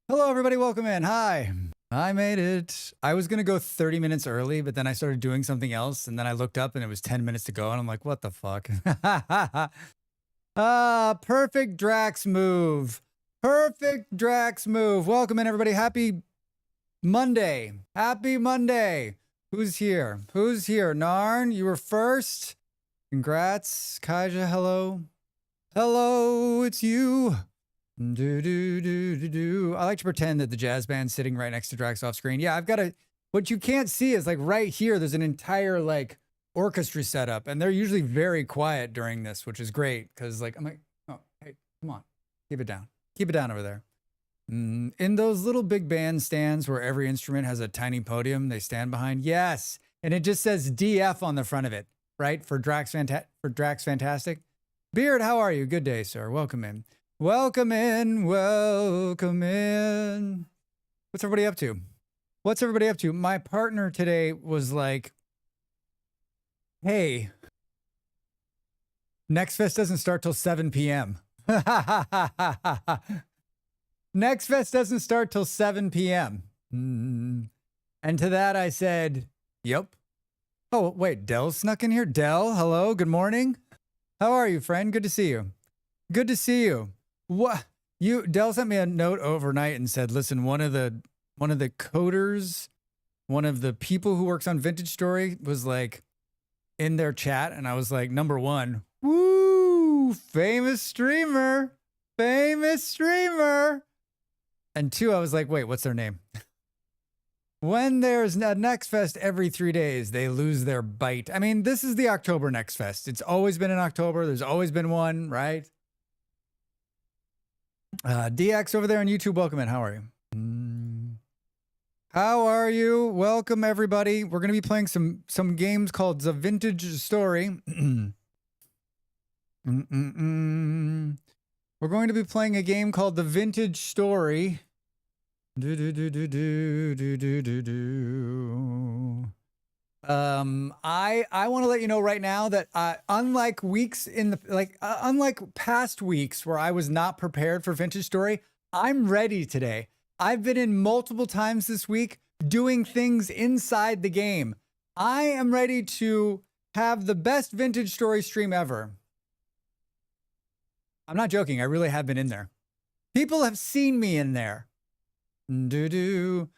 Hello, everybody. Welcome in. Hi. I made it. I was going to go 30 minutes early, but then I started doing something else. And then I looked up and it was 10 minutes to go. And I'm like, what the fuck? Perfect Drax move. Perfect Drax move. Welcome in, everybody. Happy Monday. Happy Monday. Who's here? Who's here? Narn, you were first. Congrats. Kaija, hello. Hello, it's you. I like to pretend that the jazz band's sitting right next to Drax off screen. Yeah, I've got a, what you can't see is like right here, there's an entire like orchestra setup, and they're usually very quiet during this, which is great because like, I'm like, oh, hey, come on, keep it down. Keep it down over there. In those little big band stands where every instrument has a tiny podium they stand behind. Yes. And it just says DF on the front of it, right? For Drax Fantastic. Beard, how are you? Good day, sir. Welcome in. Welcome in, welcome in. What's everybody up to? What's everybody up to? My partner today was like, hey, Next Fest doesn't start till 7 p.m. Next Fest doesn't start till 7 p.m. And to that I said, yep. Oh, wait, Dell snuck in here? Dell, hello, good morning. How are you, friend? Good to see you. Good to see you. What Dell sent me a note overnight and said, listen, one of the coders, one of the people who works on Vintage Story was like in their chat, and I was like, number one, woo, famous streamer. And two, I was like, wait, what's their name? When there's a Next Fest every 3 days, they lose their bite. I mean, this is the October Next Fest. It's always been in October. There's always been one, right? DX over there on YouTube, welcome in. How are you? How are you? Welcome, everybody. We're going to be playing some games called The Vintage Story. We're going to be playing a game called The Vintage Story. I want to let you know right now that unlike weeks in the unlike past weeks where I was not prepared for Vintage Story, I'm ready today. I've been in multiple times this week doing things inside the game. I am ready to have the best Vintage Story stream ever. I'm not joking. I really have been in there. People have seen me in there. Boo,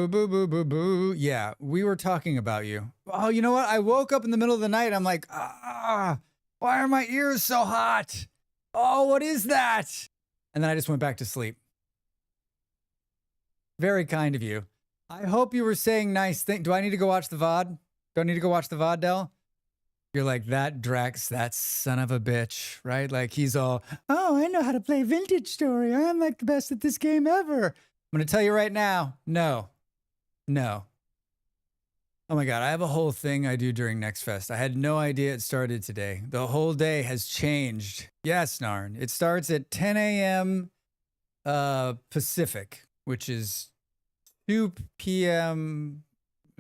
boo, boo, boo, boo. Yeah, we were talking about you. Oh, you know what? I woke up in the middle of the night. I'm like, why are my ears so hot? Oh, what is that? And then I just went back to sleep. Very kind of you. I hope you were saying nice things. Do I need to go watch the VOD? Do I need to go watch the VOD, Del? You're like, that Drax, that son of a bitch, right? Like he's all, oh, I know how to play Vintage Story. I'm like the best at this game ever. I'm going to tell you right now, no. Oh my God, I have a whole thing I do during Next Fest. I had no idea it started today. The whole day has changed. Yes, Narn. It starts at 10 a.m. Pacific, which is 2 p.m.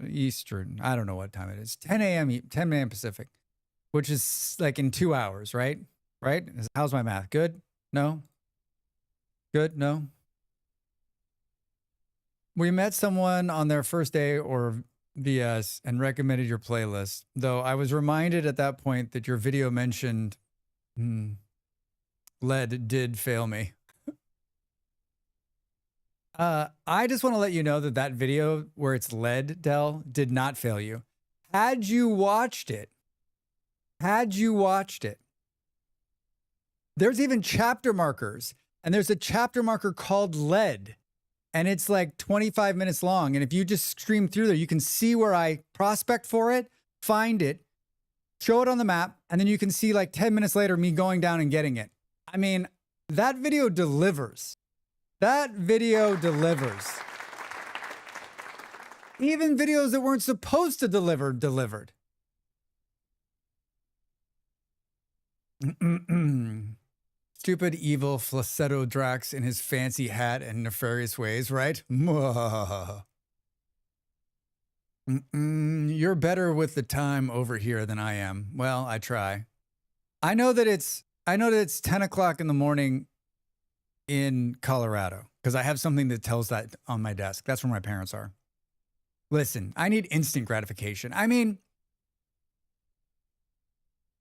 Eastern. I don't know what time it is. 10 a.m. Pacific, which is like in 2 hours, right? Right? How's my math? Good? No? Good? No? We met someone on their first day or VS and recommended your playlist, though I was reminded at that point that your video mentioned lead did fail me. I just want to let you know that that video where it's lead, Del, did not fail you. Had you watched it, there's even chapter markers, and there's a chapter marker called lead. And it's like 25 minutes long. And if you just stream through there, you can see where I prospect for it, find it, show it on the map, and then you can see like 10 minutes later me going down and getting it. I mean, that video delivers. That video delivers. Even videos that weren't supposed to deliver, delivered. Stupid, evil, falsetto Drax in his fancy hat and nefarious ways, right? You're better with the time over here than I am. Well, I try. I know that it's 10 o'clock in the morning in Colorado. because I have something that tells that on my desk. That's where my parents are. Listen, I need instant gratification. I mean,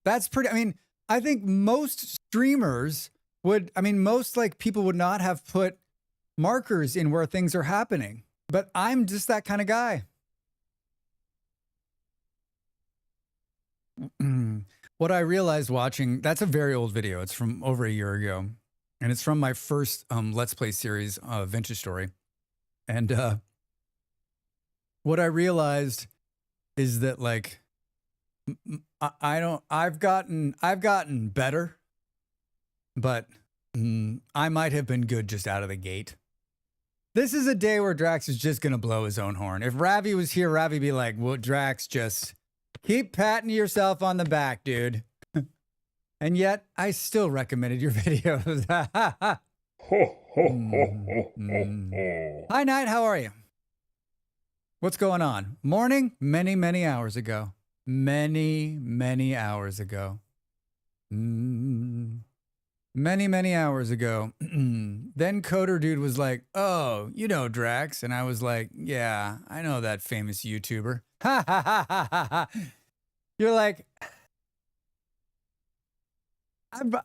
that's pretty, I mean, I think most streamers would, I mean, most like people would not have put markers in where things are happening, but I'm just that kind of guy. What I realized watching, that's a very old video. It's from over a year ago. And it's from my first Let's Play series, Vintage Story. And what I realized is that like, I've gotten better, but I might have been good just out of the gate. This is a day where Drax is just going to blow his own horn. If Ravi was here, Ravi'd be like, well, Drax, just keep patting yourself on the back, dude. And yet, I still recommended your videos. Hi, Knight. How are you? What's going on? Morning? Many hours ago. Many hours ago. Many hours ago. Then Coder Dude was like, oh, you know Drax. And I was like, yeah, I know that famous YouTuber. You're like,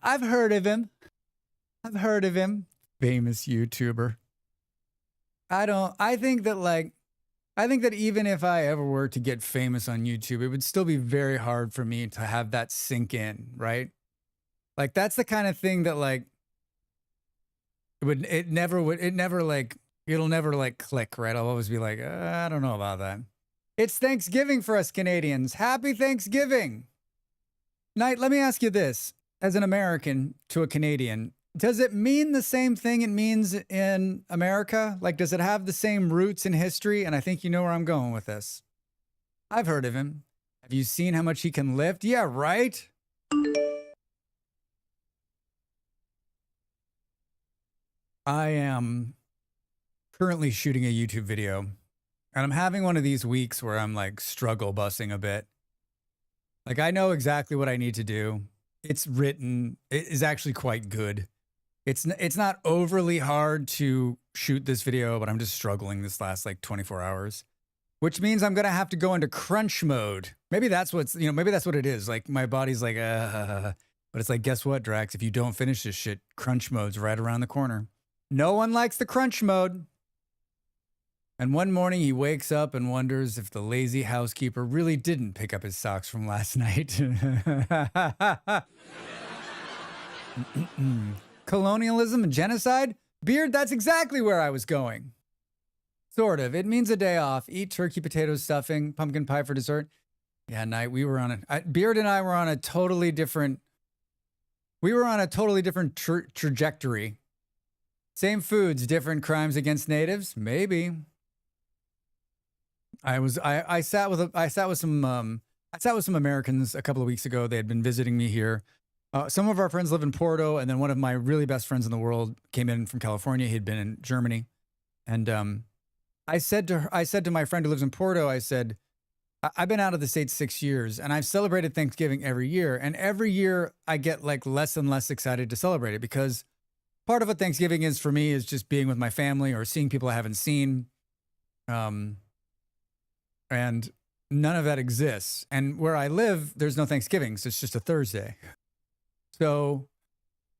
I've heard of him. I've heard of him. Famous YouTuber. I think that even if I ever were to get famous on YouTube, it would still be very hard for me to have that sink in, right? Like that's the kind of thing that like it'll never like click, right? I'll always be like, I don't know about that. It's Thanksgiving for us Canadians. Happy Thanksgiving. Knight, let me ask you this. As an American to a Canadian, does it mean the same thing it means in America? Like, does it have the same roots in history? And I think you know where I'm going with this. I've heard of him. Have you seen how much he can lift? Yeah, right? I am currently shooting a YouTube video, and I'm having one of these weeks where I'm like struggle busing a bit. Like, I know exactly what I need to do. It's written, it is actually quite good. It's not overly hard to shoot this video, but I'm just struggling this last like 24 hours, which means I'm going to have to go into crunch mode. Maybe that's maybe that's what it is. Like my body's like, but it's like, guess what, Drax? If you don't finish this shit, crunch mode's right around the corner. No one likes the crunch mode. And one morning he wakes up and wonders if the lazy housekeeper really didn't pick up his socks from last night. Colonialism and genocide? Beard, that's exactly where I was going. Sort of. It means a day off. Eat turkey, potatoes, stuffing, pumpkin pie for dessert. Yeah, Knight, we were on Beard and I were on a totally different trajectory. Same foods, different crimes against natives? Maybe. I sat with some Americans a couple of weeks ago. They had been visiting me here. Some of our friends live in Porto, and then one of my really best friends in the world came in from California. He'd been in Germany, and I said to my friend who lives in Porto, I said, I've been out of the States 6 years, and I've celebrated Thanksgiving every year, and every year I get like less and less excited to celebrate it because part of what Thanksgiving is for me is just being with my family or seeing people I haven't seen. And none of that exists. And where I live, there's no Thanksgiving. So it's just a Thursday. So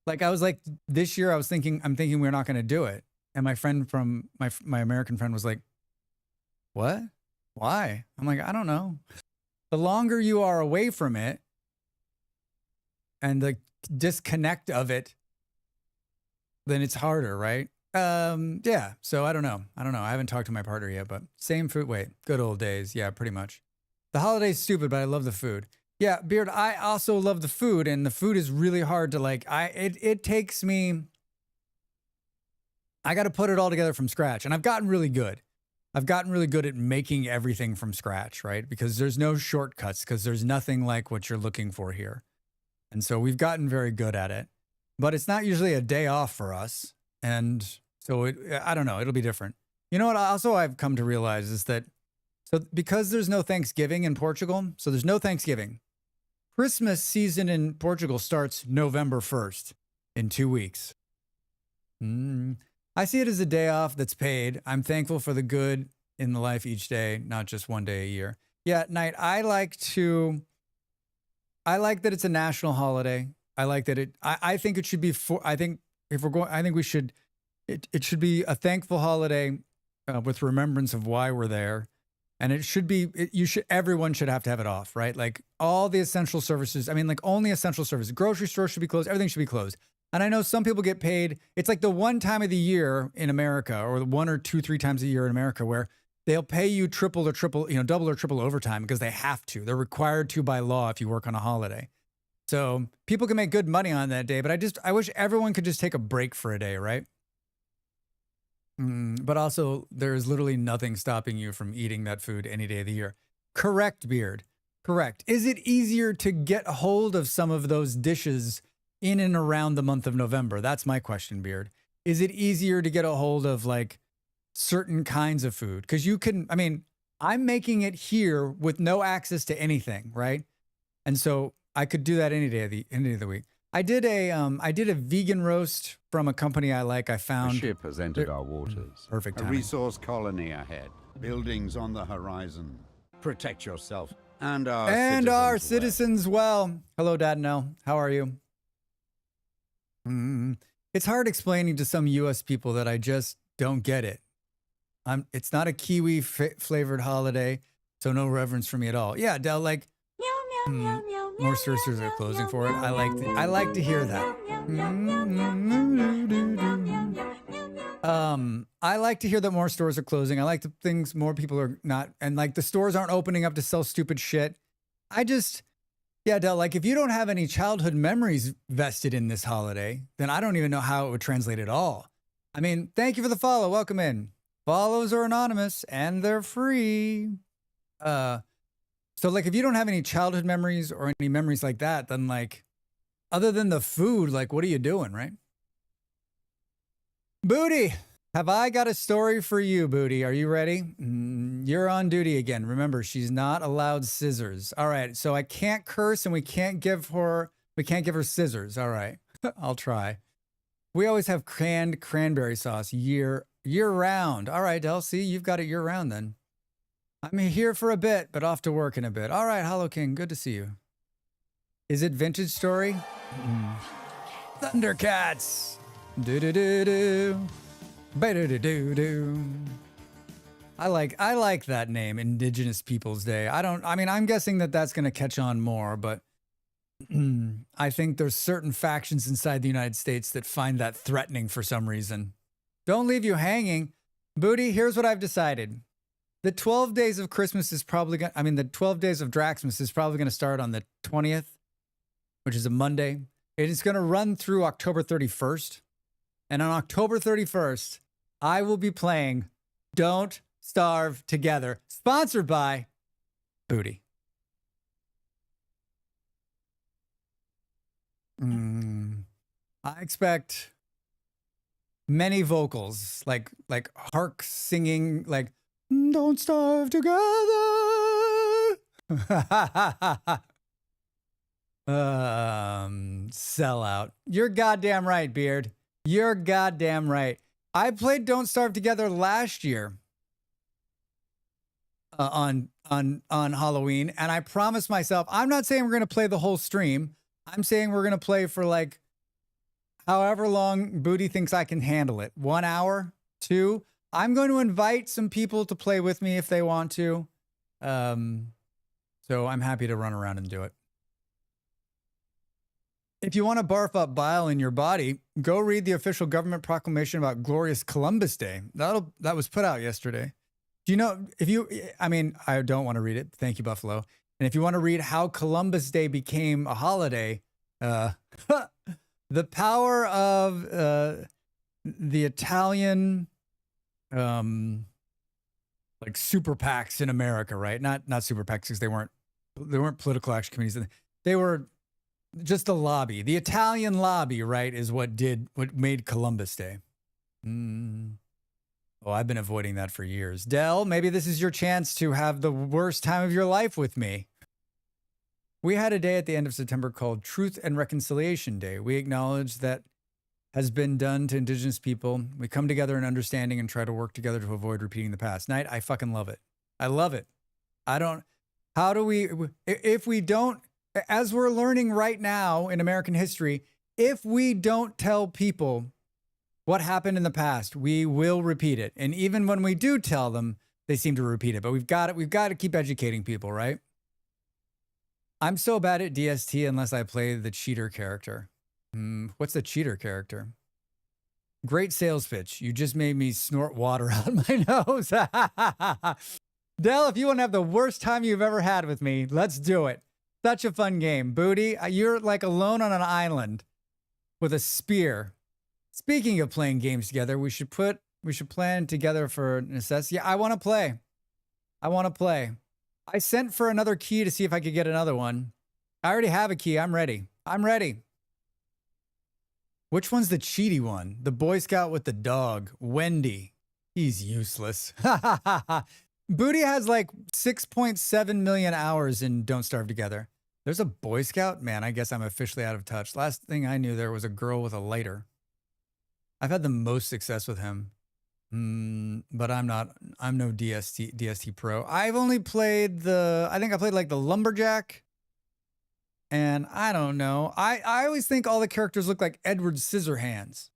like, I was like, this year I'm thinking we're not going to do it. And my friend from my American friend was like, what? Why? I'm like, I don't know. The longer you are away from it and the disconnect of it, then it's harder, right? Yeah. So I don't know. I haven't talked to my partner yet, but same food. Wait, good old days. Yeah, pretty much. The holiday's stupid, but I love the food. Yeah, Beard, I also love the food, and the food is really hard to like, it takes me, I got to put it all together from scratch, and I've gotten really good. I've gotten really good at making everything from scratch, right? Because there's no shortcuts, because there's nothing like what you're looking for here. And so we've gotten very good at it, but it's not usually a day off for us. And so I don't know, it'll be different. You know what also I've come to realize is that, so because there's no Thanksgiving in Portugal, so there's no Thanksgiving. Christmas season in Portugal starts November 1st in 2 weeks. I see it as a day off that's paid. I'm thankful for the good in the life each day, not just one day a year. Yeah, Knight, I like that it's a national holiday. I like that I think it should be I think if we're going, I think we should, it should be a thankful holiday with remembrance of why we're there. And it should be, everyone should have to have it off, right? Like all the essential services. I mean, like only essential services. Grocery stores should be closed. Everything should be closed. And I know some people get paid. It's like the one time of the year in America, or the 1 or 2, 3 times a year in America, where they'll pay you triple or triple, double or triple overtime because they have to. They're required to by law if you work on a holiday. So people can make good money on that day, but I wish everyone could just take a break for a day, right? But also, there is literally nothing stopping you from eating that food any day of the year. Correct, Beard. Correct. Is it easier to get a hold of some of those dishes in and around the month of November? That's my question, Beard. Is it easier to get a hold of like certain kinds of food? Because you can, I mean, I'm making it here with no access to anything, right? And so I could do that any day of the week. I did a vegan roast from a company I like. I found a ship has entered our waters. Perfect timing. A resource colony ahead. Buildings on the horizon. Protect yourself and our citizens well. Hello, Dad. No, how are you? It's hard explaining to some U.S. people that I just don't get it. It's not a kiwi flavored holiday, so no reverence for me at all. Yeah, Del, like. More stores are closing for it. I like to hear that. I like to hear that more stores are closing. I like the things more people are not, and like the stores aren't opening up to sell stupid shit. Yeah, Del, like if you don't have any childhood memories vested in this holiday, then I don't even know how it would translate at all. I mean, thank you for the follow. Welcome in. Follows are anonymous and they're free. So like if you don't have any childhood memories or any memories like that, then like other than the food, like what are you doing, right? Booty, have I got a story for you, Booty? Are you ready? You're on duty again. Remember, she's not allowed scissors. All right, so I can't curse and we can't give her scissors. All right, I'll try. We always have canned cranberry sauce year round. All right, Elsie, you've got it year round then. I'm here for a bit, but off to work in a bit. All right, Hollow King, good to see you. Is it vintage story? Thundercats. Do-do-do-do. Ba-do-do-do-do. I like that name, Indigenous Peoples Day. I'm guessing that's going to catch on more, but I think there's certain factions inside the United States that find that threatening for some reason. Don't leave you hanging. Booty, here's what I've decided. The 12 days of Christmas is probably going to, the 12 days of Draxmas is probably going to start on the 20th, which is a Monday. It is going to run through October 31st. And on October 31st, I will be playing Don't Starve Together, sponsored by Booty. I expect many vocals, like hark singing, like, don't starve together. Sellout. You're goddamn right, Beard. You're goddamn right. I played Don't Starve Together last year on Halloween, and I promised myself, I'm not saying we're going to play the whole stream. I'm saying we're going to play for like however long Booty thinks I can handle it. 1 hour, 2. I'm going to invite some people to play with me if they want to. So I'm happy to run around and do it. If you want to barf up bile in your body, go read the official government proclamation about glorious Columbus Day. That was put out yesterday. Do you know, I don't want to read it. Thank you, Buffalo. And if you want to read how Columbus Day became a holiday, the power of the Italian like super PACs in America, right? Not super PACs because they weren't political action committees. They were just the lobby. The Italian lobby, right, is what made Columbus Day. Oh, I've been avoiding that for years. Del, maybe this is your chance to have the worst time of your life with me. We had a day at the end of September called Truth and Reconciliation Day. We acknowledge that has been done to indigenous people. We come together in understanding and try to work together to avoid repeating the past. Night, I fucking love it. I love it. I don't, how do we, if we don't, as we're learning right now in American history, if we don't tell people what happened in the past, we will repeat it. And even when we do tell them, they seem to repeat it. But we've got to keep educating people, right? I'm so bad at DST unless I play the cheater character. What's the cheater character? Great sales pitch. You just made me snort water out my nose. Dell, if you want to have the worst time you've ever had with me, let's do it. Such a fun game. Booty, you're like alone on an island with a spear. Speaking of playing games together, we should plan together for necessity. Yeah, I want to play. I sent for another key to see if I could get another one. I already have a key. I'm ready. Which one's the cheaty one? The Boy Scout with the dog, Wendy. He's useless. Booty has like 6.7 million hours in Don't Starve Together. There's a Boy Scout? Man, I guess I'm officially out of touch. Last thing I knew, there was a girl with a lighter. I've had the most success with him. But I'm no DST pro. I've only played I think I played like the Lumberjack. And I don't know. I always think all the characters look like Edward Scissorhands.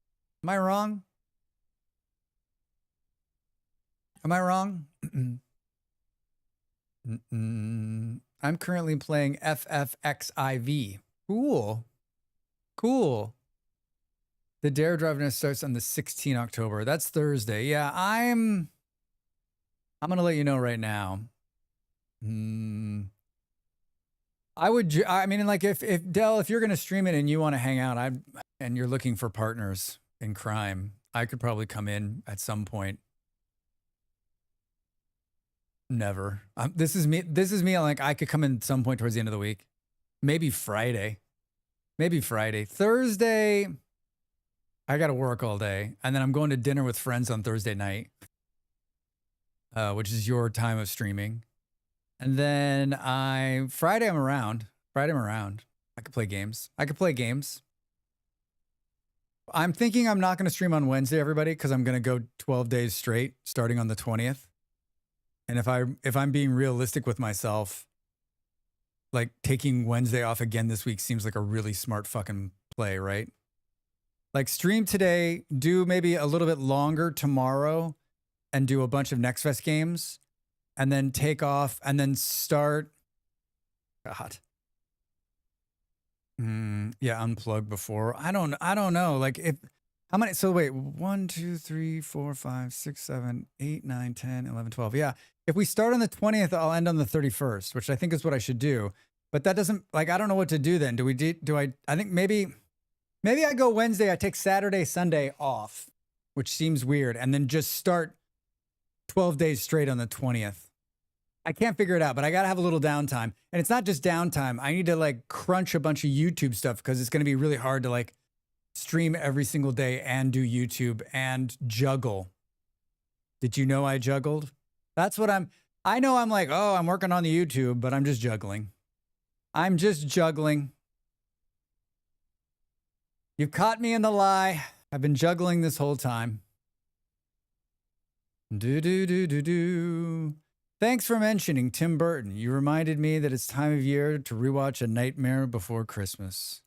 Am I wrong? I'm currently playing FFXIV. Cool. The Dare Drive Nest starts on the 16th October. That's Thursday. Yeah, I'm going to let you know right now. I mean, like if Dell, if you're going to stream it and you want to hang out, and you're looking for partners in crime, I could probably come in at some point. Never. This is me. Like I could come in some point towards the end of the week. Maybe Friday. Thursday, I got to work all day. And then I'm going to dinner with friends on Thursday night, which is your time of streaming. And then Friday I'm around. I could play games. I'm thinking I'm not going to stream on Wednesday, everybody, because I'm going to go 12 days straight, starting on the 20th. And if I'm being realistic with myself, like taking Wednesday off again this week seems like a really smart fucking play, right? Like stream today, do maybe a little bit longer tomorrow, and do a bunch of Next Fest games. And then take off and then start. God. Yeah, unplug before. I don't know. Like how many? So wait, 1, 2, 3, 4, 5, 6, 7, 8, 9, 10, 11, 12. Yeah. If we start on the 20th, I'll end on the 31st, which I think is what I should do. But that doesn't, like, I don't know what to do then. I think maybe I go Wednesday. I take Saturday, Sunday off, which seems weird. And then just start 12 days straight on the 20th. I can't figure it out, but I got to have a little downtime. And it's not just downtime. I need to like crunch a bunch of YouTube stuff because it's going to be really hard to like stream every single day and do YouTube and juggle. Did you know I juggled? That's what I know I'm like, oh, I'm working on the YouTube, but I'm just juggling. You've caught me in the lie. I've been juggling this whole time. Thanks for mentioning Tim Burton. You reminded me that it's time of year to rewatch A Nightmare Before Christmas.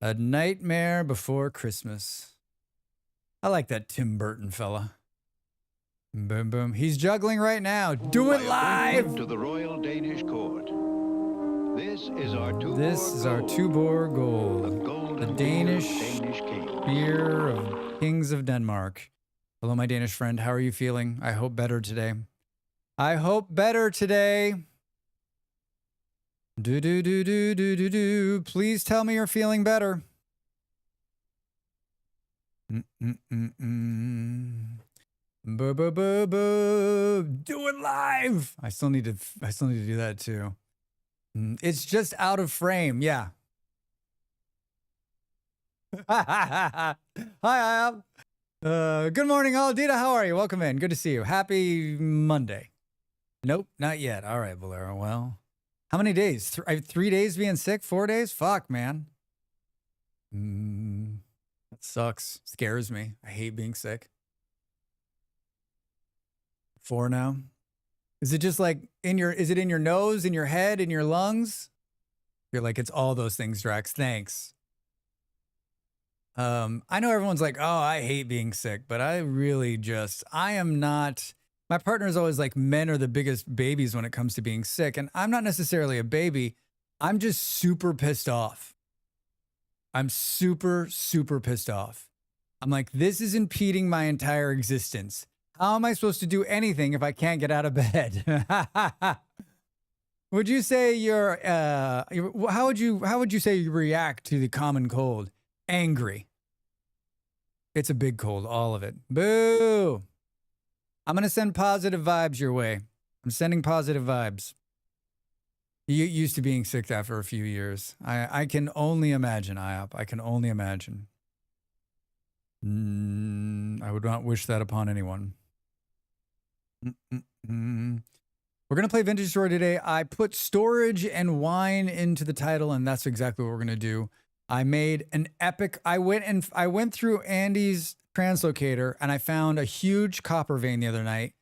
A Nightmare Before Christmas. I like that Tim Burton fella. Boom, boom. He's juggling right now. Do it live! To the Royal Danish Court. This is our Tuborg Gold. The Danish beer of kings of Denmark. Hello, my Danish friend. How are you feeling? I hope better today. Please tell me you're feeling better. Do it live. I still need to do that too. It's just out of frame. Yeah. Hi, Ayab. Good morning, Aldita. How are you? Welcome in. Good to see you. Happy Monday. Nope, not yet. All right, Valero. Well, how many days? 3 days being sick? 4 days? Fuck, man. Sucks. Scares me. I hate being sick. 4 now. Is it just like is it in your nose, in your head, in your lungs? You're like, it's all those things, Drax. Thanks. I know everyone's like, oh, I hate being sick, but I am not. My partner is always like, men are the biggest babies when it comes to being sick. And I'm not necessarily a baby. I'm just super pissed off. I'm super, super pissed off. I'm like, this is impeding my entire existence. How am I supposed to do anything if I can't get out of bed? Would you say how would you say you react to the common cold? Angry. It's a big cold, all of it. Boo! I'm going to send positive vibes your way. I'm sending positive vibes. You used to being sick after a few years. I can only imagine, IOP. I can only imagine. I would not wish that upon anyone. We're going to play Vintage Story today. I put storage and wine into the title, and that's exactly what we're going to do. I made an epic. I went through Andy's translocator and I found a huge copper vein the other night.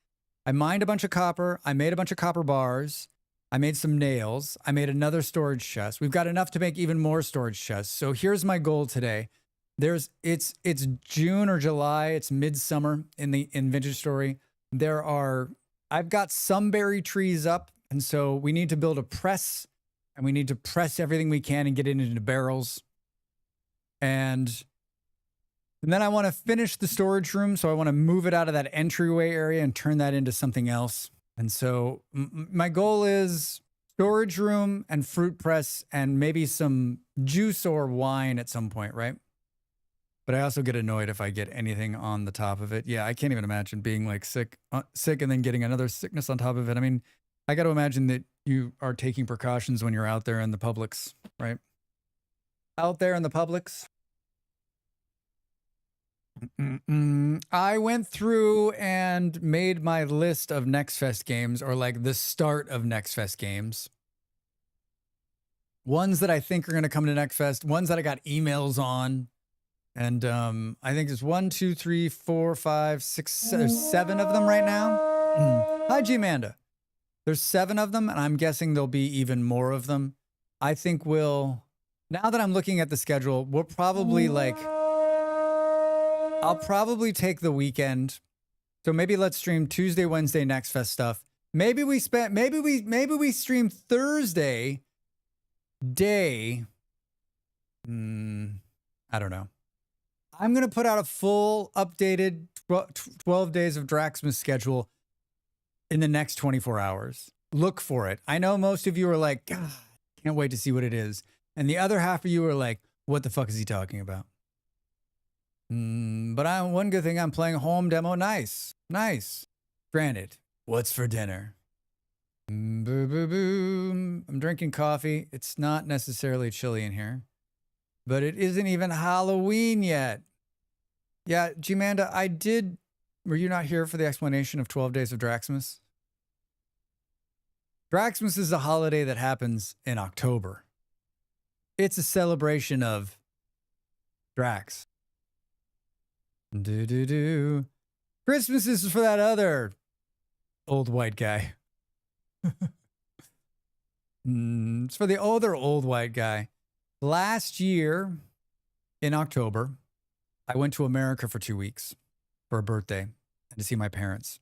I mined a bunch of copper. I made a bunch of copper bars. I made some nails. I made another storage chest. We've got enough to make even more storage chests. So here's my goal today. It's June or July. It's midsummer in Vintage Story. I've got some berry trees up, and so we need to build a press, and we need to press everything we can and get it into barrels. And then I want to finish the storage room. So I want to move it out of that entryway area and turn that into something else. And so my goal is storage room and fruit press and maybe some juice or wine at some point, right? But I also get annoyed if I get anything on the top of it. Yeah, I can't even imagine being like sick and then getting another sickness on top of it. I mean, I got to imagine that you are taking precautions when you're out there in the Publix, right? Out there in the Publix. I went through and made my list of Next Fest games, or like the start of Next Fest games. Ones that I think are going to come to Next Fest, ones that I got emails on. And I think there's 1, 2, 3, 4, 5, 6, there's 7 of them right now. Hi, G Amanda. There's 7 of them, and I'm guessing there'll be even more of them. I think now that I'm looking at the schedule, we'll probably I'll probably take the weekend. So maybe let's stream Tuesday, Wednesday, Next Fest stuff. Maybe we stream Thursday day. I don't know. I'm going to put out a full updated 12 days of Draxmas schedule in the next 24 hours. Look for it. I know most of you are like, God, can't wait to see what it is. And the other half of you are like, what the fuck is he talking about? But one good thing, I'm playing a home demo. Nice. Granted, what's for dinner? Boo, boo, boo. I'm drinking coffee. It's not necessarily chilly in here, but it isn't even Halloween yet. Yeah, G-Manda, were you not here for the explanation of 12 Days of Draxmas? Draxmas is a holiday that happens in October. It's a celebration of Drax. Christmas is for that other old white guy. It's for the other old white guy. Last year in October, I went to America for 2 weeks for a birthday and to see my parents.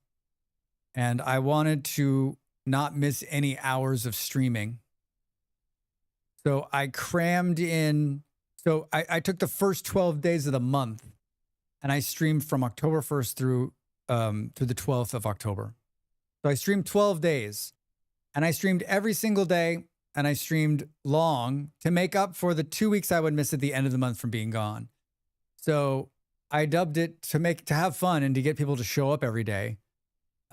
And I wanted to not miss any hours of streaming. So I crammed in. So I took the first 12 days of the month and I streamed from October 1st through the 12th of October. So I streamed 12 days and I streamed every single day and I streamed long to make up for the 2 weeks I would miss at the end of the month from being gone. So I dubbed it to have fun and to get people to show up every day.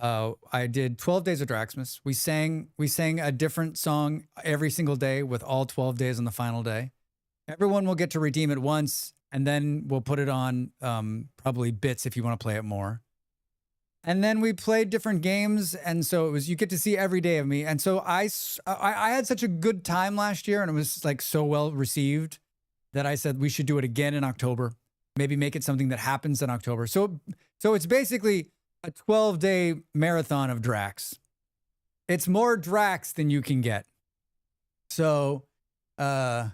I did 12 days of Draxmas. We sang a different song every single day with all 12 days on the final day. Everyone will get to redeem it once, and then we'll put it on probably bits if you want to play it more. And then we played different games, and so you get to see every day of me. And so I had such a good time last year, and it was like so well received that I said we should do it again in October. Maybe make it something that happens in October. So it's basically a 12-day marathon of Drax. It's more Drax than you can get. So we're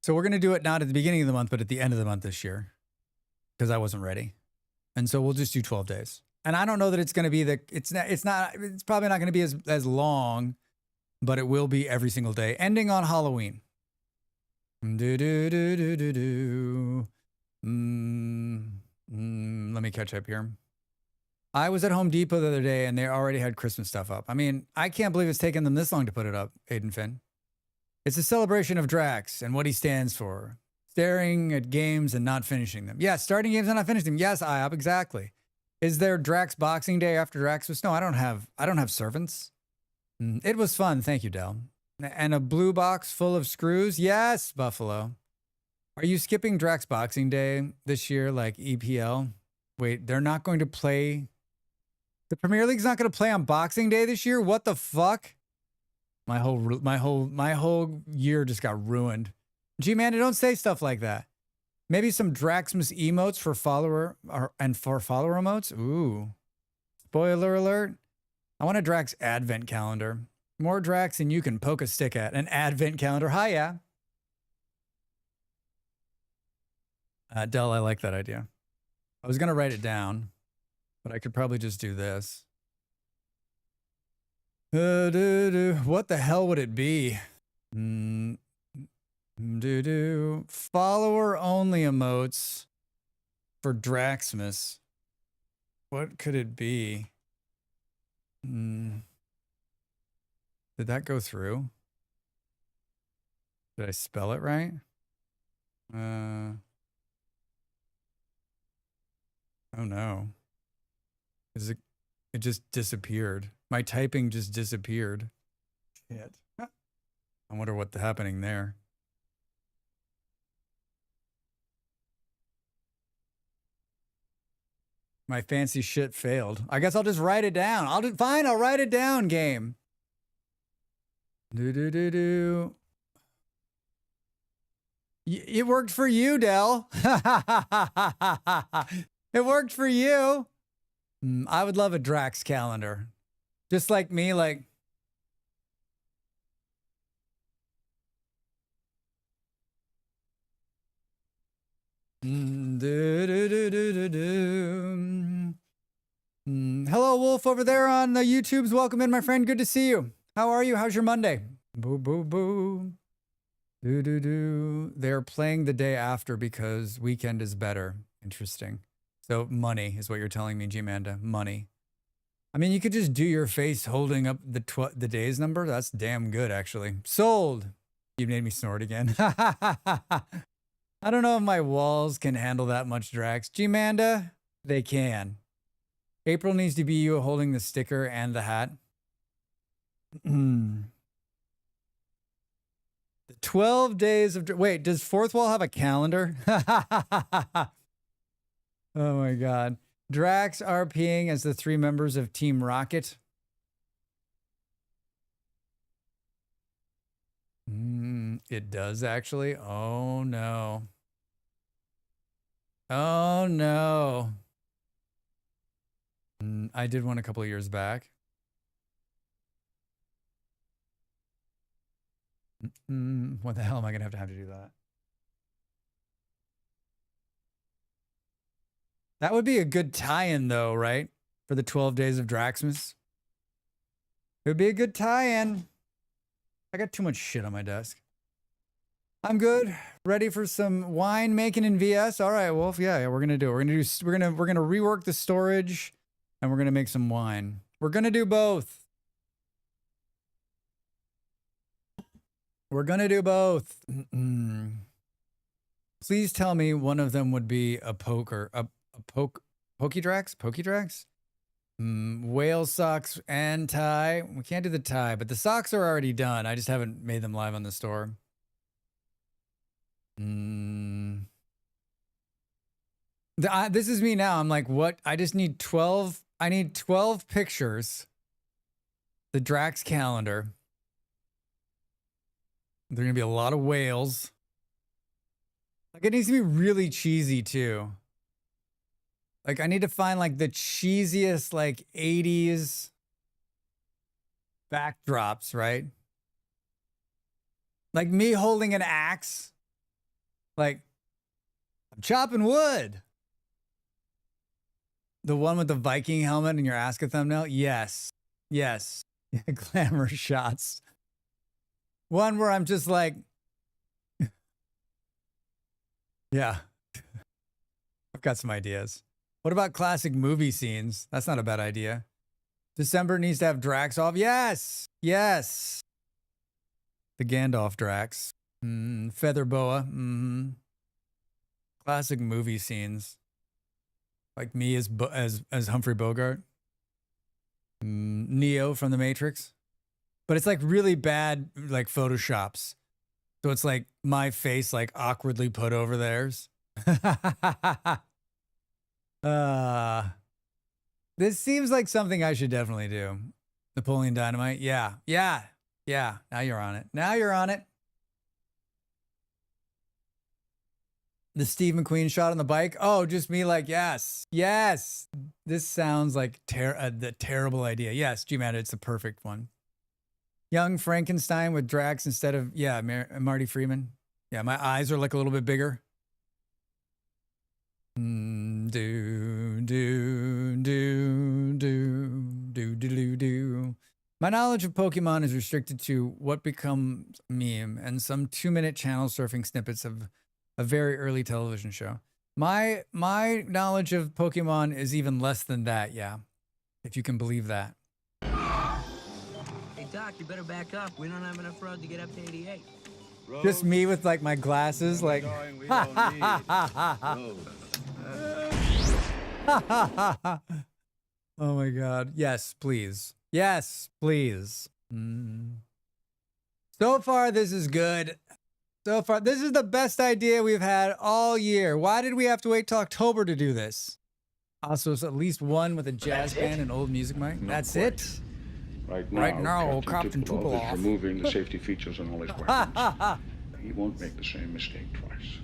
going to do it not at the beginning of the month, but at the end of the month this year, because I wasn't ready. And so we'll just do 12 days. And I don't know that it's going to be it's probably not going to be as long, but it will be every single day, ending on Halloween. Let me catch up here. I was at Home Depot the other day and they already had Christmas stuff up. I mean, I can't believe it's taken them this long to put it up, Aiden Finn. It's a celebration of Drax and what he stands for. Staring at games and not finishing them. Yeah, starting games and not finishing them. Yes, IOP, exactly. Is there Drax Boxing Day after Drax was? No, I don't have servants. It was fun. Thank you, Del. And a blue box full of screws. Yes, Buffalo. Are you skipping Drax Boxing Day this year, like EPL? Wait, they're not going to play. The Premier League's not going to play on Boxing Day this year? What the fuck? My whole year just got ruined. G-Man, don't say stuff like that. Maybe some Draxmas emotes for follower emotes. Ooh. Spoiler alert. I want a Drax advent calendar. More Drax than you can poke a stick at. An advent calendar. Hi, yeah. Del, I like that idea. I was going to write it down, but I could probably just do this. What the hell would it be? Follower only emotes for Draxmas. What could it be? Did that go through? Did I spell it right? Oh no. It just disappeared. My typing just disappeared. Shit. I wonder what's happening there. My fancy shit failed. I guess I'll just write it down. Fine, I'll write it down, game. It worked for you, Del. It worked for you. I would love a Drax calendar. Just like me, like. Hello, Wolf over there on the YouTubes. Welcome in, my friend. Good to see you. How are you? How's your Monday? Boo, boo, boo. They're playing the day after because weekend is better. Interesting. So money is what you're telling me, G-Manda. Money. I mean, you could just do your face holding up the days number. That's damn good, actually. Sold. You made me snort again. I don't know if my walls can handle that much Drax. G-Manda, they can. April needs to be you holding the sticker and the hat. The 12 days of... Wait, does Fourth Wall have a calendar? Oh my God. Drax RPing as the 3 members of Team Rocket. It does actually. Oh no. Oh no. I did one a couple of years back. What the hell am I gonna have to do that? That would be a good tie-in though, right? For the 12 days of Draxmas. It would be a good tie-in. I got too much shit on my desk. I'm good. Ready for some wine making in VS. All right, Wolf. Yeah, we're gonna do it. We're gonna rework the storage, and we're gonna make some wine. We're gonna do both. We're gonna do both. Please tell me one of them would be a Pokedrax? Whale socks and tie. We can't do the tie, but the socks are already done. I just haven't made them live on the store. This is me now. I'm like, what? I just need 12. I need 12 pictures. The Drax calendar. There are going to be a lot of whales. Like it needs to be really cheesy too. Like I need to find like the cheesiest like 80s backdrops, right? Like me holding an axe. Like I'm chopping wood. The one with the Viking helmet and your Aska thumbnail? Yes. Yes. Glamour shots. One where I'm just like, yeah. I've got some ideas. What about classic movie scenes? That's not a bad idea. December needs to have Drax off. Yes. Yes. The Gandalf Drax. Feather boa. Classic movie scenes. Like me as Humphrey Bogart. Neo from The Matrix. But it's like really bad like photoshops. So it's like my face like awkwardly put over theirs. This seems like something I should definitely do. Napoleon Dynamite. Yeah. Yeah. Yeah. Now you're on it. Now you're on it. The Steve McQueen shot on the bike. Oh, just me like, yes. Yes. This sounds like the terrible idea. Yes, G-Man, it's the perfect one. Young Frankenstein with Drax instead of, yeah, Marty Freeman. Yeah, my eyes are like a little bit bigger. My knowledge of Pokemon is restricted to what becomes a meme and some 2-minute channel surfing snippets of a very early television show. My knowledge of Pokemon is even less than that, yeah. If you can believe that. Hey, Doc, you better back up. We don't have enough road to get up to 88. Just me with like my glasses, like. Oh my God. Yes, please. Yes, please. So far, this is good. So far, this is the best idea we've had all year. Why did we have to wait till October to do this? Also, it's at least one with a jazz band and old music mic. That's it? Right now, Captain Captain Tupolev is Tupolev. removing the safety features on all his weapons. He won't make the same mistake twice.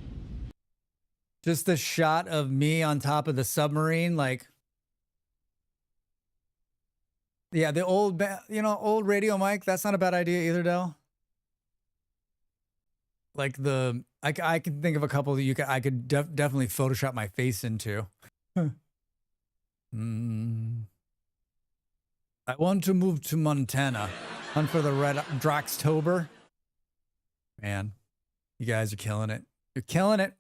Just the shot of me on top of the submarine, like. Yeah, the old, old radio mic. That's not a bad idea either, Del. Like I can think of a couple that I could definitely Photoshop my face into. I want to move to Montana, hunt for the red Draxtober. Man, you guys are killing it. You're killing it.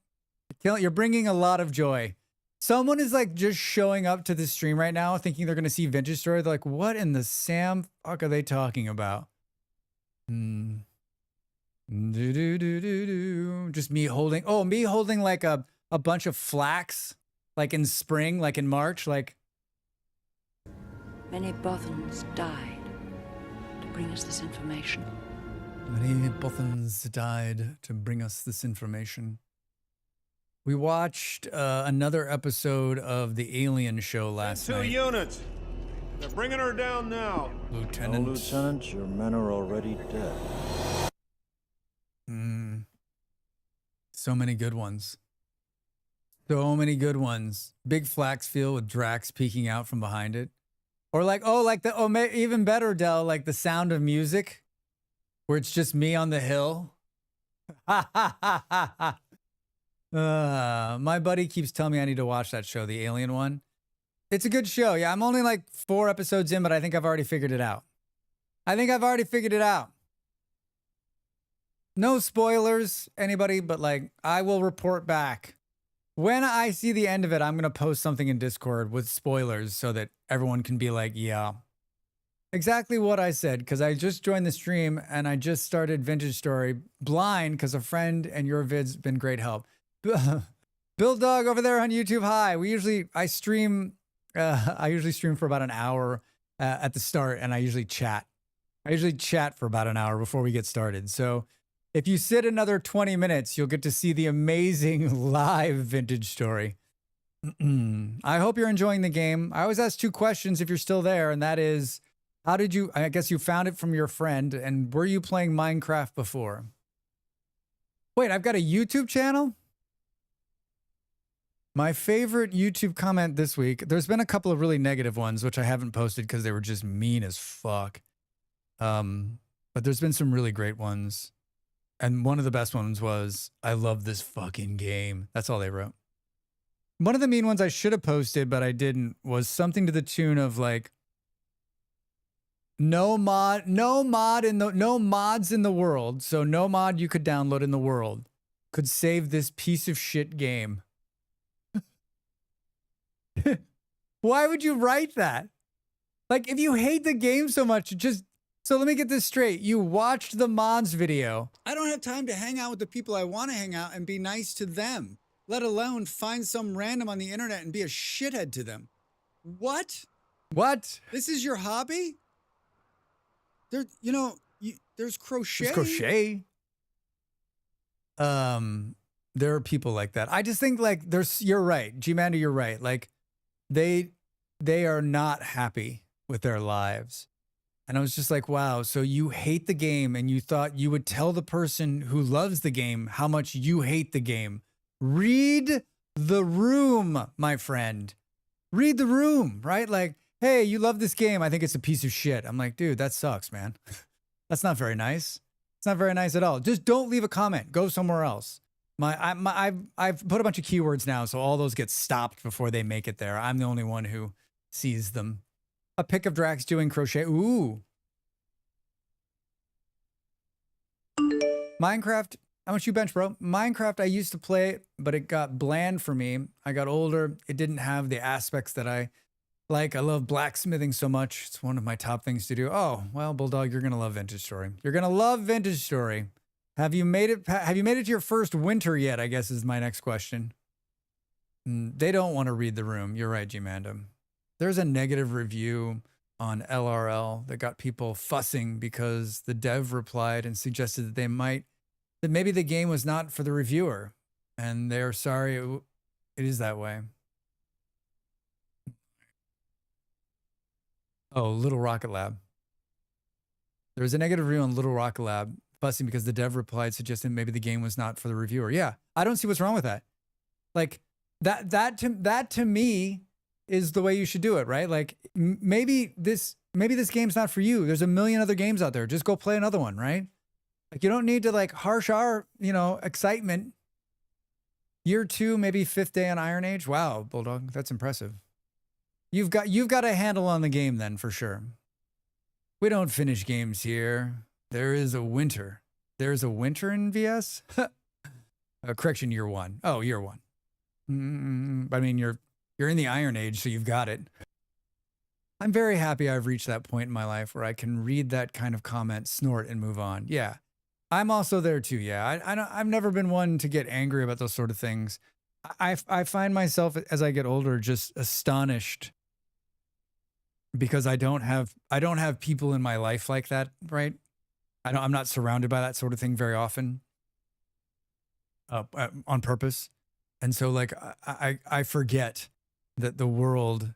You're bringing a lot of joy. Someone is like just showing up to the stream right now thinking they're going to see Vintage Story. They're like, what in the Sam fuck are they talking about? Just me holding like a bunch of flax, like in spring, like in March, like. Many Bothans died to bring us this information. Many Bothans died to bring us this information. We watched another episode of the Alien show last night. 2 units. They're bringing her down now. Lieutenant. No, Lieutenant, your men are already dead. So many good ones. So many good ones. Big flax field with Drax peeking out from behind it. Or like, even better, Del, like the Sound of Music, where it's just me on the hill. My buddy keeps telling me I need to watch that show, the Alien one. It's a good show. Yeah, I'm only like 4 episodes in, but I think I've already figured it out. No spoilers, anybody, but like, I will report back. When I see the end of it, I'm going to post something in Discord with spoilers so that everyone can be like, yeah. Exactly what I said, because I just joined the stream and I just started Vintage Story blind because a friend and your vid's been great help. Bill Dog over there on YouTube, hi. I stream for about an hour at the start, and I usually chat. For about an hour before we get started. So if you sit another 20 minutes, you'll get to see the amazing live Vintage Story. I hope you're enjoying the game. I always ask 2 questions if you're still there, and that is, I guess you found it from your friend, and were you playing Minecraft before? Wait, I've got a YouTube channel? My favorite YouTube comment this week, there's been a couple of really negative ones, which I haven't posted because they were just mean as fuck. But there's been some really great ones. And one of the best ones was, I love this fucking game. That's all they wrote. One of the mean ones I should have posted, but I didn't, was something to the tune of like, no mods in the world, so no mod you could download in the world could save this piece of shit game. Why would you write that? Like, if you hate the game so much, so let me get this straight. You watched the mods video. I don't have time to hang out with the people I want to hang out and be nice to them, let alone find some random on the internet and be a shithead to them. What? What? This is your hobby? There's crochet. There's crochet. There are people like that. I just think like you're right. G-Manda, you're right. Like they are not happy with their lives. And I was just like, wow, so you hate the game and you thought you would tell the person who loves the game how much you hate the game. Read the room, my friend. Read the room, right? Like, hey, you love this game. I think it's a piece of shit. I'm like, dude, that sucks, man. That's not very nice. It's not very nice at all. Just don't leave a comment. Go somewhere else. I've put a bunch of keywords now, so all those get stopped before they make it there. I'm the only one who sees them. A pic of Drax doing crochet. Ooh. Minecraft. How much you bench, bro? Minecraft, I used to play, but it got bland for me. I got older. It didn't have the aspects that I like. I love blacksmithing so much. It's one of my top things to do. Oh, well, Bulldog, you're going to love Vintage Story. You're going to love Vintage Story. Have you made it to your first winter yet, I guess is my next question. They don't want to read the room. You're right, G-Manda. There's a negative review on LRL that got people fussing because the dev replied and suggested that maybe the game was not for the reviewer. And they're sorry it is that way. Oh, Little Rocket Lab. There was a negative review on Little Rocket Lab fussing because the dev replied suggesting maybe the game was not for the reviewer. Yeah, I don't see what's wrong with that. Like that to me is the way you should do it, right? Like maybe this game's not for you. There's a million other games out there. Just go play another one, right? Like you don't need to like harsh our, excitement. Year 2, maybe 5th day on Iron Age. Wow, Bulldog, that's impressive. You've got a handle on the game then for sure. We don't finish games here. There is a winter. There's a winter in VS? Correction, year 1. Oh, year 1. I mean, you're in the Iron Age, so you've got it. I'm very happy I've reached that point in my life where I can read that kind of comment, snort, and move on. Yeah, I'm also there too. Yeah, I've never been one to get angry about those sort of things. I find myself as I get older just astonished because I don't have people in my life like that, right? I'm not surrounded by that sort of thing very often, on purpose, and so like I forget that the world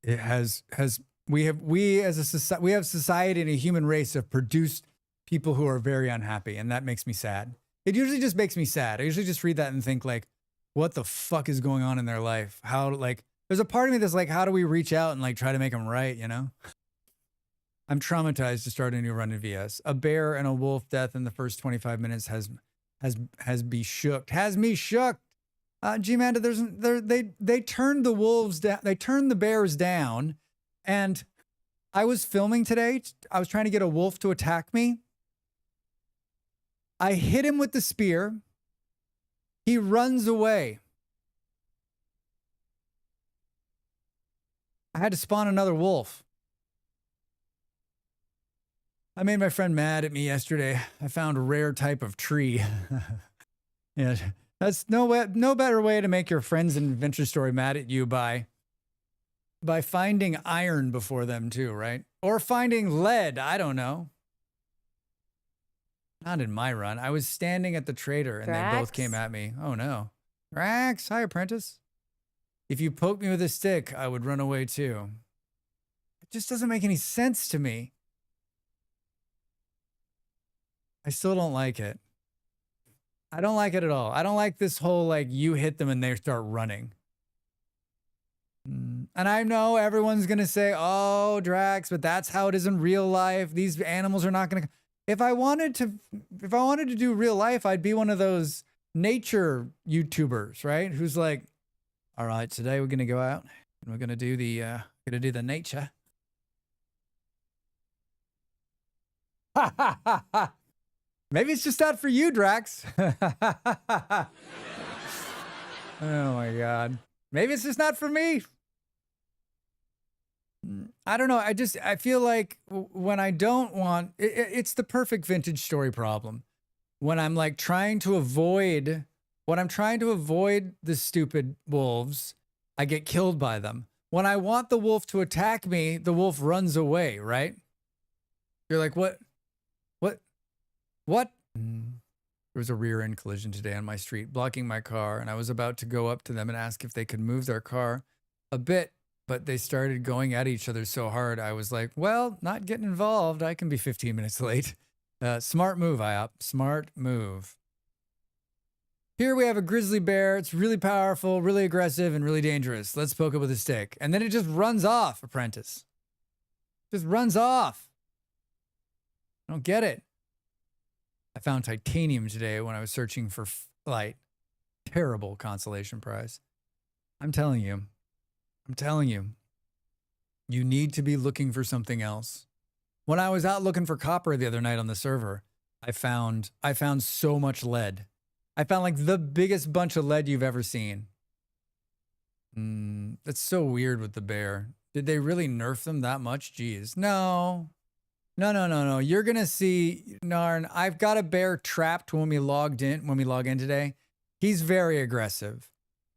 we have society and a human race have produced people who are very unhappy, and that makes me sad. It usually just makes me sad. I usually just read that and think like, what the fuck is going on in their life? How like there's a part of me that's like, how do we reach out and like try to make them right? I'm traumatized to start a new run in VS. A bear and a wolf death in the first 25 minutes has me shook. G-Manda, they turned the wolves down. They turned the bears down, and I was filming today. I was trying to get a wolf to attack me. I hit him with the spear. He runs away. I had to spawn another wolf. I made my friend mad at me yesterday. I found a rare type of tree. Yeah, that's no better way to make your friends in Adventure Story mad at you by finding iron before them too, right? Or finding lead, I don't know. Not in my run. I was standing at the trader and Drax? They both came at me. Oh no. Drax, hi apprentice. If you poke me with a stick, I would run away too. It just doesn't make any sense to me. I still don't like it. I don't like it at all. I don't like this whole like you hit them and they start running. And I know everyone's going to say, oh, Drax, but that's how it is in real life. These animals are not going to. If I wanted to do real life, I'd be one of those nature YouTubers, right? Who's like, all right, today we're going to go out and we're going to do the nature. Maybe it's just not for you, Drax. Oh my God. Maybe it's just not for me. I don't know. I feel like when I don't want, it's the perfect vintage story problem. When I'm like trying to avoid the stupid wolves, I get killed by them. When I want the wolf to attack me, the wolf runs away, right? You're like, what? There was a rear end collision today on my street, blocking my car, and I was about to go up to them and ask if they could move their car a bit, but they started going at each other so hard. I was like, well, not getting involved. I can be 15 minutes late. Smart move, IOP. Smart move. Here we have a grizzly bear. It's really powerful, really aggressive, and really dangerous. Let's poke it with a stick. And then it just runs off, Apprentice. Just runs off. I don't get it. I found titanium today when I was searching for light. Terrible consolation prize. I'm telling you. You need to be looking for something else. When I was out looking for copper the other night on the server, I found so much lead. I found like the biggest bunch of lead you've ever seen. That's so weird with the bear. Did they really nerf them that much? Jeez. No. You're going to see, Narn, I've got a bear trapped when we log in today. He's very aggressive.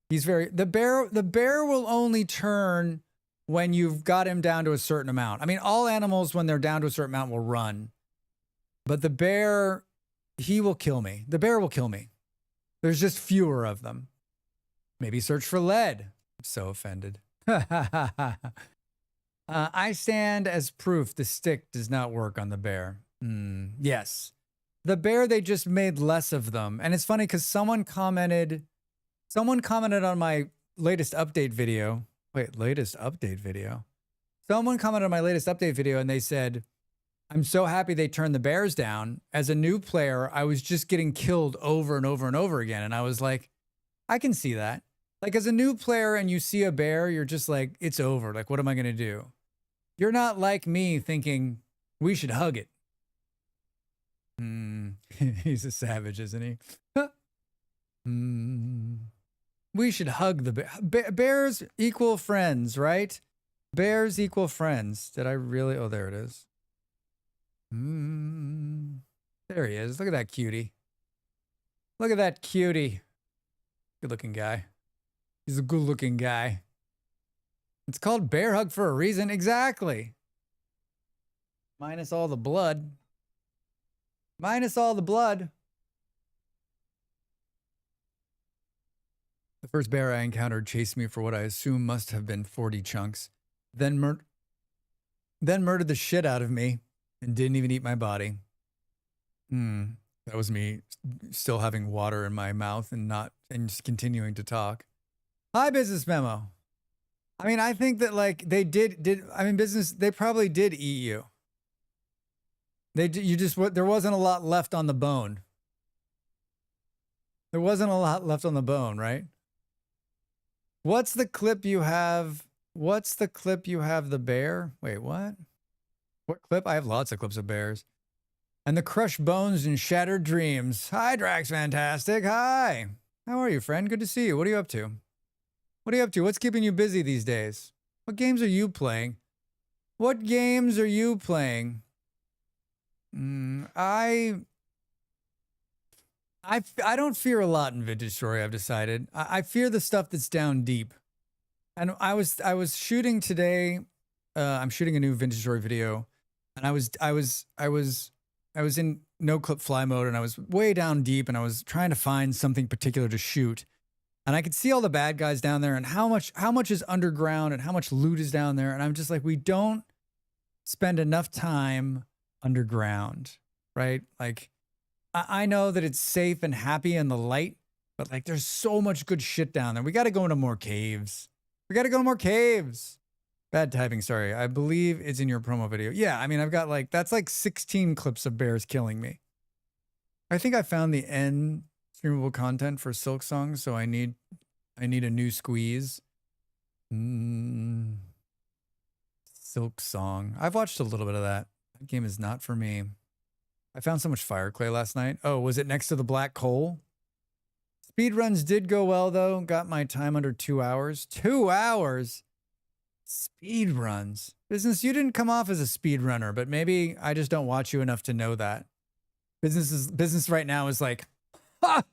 The bear will only turn when you've got him down to a certain amount. I mean, all animals, when they're down to a certain amount, will run. But the bear, he will kill me. The bear will kill me. There's just fewer of them. Maybe search for lead. I'm so offended. I stand as proof the stick does not work on the bear. Yes. The bear, they just made less of them. And it's funny because someone commented on my latest update video. Someone commented on my latest update video and they said, I'm so happy they turned the bears down. As a new player, I was just getting killed over and over and over again. And I was like, I can see that. Like as a new player and you see a bear, you're just like, it's over. Like, what am I going to do? You're not like me thinking we should hug it. He's a savage, isn't he? We should hug the bear. Bears equal friends, right? Bears equal friends. Did I really? Oh, there it is. There he is. Look at that cutie. Look at that cutie. Good looking guy. He's a good looking guy. It's called bear hug for a reason. Exactly. Minus all the blood. Minus all the blood. The first bear I encountered chased me for what I assume must have been 40 chunks. Then murdered the shit out of me and didn't even eat my body. That was me still having water in my mouth and just continuing to talk. Hi, Business Memo. I mean, I think that like they they probably did eat you. There wasn't a lot left on the bone. There wasn't a lot left on the bone, right? What's the clip you have? The bear? Wait, what? What clip? I have lots of clips of bears. And the crushed bones and shattered dreams. Hi, Drax Fantastic. Hi. How are you, friend? Good to see you. What are you up to? What's keeping you busy these days? What games are you playing? I don't fear a lot in Vintage Story, I've decided. I fear the stuff that's down deep. And I was shooting today. I'm shooting a new Vintage Story video, and I was in no clip fly mode, and I was way down deep, and I was trying to find something particular to shoot. And I could see all the bad guys down there and how much is underground and how much loot is down there. And I'm just like, we don't spend enough time underground, right? Like, I know that it's safe and happy in the light, but like there's so much good shit down there. We got to go into more caves. We got to go to more caves. Bad typing, sorry. I believe it's in your promo video. Yeah, I mean, I've got like, that's like 16 clips of bears killing me. I think I found the end streamable content for Silk Song, so I need a new squeeze. Silk Song. I've watched a little bit of that. That game is not for me. I found so much fire clay last night. Oh, was it next to the black coal? Speedruns did go well, though. Got my time under 2 hours. 2 hours? Speedruns. Business, you didn't come off as a speedrunner, but maybe I just don't watch you enough to know that. Business right now is like, ha!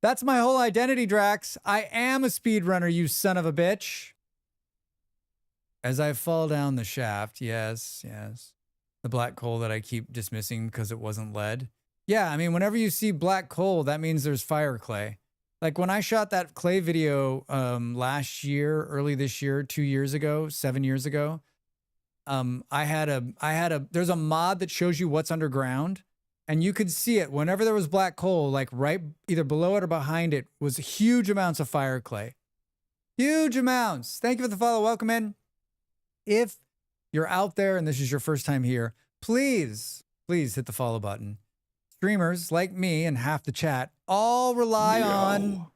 That's my whole identity, Drax. I am a speedrunner, you son of a bitch. As I fall down the shaft, yes. The black coal that I keep dismissing because it wasn't lead. Yeah, I mean, whenever you see black coal, that means there's fire clay. Like when I shot that clay video last year, early this year, 2 years ago, 7 years ago, there's a mod that shows you what's underground, and you could see it whenever there was black coal, like right either below it or behind it was huge amounts of fire clay. Huge amounts. Thank you for the follow. Welcome in. If you're out there and this is your first time here, please hit the follow button. Streamers like me and half the chat all rely on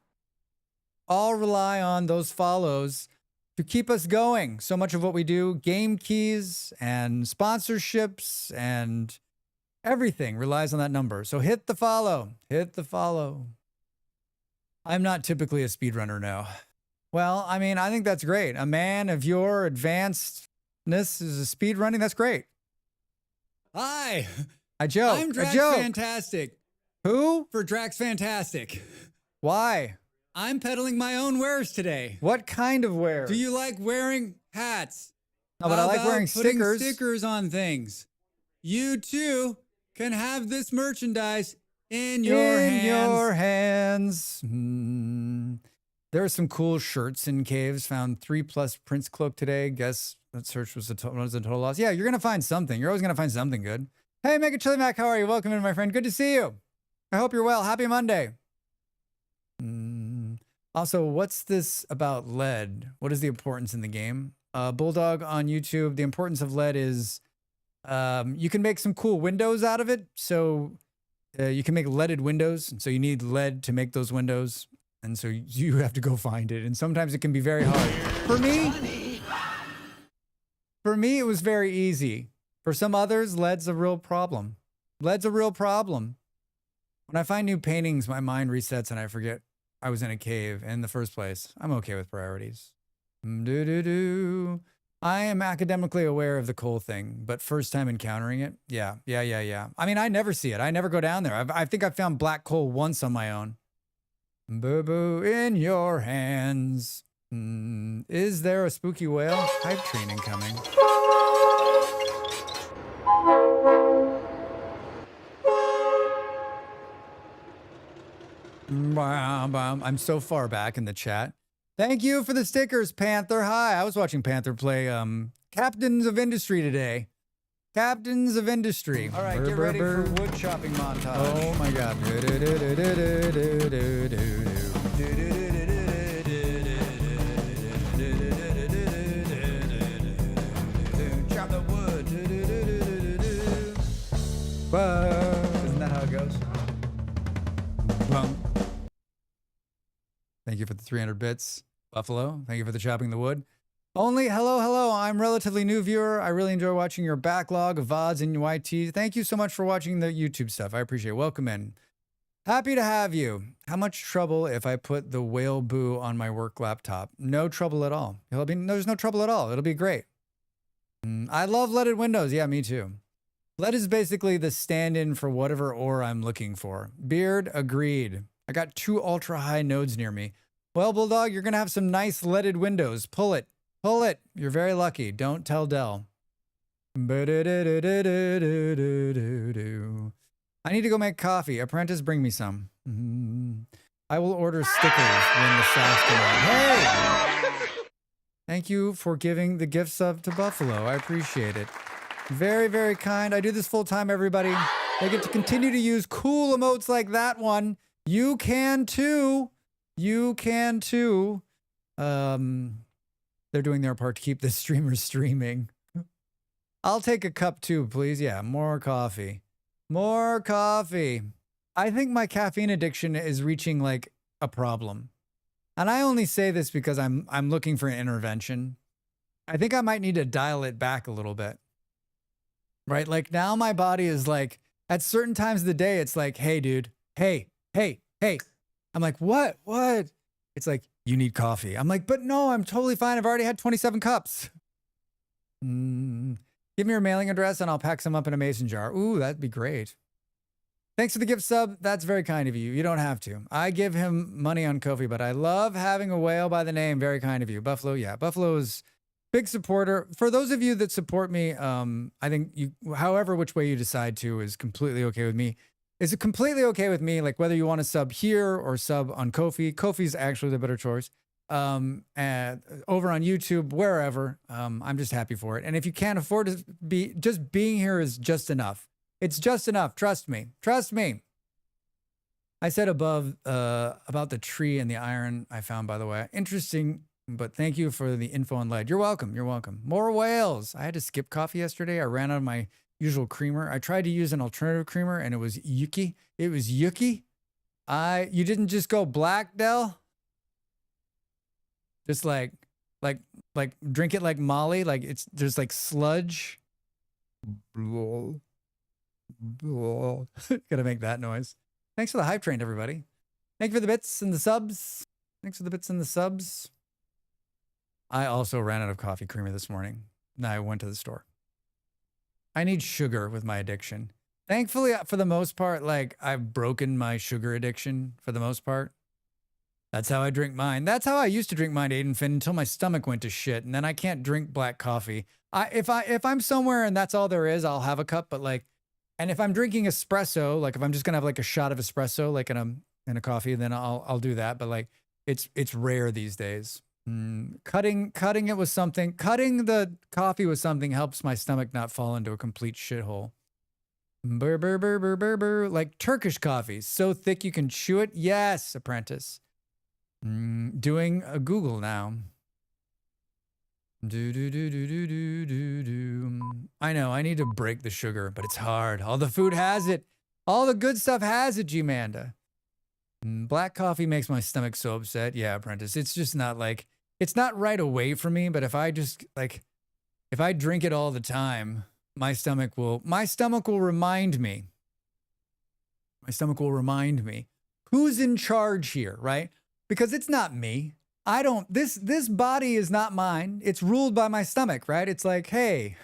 those follows to keep us going. So much of what we do, game keys and sponsorships and everything relies on that number. So hit the follow. I'm not typically a speedrunner, no. Well, I mean, I think that's great. A man of your advancedness is a speedrunning. That's great. Hi. I joke. I'm Drax Fantastic. Who? For Drax Fantastic. Why? I'm peddling my own wares today. What kind of wear? Do you like wearing hats? No, but I like wearing stickers. Stickers on things. You too can have this merchandise in your hands. There are some cool shirts in caves. Found 3+ Prince cloak today. Guess that search was a total loss. Yeah, you're gonna find something. You're always gonna find something good. Hey, Mega Chili Mac, how are you? Welcome in, my friend. Good to see you. I hope you're well. Happy Monday. Also, what's this about lead? What is the importance in the game? Bulldog on YouTube, the importance of lead is you can make some cool windows out of it. So you can make leaded windows. So you need lead to make those windows. And so you have to go find it. And sometimes it can be very hard. For me, it was very easy. For some others, lead's a real problem. Lead's a real problem. When I find new paintings, my mind resets and I forget I was in a cave in the first place. I'm okay with priorities. I am academically aware of the coal thing, but first time encountering it, yeah. I mean, I never see it. I never go down there. I think I found black coal once on my own. Boo-boo in your hands. Is there a spooky whale? Hype train incoming. I'm so far back in the chat. Thank you for the stickers, Panther. Hi, I was watching Panther play Captains of Industry today. Captains of Industry. All right, get ready for wood chopping montage. Oh my God. Chop the wood. Isn't that how it goes? Thank you for the 300 bits, Buffalo. Thank you for the chopping the wood. Only, hello. I'm relatively new viewer. I really enjoy watching your backlog of VODs and YTs. Thank you so much for watching the YouTube stuff. I appreciate it. Welcome in. Happy to have you. How much trouble if I put the whale boo on my work laptop? No trouble at all. There's no trouble at all. It'll be great. I love leaded windows. Yeah, me too. Lead is basically the stand-in for whatever ore I'm looking for. Beard, agreed. I got 2 ultra-high nodes near me. Well, Bulldog, you're going to have some nice leaded windows. Pull it. Pull it. You're very lucky. Don't tell Dell. I need to go make coffee. Apprentice, bring me some. I will order stickers when the sauce comes out. Hey! Thank you for giving the gift sub to Buffalo. I appreciate it. Very, very kind. I do this full time, everybody. They get to continue to use cool emotes like that one. You can too. You can too. They're doing their part to keep the streamers streaming. I'll take a cup too, please. Yeah, more coffee. More coffee. I think my caffeine addiction is reaching like a problem. And I only say this because I'm looking for an intervention. I think I might need to dial it back a little bit. Right? Like now my body is like, at certain times of the day, it's like, hey, dude, hey. I'm like, what? It's like, you need coffee. I'm like, but no, I'm totally fine. I've already had 27 cups. Give me your mailing address and I'll pack some up in a mason jar. Ooh, that'd be great. Thanks for the gift sub. That's very kind of you. You don't have to. I give him money on Ko-fi, but I love having a whale by the name. Very kind of you. Buffalo, yeah. Buffalo is big supporter. For those of you that support me, I think you, however, which way you decide to is completely okay with me. Is it completely okay with me? Like whether you want to sub here or sub on Ko-fi. Ko-fi is actually the better choice. And over on YouTube, wherever, I'm just happy for it. And if you can't afford to be, just being here is just enough. It's just enough. Trust me. Trust me. I said above about the tree and the iron I found, by the way. Interesting, but thank you for the info on lead. You're welcome. You're welcome. More whales. I had to skip coffee yesterday. I ran out of my usual creamer. I tried to use an alternative creamer and it was yucky. It was yucky. You didn't just go black, Del? Just like drink it like Molly. Like there's like sludge. Gotta make that noise. Thanks for the hype train, everybody. Thank you for the bits and the subs. Thanks for the bits and the subs. I also ran out of coffee creamer this morning. Now I went to the store. I need sugar with my addiction. Thankfully, for the most part, like I've broken my sugar addiction for the most part. That's how I drink mine. That's how I used to drink mine, Aiden Finn, until my stomach went to shit, and then I can't drink black coffee. If I'm somewhere and that's all there is, I'll have a cup. But like, and if I'm drinking espresso, like if I'm just gonna have like a shot of espresso, like in a coffee, then I'll do that. But like, it's rare these days. Cutting it with something. Cutting the coffee with something helps my stomach not fall into a complete shithole. Burr, burr, burr, burr, burr, burr. Like Turkish coffee, so thick you can chew it. Yes, apprentice. Doing a Google now. I know, I need to break the sugar, but it's hard. All the food has it. All the good stuff has it, G-Manda. Black coffee makes my stomach so upset. Yeah, apprentice. It's just not like, it's not right away for me, but if I just like, if I drink it all the time, my stomach will remind me. My stomach will remind me who's in charge here, right? Because it's not me. This body is not mine. It's ruled by my stomach, right? It's like, hey,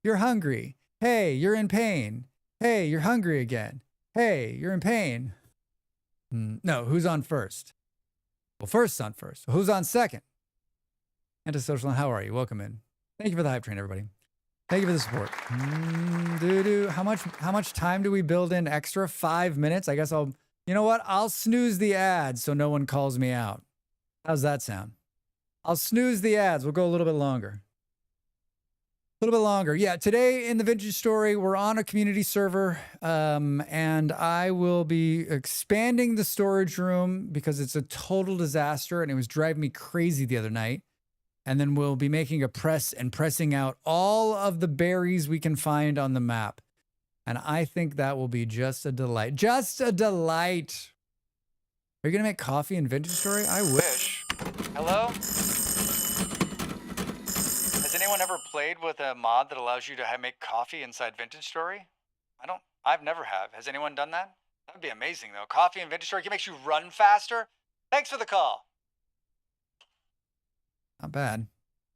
you're hungry. Hey, you're in pain. Hey, you're hungry again. Hey, you're in pain. No, who's on first? Well, first's on first. Who's on second? Antisocial, how are you? Welcome in. Thank you for the hype train, everybody. Thank you for the support. How much time do we build in extra? 5 minutes? I guess you know what? I'll snooze the ads so no one calls me out. How's that sound? I'll snooze the ads. We'll go a little bit longer. A little bit longer. Yeah, today in the Vintage Story, we're on a community server, and I will be expanding the storage room because it's a total disaster, and it was driving me crazy the other night. And then we'll be making a press and pressing out all of the berries we can find on the map. And I think that will be just a delight. Just a delight. Are you going to make coffee in Vintage Story? I wish. Hello? Has anyone ever played with a mod that allows you to make coffee inside Vintage Story? I've never have. Has anyone done that? That would be amazing, though. Coffee in Vintage Story makes you run faster. Thanks for the call. Not bad.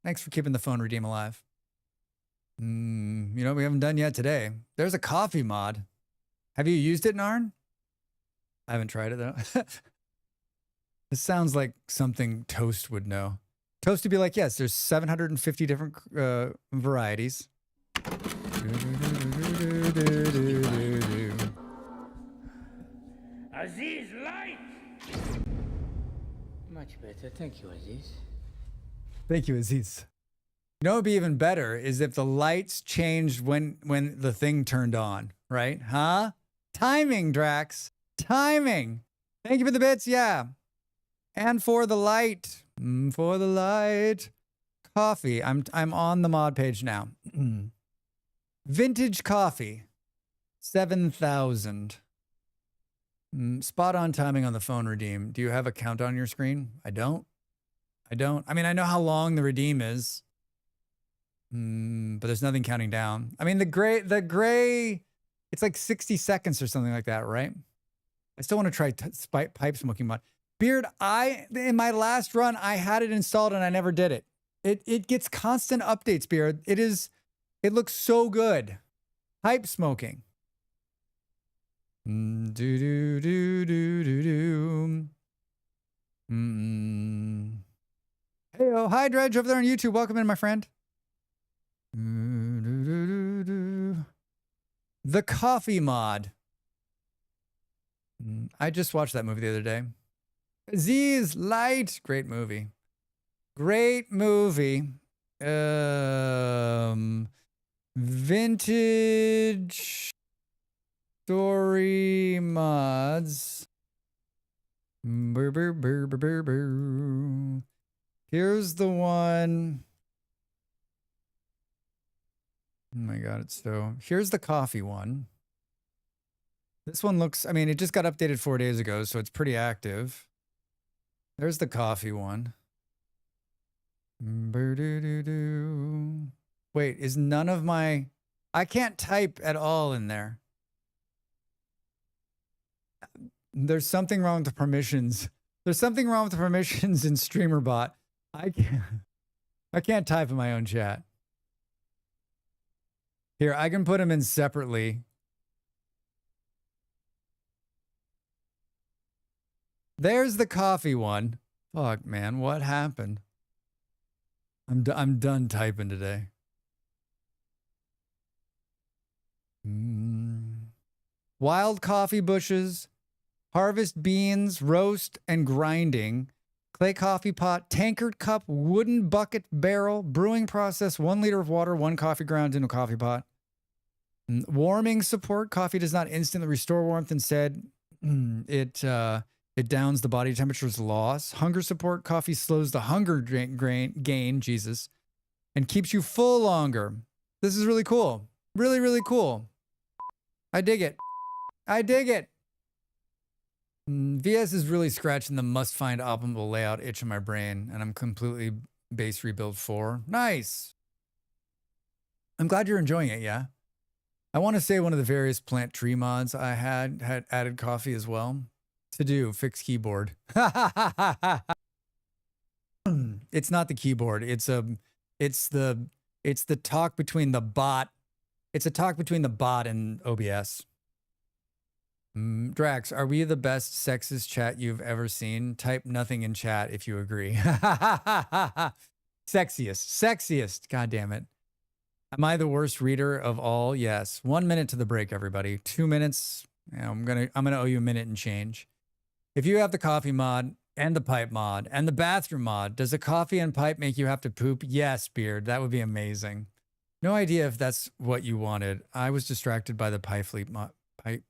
Thanks for keeping the phone redeem alive. You know what we haven't done yet today? There's a coffee mod. Have you used it, Narn? I haven't tried it, though. This sounds like something Toast would know. Toast would be like, yes, there's 750 different varieties. Aziz, light! Much better. Thank you, Aziz. Thank you, Aziz. You know what would be even better is if the lights changed when the thing turned on, right? Huh? Timing, Drax. Timing. Thank you for the bits, yeah. And for the light. For the light. coffee. I'm on the mod page now. Vintage coffee, 7,000. Spot on timing on the phone redeem. Do you have a count on your screen? I don't. I mean, I know how long the redeem is, but there's nothing counting down. I mean, the gray, it's like 60 seconds or something like that, right? I still want to try pipe smoking mod. Beard, in my last run, I had it installed and I never did it. It gets constant updates, Beard. It looks so good. Pipe smoking. Do do do do do do. Hey, oh, hi, Dredge over there on YouTube. Welcome in, my friend. The Coffee Mod. I just watched that movie the other day. Aziz Light. Great movie. Great movie. Vintage story mods. Here's the one. Oh my God, it's so. Here's the coffee one. This one looks, I mean, it just got updated 4 days ago, so it's pretty active. There's the coffee one. Wait, is none of my. I can't type at all in there. There's something wrong with the permissions. There's something wrong with the permissions in StreamerBot. I can't type in my own chat. Here, I can put them in separately. There's the coffee one. Fuck, man, what happened? I'm done typing today. Wild coffee bushes, harvest beans, roast and grinding, clay coffee pot, tankard cup, wooden bucket barrel, brewing process, 1 liter of water, 1 coffee ground in a coffee pot. Warming support, coffee does not instantly restore warmth. Instead, it downs the body temperature's loss. Hunger support, coffee slows the hunger gain, Jesus, and keeps you full longer. This is really cool. Really, really cool. I dig it. I dig it. VS is really scratching the must find optimal layout itch in my brain, and I'm completely base rebuild 4. Nice. I'm glad you're enjoying it, yeah? I want to say one of the various plant tree mods I had added coffee as well. To do, fix keyboard. It's not the keyboard. It's the talk between the bot. It's a talk between the bot and OBS. Drax, are we the best sexist chat you've ever seen? Type nothing in chat if you agree. Sexiest. God damn it. Am I the worst reader of all? Yes. 1 minute to the break, everybody. 2 minutes. Yeah, I'm gonna owe you a minute and change. If you have the coffee mod and the pipe mod and the bathroom mod, does the coffee and pipe make you have to poop? Yes, Beard. That would be amazing. No idea if that's what you wanted. I was distracted by the pipe fleet mod. Pipe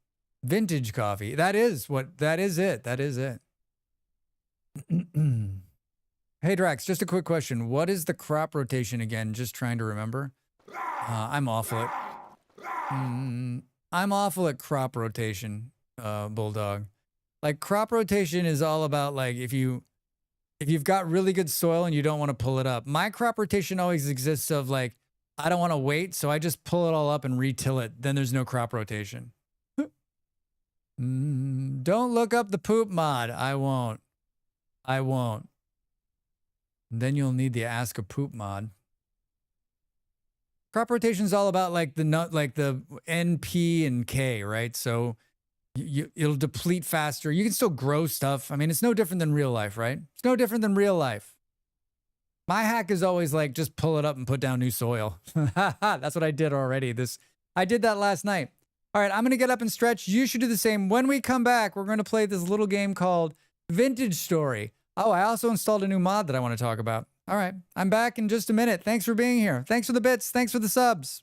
vintage coffee. That is it. That is it. Hey Drax, just a quick question. What is the crop rotation again? Just trying to remember. I'm awful at crop rotation, Bulldog. Like crop rotation is all about like if you've got really good soil and you don't want to pull it up. My crop rotation always exists of like I don't want to wait, so I just pull it all up and retill it. Then there's no crop rotation. Don't look up the poop mod. I won't. Then you'll need the ask a poop mod. Crop rotation is all about like the N, P, and K, right? So it'll deplete faster. You can still grow stuff. I mean, it's no different than real life, right? It's no different than real life. My hack is always like just pull it up and put down new soil. That's what I did already. I did that last night. All right, I'm going to get up and stretch. You should do the same. When we come back, we're going to play this little game called Vintage Story. Oh, I also installed a new mod that I want to talk about. All right, I'm back in just a minute. Thanks for being here. Thanks for the bits. Thanks for the subs.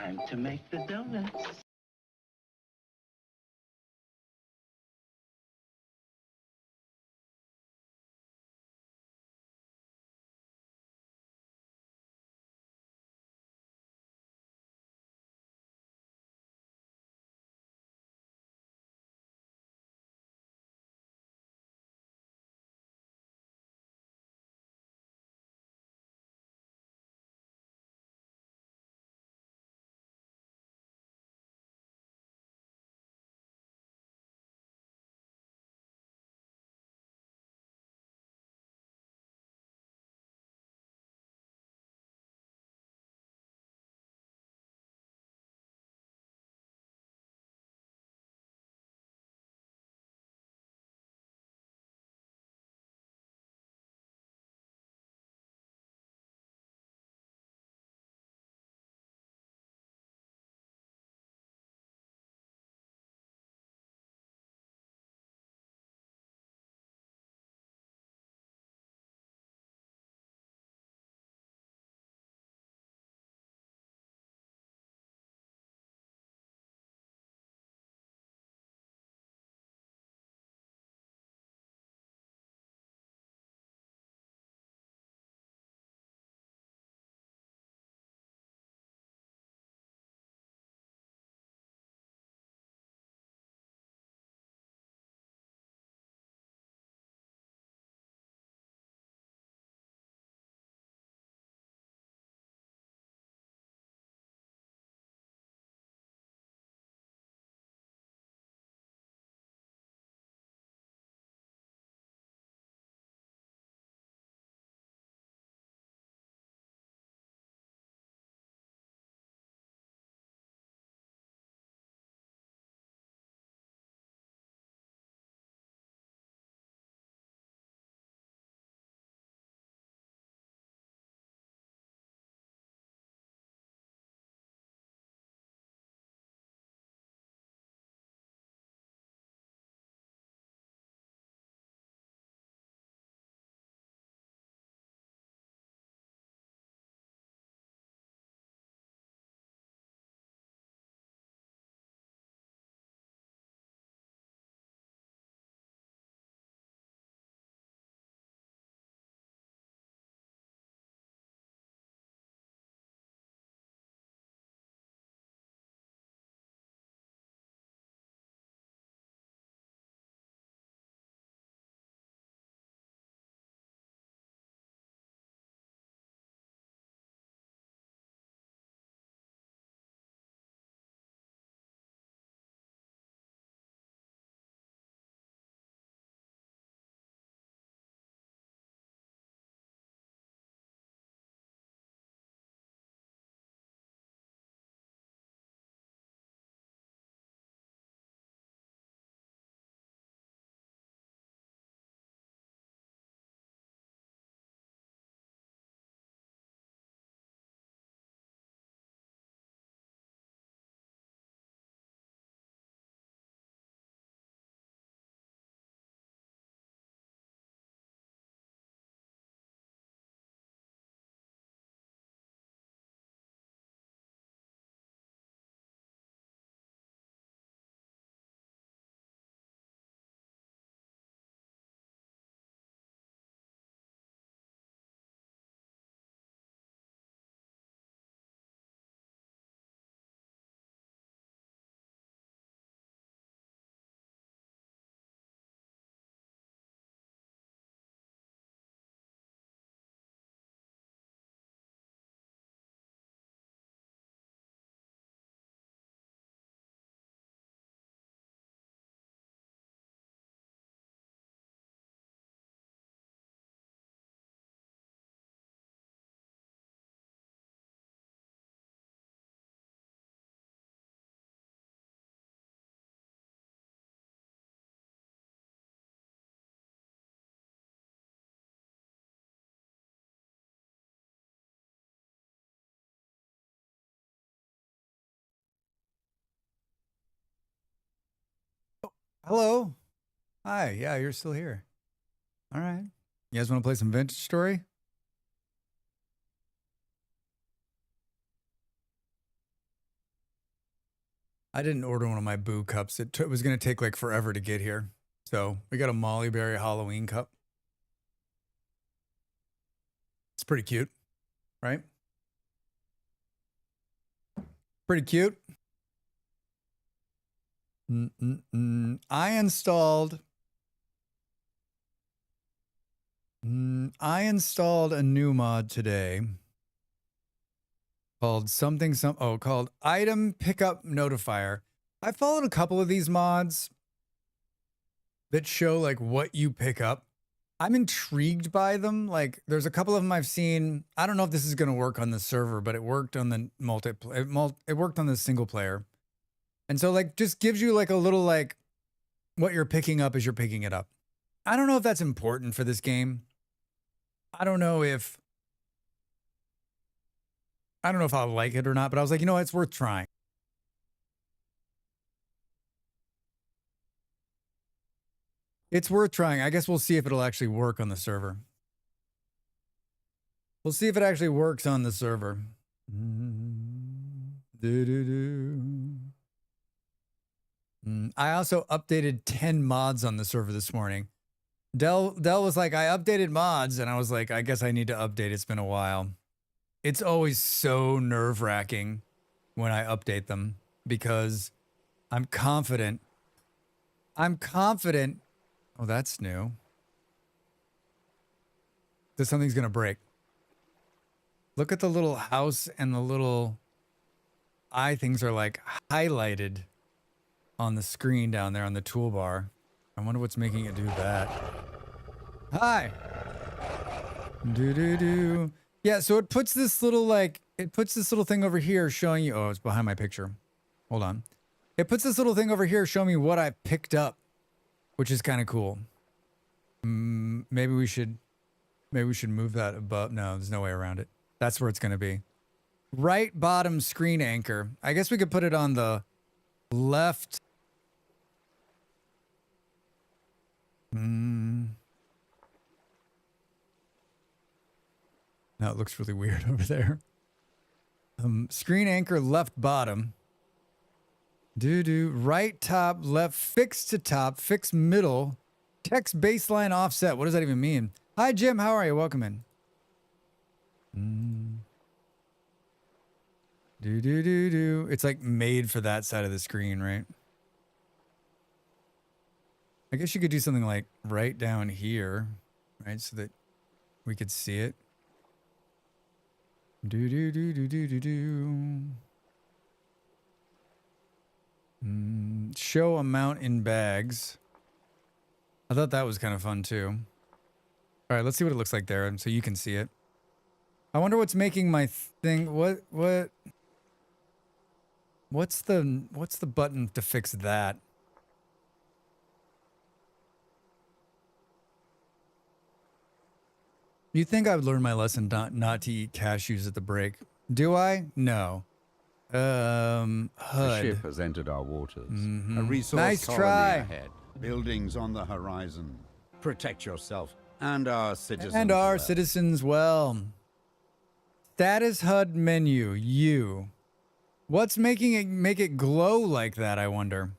Time to make the donuts. Hello. Hi. Yeah, you're still here. All right. You guys want to play some vintage story? I didn't order one of my boo cups. It was going to take like forever to get here. So we got a Molly Berry Halloween cup. It's pretty cute, right? Pretty cute. I installed a new mod today called called Item Pickup Notifier. I followed a couple of these mods that show like what you pick up. I'm intrigued by them. Like there's a couple of them I've seen. I don't know if this is going to work on the server, but it worked on the it worked on the single player. And so like just gives you like a little like what you're picking up as you're picking it up. I don't know if that's important for this game. I don't know if I'll like it or not, but I was like, you know what? It's worth trying. It's worth trying. I guess we'll see if it'll actually work on the server. We'll see if it actually works on the server. I also updated 10 mods on the server this morning. Dell was like, I updated mods, and I was like, I guess I need to update. It's been a while. It's always so nerve-wracking when I update them because I'm confident. Oh, that's new. That something's going to break. Look at the little house and the little eye things are like highlighted on the screen down there on the toolbar. I wonder what's making it do that. Hi. Yeah, so it puts this little thing over here showing you. Oh, it's behind my picture. Hold on. It puts this little thing over here showing me what I picked up, which is kind of cool. Maybe we should move that above. No, there's no way around it. That's where it's going to be. Right bottom screen anchor. I guess we could put it on the left. No, it looks really weird over there. Screen anchor left bottom. Right top, left, fix to top, fix middle, text baseline offset. What does that even mean? Hi, Jim. How are you? Welcome in. It's like made for that side of the screen, right? I guess you could do something like right down here, right? So that we could see it. Show amount in bags. I thought that was kind of fun too. All right, let's see what it looks like there, so you can see it. I wonder what's making my thing. What's the button to fix that? You think I would learn my lesson not to eat cashews at the break? Do I? No. HUD. The ship has entered our waters. A resource Nice colony try. ahead. Buildings on the horizon. Protect yourself and our citizens. And our well. citizens well. Status HUD menu. You. What's making it make it glow like that, I wonder?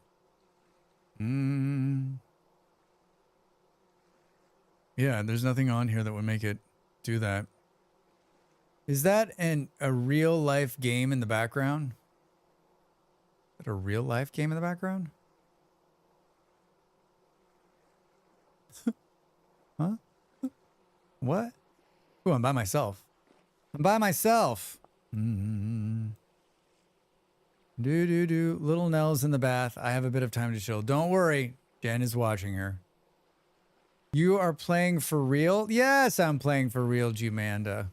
Yeah, there's nothing on here that would make it do that. Is that a real life game in the background? Is that a real life game in the background? Huh? What? Ooh, I'm by myself. I'm by myself. Little Nell's in the bath. I have a bit of time to chill. Don't worry. Jen is watching her. You are playing for real? Yes, I'm playing for real, Jumanda.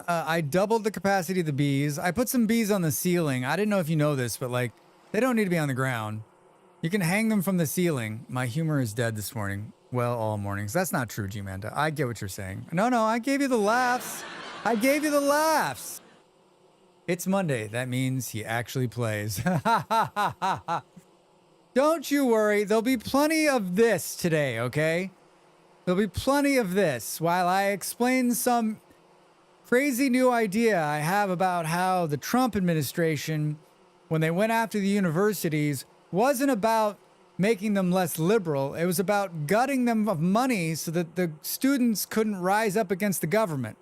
I doubled the capacity of the bees. I put some bees on the ceiling. I didn't know if you know this, but like, they don't need to be on the ground. You can hang them from the ceiling. My humor is dead this morning. Well, all mornings. That's not true, Jumanda. I get what you're saying. No, I gave you the laughs. I gave you the laughs. It's Monday. That means he actually plays. Don't you worry. There'll be plenty of this today, okay? There'll be plenty of this while I explain some crazy new idea I have about how the Trump administration, when they went after the universities, wasn't about making them less liberal. It was about gutting them of money so that the students couldn't rise up against the government.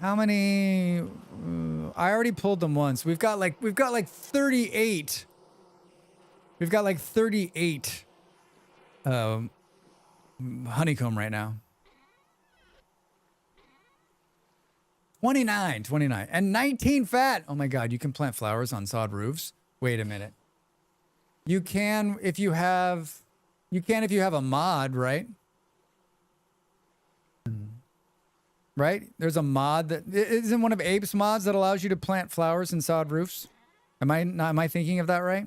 How many? I already pulled them once. We've got like 38. We've got like 38 honeycomb right now. 29, and 19 fat. Oh my God, you can plant flowers on sod roofs. Wait a minute. You can if you have a mod, right? Right? There's a mod that isn't one of Abe's mods that allows you to plant flowers in sod roofs. Am I thinking of that right?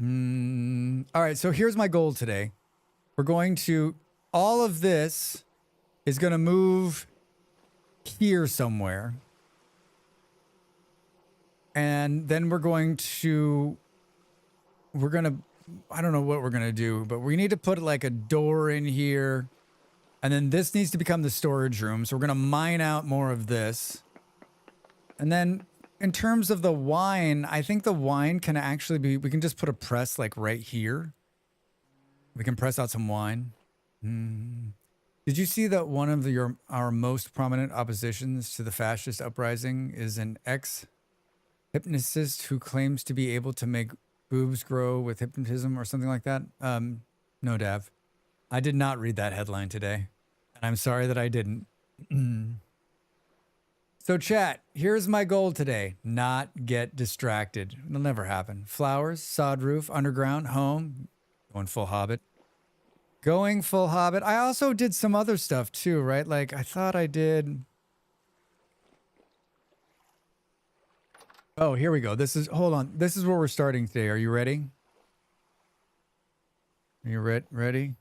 All right, so here's my goal today. All of this is going to move here somewhere. And then I don't know what we're going to do, but we need to put like a door in here. And then this needs to become the storage room. So we're going to mine out more of this. And then in terms of the wine, I think the wine can actually be, we can just put a press like right here. We can press out some wine. Did you see that one of our most prominent oppositions to the fascist uprising is an ex-hypnotist who claims to be able to make boobs grow with hypnotism or something like that? No, Dav. I did not read that headline today. And I'm sorry that I didn't. So chat, here's my goal today. Not get distracted. It'll never happen. Flowers, sod roof, underground, home. Going full Hobbit. Going full Hobbit. I also did some other stuff too, right? Like I thought I did. Oh, here we go. Hold on. This is where we're starting today. Are you ready? Are you ready?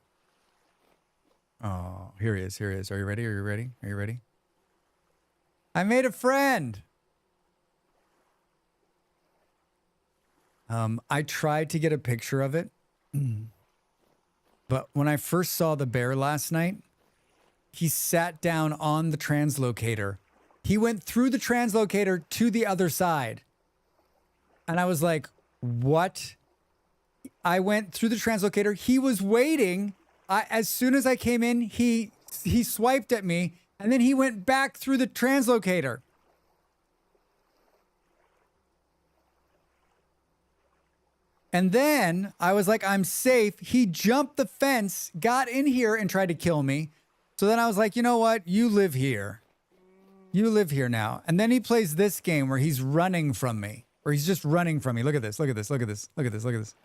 Oh, here he is. Are you ready? I made a friend. I tried to get a picture of it. But when I first saw the bear last night, he sat down on the translocator. He went through the translocator to the other side. And I was like, what? I went through the translocator. He was waiting. As soon as I came in, he swiped at me, and then he went back through the translocator. And then I was like, I'm safe. He jumped the fence, got in here, and tried to kill me. So then I was like, you know what? You live here. You live here now. And then he plays this game where he's running from me. Or he's just running from me. Look at this. Look at this. Look at this. Look at this. Look at this.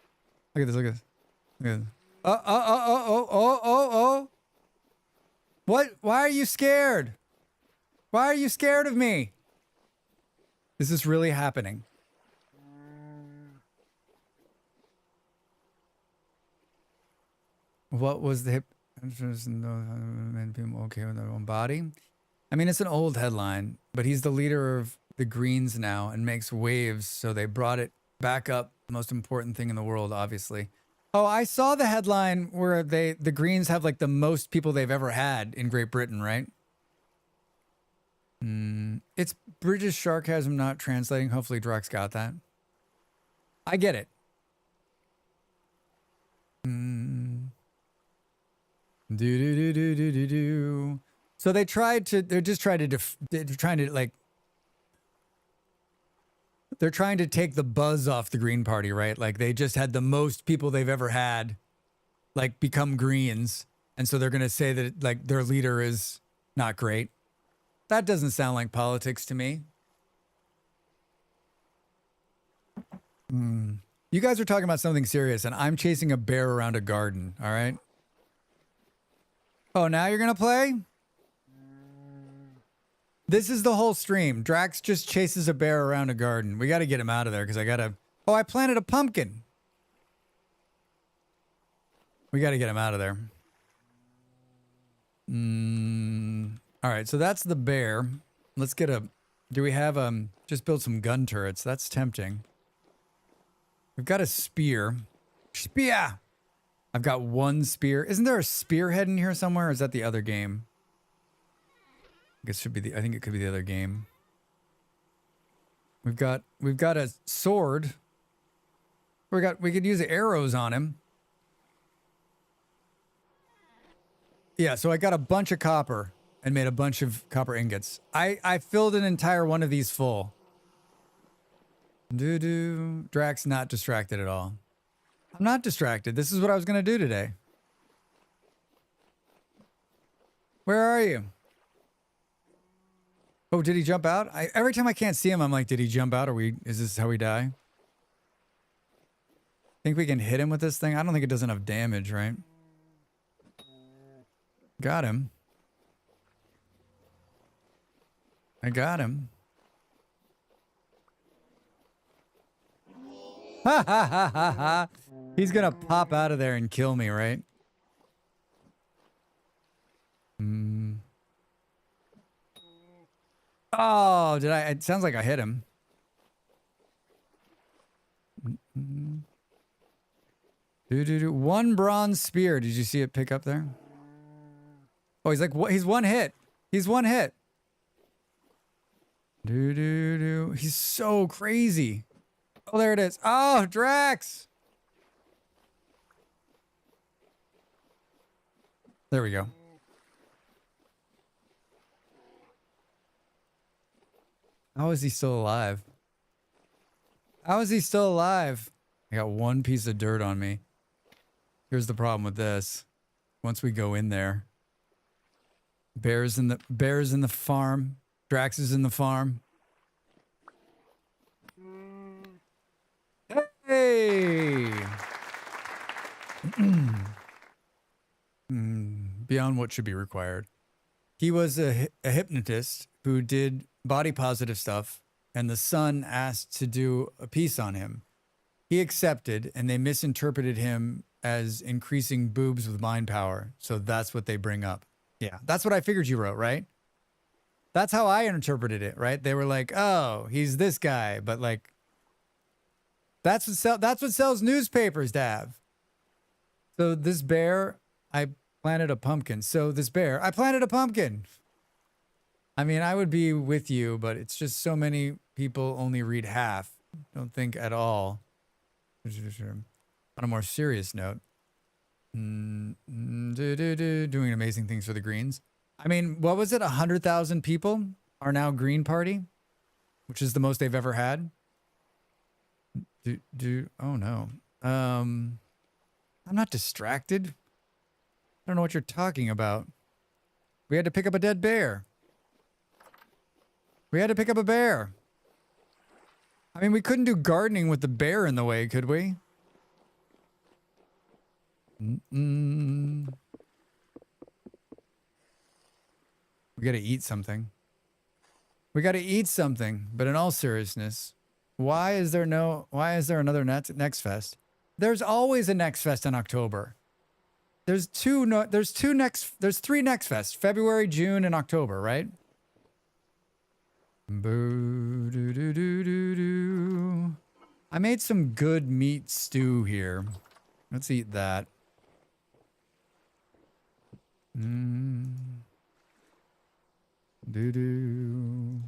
Look at this. Look at this. Look at this. Oh. What? Why are you scared? Why are you scared of me? Is this really happening? What was the hip? Men being okay with their own body. I mean, it's an old headline, but he's the leader of the Greens now and makes waves. So they brought it back up. Most important thing in the world, obviously. Oh, I saw the headline where the Greens have like the most people they've ever had in Great Britain, right? It's British sarcasm, not translating. Hopefully Drox got that. I get it. So they're trying to take the buzz off the Green Party, right? Like they just had the most people they've ever had, like become Greens. And so they're going to say that like their leader is not great. That doesn't sound like politics to me. You guys are talking about something serious and I'm chasing a bear around a garden. All right. Oh, now you're going to play? This is the whole stream. Drax just chases a bear around a garden. We got to get him out of there because Oh, I planted a pumpkin. We got to get him out of there. All right, so that's the bear. Let's get do we have, just build some gun turrets. That's tempting. We've got a spear. Spear! I've got one spear. Isn't there a spearhead in here somewhere, or is that the other game? I guess it should be the, I think it could be the other game. We've got a sword. We could use arrows on him. Yeah, so I got a bunch of copper and made a bunch of copper ingots. I filled an entire one of these full. Drax not distracted at all. I'm not distracted. This is what I was going to do today. Where are you? Oh, did he jump out? Every time I can't see him, I'm like, did he jump out? Is this how we die? Think we can hit him with this thing? I don't think it does enough damage, right? Got him. I got him. Ha ha ha ha ha. He's gonna pop out of there and kill me, right? Oh, did I? It sounds like I hit him. One bronze spear. Did you see it pick up there? Oh, he's like, what? He's one hit. He's one hit. He's so crazy. Oh, there it is. Oh, Drax. There we go. How is he still alive? How is he still alive? I got one piece of dirt on me. Here's the problem with this. Once we go in there, bears in the farm. Drax is in the farm. Hey! Beyond what should be required. He was a hypnotist who did body positive stuff, and the Sun asked to do a piece on him. He accepted, and they misinterpreted him as increasing boobs with mind power. So that's what they bring up. Yeah, that's what I figured you wrote, right? That's how I interpreted it, right? They were like, "Oh, he's this guy," but like, that's what sells newspapers, Dav. So this bear, I planted a pumpkin. So this bear, I planted a pumpkin. I mean, I would be with you, but it's just so many people only read half. Don't think at all. On a more serious note, doing amazing things for the Greens. I mean, what was it? 100,000 people are now Green Party, which is the most they've ever had. Oh no. I'm not distracted. I don't know what you're talking about. We had to pick up a dead bear. We had to pick up a bear. I mean, we couldn't do gardening with the bear in the way, could we? We gotta eat something. We gotta eat something. But in all seriousness, why is there another Next Fest? There's always a Next Fest in October. There's three Next Fests, February, June, and October, right? Boo, doo, doo, doo, doo, doo. I made some good meat stew here. Let's eat that. Doo-doo.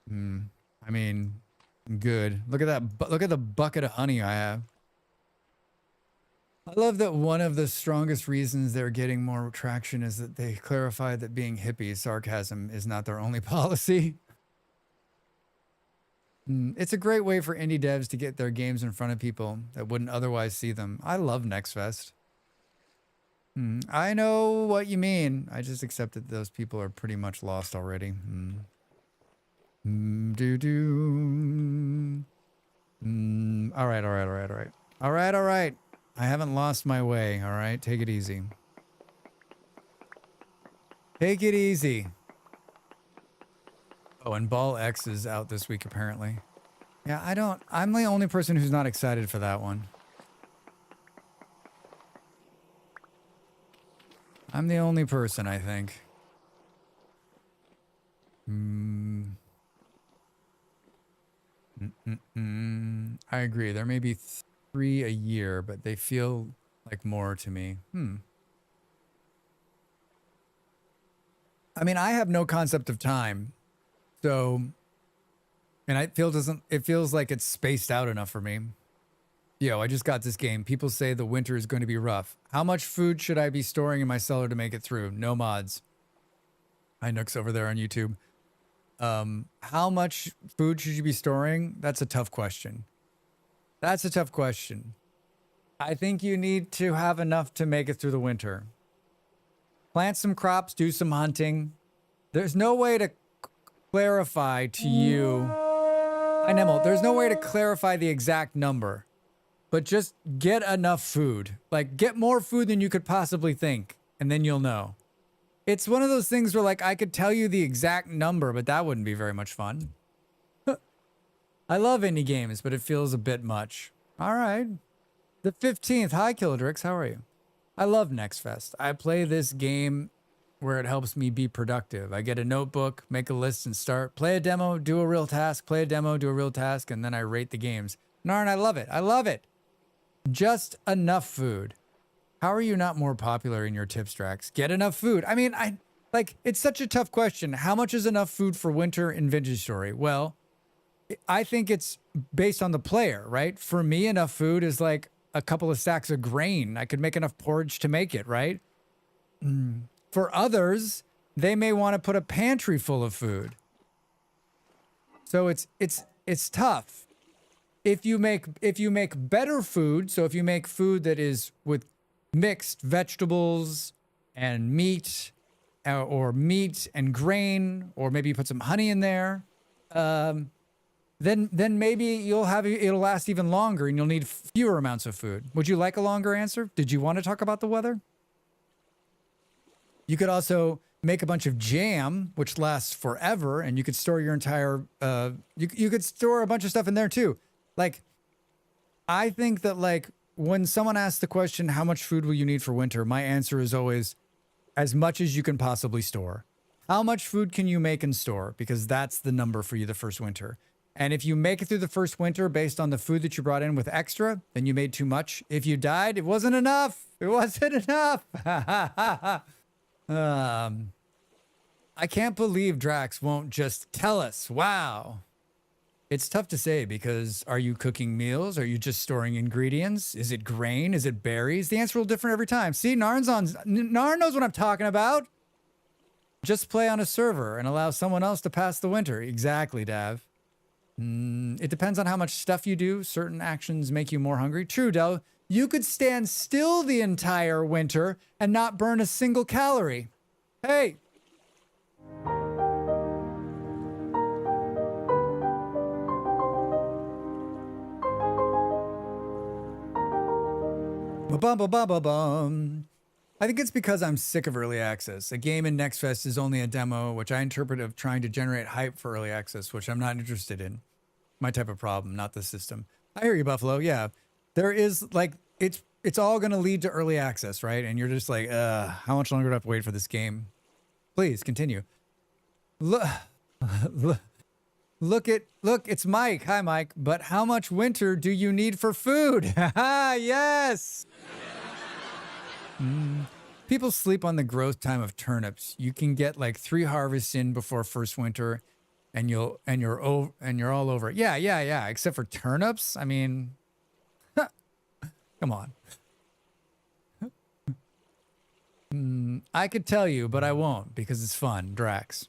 I mean, good. Look at that. Look at the bucket of honey I have. I love that one of the strongest reasons they're getting more traction is that they clarified that being hippie sarcasm is not their only policy. It's a great way for indie devs to get their games in front of people that wouldn't otherwise see them. I love Next Fest. I know what you mean. I just accept that those people are pretty much lost already. All right. I haven't lost my way, all right? Take it easy. Take it easy. Oh, and Ball X is out this week, apparently. Yeah, I'm the only person who's not excited for that one. I'm the only person, I think. I agree. There may be 3 a year, but they feel like more to me. I mean, I have no concept of time. So, and it feels like it's spaced out enough for me. Yo, I just got this game. People say the winter is going to be rough. How much food should I be storing in my cellar to make it through? No mods. Hi, Nook's over there on YouTube. How much food should you be storing? That's a tough question. That's a tough question. I think you need to have enough to make it through the winter. Plant some crops, do some hunting. There's no way to clarify to you. I know, there's no way to clarify the exact number, but just get enough food. Like, get more food than you could possibly think, and then you'll know. It's one of those things where, like, I could tell you the exact number, but that wouldn't be very much fun. I love indie games, but it feels a bit much. All right. The 15th. Hi, Killdrix. How are you? I love Next Fest. I play this game where it helps me be productive. I get a notebook, make a list, and start. Play a demo, do a real task, play a demo, do a real task, and then I rate the games. Narn, I love it. I love it. Just enough food. How are you not more popular in your tips, Drax? Get enough food. I mean, it's such a tough question. How much is enough food for winter in Vintage Story? Well, I think it's based on the player, right? For me, enough food is like a couple of stacks of grain. I could make enough porridge to make it, right? For others, they may want to put a pantry full of food. So it's tough. If you make better food, so if you make food that is with mixed vegetables and meat, or meat and grain, or maybe you put some honey in there, then maybe it'll last even longer and you'll need fewer amounts of food. Would you like a longer answer? Did you want to talk about the weather? You could also make a bunch of jam, which lasts forever, and you could store your entire, you could store a bunch of stuff in there too. Like, I think that, like, when someone asks the question, how much food will you need for winter? My answer is always as much as you can possibly store. How much food can you make and store? Because that's the number for you the first winter. And if you make it through the first winter based on the food that you brought in with extra, then you made too much. If you died, it wasn't enough. It wasn't enough. I can't believe Drax won't just tell us. Wow. It's tough to say because are you cooking meals? Are you just storing ingredients? Is it grain? Is it berries? The answer will differ every time. See, Narn knows what I'm talking about. Just play on a server and allow someone else to pass the winter. Exactly, Dav. It depends on how much stuff you do. Certain actions make you more hungry. True, Del. You could stand still the entire winter and not burn a single calorie. Hey. Ba-bum-ba-ba-bum. I think it's because I'm sick of early access. A game in Next Fest is only a demo, which I interpret of trying to generate hype for early access, which I'm not interested in. My type of problem, not the system. I hear you, Buffalo. Yeah. There is, like, it's all going to lead to early access, right? And you're just like, how much longer do I have to wait for this game? Please continue. Look, it's Mike. Hi, Mike. But how much winter do you need for food? Yes. People sleep on the growth time of turnips. You can get like 3 harvests in before first winter, and you're all over it. Yeah. Except for turnips. I mean, come on. I could tell you, but I won't because it's fun, Drax.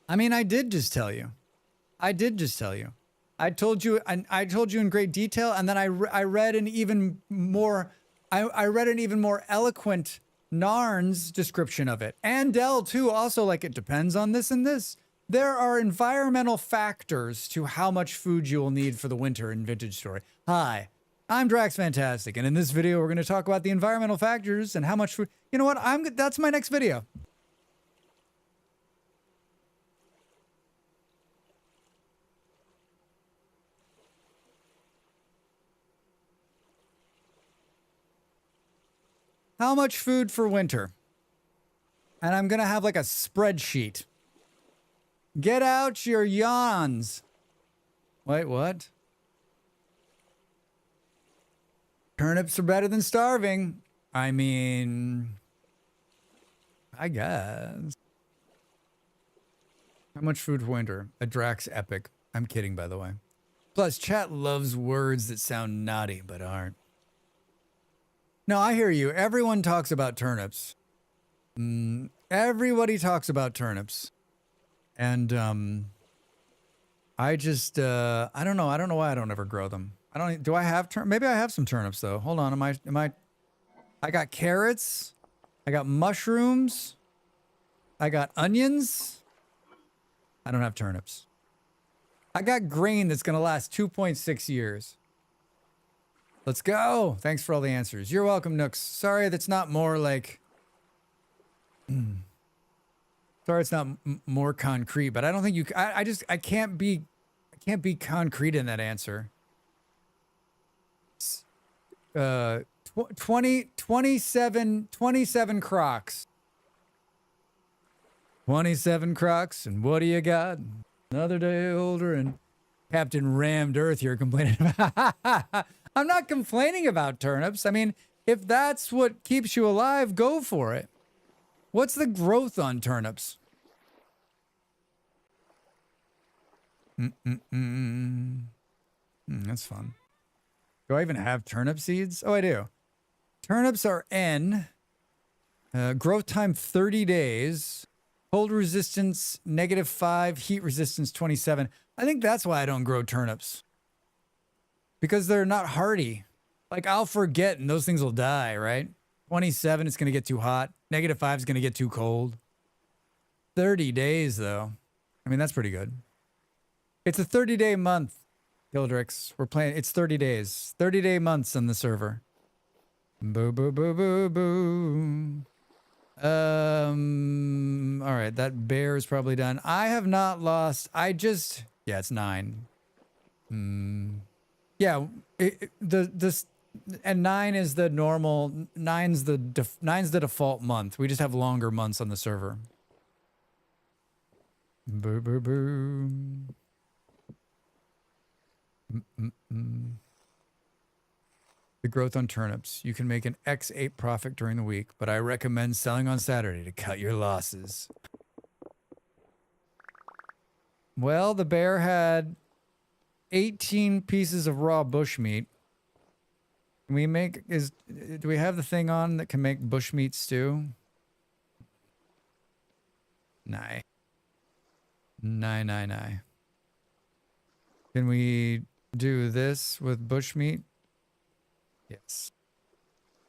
I mean, I did just tell you. I told you in great detail, and then I read an even more eloquent Narn's description of it. And Del too, also, like, it depends on this and this. There are environmental factors to how much food you will need for the winter in Vintage Story. Hi, I'm Drax Fantastic, and in this video we're going to talk about the environmental factors and how much food. You know what? That's my next video. How much food for winter? And I'm going to have like a spreadsheet. Get out your yawns. Wait, what? Turnips are better than starving. I mean, I guess. How much food for winter? A Drax epic. I'm kidding, by the way. Plus, chat loves words that sound naughty but aren't. No, I hear you. Everyone talks about turnips. Everybody talks about turnips. And I just I don't know. I don't know why I don't ever grow them. I don't. Do I have maybe I have some turnips though. Hold on. Am I? I got carrots. I got mushrooms. I got onions. I don't have turnips. I got grain that's gonna last 2.6 years. Let's go. Thanks for all the answers. You're welcome, Nooks. Sorry that's not more like. Sorry it's not more concrete, but I don't think you. I can't be concrete in that answer. 27 Crocs. 27 Crocs, and what do you got? Another day older, and Captain Rammed Earth here complaining about. I'm not complaining about turnips. I mean, if that's what keeps you alive, go for it. What's the growth on turnips? That's fun. Do I even have turnip seeds? Oh, I do. Turnips are N. Growth time 30 days. Cold resistance -5. Heat resistance 27. I think that's why I don't grow turnips. Because they're not hardy. Like, I'll forget and those things will die, right? 27, it's going to get too hot. -5 is going to get too cold. 30 days, though. I mean, that's pretty good. It's a 30-day month, Gildrix. We're playing. It's 30 days. 30-day months on the server. Boo, boo, boo, boo, boo. All right, that bear is probably done. I have not lost. Yeah, it's 9. Yeah, and 9 is the normal. 9's the default month. We just have longer months on the server. Boo, boo, boo. The growth on turnips. You can make an X8 profit during the week, but I recommend selling on Saturday to cut your losses. Well, the bear had 18 pieces of raw bushmeat. Can we make, do we have the thing on that can make bushmeat stew? Nah. Nah. Can we do this with bushmeat? Yes.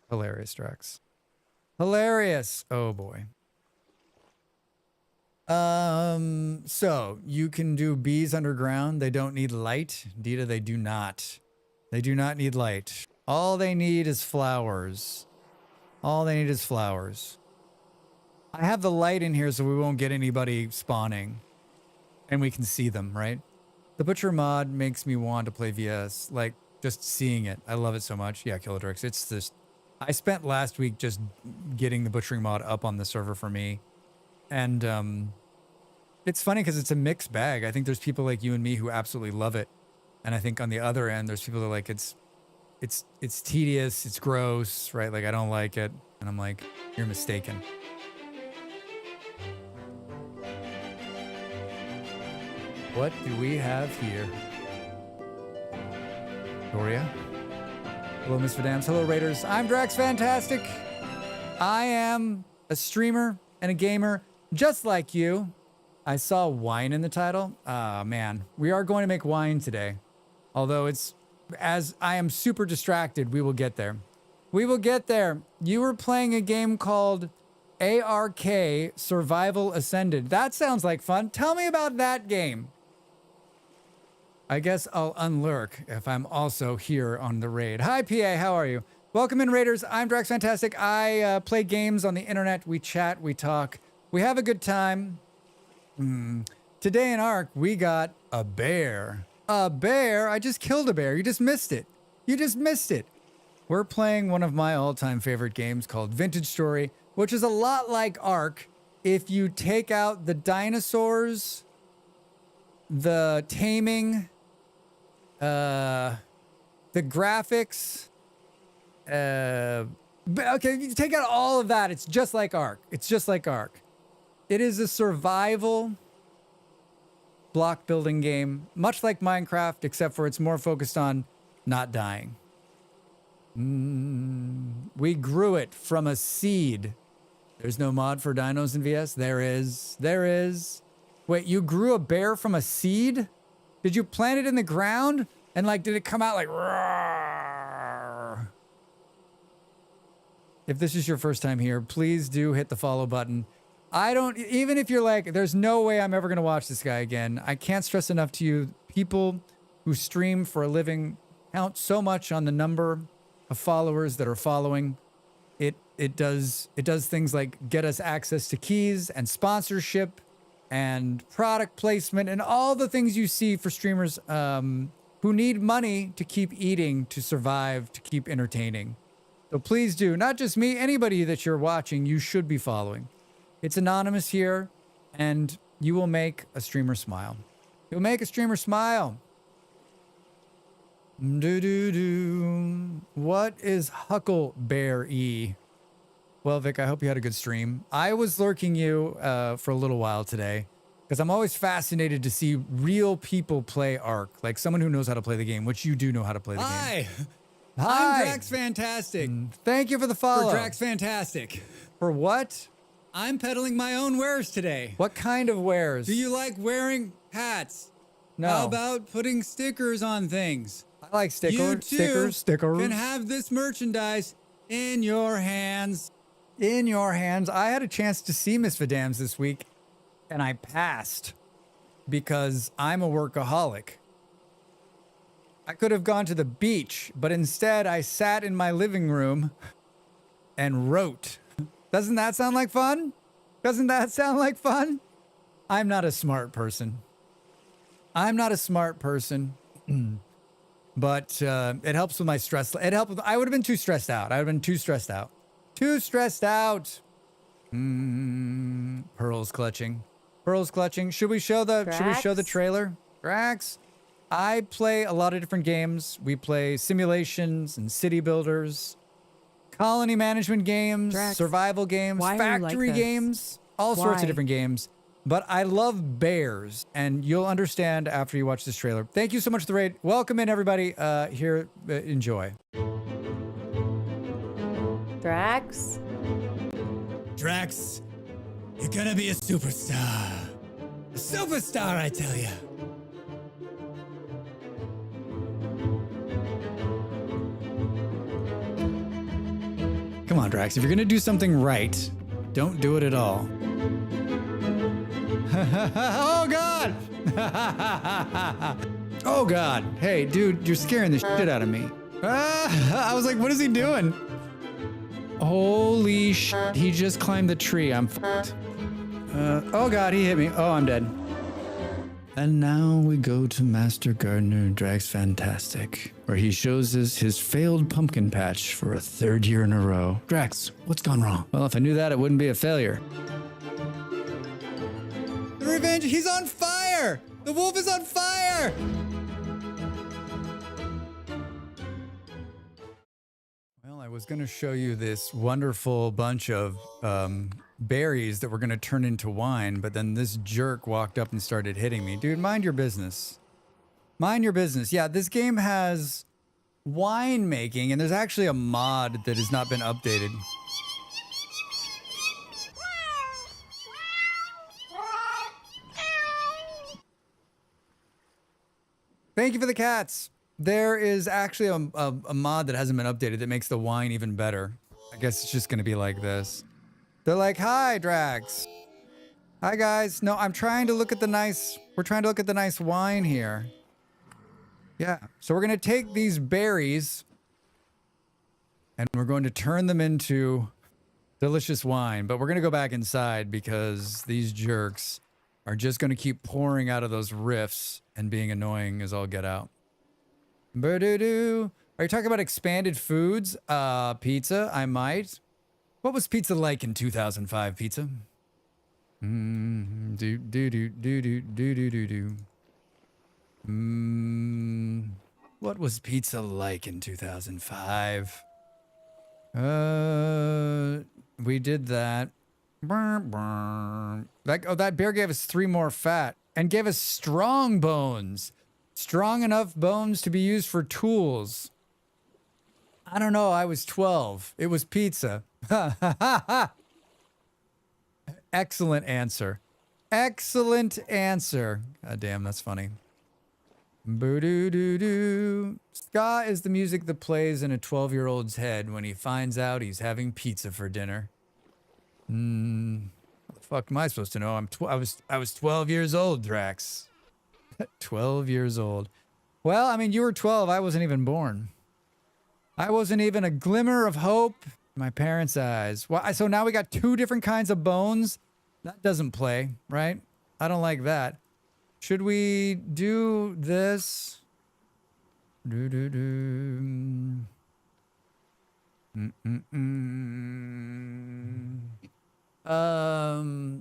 Hilarious, Drax. Hilarious. Oh boy. So you can do bees underground. They don't need light. Dita, they do not. They do not need light. All they need is flowers. All they need is flowers. I have the light in here so we won't get anybody spawning. And we can see them, right? The Butcher mod makes me want to play VS. Like, just seeing it. I love it so much. Yeah, Kilodrix. It's just... I spent last week just getting the Butchering mod up on the server for me. And it's funny because it's a mixed bag. I think there's people like you and me who absolutely love it. And I think on the other end, there's people that are like, it's tedious, it's gross, right? Like, I don't like it. And I'm like, you're mistaken. What do we have here? Doria? Hello, Mr. Dams. Hello, Raiders. I'm Drax Fantastic. I am a streamer and a gamer just like you. I saw wine in the title. Ah, man. We are going to make wine today. Although it's, as I am super distracted, we will get there. We will get there. You were playing a game called ARK Survival Ascended. That sounds like fun. Tell me about that game. I guess I'll unlurk if I'm also here on the raid. Hi, PA. How are you? Welcome in, Raiders. I'm Drax Fantastic. I play games on the internet. We chat. We talk. We have a good time. Today in ARK, we got a bear. A bear? I just killed a bear. You just missed it. You just missed it. We're playing one of my all-time favorite games called Vintage Story, which is a lot like ARK if you take out the dinosaurs, the taming, The graphics, okay, you take out all of that. It's just like Ark. It's just like Ark. It is a survival block building game, much like Minecraft, except for it's more focused on not dying. We grew it from a seed. There's no mod for dinos in VS? There is. There is. Wait, you grew a bear from a seed? Did you plant it in the ground? And like, did it come out like, roar? If this is your first time here, please do hit the follow button. Even if you're like, there's no way I'm ever going to watch this guy again. I can't stress enough to you, people who stream for a living count so much on the number of followers that are following. It does things like get us access to keys and sponsorship and product placement and all the things you see for streamers who need money to keep eating, to survive, to keep entertaining. So please do, not just me, anybody that you're watching, you should be following. It's anonymous here, and you will make a streamer smile. You'll make a streamer smile. What is Huckleberry? Well, Vic, I hope you had a good stream. I was lurking you for a little while today because I'm always fascinated to see real people play Ark, like someone who knows how to play the game, which you do know how to play the game. Hi. Hi. I'm Drax Fantastic. Thank you for the follow. For Drax Fantastic. For what? I'm peddling my own wares today. What kind of wares? Do you like wearing hats? No. How about putting stickers on things? I like You too stickers. can have this merchandise in your hands. In your hands. I had a chance to see Miss Vidams this week, and I passed because I'm a workaholic. I could have gone to the beach, but instead I sat in my living room and wrote. Doesn't that sound like fun? Doesn't that sound like fun? I'm not a smart person. I'm not a smart person. But it helps with my stress. It helped with, I would have been too stressed out. I would have been too stressed out. Too stressed out. Pearl's clutching. Pearl's clutching. Should we show the trailer? Drax. I play a lot of different games. We play simulations and city builders, colony management games, Drax, survival games, why are you like factory this? games, all sorts Why? of different games. But I love bears, and you'll understand after you watch this trailer. Thank you so much for the raid. Welcome in, everybody. Here, enjoy. Drax? Drax, you're gonna be a superstar. A superstar, I tell you. Come on, Drax. If you're gonna do something right, don't do it at all. Oh, God! Oh, God. Hey, dude, you're scaring the shit out of me. I was like, what is he doing? Holy shit. He just climbed the tree. I'm fucked. Oh, God, he hit me. Oh, I'm dead. And now we go to Master Gardener Drax Fantastic, where he shows us his failed pumpkin patch for a third year in a row. Drax, what's gone wrong? Well, if I knew that, it wouldn't be a failure. The revenge, he's on fire! The wolf is on fire! Well, I was going to show you this wonderful bunch of berries that were going to turn into wine, but then this jerk walked up and started hitting me. Dude, mind your business. Mind your business. Yeah, this game has wine making, and there's actually a mod that has not been updated. Thank you for the cats. There is actually a mod that hasn't been updated that makes the wine even better. I guess it's just going to be like this. They're like, hi, Drax. Hi, guys. No, I'm trying to look at the nice... We're trying to look at the nice wine here. Yeah. So we're going to take these berries and we're going to turn them into delicious wine. But we're going to go back inside because these jerks are just going to keep pouring out of those rifts and being annoying as all get out. Boo-doo-doo. Are you talking about expanded foods? Pizza? I might. What was pizza like in 2005, pizza? What was pizza like in 2005? We did that. That bear gave us 3 more fat and gave us strong bones. Strong enough bones to be used for tools. I don't know. I was 12. It was pizza. Excellent answer. Excellent answer. God damn, that's funny. Boo-doo-doo-doo. Ska is the music that plays in a 12-year-old's head when he finds out he's having pizza for dinner. What the fuck am I supposed to know? I was 12 years old, Drax. 12 years old. Well, I mean, you were 12. I wasn't even born. I wasn't even a glimmer of hope in my parents' eyes. Well, so now we got 2 different kinds of bones. That doesn't play, right? I don't like that. Should we do this? I'm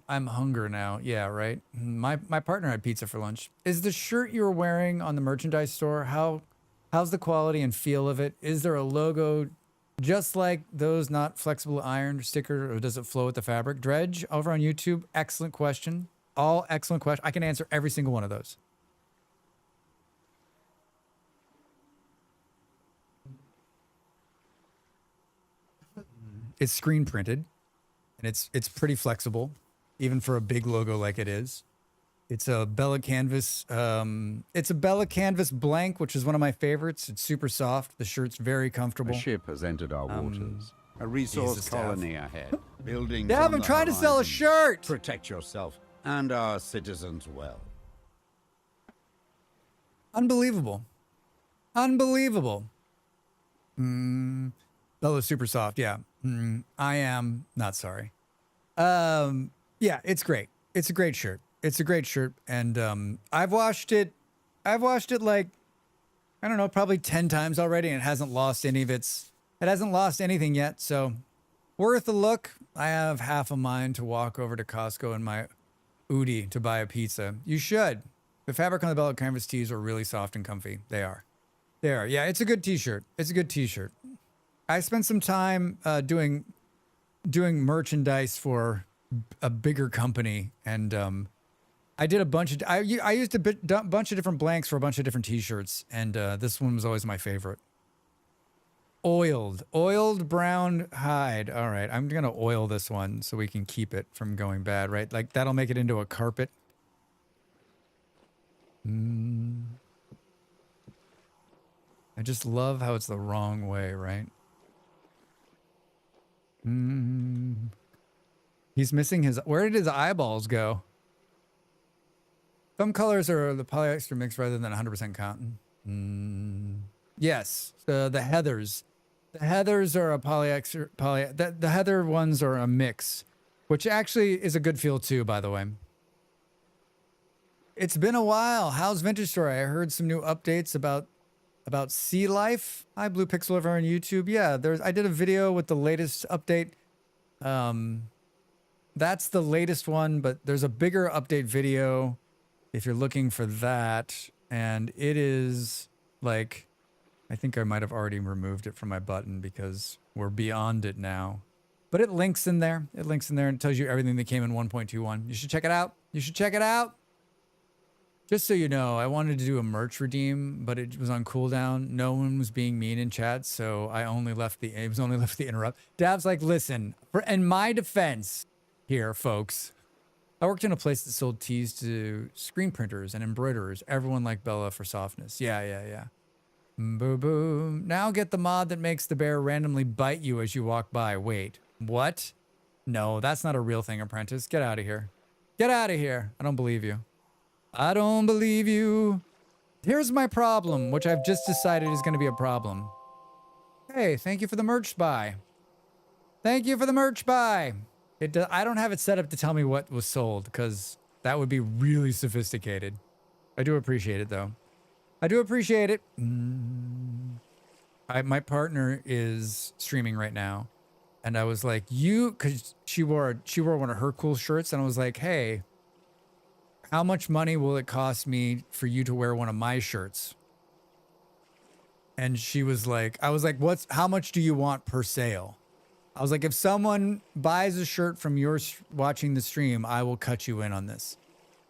hungry now. Yeah, right. My partner had pizza for lunch. Is the shirt you were wearing on the merchandise store, how's the quality and feel of it? Is there a logo just like those not flexible iron sticker, or does it flow with the fabric? Dredge over on YouTube. Excellent question. All excellent questions. I can answer every single one of those. It's screen printed, and it's pretty flexible, even for a big logo like it is. It's a Bella Canvas. It's a Bella Canvas blank, which is one of my favorites. It's super soft. The shirt's very comfortable. A ship has entered our waters. A Jesus, resource colony ahead. Buildings. Dav, on I'm the trying to sell a horizon. shirt. Protect yourself and our citizens well. Unbelievable. Unbelievable. Bella's super soft. Yeah. I am not sorry. Yeah, it's great. It's a great shirt. It's a great shirt. And I've washed it like, I don't know, probably 10 times already, and it hasn't lost any of its, it hasn't lost anything yet. So worth a look. I have half a mind to walk over to Costco in my Udi to buy a pizza. You should. The fabric on the Bella Canvas tees are really soft and comfy. They are. They are. Yeah, it's a good t-shirt. It's a good t-shirt. I spent some time doing merchandise for a bigger company, and I did a bunch of, I used a bunch of different blanks for a bunch of different t-shirts, and this one was always my favorite. Oiled brown hide. All right, I'm gonna oil this one so we can keep it from going bad, right? Like that'll make it into a carpet. I just love how it's the wrong way, right? He's missing his, where did his eyeballs go? Some colors are the polyester mix rather than 100% cotton. Yes, the heathers. The heathers are a polyester, the heather ones are a mix, which actually is a good feel too, by the way. It's been a while. How's Vintage Story? I heard some new updates about sea life. Hi, Blue Pixel over on YouTube. Yeah, I did a video with the latest update. That's the latest one, but there's a bigger update video if you're looking for that. And it is like, I think I might have already removed it from my button because we're beyond it now. But it links in there. It links in there and tells you everything that came in 1.21. You should check it out. You should check it out. Just so you know, I wanted to do a merch redeem, but it was on cooldown. No one was being mean in chat, so it was only left the interrupt. Dav's like, listen, in my defense here, folks, I worked in a place that sold tees to screen printers and embroiderers. Everyone liked Bella for softness. Yeah. Boom. Now get the mod that makes the bear randomly bite you as you walk by. Wait, what? No, that's not a real thing, Apprentice. Get out of here. Get out of here. I don't believe you. I don't believe you. Here's my problem, which I've just decided is going to be a problem. Hey, thank you for the merch buy. Thank you for the merch buy. I don't have it set up to tell me what was sold because that would be really sophisticated. I do appreciate it though. I do appreciate it. My partner is streaming right now, and I was like, because she wore one of her cool shirts, and I was like, hey, how much money will it cost me for you to wear one of my shirts? And she was like, I was like, how much do you want per sale? I was like, if someone buys a shirt from watching the stream, I will cut you in on this.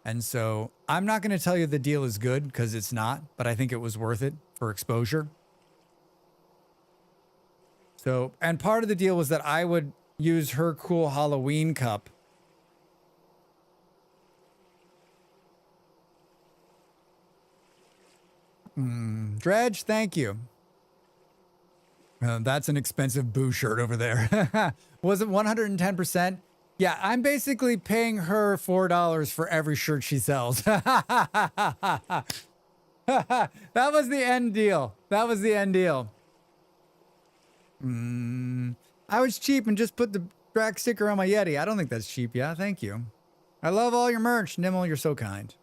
And so I'm not going to tell you the deal is good because it's not, but I think it was worth it for exposure. So, and part of the deal was that I would use her cool Halloween cup. Dredge, thank you. That's an expensive boo shirt over there. Was it 110%? Yeah, I'm basically paying her $4 for every shirt she sells. That was the end deal. That was the end deal. I was cheap and just put the Drac sticker on my Yeti. I don't think that's cheap. Yeah, thank you. I love all your merch. Nimble, you're so kind.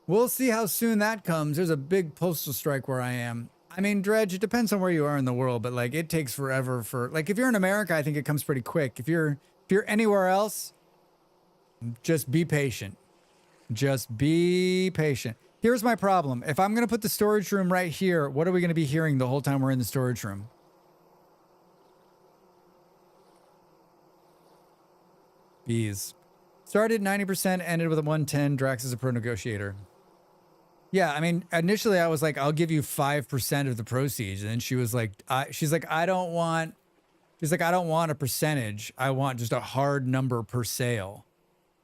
We'll see how soon that comes. There's a big postal strike where I am. I mean, Dredge, it depends on where you are in the world, but like it takes forever for, like, if you're in America, I think it comes pretty quick. If you're anywhere else, just be patient. Just be patient. Here's my problem. If I'm going to put the storage room right here, what are we going to be hearing the whole time we're in the storage room? Bees. Started 90%, ended with a 110. Drax is a pro negotiator. Yeah, I mean, initially I was like, I'll give you 5% of the proceeds. And then she was like, she's like, I don't want a percentage. I want just a hard number per sale.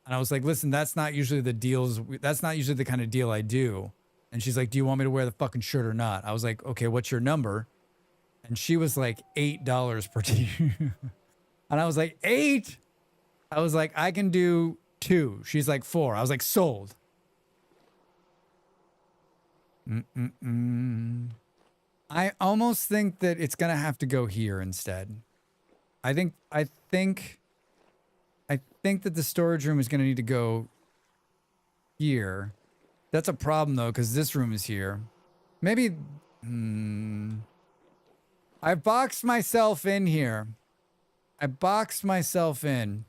And I was like, listen, that's not usually the deals. That's not usually the kind of deal I do. And she's like, do you want me to wear the fucking shirt or not? I was like, okay, what's your number? And she was like, $8 per t-shirt. And I was like, 8? I was like, I can do 2. She's like, 4. I was like, sold. I almost think that it's gonna have to go here instead. I think that the storage room is gonna need to go here. That's a problem though, because this room is here. Maybe I boxed myself in here. I boxed myself in.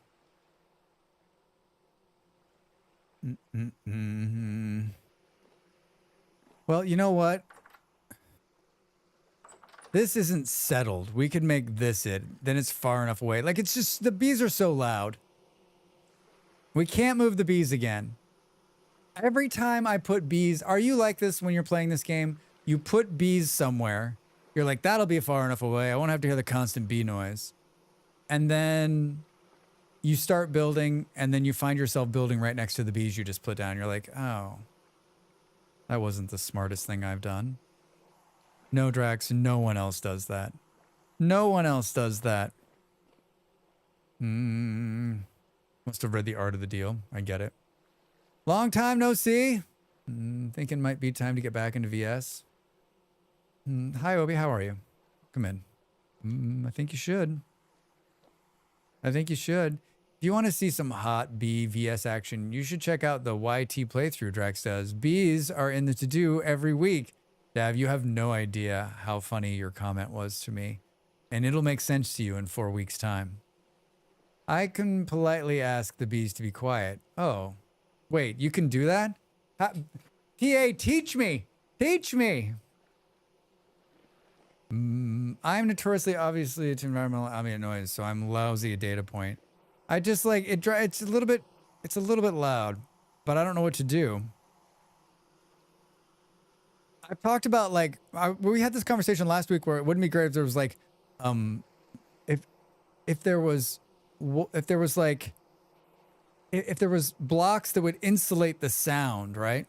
Well, you know what? This isn't settled. We could make this it. Then it's far enough away. Like, it's just, the bees are so loud. We can't move the bees again. Every time I put bees, are you like this when you're playing this game? You put bees somewhere. You're like, that'll be far enough away. I won't have to hear the constant bee noise. And then you start building, and then you find yourself building right next to the bees you just put down. You're like, oh, that wasn't the smartest thing I've done. No, Drax, no one else does that. No one else does that. Must have read the art of the deal. I get it. Long time no see. Thinking might be time to get back into VS. Hi, Obi. How are you? Come in. I think you should. I think you should. If you want to see some hot bee VS action, you should check out the YT playthrough Drax does. Bees are in the to-do every week. Dav, you have no idea how funny your comment was to me. And it'll make sense to you in 4 weeks' time. I can politely ask the bees to be quiet. Oh, wait, you can do that? PA, teach me! Teach me! I'm notoriously, obviously, it's environmental ambient noise, so I'm lousy at data point. I just like, it's a little bit loud, but I don't know what to do. I've talked about like, we had this conversation last week where it wouldn't be great if there was like, if there was blocks that would insulate the sound, right?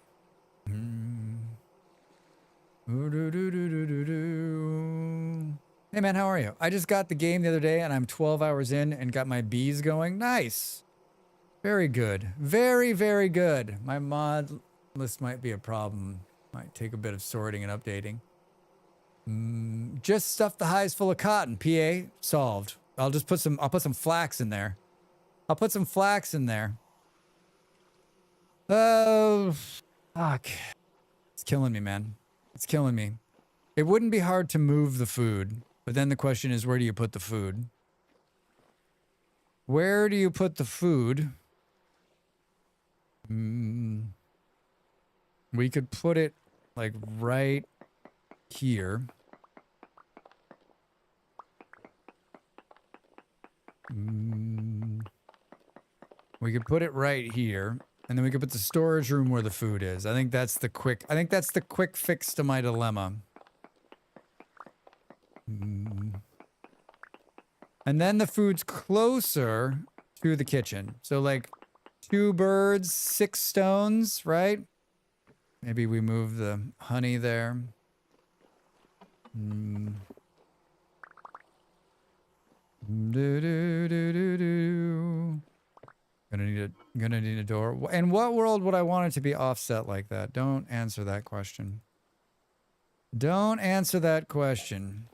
Hey man, how are you? I just got the game the other day and I'm 12 hours in and got my bees going. Nice. Very good. Very, very good. My mod list might be a problem. Might take a bit of sorting and updating. Just stuff the hives full of cotton. PA, solved. I'll put some flax in there. I'll put some flax in there. Oh, fuck. It's killing me, man. It's killing me. It wouldn't be hard to move the food, but then the question is, where do you put the food? Where do you put the food? We could put it like right here. We could put it right here, and then we could put the storage room where the food is. I think that's the quick fix to my dilemma. And then the food's closer to the kitchen. So like 2 birds, 6 stones, right? Maybe we move the honey there. Gonna need a door. In what world would I want it to be offset like that? Don't answer that question. Don't answer that question.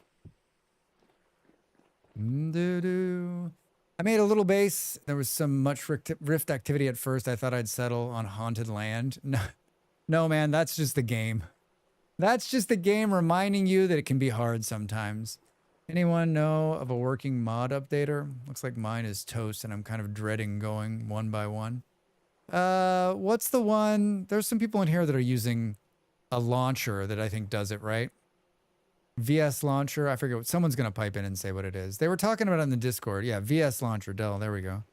I made a little base. There was some much rift activity at first. I thought I'd settle on haunted land. No, man, that's just the game. That's just the game reminding you that it can be hard sometimes. Anyone know of a working mod updater? Looks like mine is toast, and I'm kind of dreading going one by one. What's the one? There's some people in here that are using a launcher that I think does it, right? VS Launcher. I forget what. Someone's going to pipe in and say what it is. They were talking about it in the Discord. Yeah, VS Launcher. Dell. There we go.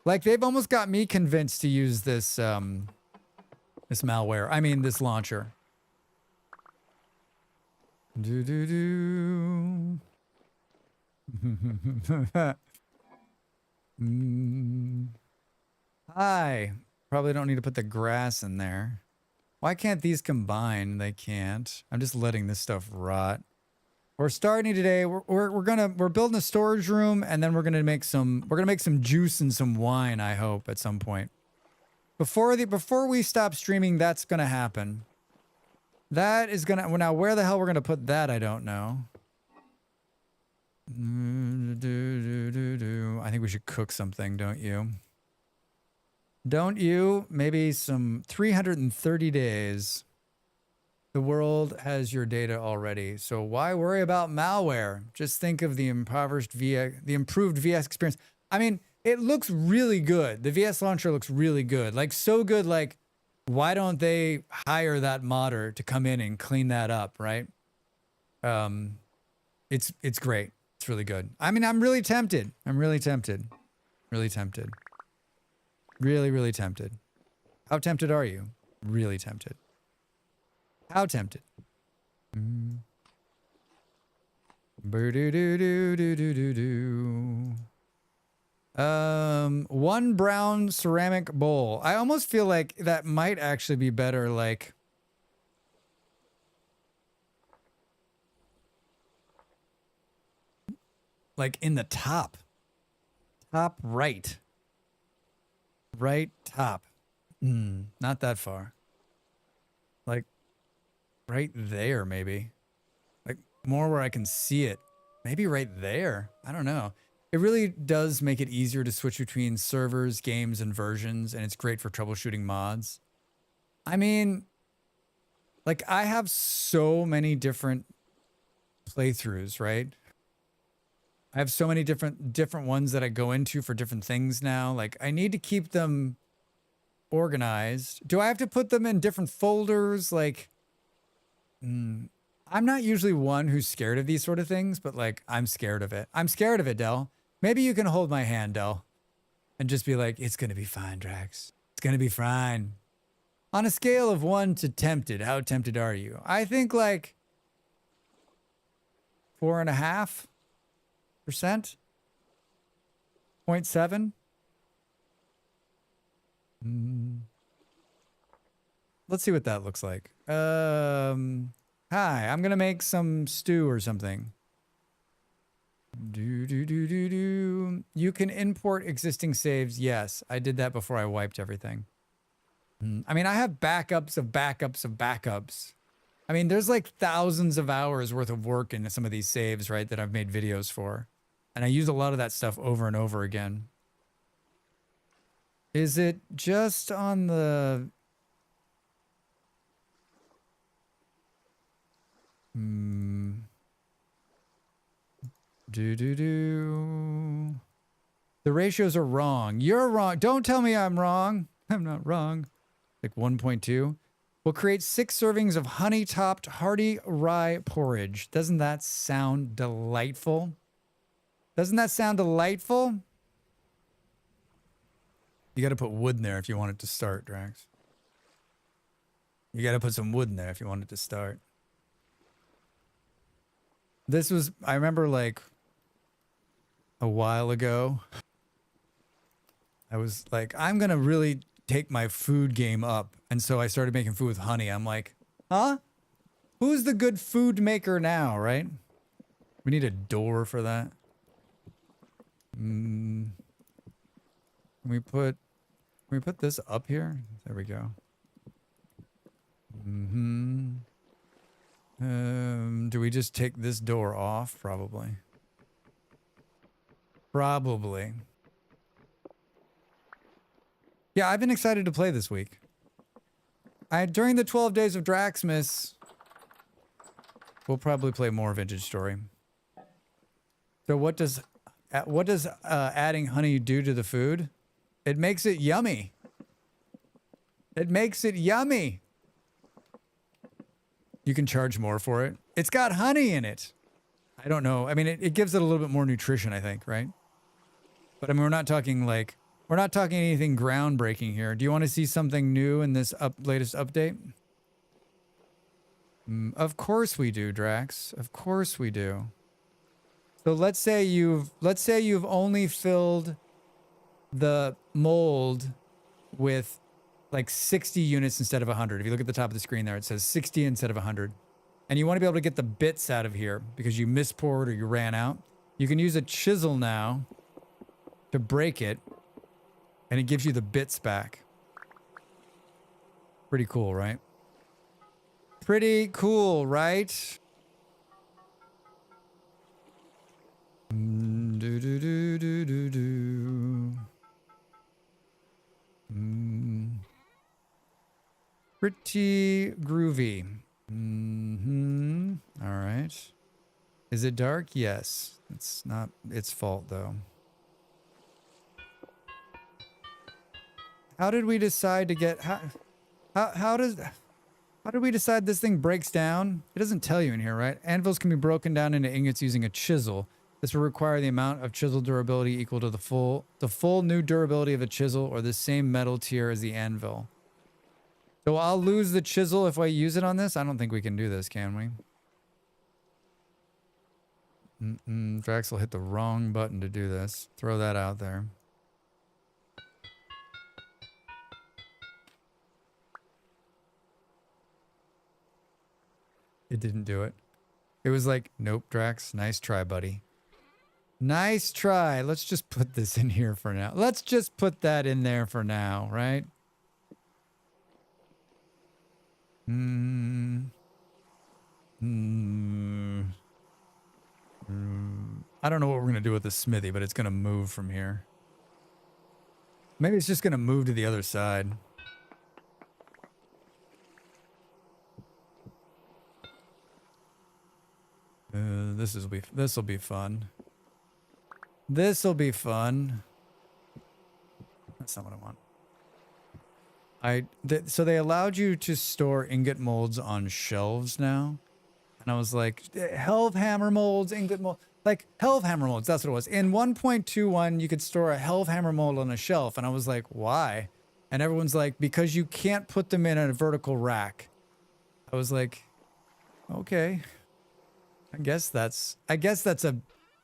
Like, they've almost got me convinced to use this, this malware. I mean, this launcher. Hi. Probably don't need to put the grass in there. Why can't these combine? They can't. I'm just letting this stuff rot. We're starting today. We're building a storage room, and then we're gonna make some juice and some wine, I hope, at some point. Before we stop streaming, that's gonna happen. That is gonna, well, now where the hell we're gonna put that, I don't know. I think we should cook something, don't you? Don't you? Maybe some 330 days. The world has your data already, so why worry about malware? Just think of the improved VS experience. I mean, it looks really good. The VS Launcher looks really good. Like, so good, like, why don't they hire that modder to come in and clean that up, right? It's great. It's really good. I mean, I'm really tempted. Really tempted. Really, really tempted. How tempted are you? Really tempted. How tempted? One brown ceramic bowl. I almost feel like that might actually be better, like in the top right. Right top. Not that far. Like right there, maybe. Like more where I can see it. Maybe right there. I don't know. It really does make it easier to switch between servers, games, and versions, and it's great for troubleshooting mods. I mean, like, I have so many different playthroughs, right? I have so many different ones that I go into for different things now. Like, I need to keep them organized. Do I have to put them in different folders? Like, I'm not usually one who's scared of these sort of things, but like, I'm scared of it. I'm scared of it, Del. Maybe you can hold my hand, Del, and just be like, it's going to be fine, Drax. It's going to be fine. On a scale of 1 to tempted, how tempted are you? I think like 4.5%. 0.7. Let's see what that looks like. Hi, I'm gonna make some stew or something. You can import existing saves. Yes, I did that before I wiped everything. I mean, I have backups of backups of backups. I mean, there's like thousands of hours worth of work in some of these saves, right, that I've made videos for. And I use a lot of that stuff over and over again. Is it just on the... The ratios are wrong. You're wrong. Don't tell me I'm wrong. I'm not wrong. Like 1.2. We'll create 6 servings of honey-topped hearty rye porridge. Doesn't that sound delightful? Doesn't that sound delightful? You got to put wood in there if you want it to start, Drax. You got to put some wood in there if you want it to start. This was, I remember like a while ago, I was like, I'm going to really take my food game up. And so I started making food with honey. I'm like, huh? Who's the good food maker now, right? We need a door for that. Can we put this up here? There we go. Do we just take this door off? Probably. Probably. Yeah, I've been excited to play this week. During the 12 days of Draxmas, we'll probably play more Vintage Story. So what does adding honey do to the food? It makes it yummy. It makes it yummy. You can charge more for it. It's got honey in it. I don't know. I mean, it gives it a little bit more nutrition, I think, right? But I mean, we're not talking anything groundbreaking here. Do you want to see something new in this latest update? Of course we do, Drax. Of course we do. So let's say you've only filled the mold with like 60 units instead of 100. If you look at the top of the screen there, it says 60 instead of 100. And you want to be able to get the bits out of here because you mispoured or you ran out. You can use a chisel now to break it, and it gives you the bits back. Pretty cool, right? Pretty cool, right? Do do do do do do. Pretty groovy. All right. Is it dark? Yes. It's not its fault though. How did we decide to get how did we decide this thing breaks down? It doesn't tell you in here, right? Anvils can be broken down into ingots using a chisel. This will require the amount of chisel durability equal to the full new durability of a chisel or the same metal tier as the anvil. So I'll lose the chisel if I use it on this? I don't think we can do this, can we? Drax will hit the wrong button to do this. Throw that out there. It didn't do it. It was like, nope, Drax, nice try, buddy. Nice try. Let's just put this in here for now. Let's just put that in there for now, right? I don't know what we're going to do with the smithy, but it's going to move from here. Maybe it's just going to move to the other side. This will be fun. This'll be fun. That's not what I want. So they allowed you to store ingot molds on shelves now. And I was like, Helvhammer molds, ingot mold, like Helvhammer molds, that's what it was. In 1.21, you could store a Helvhammer mold on a shelf. And I was like, why? And everyone's like, because you can't put them in a vertical rack. I was like, okay. I guess that's a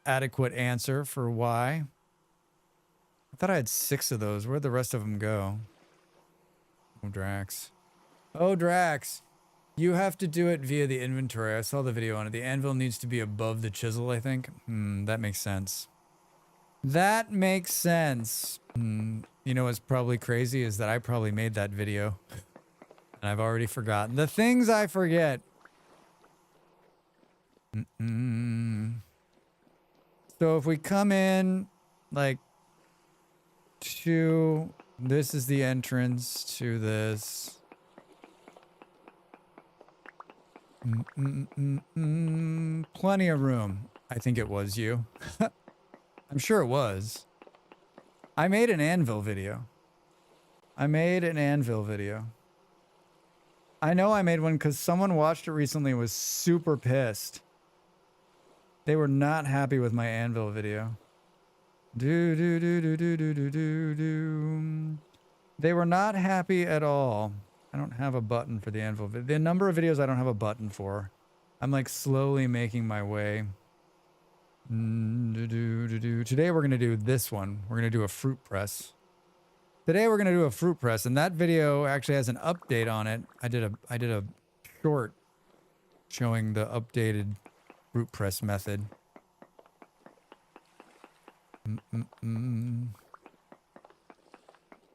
adequate answer for why. I thought I had 6 of those. Where'd the rest of them go? Oh, Drax. Oh, Drax. You have to do it via the inventory. I saw the video on it. The anvil needs to be above the chisel, I think. That makes sense. That makes sense. You know what's probably crazy is that I probably made that video. And I've already forgotten. The things I forget. So if we come in, like, to... This is the entrance to this. Plenty of room. I think it was you. I'm sure it was. I made an anvil video. I know I made one because someone watched it recently and was super pissed. They were not happy with my anvil video. Do do do do do do do do do. They were not happy at all. I don't have a button for the anvil. The number of videos I don't have a button for. I'm like slowly making my way. Today we're gonna do this one. We're gonna do a fruit press. Today we're gonna do a fruit press, and that video actually has an update on it. I did a short showing the updated fruit press method.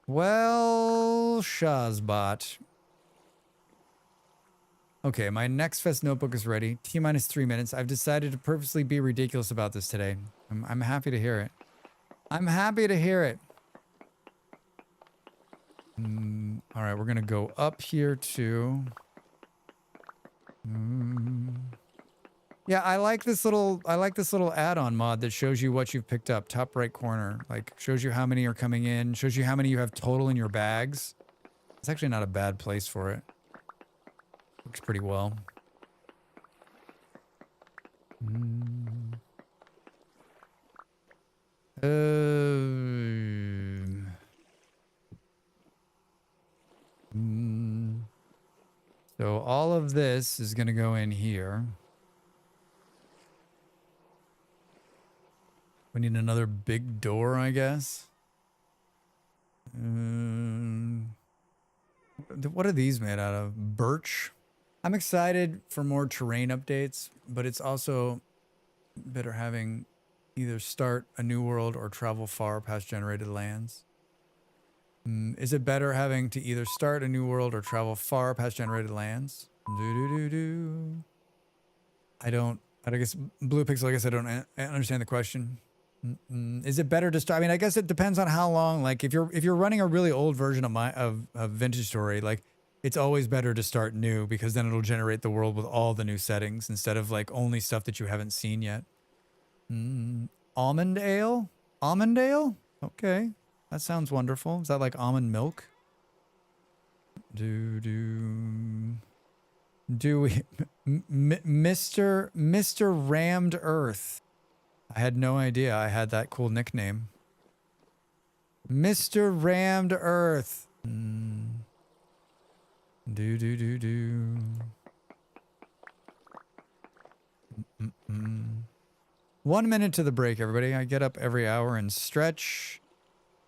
Well, Shazbot. Okay, my next fest notebook is ready. T-minus 3 minutes. I've decided to purposely be ridiculous about this today. I'm happy to hear it. I'm happy to hear it. All right, we're gonna go up here too. Yeah, I like this little add-on mod that shows you what you've picked up, top right corner. Like shows you how many are coming in, shows you how many you have total in your bags. It's actually not a bad place for it. Works pretty well. So all of this is going to go in here. We need another big door, I guess. What are these made out of? Birch? I'm excited for more terrain updates, but it's also better having either start a new world or travel far past generated lands. Is it better having to either start a new world or travel far past generated lands? I guess Blue Pixel, I guess I don't understand the question. Is it better to start? I mean, I guess it depends on how long. Like if you're running a really old version of Vintage Story, like it's always better to start new because then it'll generate the world with all the new settings instead of like only stuff that you haven't seen yet. Almond ale? Almond ale? Okay. That sounds wonderful. Is that like almond milk? Do we Mr. Rammed Earth. I had no idea I had that cool nickname. Mr. Rammed Earth. 1 minute to the break, everybody. I get up every hour and stretch.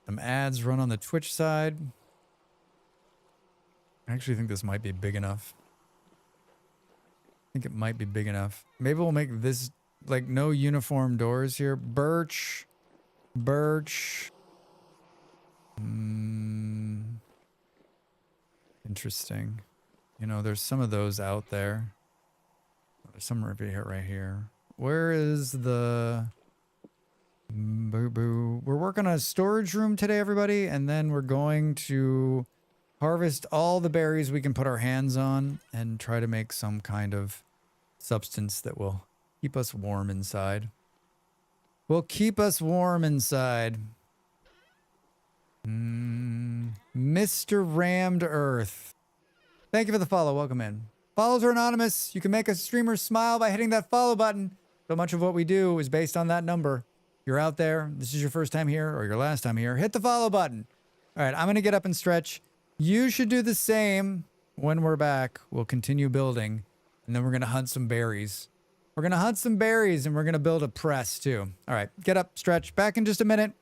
Some ads run on the Twitch side. I actually think this might be big enough. I think it might be big enough. Maybe we'll make this like no uniform doors here. Birch. Interesting. You know, there's some of those out there. There's some right here. Where is the... Boo. We're working on a storage room today, everybody, and then we're going to harvest all the berries we can put our hands on and try to make some kind of substance that will keep us warm inside. Mr. Rammed Earth. Thank you for the follow. Welcome in. Follows are anonymous. You can make a streamer smile by hitting that follow button. So much of what we do is based on that number. You're out there, this is your first time here or your last time here, hit the follow button. All right, I'm going to get up and stretch. You should do the same when we're back. We'll continue building, and then we're going to hunt some berries. We're going to hunt some berries, and we're going to build a press, too. All right, get up, stretch. Back in just a minute.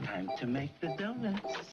Time to make the donuts.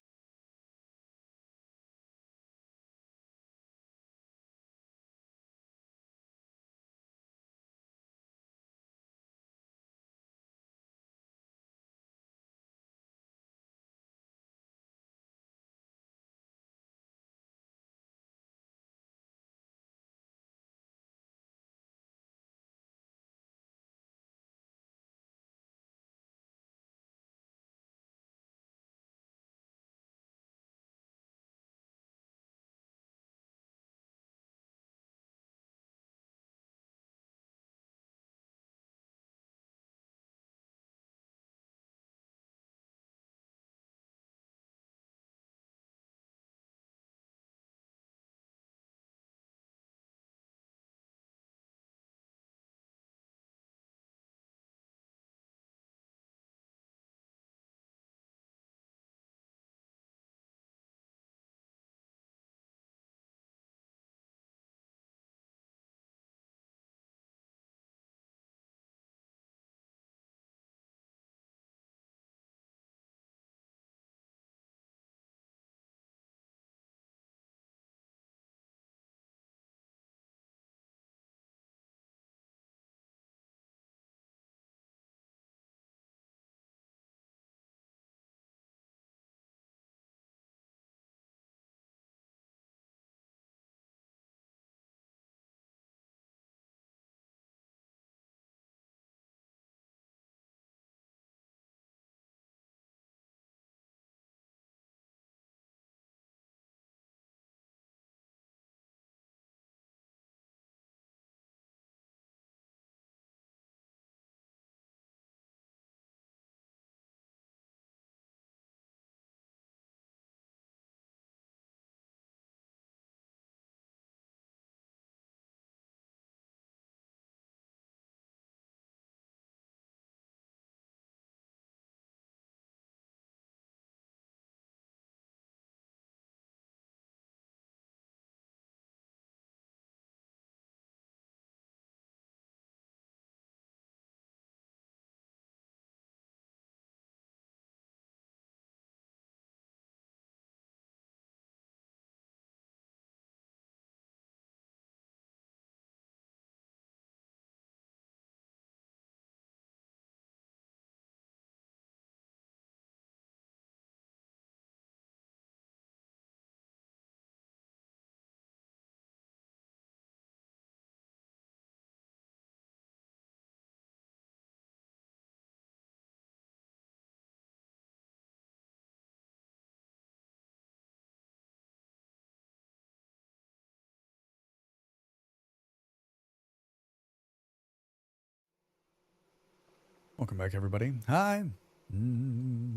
Welcome back, everybody. Hi.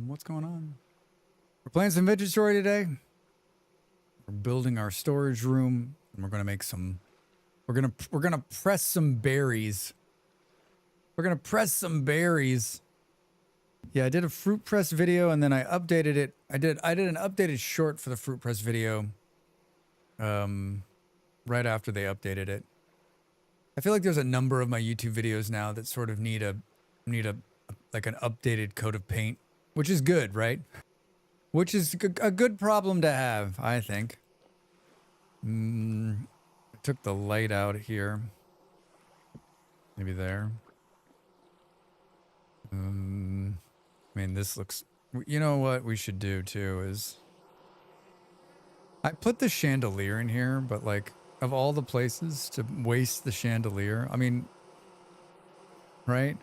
What's going on? We're playing some Vintage Story today. We're building our storage room, and we're gonna make some. We're gonna press some berries. We're gonna press some berries. Yeah, I did a fruit press video, and then I updated it. I did an updated short for the fruit press video. Right after they updated it. I feel like there's a number of my YouTube videos now that sort of need a like an updated coat of paint, which is good, right? Which is a good problem to have, I think. I took the light out here. Maybe there. I mean, this looks... You know what we should do, too, is... I put the chandelier in here, but, like, of all the places to waste the chandelier, I mean... Right?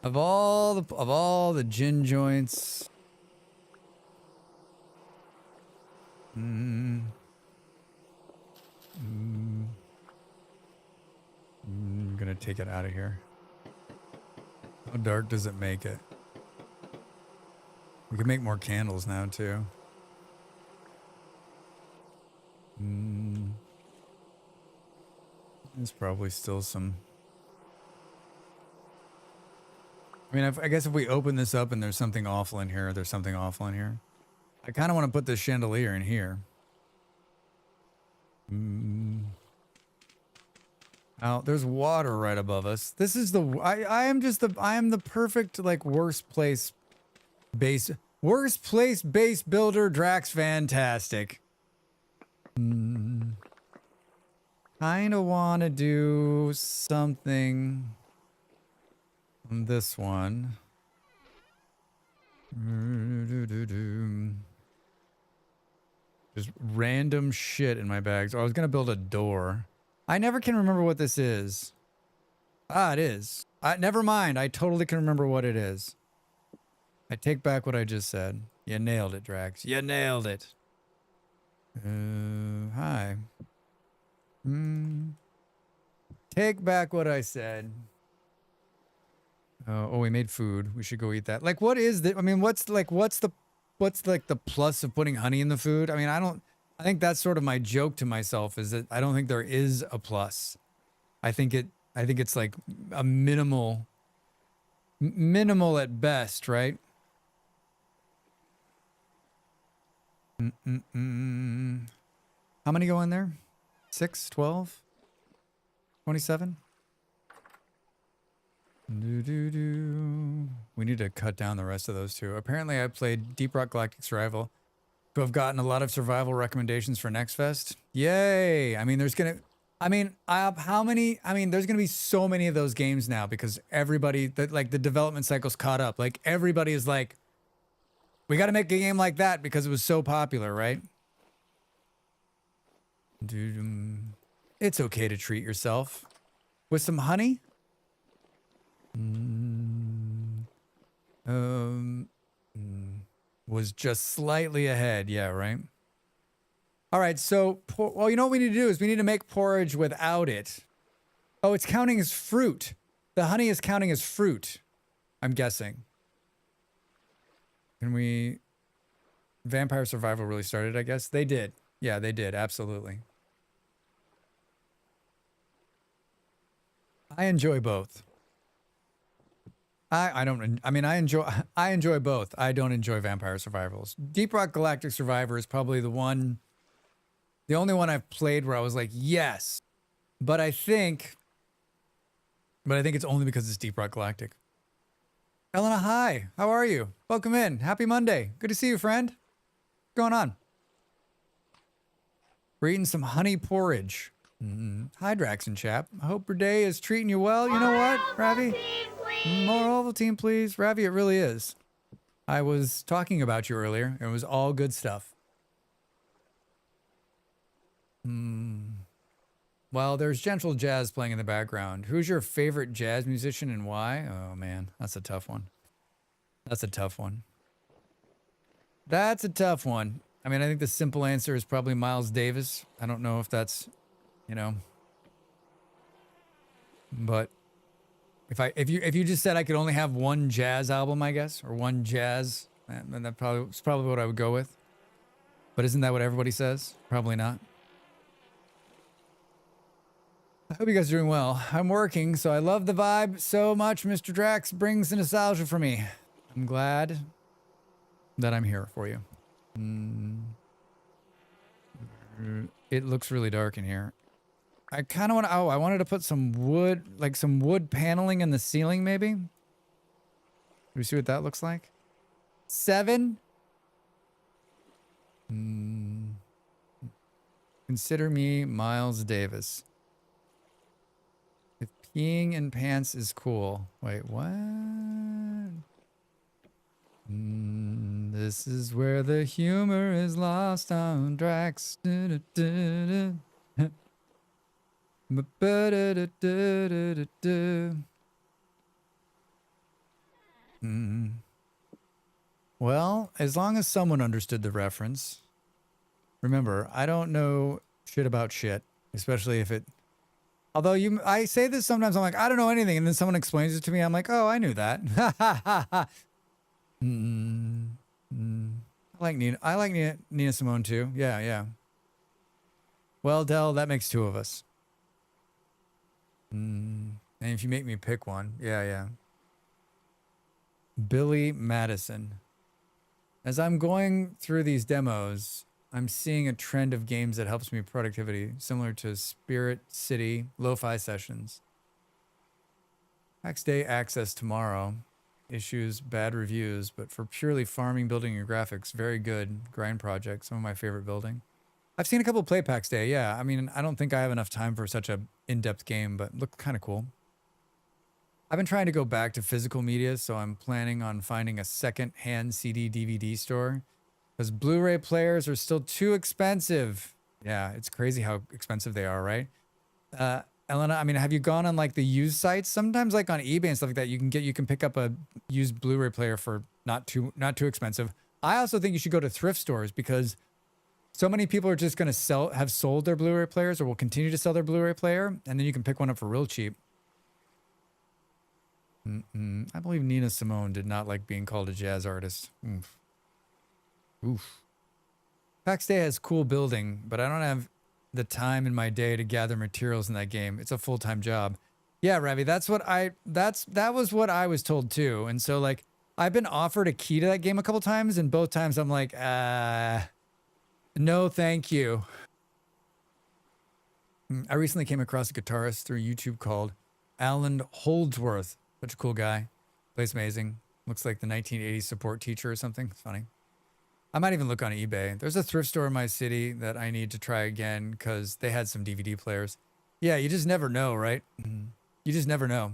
Of all the gin joints... I'm gonna take it out of here. How dark does it make it? We can make more candles now too. There's probably still some. I mean, I guess if we open this up and there's something awful in here, there's something awful in here. I kind of want to put this chandelier in here. Oh, there's water right above us. This is the I am the perfect like worst place base builder. Drax fantastic. Kind of want to do something on this one. Just random shit in my bags. Oh, I was gonna build a door. I never can remember what this is. Ah, it is. Never mind. I totally can remember what it is. I take back what I just said. You nailed it, Drax. You nailed it. Hi. Take back what I said. Oh, we made food. We should go eat that. Like, what is the? I mean, what's like the plus of putting honey in the food? I mean, I think that's sort of my joke to myself is that I don't think there is a plus. I think it's like a minimal at best, right? How many go in there? 6, 12, 27? We need to cut down the rest of those two. Apparently I played Deep Rock Galactic Survival to have gotten a lot of survival recommendations for Next Fest. Yay! I mean, there's gonna be so many of those games now because everybody that like the development cycle's caught up. Like everybody is like, we got to make a game like that because it was so popular, right? It's okay to treat yourself with some honey. Was just slightly ahead. Yeah, right. All right, so, well, you know what we need to do is we need to make porridge without it. Oh, it's counting as fruit. The honey is counting as fruit, I'm guessing. Can we... Vampire Survival really started, I guess? They did. Yeah, they did, absolutely. I enjoy both. I enjoy both. I don't enjoy Vampire Survivals. Deep Rock Galactic Survivor is probably the only one I've played where I was like, yes. But I think it's only because it's Deep Rock Galactic. Elena, hi. How are you? Welcome in. Happy Monday. Good to see you, friend. What's going on? We're eating some honey porridge. Hi, Draxon chap. I hope your day is treating you well. You know what, Ravi? More Ovaltine, please. Ravi, it really is. I was talking about you earlier. It was all good stuff. Well, there's gentle jazz playing in the background. Who's your favorite jazz musician and why? Oh, man. That's a tough one. That's a tough one. That's a tough one. I mean, I think the simple answer is probably Miles Davis. I don't know if that's, you know. But if you just said I could only have one jazz album, I guess, or one jazz, then that's probably what I would go with. But isn't that what everybody says? Probably not. I hope you guys are doing well. I'm working, so I love the vibe so much. Mr. Drax brings the nostalgia for me. I'm glad that I'm here for you. It looks really dark in here. I kind of want to, I wanted to put some wood, like some wood paneling in the ceiling, maybe. Do we see what that looks like? 7? Consider me Miles Davis. If peeing in pants is cool. Wait, what? This is where the humor is lost on Drax. Well, as long as someone understood the reference. Remember, I don't know shit about shit, especially if it... Although I say this sometimes, I'm like, I don't know anything, and then someone explains it to me, I'm like, oh, I knew that. I like Nina Simone too. Yeah, yeah. Well, Del, that makes 2 of us. And if you make me pick one, yeah, yeah. Billy Madison. As I'm going through these demos, I'm seeing a trend of games that helps me with productivity, similar to Spirit City lo-fi sessions. PAX Day access tomorrow. Issues, bad reviews, but for purely farming, building, and graphics, very good. Grind project, some of my favorite building. I've seen a couple play PAX Day, yeah. I mean, I don't think I have enough time for such a in-depth game, but look kind of cool. I've been trying to go back to physical media, so I'm planning on finding a second-hand CD DVD store, because Blu-ray players are still too expensive. Yeah, it's crazy how expensive they are, right? Elena, I mean, have you gone on like the used sites? Sometimes like on eBay and stuff like that, you can pick up a used Blu-ray player for not too expensive. I also think you should go to thrift stores because so many people are just going to have sold their Blu-ray players or will continue to sell their Blu-ray player, and then you can pick one up for real cheap. I believe Nina Simone did not like being called a jazz artist. Oof. Oof. PAX Day has cool building, but I don't have the time in my day to gather materials in that game. It's a full-time job. Yeah, Ravi, that was what I was told too. And so like I've been offered a key to that game a couple times, and both times I'm like, no, thank you. I recently came across a guitarist through YouTube called Alan Holdsworth. Such a cool guy. Plays amazing. Looks like the 1980s support teacher or something. It's funny. I might even look on eBay. There's a thrift store in my city that I need to try again because they had some DVD players. Yeah, you just never know, right? You just never know.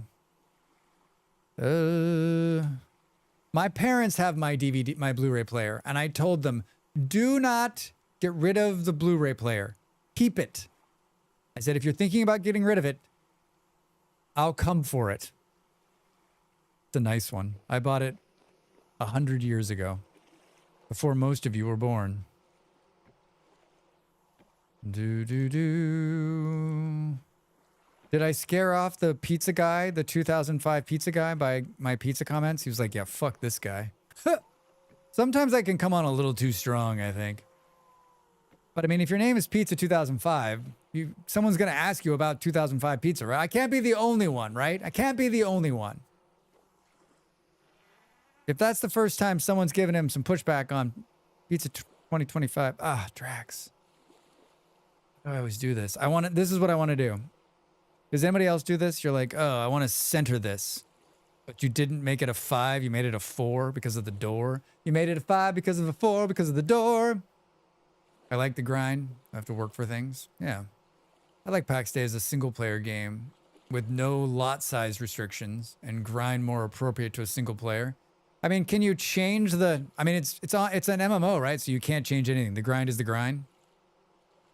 My parents have my Blu-ray player, and I told them, do not get rid of the Blu-ray player. Keep it. I said, if you're thinking about getting rid of it, I'll come for it. It's a nice one. I bought it 100 years ago, before most of you were born. Did I scare off the pizza guy, the 2005 pizza guy, by my pizza comments? He was like, yeah, fuck this guy. Sometimes I can come on a little too strong, I think. But I mean, if your name is Pizza 2005, someone's going to ask you about 2005 pizza, right? I can't be the only one, right? I can't be the only one. If that's the first time someone's given him some pushback on Pizza 2025, Drax. I always do this. This is what I want to do. Does anybody else do this? You're like, oh, I want to center this. But you didn't make it a 5. You made it a 4 because of the door. You made it a 5 because of a 4 because of the door. I like the grind. I have to work for things. Yeah. I like PAX Day as a single player game with no lot size restrictions and grind more appropriate to a single player. I mean, can you change the... I mean, it's an MMO, right? So you can't change anything. The grind is the grind.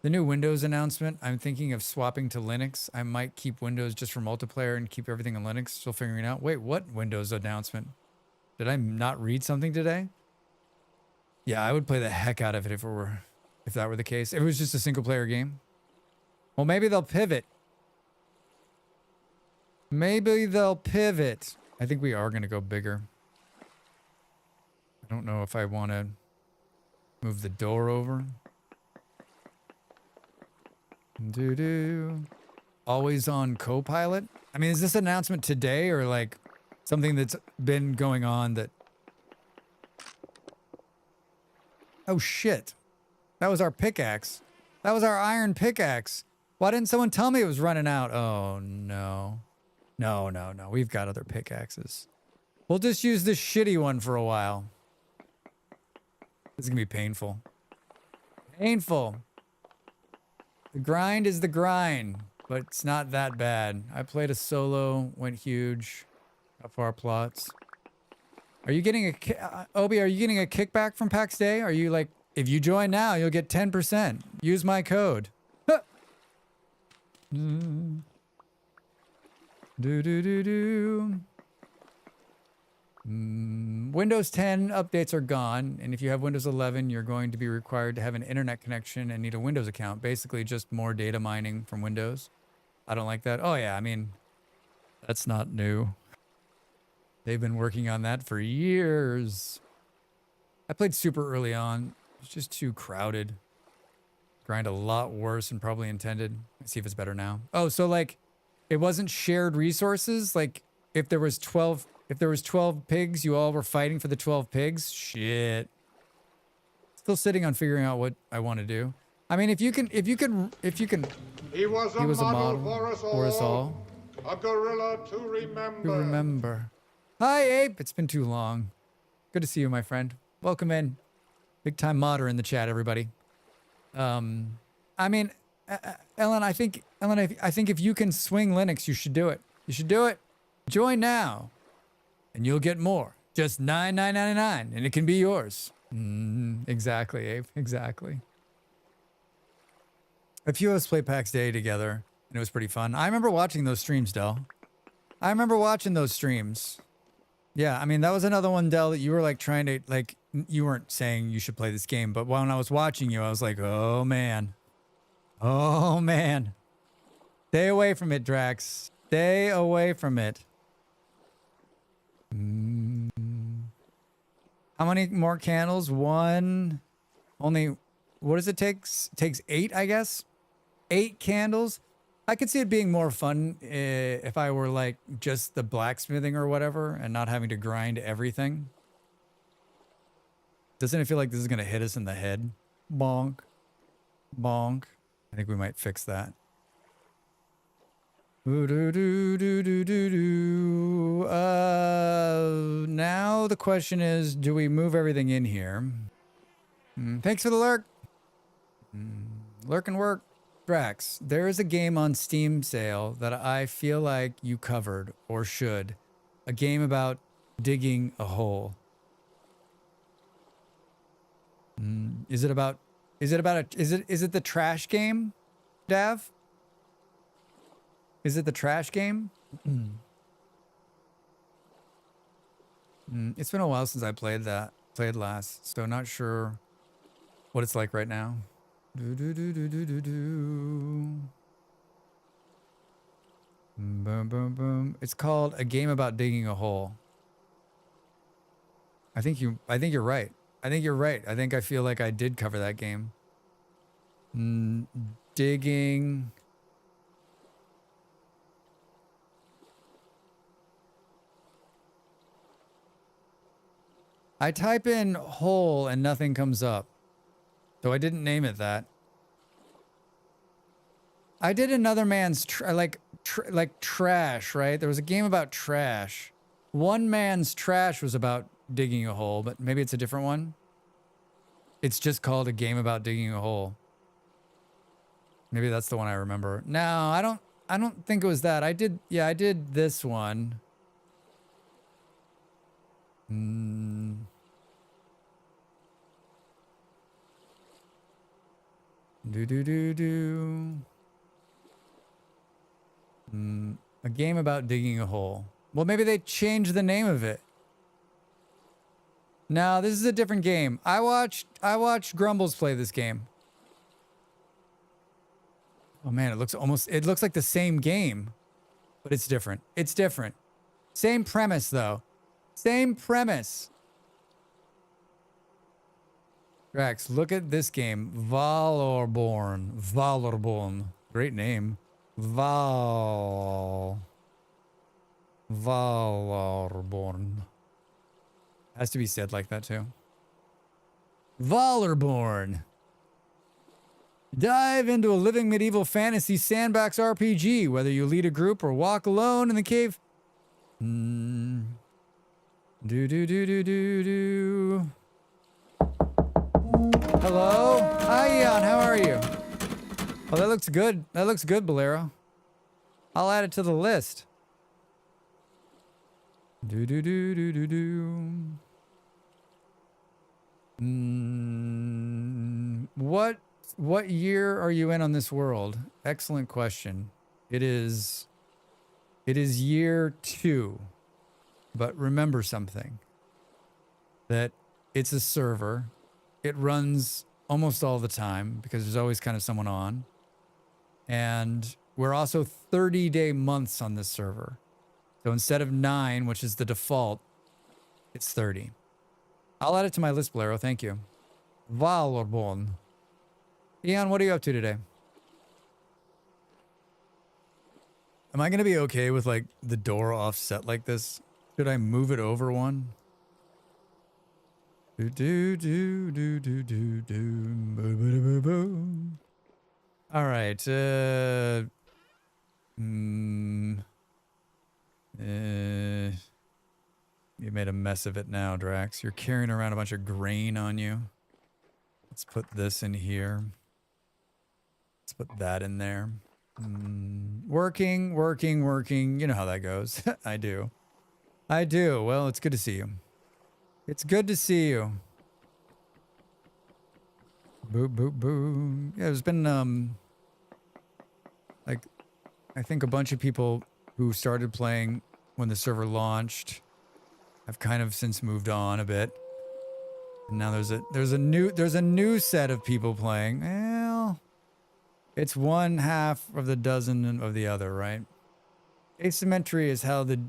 The new Windows announcement, I'm thinking of swapping to Linux. I might keep Windows just for multiplayer and keep everything on Linux. Still figuring it out. Wait, what Windows announcement? Did I not read something today? Yeah, I would play the heck out of it if that were the case. If it was just a single player game. Well, maybe they'll pivot. Maybe they'll pivot. I think we are going to go bigger. I don't know if I want to move the door over. Doo-doo. Always on Copilot? I mean, is this announcement today or like something that's been going on that... Oh, shit. That was our pickaxe. That was our iron pickaxe. Why didn't someone tell me it was running out? Oh, no. No. We've got other pickaxes. We'll just use this shitty one for a while. This is going to be painful. Painful. The grind is the grind, but it's not that bad. I played a solo, went huge. How far plots? Are you getting Obi, are you getting a kickback from PAX Day? Are you like, if you join now, you'll get 10%. Use my code. Windows 10 updates are gone, and if you have Windows 11, you're going to be required to have an internet connection and need a Windows account. Basically, just more data mining from Windows. I don't like that. Oh yeah, I mean, that's not new. They've been working on that for years. I played super early on. It's just too crowded. Grind a lot worse than probably intended. Let's see if it's better now. Oh, so like, it wasn't shared resources? Like, if there was 12 pigs, you all were fighting for the 12 pigs? Shit. Still sitting on figuring out what I want to do. I mean, if you can. He was a model for us all. A gorilla to remember. Hi, Ape. It's been too long. Good to see you, my friend. Welcome in. Big time modder in the chat, everybody. I mean, Ellen, I think if you can swing Linux, you should do it. You should do it. Join now, and you'll get more. Just $9.99, and it can be yours. Exactly, Abe. Exactly. A few of us played PAX Day together, and it was pretty fun. I remember watching those streams, Del. I remember watching those streams. Yeah, I mean, that was another one, Del, that you were like trying to, like, you weren't saying you should play this game, but when I was watching you, I was like, oh man. Oh man. Stay away from it, Drax. Stay away from it. How many more candles? One. Only, what does it take? It takes 8, I guess. 8 candles. I could see it being more fun if I were like just the blacksmithing or whatever and not having to grind everything. Doesn't it feel like this is going to hit us in the head? Bonk. Bonk. I think we might fix that. Now the question is, do we move everything in here? Thanks for the lurk. Lurk and work. Drax, there is a game on Steam sale that I feel like you covered or should. A game about digging a hole. Is it the trash game, Dav? Is it the trash game? It's been a while since I played last, so not sure what it's like right now. Boom, boom, boom. It's called A Game About Digging a Hole. I think you're right. I feel like I did cover that game. Digging. I type in hole and nothing comes up. So I didn't name it that. I did another man's trash, right? There was a game about trash. One man's trash was about digging a hole, but maybe it's a different one. It's just called A Game About Digging a Hole. Maybe that's the one I remember. No, I don't think it was that. I did this one. A Game About Digging a Hole. Well, maybe they changed the name of it. No, this is a different game. I watched Grumbles play this game. Oh man, it looks like the same game. but it's different. It's different. Same premise, though. Same premise. Drax, look at this game. Valorborn. Valorborn. Great name. Valorborn. Has to be said like that, too. Valorborn. Dive into a living medieval fantasy sandbox RPG, whether you lead a group or walk alone in the cave. Do do do do do do. Hello? Hi, Ian. How are you? Oh, that looks good. That looks good, Bolero. I'll add it to the list. Do do do do do do. What year are you in on this world? Excellent question. It is year 2. But remember something. That it's a server. It runs almost all the time because there's always kind of someone on. And we're also 30-day months on this server. So instead of 9, which is the default, it's 30. I'll add it to my list, Blaireau. Thank you. Valorbon. Ian, what are you up to today? Am I going to be okay with, like, the door offset like this? Should I move it over one? Do do do do do do do. Boo, boo, boo, boo. All right. You made a mess of it now, Drax. You're carrying around a bunch of grain on you. Let's put this in here. Let's put that in there. Working, working, working. You know how that goes. I do. I do. Well, it's good to see you. It's good to see you. Boo, boo, boo. Yeah, there's been, like, I think a bunch of people who started playing when the server launched have kind of since moved on a bit. And now there's a new set of people playing. Well, it's one half of the dozen of the other, right? Asymmetry is how the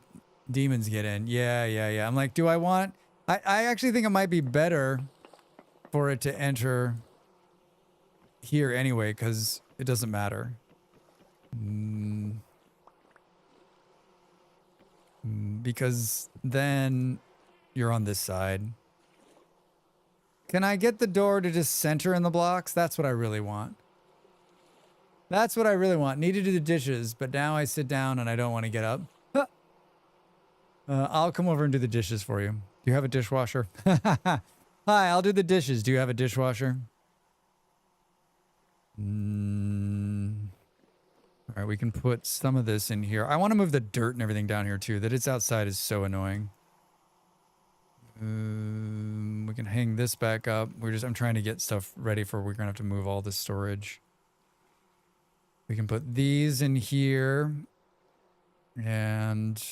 demons get in. Yeah. I'm like, do I want... I actually think it might be better for it to enter here anyway, because it doesn't matter. Because then you're on this side. Can I get the door to just center in the blocks? That's what I really want. That's what I really want. Need to do the dishes, but now I sit down and I don't want to get up. I'll come over and do the dishes for you. Do you have a dishwasher? Hi, I'll do the dishes. Do you have a dishwasher? All right, we can put some of this in here. I want to move the dirt and everything down here too. That it's outside is so annoying. We can hang this back up. I'm trying to get stuff ready for we're gonna have to move all this storage. We can put these in here. And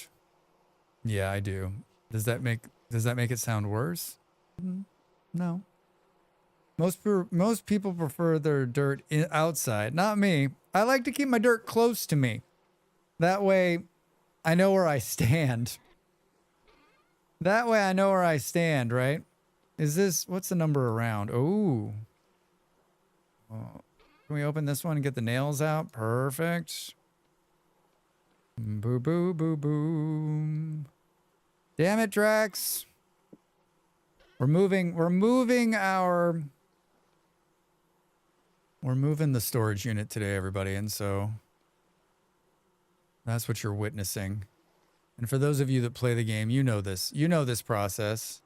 yeah, I do. Does that make it sound worse? No. Most people prefer their dirt outside. Not me. I like to keep my dirt close to me. That way, I know where I stand. That way, I know where I stand, right? What's the number around? Oh. Can we open this one and get the nails out? Perfect. Boo, boo, boo, boom. Damn it, Drax. We're moving the storage unit today, everybody, and so that's what you're witnessing. And for those of you that play the game, you know this. You know this process.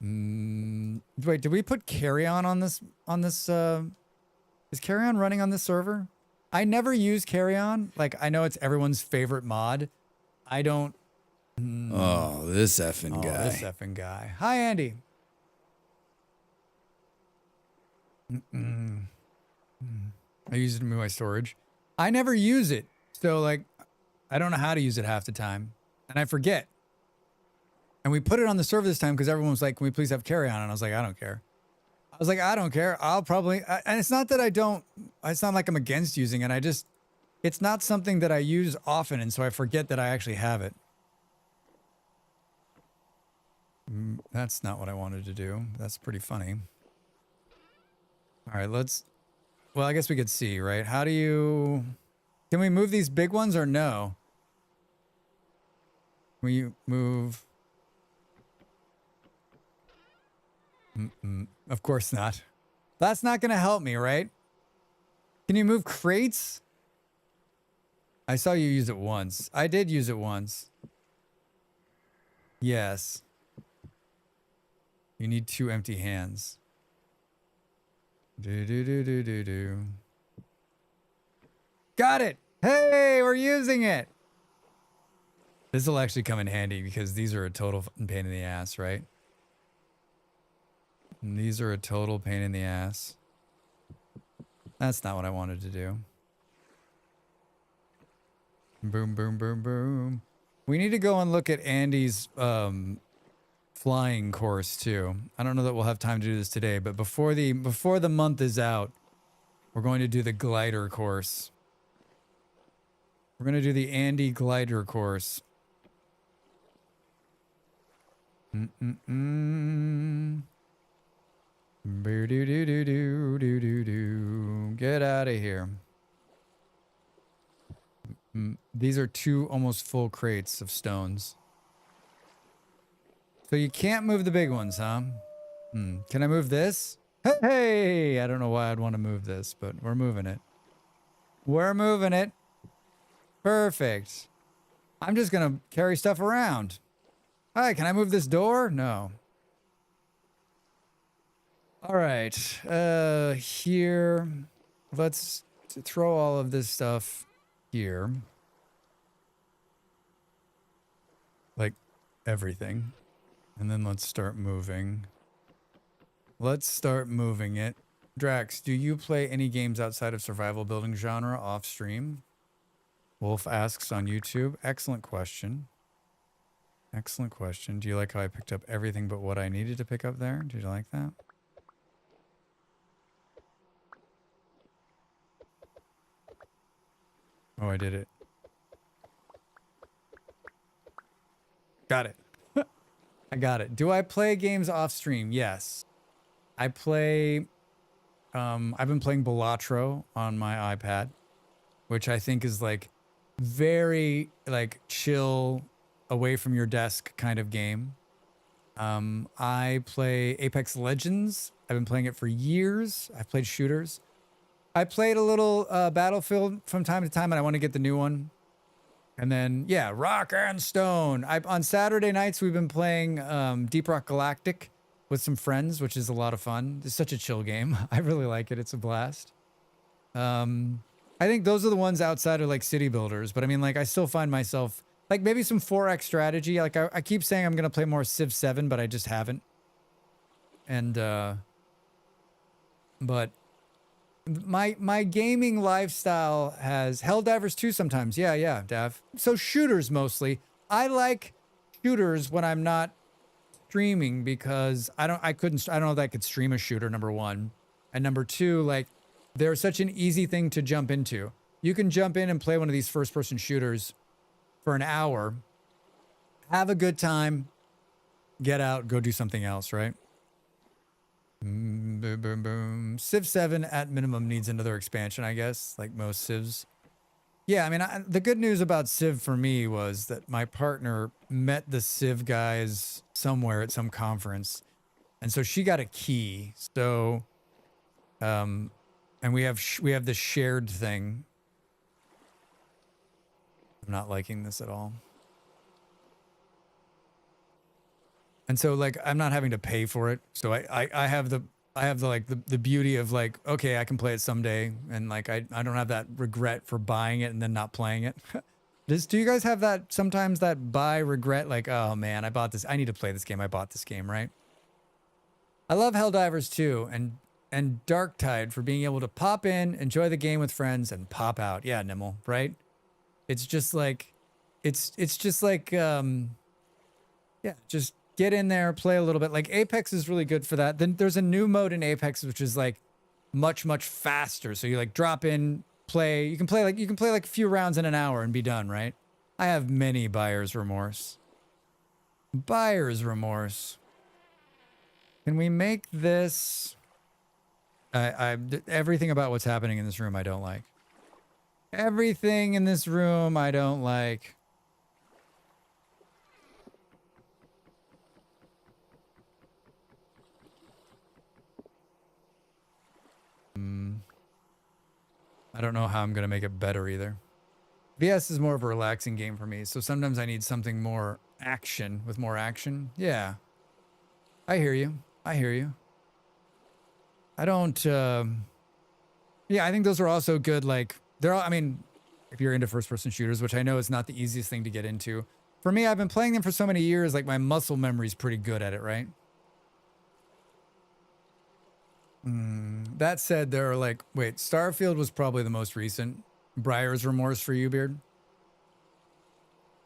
Wait, did we put carry-on on this? Is carry-on running on this server? I never use carry-on. Like, I know it's everyone's favorite mod. I don't. Oh, this effing guy. This effing guy. Hi, Andy. I use it to move my storage. I never use it. So, like, I don't know how to use it half the time. And I forget. And we put it on the server this time because everyone was like, can we please have carry-on? And I was like, I don't care. I don't care. I'll probably... and it's not that I don't... It's not like I'm against using it. it's not something that I use often, and so I forget that I actually have it. That's not what I wanted to do. That's pretty funny. All right, let's... Well, I guess we could see, right? How do you... Can we move these big ones or no? Can we move... Of course not. That's not going to help me, right? Can you move crates? I saw you use it once. I did use it once. Yes. You need 2 empty hands. Do. Got it! Hey, we're using it! This will actually come in handy because these are a total pain in the ass, right? And these are a total pain in the ass. That's not what I wanted to do. Boom, boom, boom, boom. We need to go and look at Andy's flying course too. I don't know that we'll have time to do this today, but before the month is out, we're going to do the glider course. We're going to do the Andy glider course. Get out of here. These are 2 almost full crates of stones. So you can't move the big ones, huh? Can I move this? Hey! I don't know why I'd want to move this, but we're moving it. We're moving it. Perfect. I'm just going to carry stuff around. Hi, can I move this door? No. All right. Here. Let's throw all of this stuff here. Like everything. And then let's start moving. Let's start moving it. Drax, do you play any games outside of survival building genre off stream? Wolf asks on YouTube. Excellent question. Excellent question. Do you like how I picked up everything but what I needed to pick up there? Did you like that? Oh, I did it. Got it. I got it. Do I play games off stream? Yes. I play... I've been playing Balatro on my iPad, which I think is like very like chill, away from your desk kind of game. I play Apex Legends. I've been playing it for years. I've played shooters. I played a little Battlefield from time to time, and I want to get the new one. And then, yeah, Rock and Stone. On Saturday nights, we've been playing Deep Rock Galactic with some friends, which is a lot of fun. It's such a chill game. I really like it. It's a blast. I think those are the ones outside of like city builders. But I mean, like, I still find myself, like maybe some 4X strategy. Like I keep saying I'm going to play more Civ 7, but I just haven't. And, but my gaming lifestyle has Helldivers 2 sometimes. Yeah, Dav. So shooters mostly. I like shooters when I'm not streaming because I don't know that I could stream a shooter, number one. And number two, like they're such an easy thing to jump into. You can jump in and play one of these first person shooters for an hour, have a good time, get out, go do something else, right? Boom, boom, boom. Civ 7 at minimum needs another expansion, I guess, like most Civs. Yeah, I mean, the good news about Civ for me was that my partner met the Civ guys somewhere at some conference. And so she got a key. So, and we have this shared thing. I'm not liking this at all. And so like I'm not having to pay for it. So I have the like the beauty of like, okay, I can play it someday, and like I don't have that regret for buying it and then not playing it. Do you guys have that sometimes, that buy regret, like, oh man, I bought this, I need to play this game, I bought this game, right? I love Helldivers 2 and Darktide for being able to pop in, enjoy the game with friends, and pop out. Yeah, Nimble, right? It's just like it's just like yeah, just get in there, play a little bit. Like Apex is really good for that. Then there's a new mode in Apex which is like much faster. So you like drop in, play. You can play like a few rounds in an hour and be done, right? I have many buyer's remorse. Buyer's remorse. Can we make this? Everything about what's happening in this room I don't like. Everything in this room I don't like. I don't know how I'm going to make it better either. VS is more of a relaxing game for me, so sometimes I need something more action with more action. Yeah. I hear you. I hear you. I don't, yeah, I think those are also good, like, they're all, I mean, if you're into first-person shooters, which I know is not the easiest thing to get into. For me, I've been playing them for so many years, like, my muscle memory's pretty good at it, right? That said, there are like, wait, Starfield was probably the most recent. Briar's remorse for you, Beard.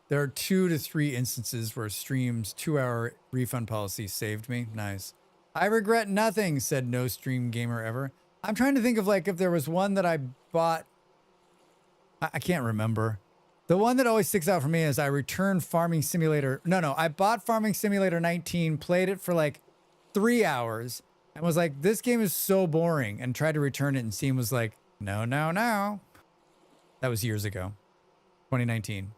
There are 2 to 3 instances where stream's 2-hour refund policy saved me. Nice. I regret nothing, said no stream gamer ever. I'm trying to think of like if there was one that I bought. I can't remember. The one that always sticks out for me is I returned Farming Simulator. No, I bought Farming Simulator 19, played it for like 3 hours, and was like, this game is so boring, and tried to return it, and Steam was like, no. That was years ago, 2019.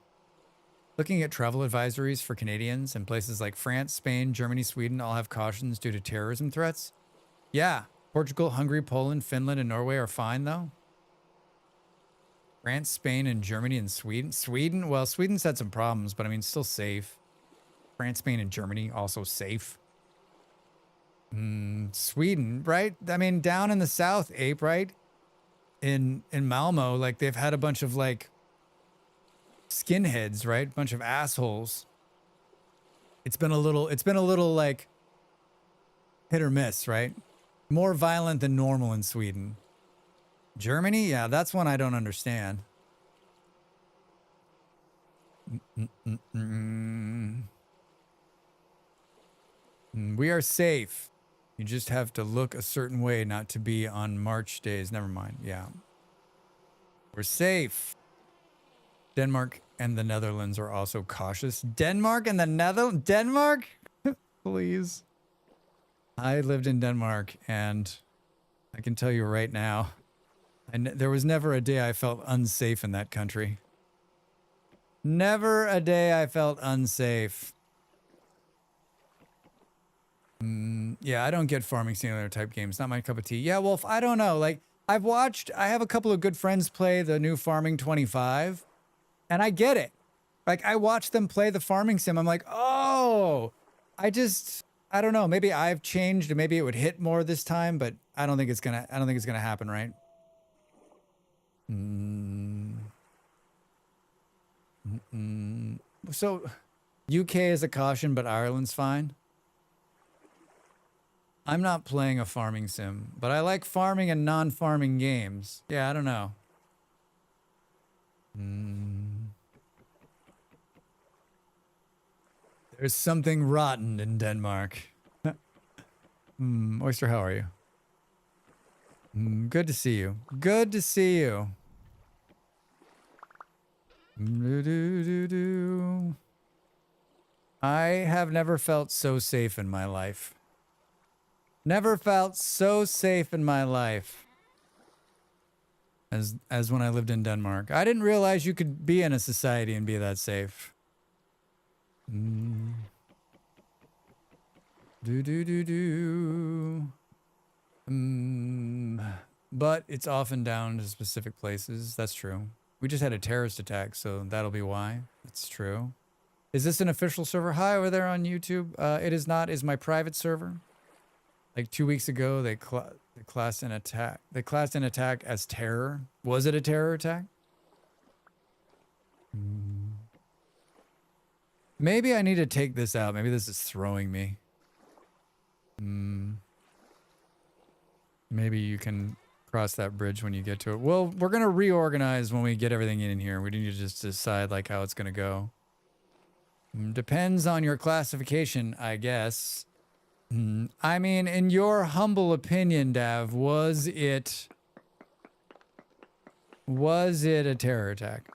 Looking at travel advisories for Canadians in places like France, Spain, Germany, Sweden all have cautions due to terrorism threats. Yeah, Portugal, Hungary, Poland, Finland, and Norway are fine though. France, Spain, and Germany and Sweden. Sweden? Well, Sweden's had some problems, but I mean, still safe. France, Spain, and Germany also safe. Sweden, right? I mean, down in the south, Ape, right? In Malmo, like they've had a bunch of like skinheads, right? Bunch of assholes. It's been a little like hit or miss, right? More violent than normal in Sweden. Germany, yeah, that's one I don't understand. We are safe. You just have to look a certain way not to be on March days. Never mind. Yeah. We're safe. Denmark and the Netherlands are also cautious. Denmark and the Netherlands? Denmark? Please. I lived in Denmark, and I can tell you right now, there was never a day I felt unsafe in that country. Never a day I felt unsafe. Yeah, I don't get Farming Simulator type games. Not my cup of tea. Yeah, well, I don't know. Like, I have a couple of good friends play the new Farming 25, and I get it. Like, I watch them play the farming sim. I'm like, oh, I don't know. Maybe I've changed, and maybe it would hit more this time, but I don't think it's gonna happen, right? So, UK is a caution, but Ireland's fine. I'm not playing a farming sim, but I like farming and non-farming games. Yeah, I don't know. There's something rotten in Denmark. Oyster, how are you? Good to see you. Good to see you. I have never felt so safe in my life. Never felt so safe in my life as when I lived in Denmark. I didn't realize you could be in a society and be that safe. But it's often down to specific places. That's true. We just had a terrorist attack, so that'll be why. It's true. Is this an official server? Hi, over there on YouTube. It is not. It's my private server. Like 2 weeks ago, they classed an attack. They classed an attack as terror. Was it a terror attack? Maybe I need to take this out. Maybe this is throwing me. Maybe you can cross that bridge when you get to it. Well, we're gonna reorganize when we get everything in here. We need to just decide like how it's gonna go. Depends on your classification, I guess. I mean, in your humble opinion, Dav, was it Was it a terror attack?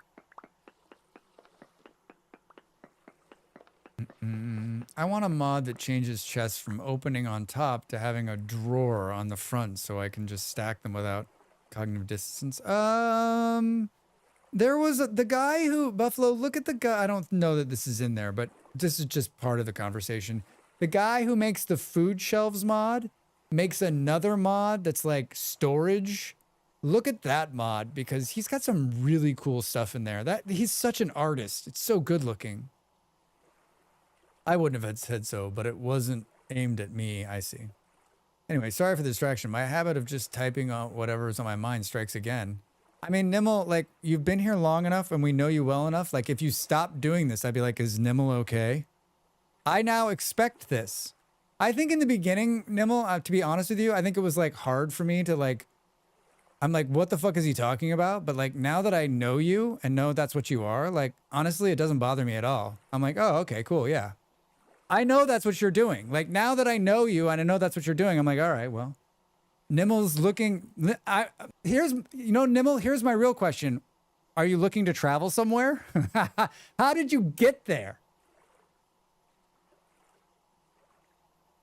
I want a mod that changes chests from opening on top to having a drawer on the front so I can just stack them without cognitive dissonance. There was the guy who, Buffalo, look at the guy. I don't know that this is in there, but this is just part of the conversation. The guy who makes the food shelves mod makes another mod that's like storage. Look at that mod because he's got some really cool stuff in there. He's such an artist. It's so good looking. I wouldn't have said so, but it wasn't aimed at me, I see. Anyway, sorry for the distraction. My habit of just typing out whatever's on my mind strikes again. I mean, Nimble, like, you've been here long enough and we know you well enough. Like, if you stopped doing this, I'd be like, is Nimble okay? I now expect this. I think in the beginning, Nimble, to be honest with you, I think it was, like, hard for me to, like, I'm like, what the fuck is he talking about? But, like, now that I know you and know that's what you are, like, honestly, it doesn't bother me at all. I'm like, oh, okay, cool, yeah. I know that's what you're doing. Like, now that I know you and I know that's what you're doing, I'm like, all right, well. Nimble's looking, Nimble, here's my real question. Are you looking to travel somewhere? How did you get there?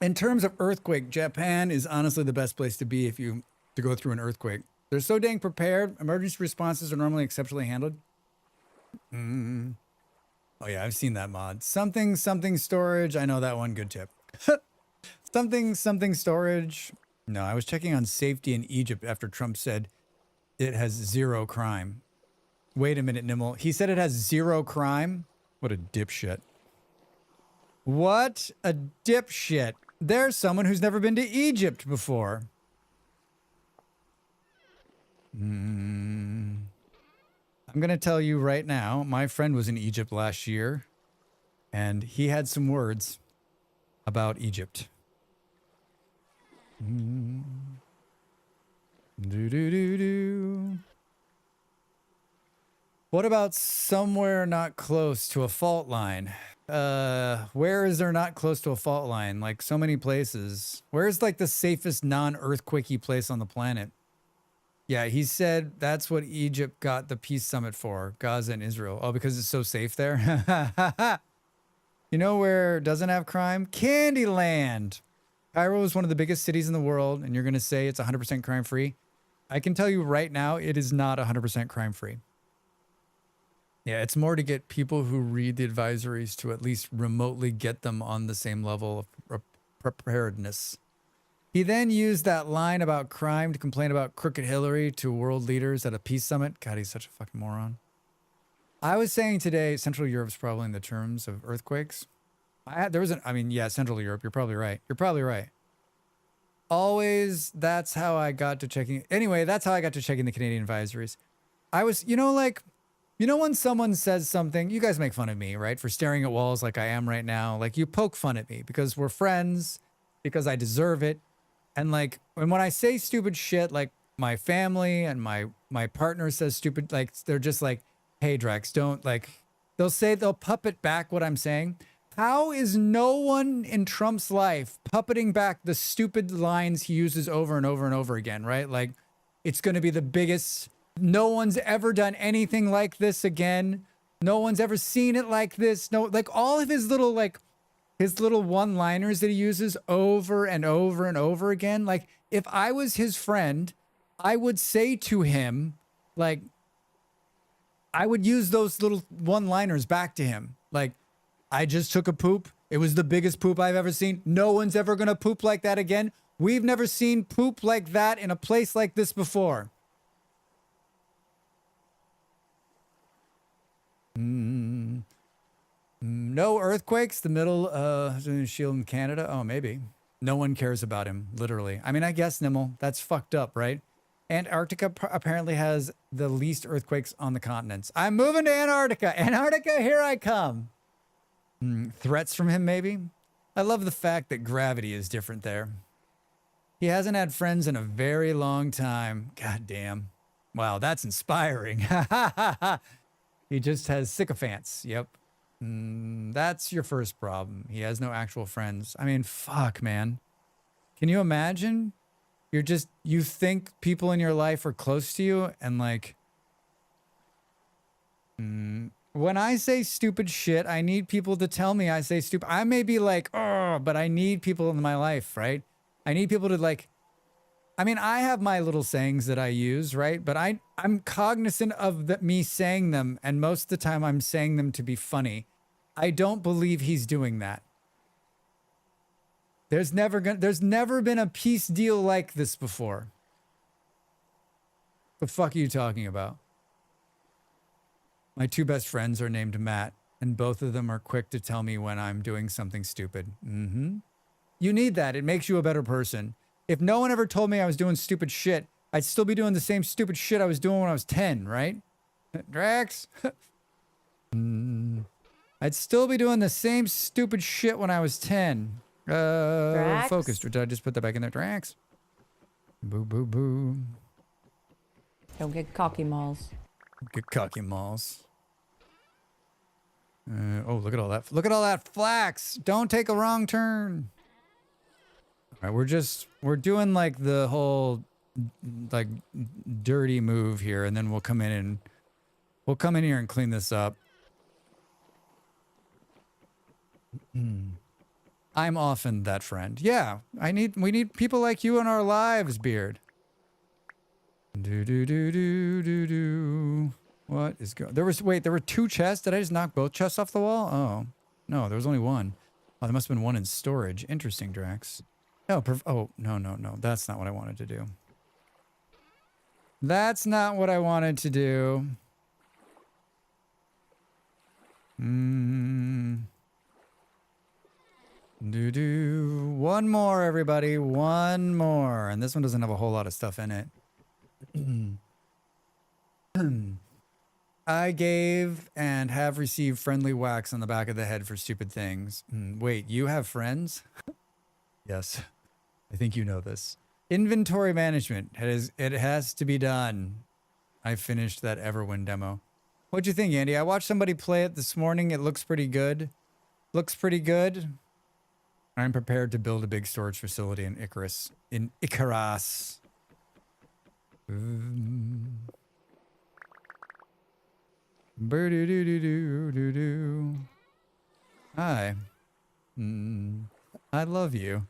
In terms of earthquake, Japan is honestly the best place to be to go through an earthquake. They're so dang prepared. Emergency responses are normally exceptionally handled. Oh yeah, I've seen that mod. Something storage. I know that one. Good tip. something storage. No, I was checking on safety in Egypt after Trump said it has zero crime. Wait a minute, Nimble. He said it has zero crime? What a dipshit. What a dipshit. There's someone who's never been to Egypt before. I'm going to tell you right now, my friend was in Egypt last year, and he had some words about Egypt. What about somewhere not close to a fault line? Where is there not close to a fault line? Like so many places. Where's like the safest non-earthquakey place on the planet? Yeah, he said that's what Egypt got the peace summit for, Gaza and Israel. Oh, because it's so safe there? You know where it doesn't have crime? Candyland. Cairo is one of the biggest cities in the world, and you're going to say it's 100% crime-free? I can tell you right now, it is not 100% crime-free. Yeah, it's more to get people who read the advisories to at least remotely get them on the same level of preparedness. He then used that line about crime to complain about crooked Hillary to world leaders at a peace summit. God, he's such a fucking moron. I was saying today, Central Europe's probably in the terms of earthquakes. Central Europe, you're probably right. You're probably right. Always, that's how I got to checking. Anyway, that's how I got to checking the Canadian advisories. I was, when someone says something, you guys make fun of me, right? For staring at walls like I am right now. Like, you poke fun at me because we're friends, because I deserve it. And like, and when I say stupid shit, like my family and my partner says stupid, like, they're just like, hey, Drex, don't, like, they'll puppet back what I'm saying. How is no one in Trump's life puppeting back the stupid lines he uses over and over and over again, right? Like, it's going to be the biggest. No one's ever done anything like this again. No one's ever seen it like this. No, like all of his little one-liners that he uses over and over and over again. Like, if I was his friend, I would say to him, like, I would use those little one-liners back to him. Like, I just took a poop. It was the biggest poop I've ever seen. No one's ever going to poop like that again. We've never seen poop like that in a place like this before. No earthquakes. The middle shield in Canada. Oh, maybe. No one cares about him, literally. I mean, I guess, Nimble, that's fucked up, right? Antarctica apparently has the least earthquakes on the continents. I'm moving to Antarctica. Antarctica, here I come. Threats from him, maybe? I love the fact that gravity is different there. He hasn't had friends in a very long time. God damn. Wow, that's inspiring. He just has sycophants. Yep. That's your first problem. He has no actual friends. I mean, fuck, man. Can you imagine? You think people in your life are close to you and like When I say stupid shit, I need people to tell me I say stupid. I may be like, oh, but I need people in my life, right? I need people to like, I mean, I have my little sayings that I use, right? But I'm cognizant of me saying them, and most of the time I'm saying them to be funny. I don't believe he's doing that. There's never been a peace deal like this before. The fuck are you talking about? My two best friends are named Matt, and both of them are quick to tell me when I'm doing something stupid. You need that. It makes you a better person. If no one ever told me I was doing stupid shit, I'd still be doing the same stupid shit I was doing when I was 10, right? Drax? I'd still be doing the same stupid shit when I was 10. Drax? Focus. Did I just put that back in there? Drax? Boo, boo, boo. Don't get cocky malls. Get cocky malls. Oh, look at all that. Look at all that flax. Don't take a wrong turn. All right, we're doing like the whole like dirty move here, and then we'll come in here and clean this up. I'm often that friend. Yeah, we need people like you in our lives, Beard. Do. What is going? There were two chests. Did I just knock both chests off the wall? Oh, no, there was only one. Oh, there must have been one in storage. Interesting, Drax. No, no. That's not what I wanted to do. That's not what I wanted to do. One more, everybody. One more. And this one doesn't have a whole lot of stuff in it. I gave and have received friendly whacks on the back of the head for stupid things. Wait, you have friends? Yes. I think you know this. Inventory management. It has to be done. I finished that Everwind demo. What'd you think, Andy? I watched somebody play it this morning. It looks pretty good. Looks pretty good. I'm prepared to build a big storage facility in Icarus. Hi. I love you.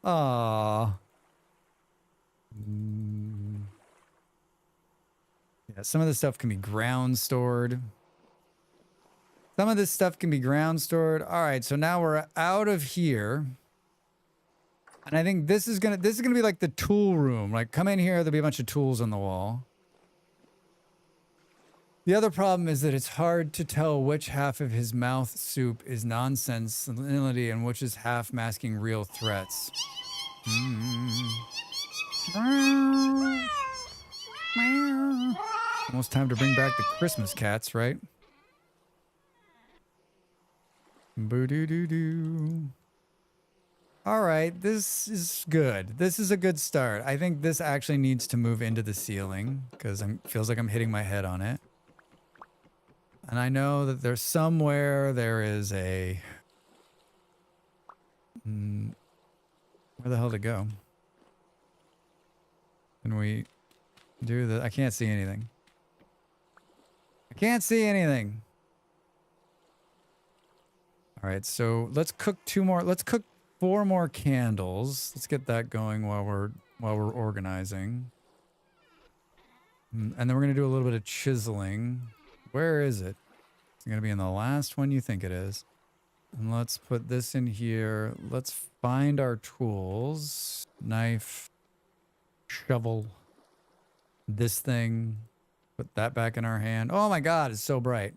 Aww. Yeah, some of this stuff can be ground stored. Some of this stuff can be ground stored. All right, so now we're out of here. And I think this is gonna be like the tool room. Like, come in here, there'll be a bunch of tools on the wall. The other problem is that it's hard to tell which half of his mouth soup is nonsensibility and which is half masking real threats. Almost time to bring back the Christmas cats, right? Boo-doo-doo-doo. All right, this is good. This is a good start. I think this actually needs to move into the ceiling because it feels like I'm hitting my head on it. And I know that there's somewhere there is a... where the hell did it go? Can we do the... I can't see anything. I can't see anything. All right, so let's cook let's cook 4 more candles. Let's get that going while we're organizing. And then we're gonna do a little bit of chiseling. Where is it? It's gonna be in the last one you think it is. And let's put this in here. Let's find our tools. Knife, shovel, this thing. Put that back in our hand. Oh my God, it's so bright.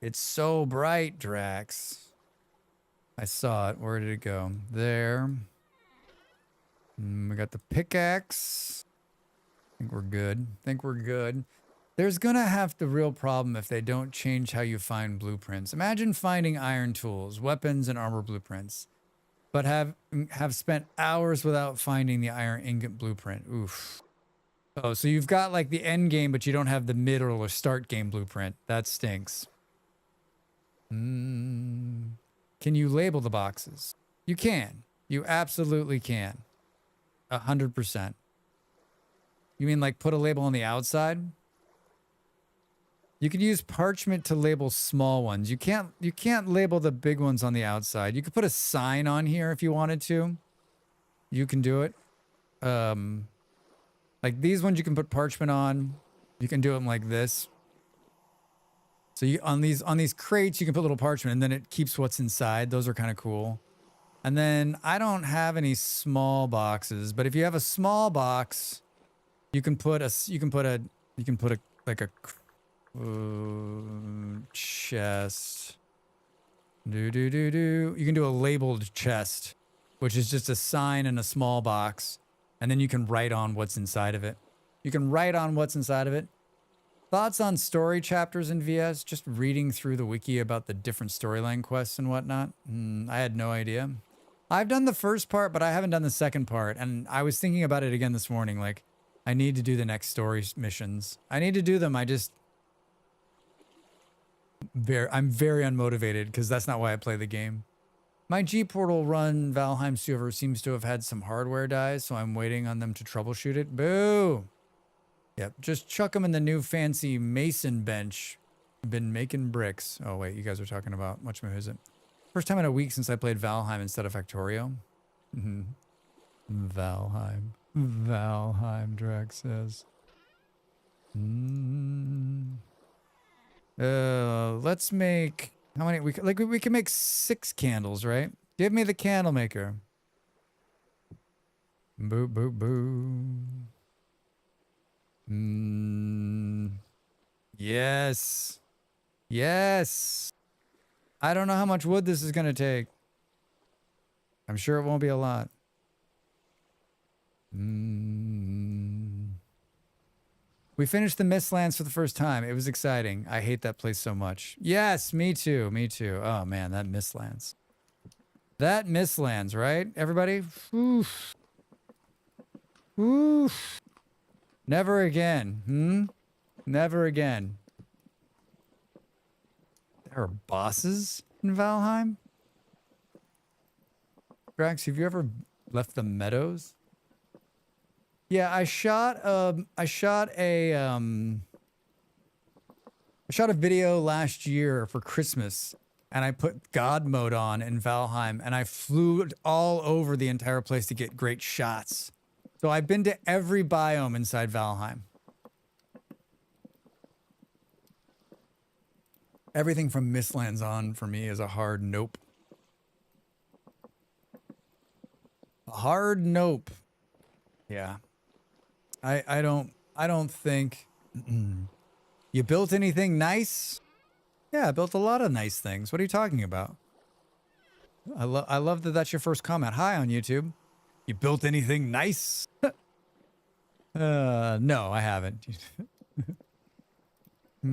It's so bright, Drax. I saw it. Where did it go? There. We got the pickaxe. I think we're good. There's gonna have the real problem if they don't change how you find blueprints. Imagine finding iron tools, weapons, and armor blueprints, but have spent hours without finding the iron ingot blueprint. Oof. Oh, so you've got like the end game, but you don't have the middle or start game blueprint. That stinks. Can you label the boxes? You can. You absolutely can. 100%. You mean like put a label on the outside? You could use parchment to label small ones. You can't label the big ones on the outside. You could put a sign on here if you wanted to. You can do it. Like these ones you can put parchment on. You can do them like this. So you on these crates you can put little parchment and then it keeps what's inside. Those are kind of cool. And then I don't have any small boxes, but if you have a small box, you can put a like a chest. You can do a labeled chest, which is just a sign in a small box, and then you can write on what's inside of it. You can write on what's inside of it. Thoughts on story chapters in VS? Just reading through the wiki about the different storyline quests and whatnot. I had no idea. I've done the first part, but I haven't done the second part, and I was thinking about it again this morning. Like, I need to do the next story missions. I need to do them. I'm very unmotivated because that's not why I play the game. My G-Portal run Valheim server seems to have had some hardware dies, so I'm waiting on them to troubleshoot it. Boo! Yep, just chuck them in the new fancy mason bench. Been making bricks. Oh wait, you guys are talking about whatchamacallit. First time in a week since I played Valheim instead of Factorio. Valheim. Valheim, Drax says. Let's make how many? We can make 6 candles, right? Give me the candle maker. Boo boo boo. Yes. Yes. I don't know how much wood this is gonna take. I'm sure it won't be a lot. We finished the Mistlands for the first time. It was exciting. I hate that place so much. Yes, me too. Me too. Oh man, that Mistlands. That Mistlands, right? Everybody? Oof. Oof. Never again. Never again. There are bosses in Valheim? Drax, have you ever left the meadows? Yeah, I shot a video last year for Christmas, and I put God mode on in Valheim, and I flew all over the entire place to get great shots. So I've been to every biome inside Valheim. Everything from Mistlands on for me is a hard nope. A hard nope. Yeah. I don't think you built anything nice? Yeah, I built a lot of nice things. What are you talking about? I love that that's your first comment. Hi on YouTube. You built anything nice? No, I haven't. Me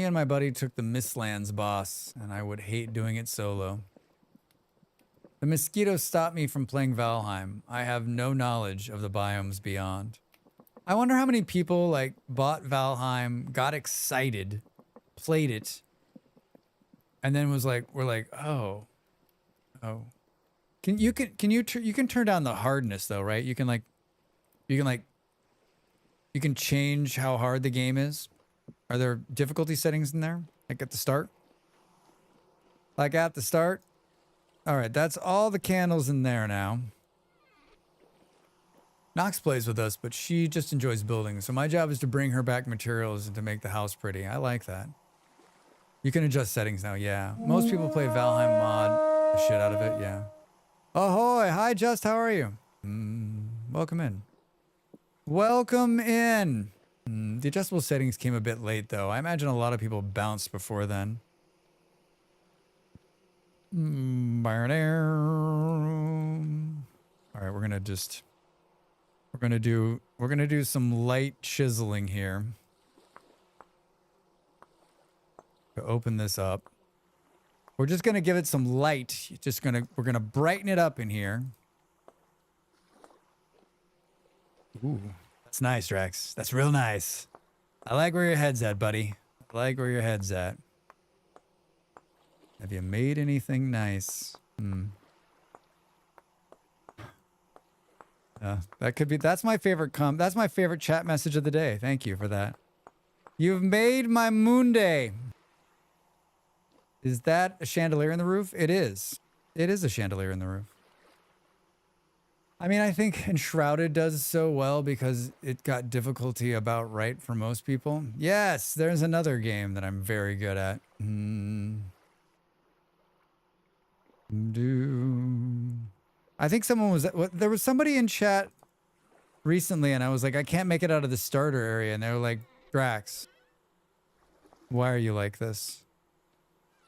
and my buddy took the Mistlands boss, and I would hate doing it solo. The mosquitoes stopped me from playing Valheim. I have no knowledge of the biomes beyond. I wonder how many people like bought Valheim, got excited, played it, and then was like, we're like, oh. You can turn down the hardness though, right? You can change how hard the game is. Are there difficulty settings in there? Like at the start? Like at the start? All right, that's all the candles in there now. Nox plays with us, but she just enjoys building. So my job is to bring her back materials and to make the house pretty. I like that. You can adjust settings now, yeah. Most people play Valheim mod the shit out of it, yeah. Ahoy, hi Just, how are you? Welcome in. Welcome in. The adjustable settings came a bit late though. I imagine a lot of people bounced before then. All right, we're gonna do some light chiseling here to open this up. We're just gonna give it some light. We're gonna brighten it up in here. Ooh, that's nice, Drax. That's real nice. I like where your head's at, buddy. I like where your head's at. Have you made anything nice? That could be. That's my favorite That's my favorite chat message of the day. Thank you for that. You've made my moon day. Is that a chandelier in the roof? It is. It is a chandelier in the roof. I mean, I think Enshrouded does so well because it got difficulty about right for most people. Yes, there's another game that I'm very good at. I think someone was, there was somebody in chat recently and I was like, I can't make it out of the starter area. And they were like, Drax, why are you like this?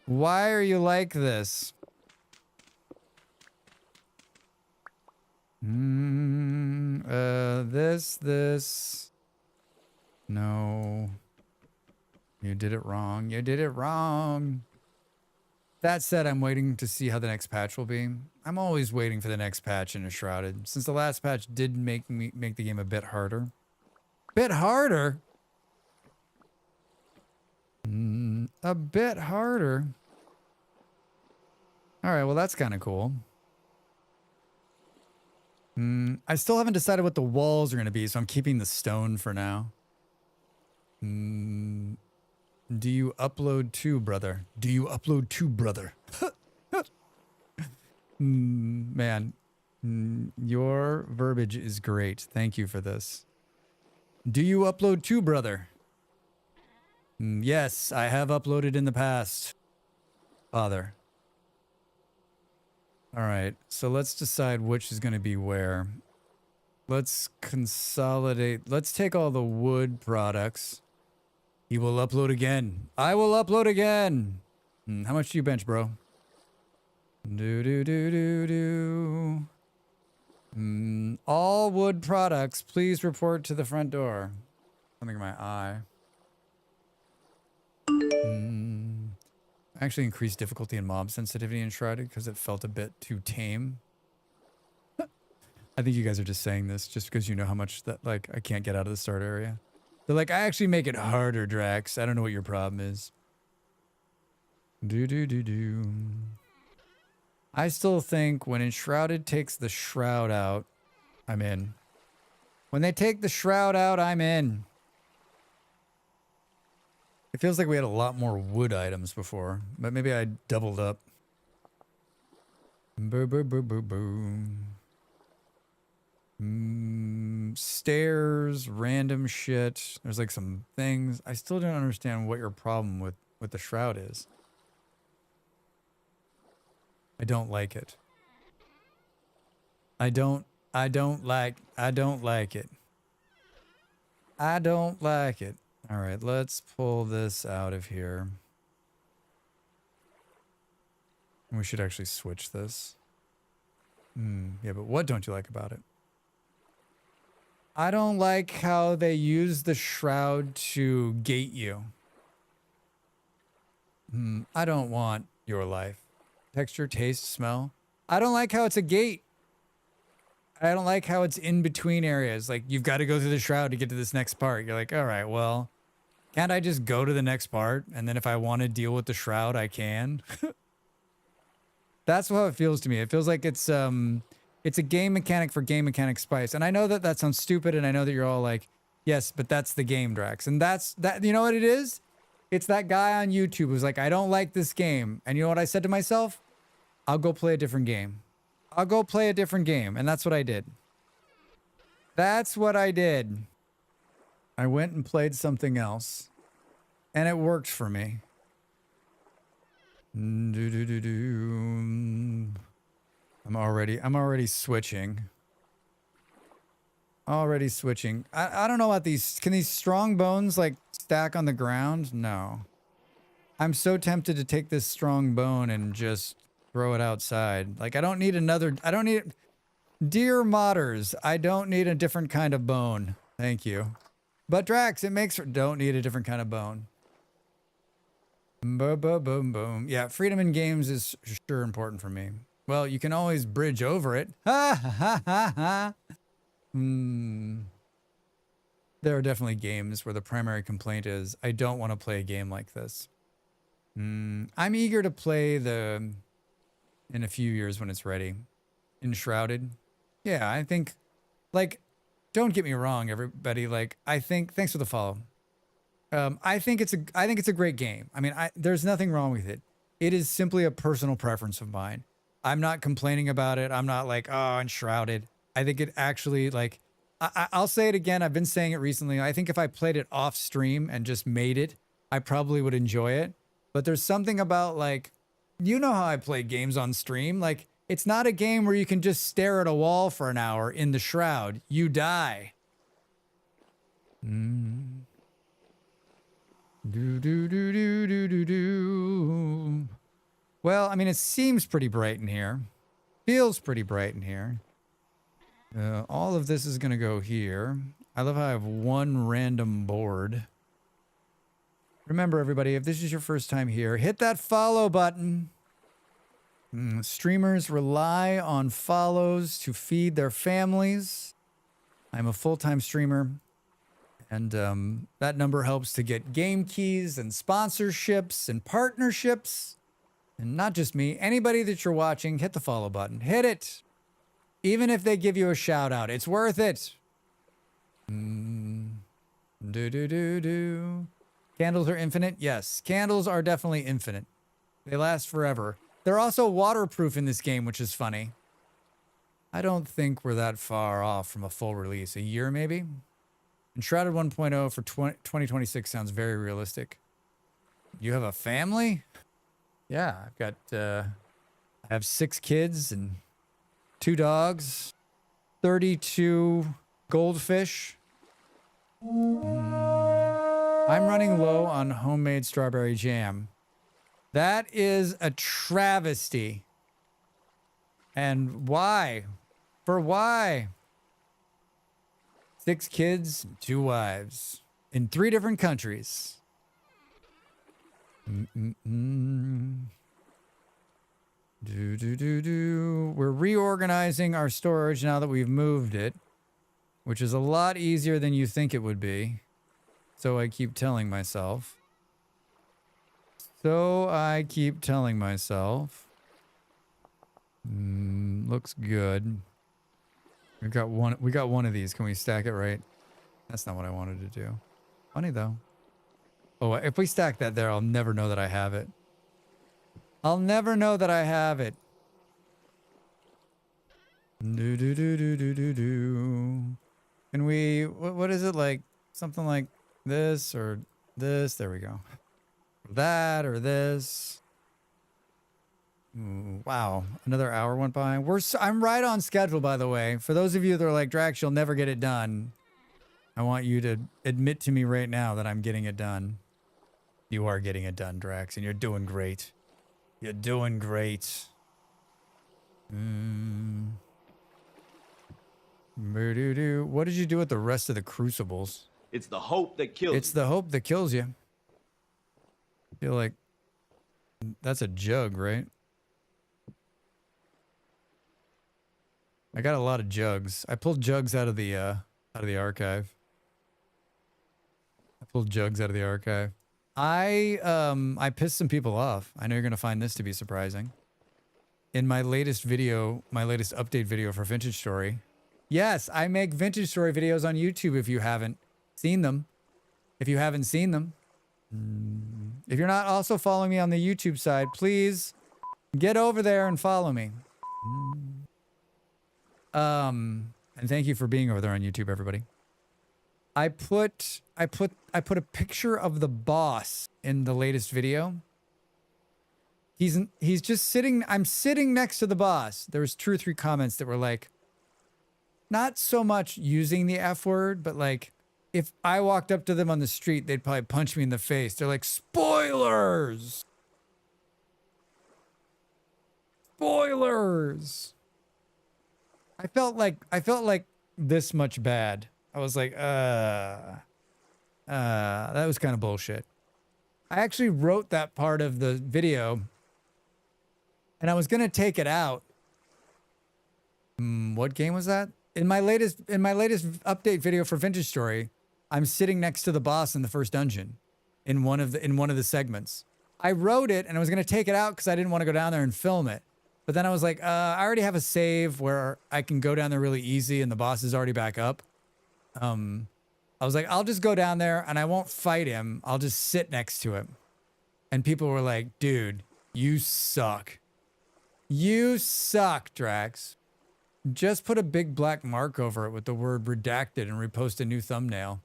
Why are you like this? This. No. You did it wrong. You did it wrong. That said, I'm waiting to see how the next patch will be. I'm always waiting for the next patch in Enshrouded, since the last patch did make the game a bit harder. Bit harder? A bit harder. All right, well, that's kind of cool. I still haven't decided what the walls are going to be, so I'm keeping the stone for now. Do you upload too, brother? Do you upload too, brother? Man, your verbiage is great. Thank you for this. Do you upload too, brother? Yes, I have uploaded in the past, father. All right, so let's decide which is going to be where. Let's consolidate. Let's take all the wood products. He will upload again. I will upload again. How much do you bench, bro? All wood products, please report to the front door. Something in my eye. I actually increased difficulty and mob sensitivity in Shrouded because it felt a bit too tame. I think you guys are just saying this just because you know how much that, like, I can't get out of the start area. They're like, I actually make it harder, Drax. I don't know what your problem is. I still think when Enshrouded takes the shroud out, I'm in. When they take the shroud out, I'm in. It feels like we had a lot more wood items before, but maybe I doubled up. Stairs, random shit. There's like some things. I still don't understand what your problem with the shroud is. I don't like it. I don't like it. I don't like it. All right, let's pull this out of here. We should actually switch this. Yeah, but what don't you like about it? I don't like how they use the shroud to gate you. I don't want your life. Texture, taste, smell. I don't like how it's a gate. I don't like how it's in between areas. Like, you've got to go through the shroud to get to this next part. You're like, all right, well, can't I just go to the next part? And then if I want to deal with the shroud, I can. That's how it feels to me. It feels like it's a game mechanic for game mechanic spice. And I know that that sounds stupid, and I know that you're all like, yes, but that's the game, Drax. And that's that. You know what it is? It's that guy on YouTube who's like, I don't like this game. And you know what I said to myself? I'll go play a different game. I'll go play a different game. And that's what I did. That's what I did. I went and played something else. And it worked for me. I'm already switching. Already switching. I don't know about these. Can these strong bones like stack on the ground? No. I'm so tempted to take this strong bone and just throw it outside. Like, I don't need another. I don't need. Dear modders, I don't need a different kind of bone. Thank you. But Drax, it makes. Don't need a different kind of bone. Boom, boom, boom, boom. Yeah, freedom in games is sure important for me. Well, you can always bridge over it. Ha ha ha ha. There are definitely games where the primary complaint is, I don't want to play a game like this. I'm eager to play in a few years when it's ready. Enshrouded. Yeah, I think like, don't get me wrong, everybody. Like, I think, thanks for the follow. I think it's a great game. I mean, there's nothing wrong with it. It is simply a personal preference of mine. I'm not complaining about it. I'm not like, oh, enshrouded. I think it actually, like, I'll say it again. I've been saying it recently. I think if I played it off stream and just made it, I probably would enjoy it. But there's something about, like, you know how I play games on stream. Like, it's not a game where you can just stare at a wall for an hour in the shroud. You die. Well, I mean, it seems pretty bright in here. Feels pretty bright in here. All of this is going to go here. I love how I have one random board. Remember, everybody, if this is your first time here, hit that follow button. Streamers rely on follows to feed their families. I'm a full-time streamer, and that number helps to get game keys and sponsorships and partnerships. And not just me, anybody that you're watching, hit the follow button. Hit it. Even if they give you a shout out, it's worth it. Candles are infinite? Yes, candles are definitely infinite. They last forever. They're also waterproof in this game, which is funny. I don't think we're that far off from a full release. A year, maybe? Enshrouded 1.0 for 2026 sounds very realistic. You have a family? Yeah, I've got, I have 6 kids and 2 dogs, 32 goldfish. I'm running low on homemade strawberry jam. That is a travesty. And why? For why? 6 kids, 2 wives in 3 different countries. We're reorganizing our storage now that we've moved it, which is a lot easier than you think it would be. So I keep telling myself. Looks good. We got one of these. Can we stack it right? That's not what I wanted to do. Funny though. Oh, if we stack that there, I'll never know that I have it. I'll never know that I have it. Can we, what is it, like something like this or this? There we go. That or this. Ooh, wow, another hour went by. I'm right on schedule, by the way. For those of you that are like, Drax, you'll never get it done, I want you to admit to me right now that I'm getting it done. You are getting it done, Drax, and you're doing great. You're doing great. What did you do with the rest of the crucibles? It's the hope that kills you. It's the hope that kills you. I feel like that's a jug, right? I got a lot of jugs. I pulled jugs out of the archive. I pissed some people off. I know you're gonna find this to be surprising. In my latest video, my latest update video for Vintage Story. Yes, I make Vintage Story videos on YouTube if you haven't seen them. If you're not also following me on the YouTube side, please get over there and follow me. And thank you for being over there on YouTube, everybody. I put a picture of the boss in the latest video. He's just sitting, I'm sitting next to the boss. There was 2 or 3 comments that were like, not so much using the F word, but like, if I walked up to them on the street, they'd probably punch me in the face. They're like, spoilers! Spoilers! I felt like this much bad. I was like, that was kind of bullshit. I actually wrote that part of the video and I was going to take it out. What game was that? In my latest update video for Vintage Story, I'm sitting next to the boss in the first dungeon in one of the segments. I wrote it and I was going to take it out because I didn't want to go down there and film it. But then I was like, I already have a save where I can go down there really easy and the boss is already back up. I was like, I'll just go down there and I won't fight him. I'll just sit next to him. And people were like, dude, you suck. You suck, Drax. Just put a big black mark over it with the word redacted and repost a new thumbnail.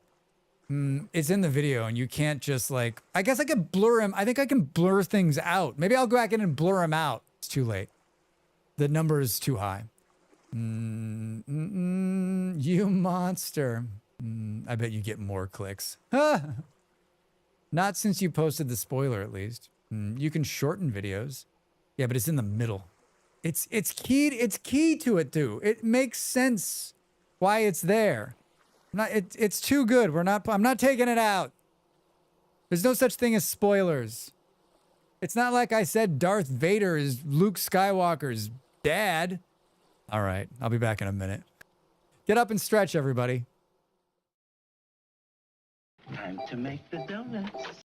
It's in the video and you can't just like, I guess I can blur him. I think I can blur things out. Maybe I'll go back in and blur him out. It's too late. The number is too high. You monster. I bet you get more clicks. Not since you posted the spoiler, at least. You can shorten videos. Yeah, but it's in the middle. It's key to it too. It makes sense why it's there. It's too good. I'm not taking it out. There's no such thing as spoilers. It's not like I said Darth Vader is Luke Skywalker's dad. All right, I'll be back in a minute. Get up and stretch, everybody. Time to make the donuts.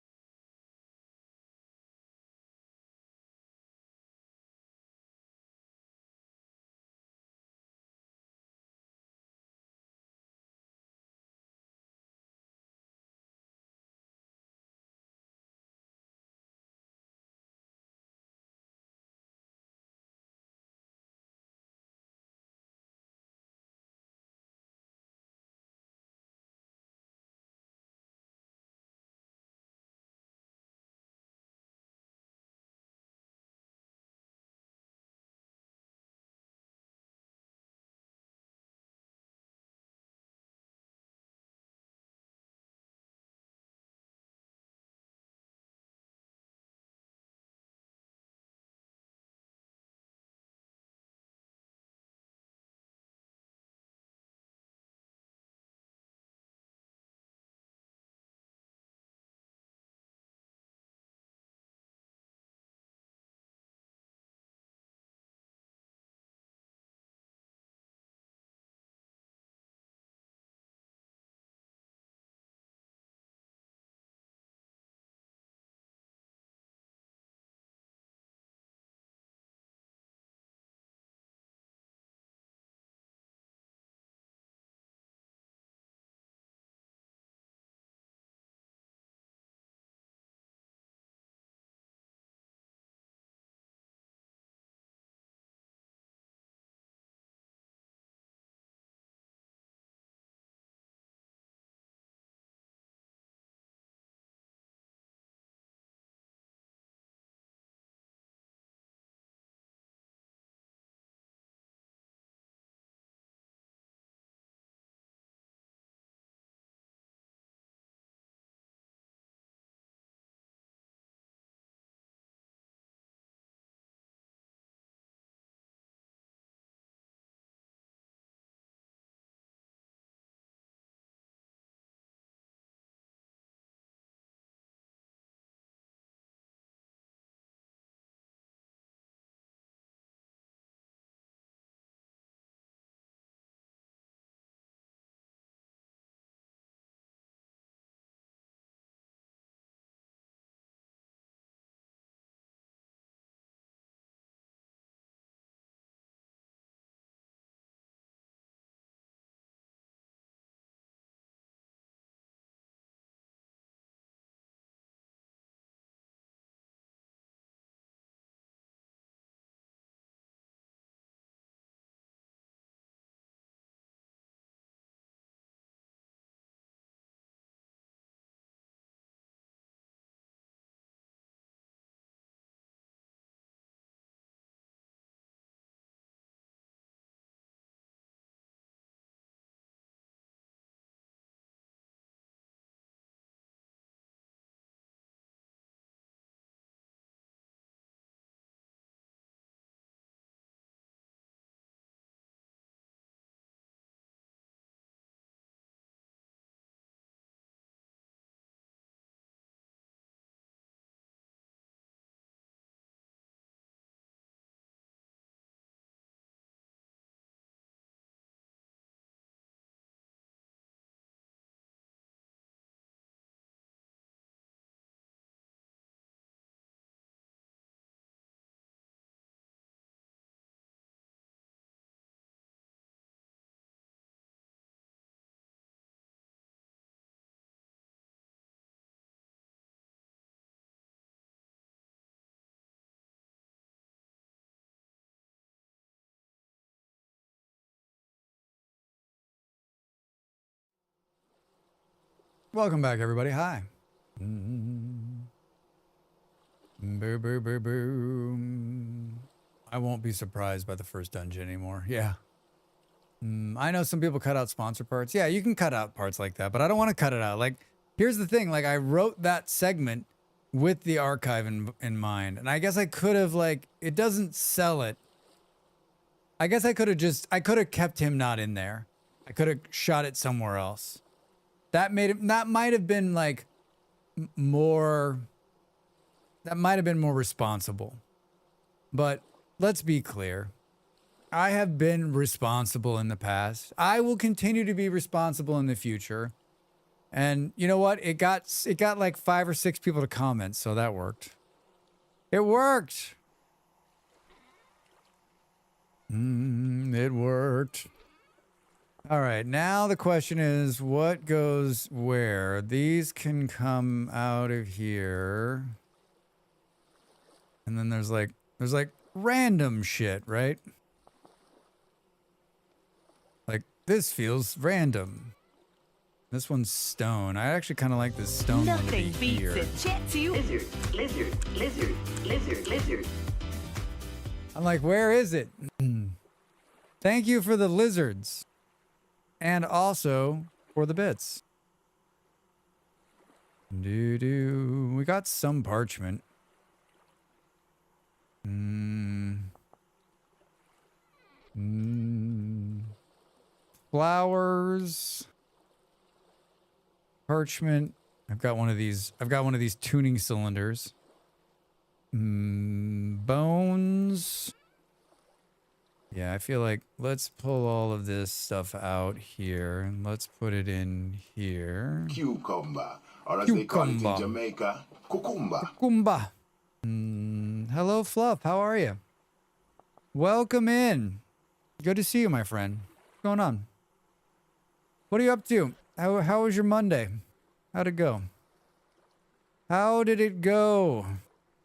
Welcome back, everybody. Hi. Boo, boo, boo, boo. I won't be surprised by the first dungeon anymore. Yeah. I know some people cut out sponsor parts. Yeah, you can cut out parts like that, but I don't want to cut it out. Like, here's the thing. Like, I wrote that segment with the archive in mind. And I guess I could have, like, it doesn't sell it. I guess I could have kept him not in there. I could have shot it somewhere else. That might have been like more responsible. But let's be clear. I have been responsible in the past. I will continue to be responsible in the future. And you know what? It got like 5 or 6 people to comment, so that worked. It worked. It worked. All right, now the question is, what goes where? These can come out of here. And then there's like random shit, right? Like, this feels random. This one's stone. I actually kind of like this stone one to be here. Lizard. I'm like, where is it? Thank you for the lizards. And also for the bits. We got some parchment. Flowers. Parchment. I've got one of these tuning cylinders. Bones. Yeah, I feel like let's pull all of this stuff out here and let's put it in here. Cucumber, or as they call it in Jamaica, cucumba. Cucumba. Hello, Fluff. How are you? Welcome in. Good to see you, my friend. What's going on? What are you up to? How was your Monday? How'd it go? How did it go?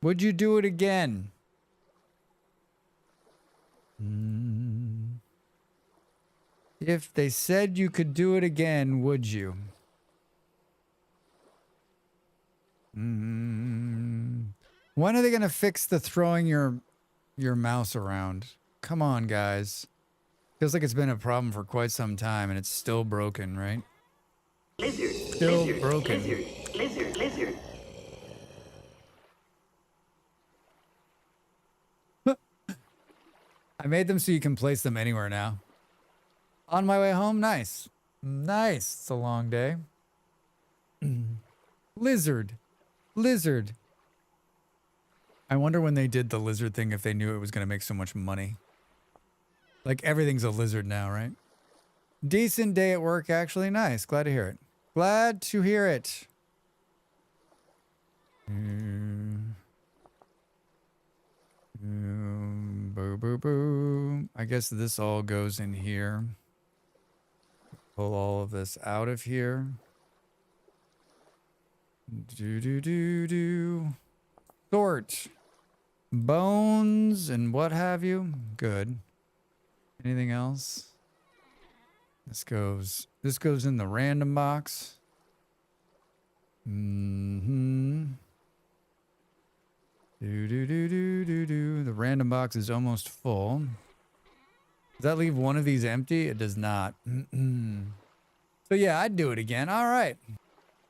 Would you do it again? If they said you could do it again, would you? When are they going to fix the throwing your mouse around? Come on, guys. Feels like it's been a problem for quite some time and it's still broken, right? Still broken. Lizard. I made them so you can place them anywhere now. On my way home, nice. Nice. It's a long day. Lizard. I wonder when they did the lizard thing if they knew it was going to make so much money. Like, everything's a lizard now, right? Decent day at work, actually. Nice. Glad to hear it. Glad to hear it. Boo, boo, boo. I guess this all goes in here. Pull all of this out of here. Sort. Bones and what have you. Good. Anything else? This goes in the random box. The random box is almost full. Does that leave one of these empty? It does not. So yeah, I'd do it again. All right.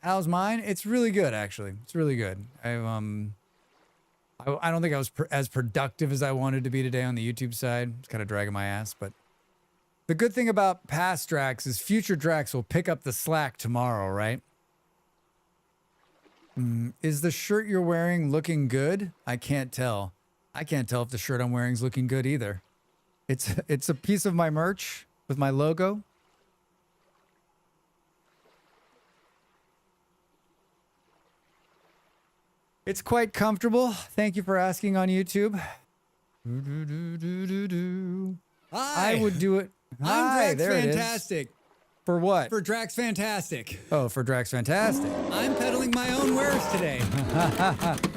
How's mine? It's really good, actually. It's really good. I don't think I was as productive as I wanted to be today on the YouTube side. It's kind of dragging my ass, but the good thing about past Drax is future Drax will pick up the slack tomorrow, right? Is the shirt you're wearing looking good? I can't tell. I can't tell if the shirt I'm wearing is looking good either. It's a piece of my merch with my logo. It's quite comfortable. Thank you for asking on YouTube. Hi. I would do it. I'm Hi, Drax there it is. Fantastic. For what? For Drax Fantastic. Oh, for Drax Fantastic. I'm peddling my own wares today.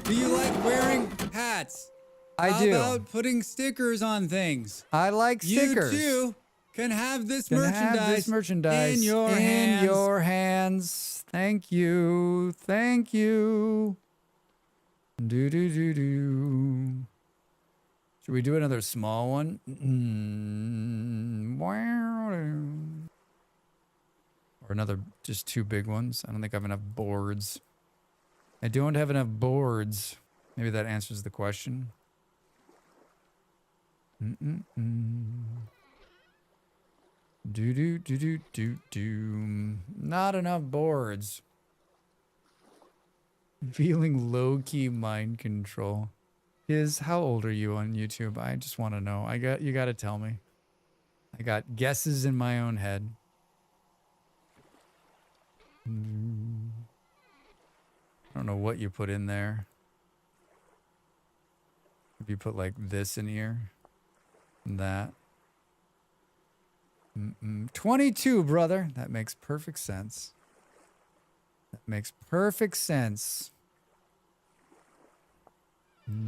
Do you like wearing hats? I do. How about putting stickers on things? I like stickers. You too can have this Can merchandise, have this merchandise in your hands. Thank you. Thank you. Do do do do. Should we do another small one? Or another, just two big ones? I don't think I have enough boards. I don't have enough boards. Maybe that answers the question. Do do do do do do. Not enough boards. Feeling low-key mind control. How old are you on YouTube? I just want to know. You got to tell me. I got guesses in my own head. I don't know what you put in there. If you put like this in here, and that. 22, brother. That makes perfect sense. That makes perfect sense. Do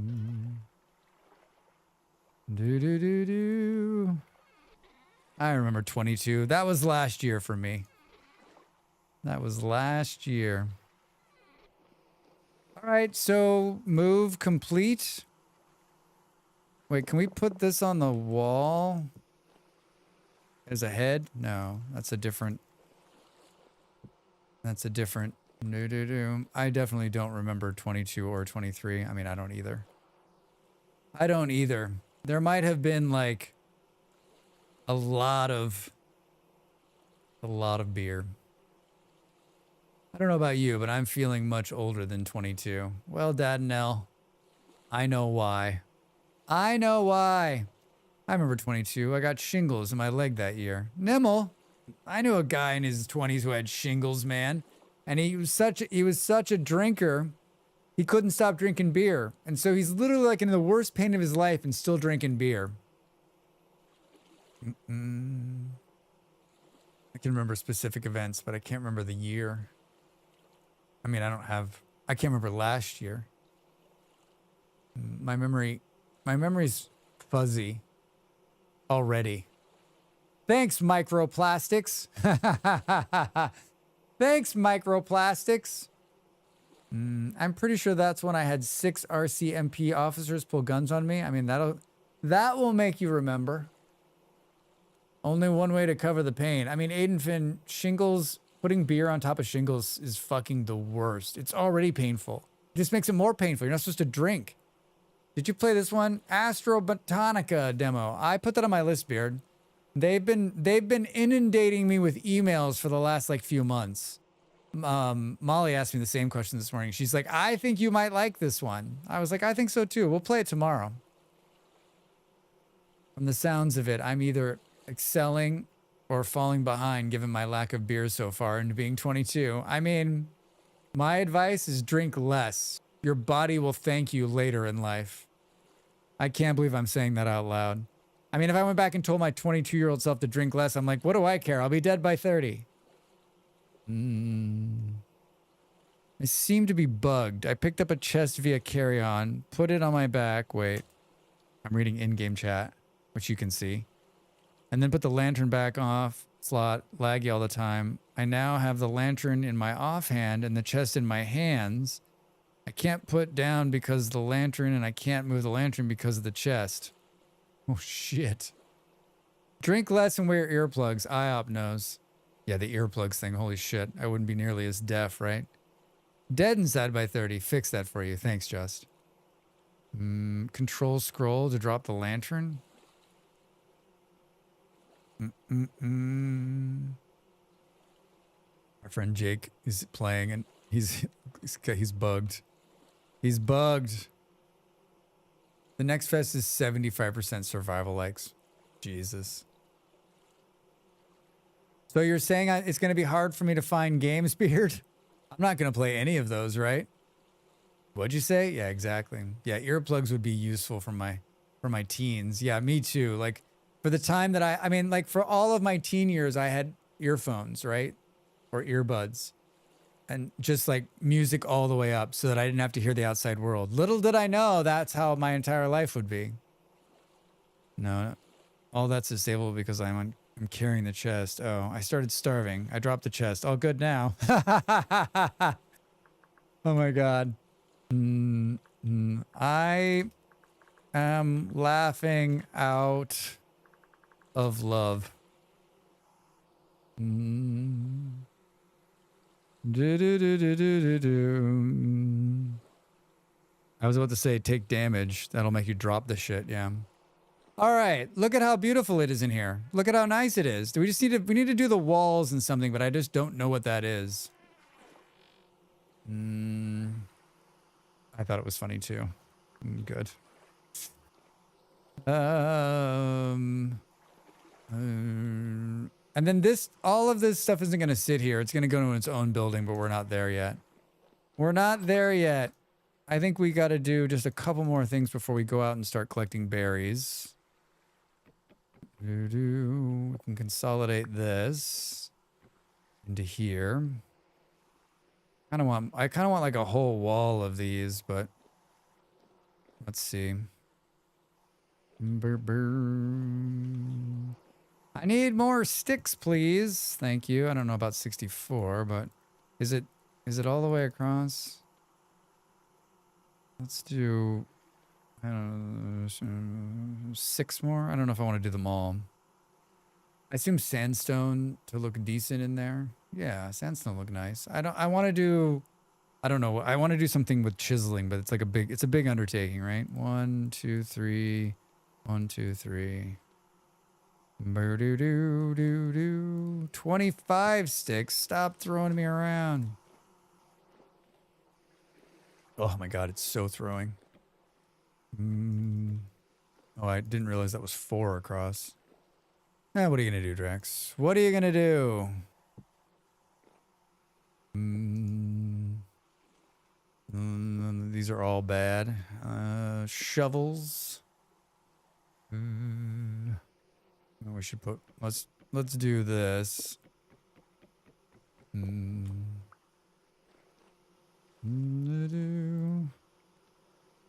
do do do. I remember 22. That was last year for me. That was last year. All right, so move complete. Wait, can we put this on the wall as a head? No, that's a different. No. I definitely don't remember 22 or 23. I mean, I don't either. There might have been like a lot of beer. I don't know about you, but I'm feeling much older than 22. Well, Dad and Nell, I know why. I remember 22. I got shingles in my leg that year. Nimmel, I knew a guy in his 20s who had shingles, man. And he was such a drinker, he couldn't stop drinking beer. And so he's literally like in the worst pain of his life and still drinking beer. I can remember specific events, but I can't remember the year. I mean, I can't remember last year. My memory's fuzzy already. Thanks, microplastics. Thanks, microplastics. I'm pretty sure that's when I had 6 RCMP officers pull guns on me. I mean, that will make you remember. Only one way to cover the pain. I mean, Aiden Finn, shingles, putting beer on top of shingles is fucking the worst. It's already painful. It just makes it more painful. You're not supposed to drink. Did you play this one? Astro Botanica demo. I put that on my list, Beard. They've been inundating me with emails for the last like few months. Molly asked me the same question this morning. She's like, I think you might like this one. I was like, I think so too. We'll play it tomorrow. From the sounds of it, I'm either excelling or falling behind given my lack of beer so far into being 22. I mean, my advice is drink less. Your body will thank you later in life. I can't believe I'm saying that out loud. I mean, if I went back and told my 22-year-old self to drink less, I'm like, what do I care? I'll be dead by 30. I seem to be bugged. I picked up a chest via carry-on, put it on my back. Wait, I'm reading in-game chat, which you can see. And then put the lantern back off slot, laggy all the time. I now have the lantern in my offhand and the chest in my hands. I can't put down because of the lantern, and I can't move the lantern because of the chest. Oh, shit. Drink less and wear earplugs. IOP knows. Yeah, the earplugs thing. Holy shit. I wouldn't be nearly as deaf, right? Dead inside by 30. Fix that for you. Thanks, Just. Control scroll to drop the lantern. My friend Jake is playing, and he's bugged. He's bugged. The next fest is 75% survival likes. Jesus. So you're saying it's going to be hard for me to find games, Beard? I'm not going to play any of those, right? What'd you say? Yeah, exactly. Yeah, earplugs would be useful for my teens. Yeah, me too. Like for the time that I mean, like for all of my teen years, I had earphones, right? Or earbuds. And just like music all the way up so that I didn't have to hear the outside world. Little did I know that's how my entire life would be. No, all that's disabled because I'm I'm carrying the chest. Oh, I started starving. I dropped the chest. All good now. Oh my god. I am laughing out of love. I was about to say take damage. That'll make you drop the shit, yeah. All right, look at how beautiful it is in here. Look at how nice it is. We need to do the walls and something, but I just don't know what that is. I thought it was funny too. Good. And then all of this stuff isn't going to sit here. It's going to go to its own building, but we're not there yet. We're not there yet. I think we got to do just a couple more things before we go out and start collecting berries. We can consolidate this into here. I kind of want like a whole wall of these, but let's see. I need more sticks, please. Thank you. I don't know about 64, but is it all the way across? Let's do, I don't know, 6 more. I don't know if I want to do them all. I assume sandstone to look decent in there. Yeah, sandstone look nice. I want to do something with chiseling, but it's like it's a big undertaking, right? 1, 2, 3, 1, 2, 3. 25 sticks. Stop throwing me around. Oh my god, it's so throwing. Oh, I didn't realize that was 4 across. What are you gonna do, Drax? What are you gonna do? These are all bad. Shovels. We should put. Let's do this.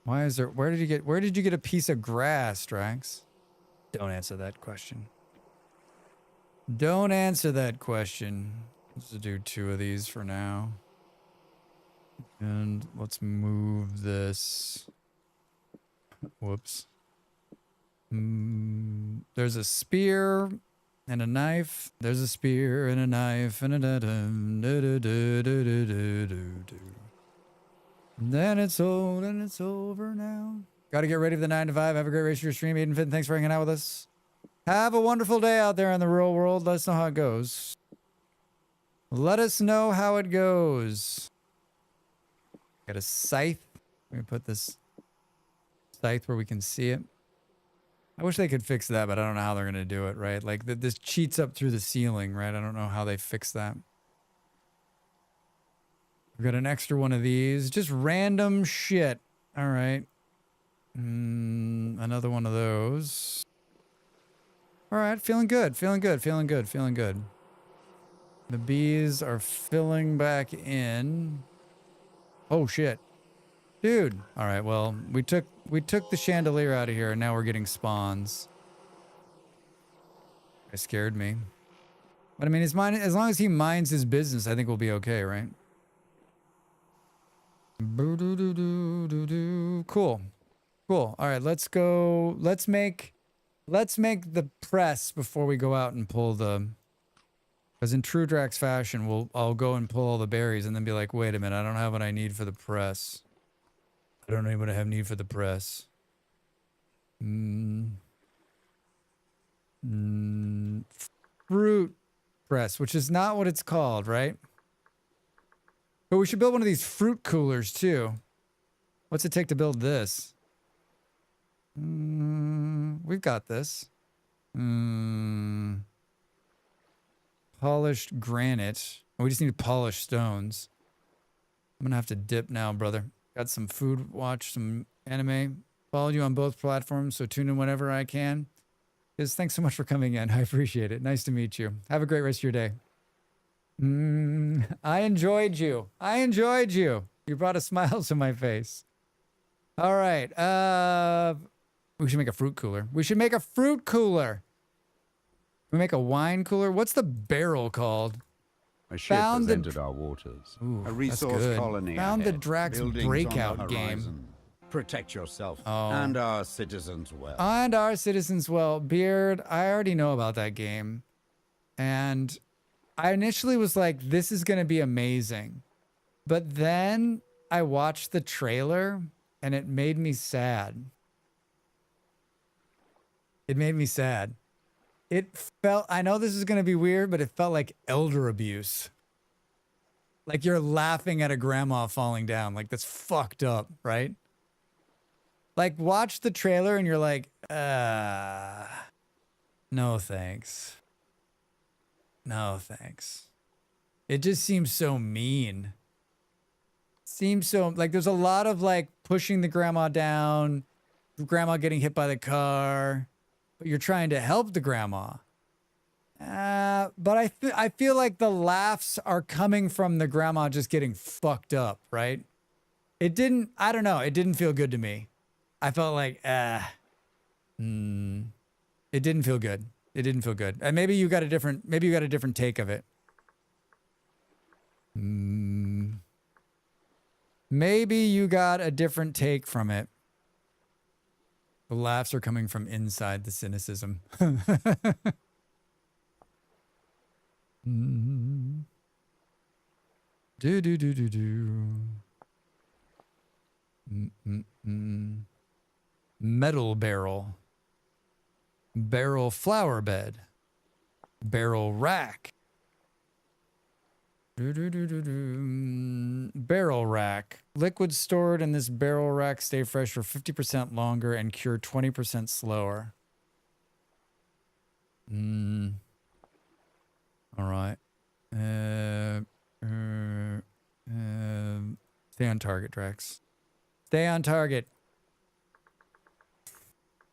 Why is there? Where did you get a piece of grass, Drax? Don't answer that question. Don't answer that question. Let's do 2 of these for now. And let's move this. Whoops. There's a spear and a knife. There's a spear and a knife and a then it's old and it's over now. Got to get ready for the 9 to 5. Have a great rest of your stream, Aiden Finn. Thanks for hanging out with us. Have a wonderful day out there in the real world. Let us know how it goes. Let us know how it goes. Got a scythe. Let me put this scythe where we can see it. I wish they could fix that, but I don't know how they're going to do it, right? Like, this cheats up through the ceiling, right? I don't know how they fix that. We've got an extra one of these. Just random shit. All right. Another one of those. All right, feeling good, feeling good, feeling good, feeling good. The bees are filling back in. Oh, shit. Dude. All right, well, we took the chandelier out of here, and now we're getting spawns. It scared me. But, I mean, as long as he minds his business, I think we'll be okay, right? Cool. Cool. All right, let's go. Let's make the press before we go out and pull the... Because in true Drax fashion, I'll go and pull all the berries and then be like, wait a minute, I don't have what I need for the press. I don't know what I have need for the press. Fruit press, which is not what it's called, right? But we should build one of these fruit coolers too. What's it take to build this? We've got this. Polished granite. We just need polished stones. I'm gonna have to dip now, brother. Got some food, watch some anime. Follow you on both platforms, so tune in whenever I can. Thanks so much for coming in. I appreciate it. Nice to meet you. Have a great rest of your day. I enjoyed you. I enjoyed you. You brought a smile to my face. All right. We should make a fruit cooler. We should make a fruit cooler. We make a wine cooler. What's the barrel called? A ship Found has the- entered our waters. Ooh, A that's resource good. colony Found the ahead. Drax Buildings on the breakout game. horizon. Protect yourself Oh. and our citizens well. And our citizens, well, Beard, I already know about that game. And I initially was like, this is going to be amazing. But then I watched the trailer and it made me sad. It made me sad. It felt, I know this is going to be weird, but it felt like elder abuse. Like you're laughing at a grandma falling down. Like that's fucked up, right? Like watch the trailer and you're like, no thanks. No thanks. It just seems so mean. Seems so, like there's a lot of like pushing the grandma down, grandma getting hit by the car, but you're trying to help the grandma. But I feel like the laughs are coming from the grandma just getting fucked up, right? It didn't, I don't know, it didn't feel good to me. I felt like, it didn't feel good. It didn't feel good. And maybe you got a different take of it. Maybe you got a different take from it. The laughs are coming from inside the cynicism. Do do do do do. Metal barrel. Barrel flower bed. Barrel rack. Barrel rack. Liquids stored in this barrel rack stay fresh for 50% longer and cure 20% slower. All right. Stay on target, Drax. Stay on target.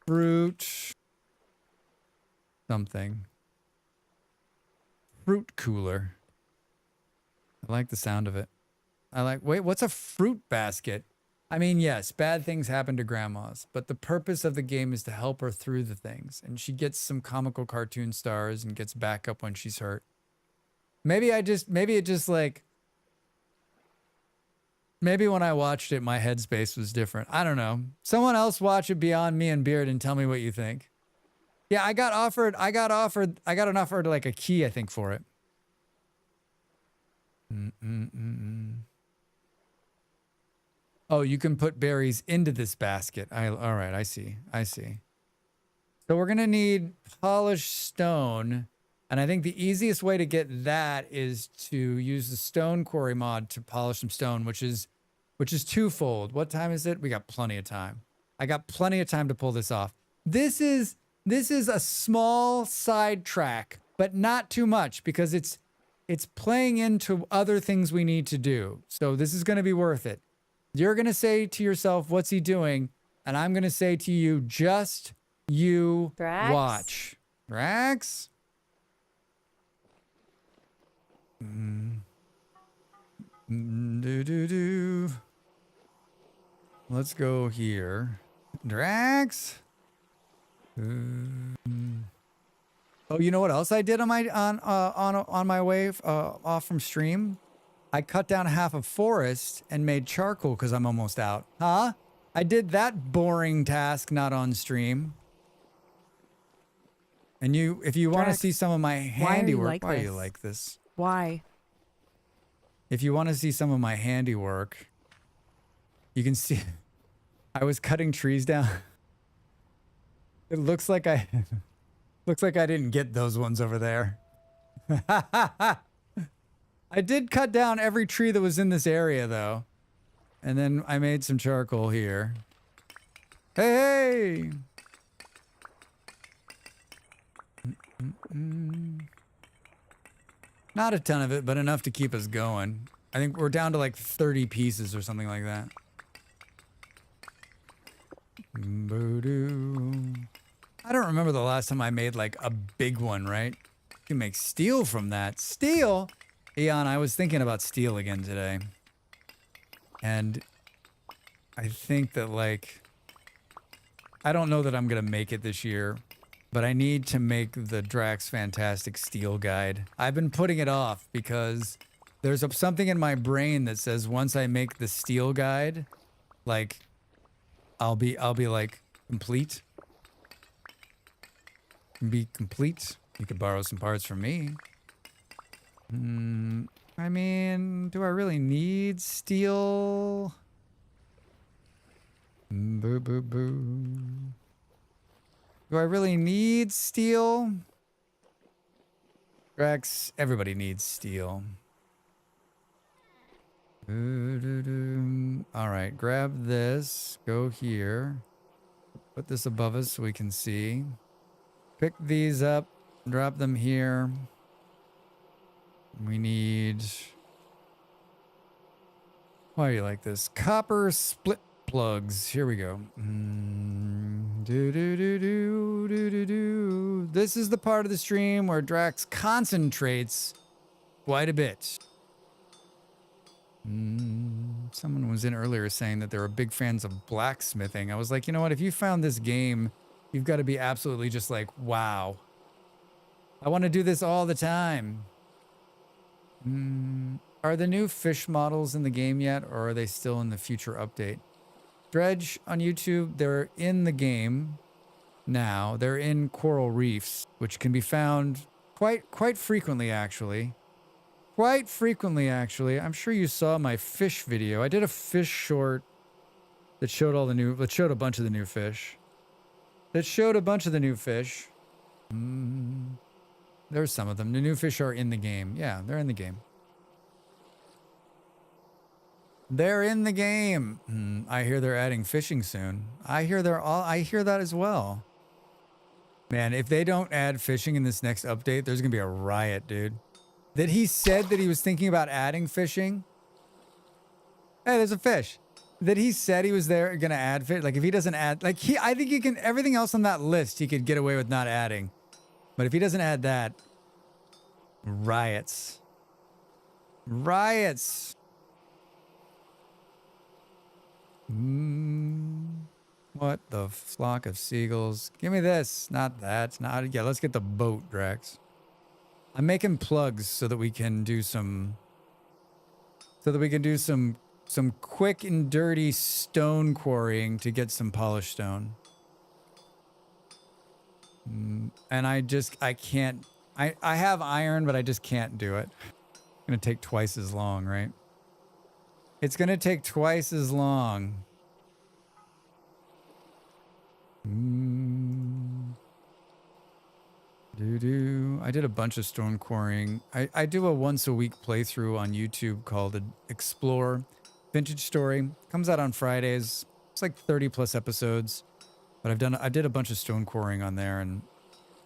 Fruit. Something. Fruit cooler. I like the sound of it. Wait, what's a fruit basket? I mean, yes, bad things happen to grandmas, but the purpose of the game is to help her through the things. And she gets some comical cartoon stars and gets back up when she's hurt. Maybe when I watched it, my headspace was different. I don't know. Someone else watch it beyond me and Beard and tell me what you think. Yeah, I got an offer to like a key, I think, for it. Oh, you can put berries into this basket. All right, I see. So we're gonna need polished stone, and I think the easiest way to get that is to use the stone quarry mod to polish some stone, which is twofold. What time is it? We got plenty of time. I got plenty of time to pull this off. This is a small sidetrack, but not too much because it's playing into other things we need to do. So this is going to be worth it. You're going to say to yourself, what's he doing? And I'm going to say to you, just you Drax? watch. Drax? Let's go here. Drax? Oh, you know what else I did on my way off from stream? I cut down half a forest and made charcoal because I'm almost out. Huh? I did that boring task not on stream. And if you want to Drax, see some of my handiwork, why are you like this? Why? If you want to see some of my handiwork, you can see I was cutting trees down. It looks like I didn't get those ones over there. I did cut down every tree that was in this area though. And then I made some charcoal here. Hey! Not a ton of it, but enough to keep us going. I think we're down to like 30 pieces or something like that. I don't remember the last time I made like a big one, right? You can make steel from that. Steel? Eon, I was thinking about steel again today. And I think that like, I don't know that I'm going to make it this year. But I need to make the Drax Fantastic Steel guide. I've been putting it off because there's something in my brain that says once I make the steel guide, like I'll be like complete. Be complete. You could borrow some parts from me. I mean, do I really need steel? Boo, boo, boo. Do I really need steel? Drax, everybody needs steel. All right, grab this. Go here. Put this above us so we can see. Pick these up. Drop them here. We need... Why are you like this? Copper split plugs. Here we go. This is the part of the stream where Drax concentrates quite a bit. Someone was in earlier saying that they were big fans of blacksmithing. I was like, you know what? If you found this game, you've got to be absolutely just like, wow. I want to do this all the time. Are the new fish models in the game yet, or are they still in the future update? Dredge on YouTube, they're in the game now. They're in coral reefs, which can be found quite frequently, actually. Quite frequently, actually. I'm sure you saw my fish video. I did a fish short that showed a bunch of the new fish. There's some of them. The new fish are in the game. Yeah, they're in the game. They're in the game. I hear they're adding fishing soon. I hear that as well. Man, if they don't add fishing in this next update, there's gonna be a riot, dude. That he said that he was thinking about adding fishing. Hey, there's a fish. That he said he was gonna add fish. Like if he doesn't add, I think he can. Everything else on that list he could get away with not adding. But if he doesn't add that, riots. Riots. What the flock of seagulls? Give me this, not that. Yeah, let's get the boat, Drax. I'm making plugs so that we can do some quick and dirty stone quarrying to get some polished stone. And I can't. I have iron, but I just can't do it. It's gonna take twice as long, right? It's gonna take twice as long. I did a bunch of stone quarrying. I do a once a week playthrough on YouTube called Explore Vintage Story. Comes out on Fridays. It's like 30 plus episodes. But I did a bunch of stone quarrying on there, and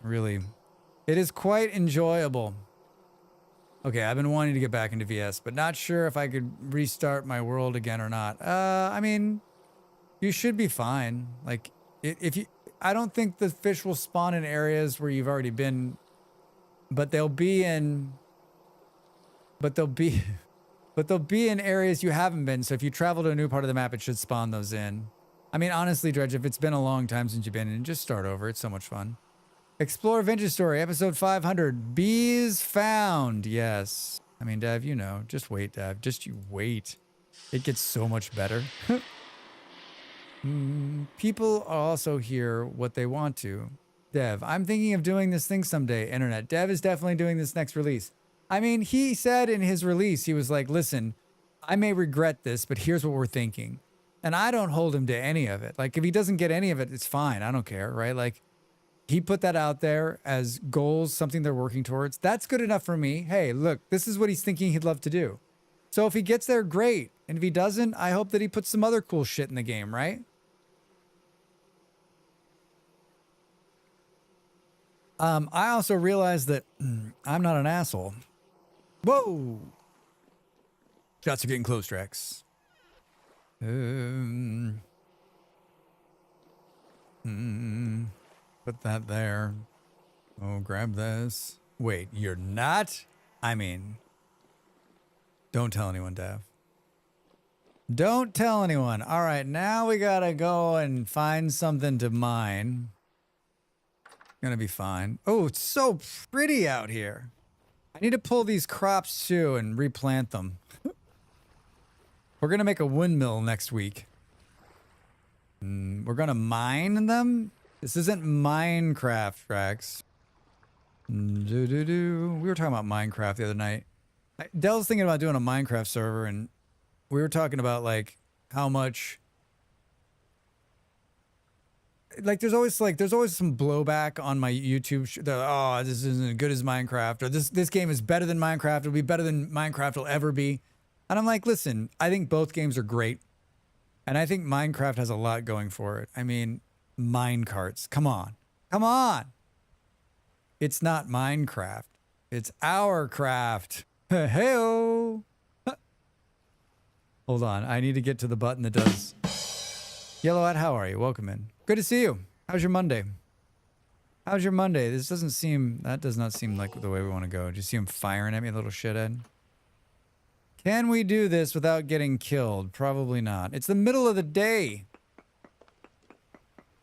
really, it is quite enjoyable. Okay, I've been wanting to get back into VS, but not sure if I could restart my world again or not. I mean, you should be fine. Like, I don't think the fish will spawn in areas where you've already been, but they'll be in areas you haven't been. So if you travel to a new part of the map, it should spawn those in. I mean, honestly, Dredge, if it's been a long time since you've been in, just start over. It's so much fun. Explore Vintage Story, episode 500. Bees found. Yes. I mean, Dev, you know. Just wait, Dev. Just you wait. It gets so much better. People also hear what they want to. Dev, I'm thinking of doing this thing someday. Internet. Dev is definitely doing this next release. I mean, he said in his release, he was like, listen, I may regret this, but here's what we're thinking. And I don't hold him to any of it. Like, if he doesn't get any of it, it's fine. I don't care, right? Like, he put that out there as goals, something they're working towards. That's good enough for me. Hey, look, this is what he's thinking he'd love to do. So if he gets there, great. And if he doesn't, I hope that he puts some other cool shit in the game, right? I also realized that I'm not an asshole. Whoa! Shots are getting close, Drax. Put that there. Oh, grab this. Wait, you're not? I mean, don't tell anyone, Dev. Don't tell anyone. All right, now we gotta go and find something to mine. Gonna be fine. Oh, it's so pretty out here. I need to pull these crops too and replant them. We're gonna make a windmill next week. We're gonna mine them? This isn't Minecraft, Rex. We were talking about Minecraft the other night. Dell's thinking about doing a Minecraft server, and we were talking about like how much, like there's always some blowback on my YouTube. Oh, this isn't as good as Minecraft, or this game is better than Minecraft. It'll be better than Minecraft will ever be. And I'm like, listen, I think both games are great, and I think Minecraft has a lot going for it. I mean, minecarts. Come on, come on. It's not Minecraft. It's our craft. Hey-o. Hold on. I need to get to the button that does. Yellowhead, how are you? Welcome in. Good to see you. How's your Monday? How's your Monday? That does not seem like the way we want to go. Do you see him firing at me, little shithead? Can we do this without getting killed? Probably not. It's the middle of the day.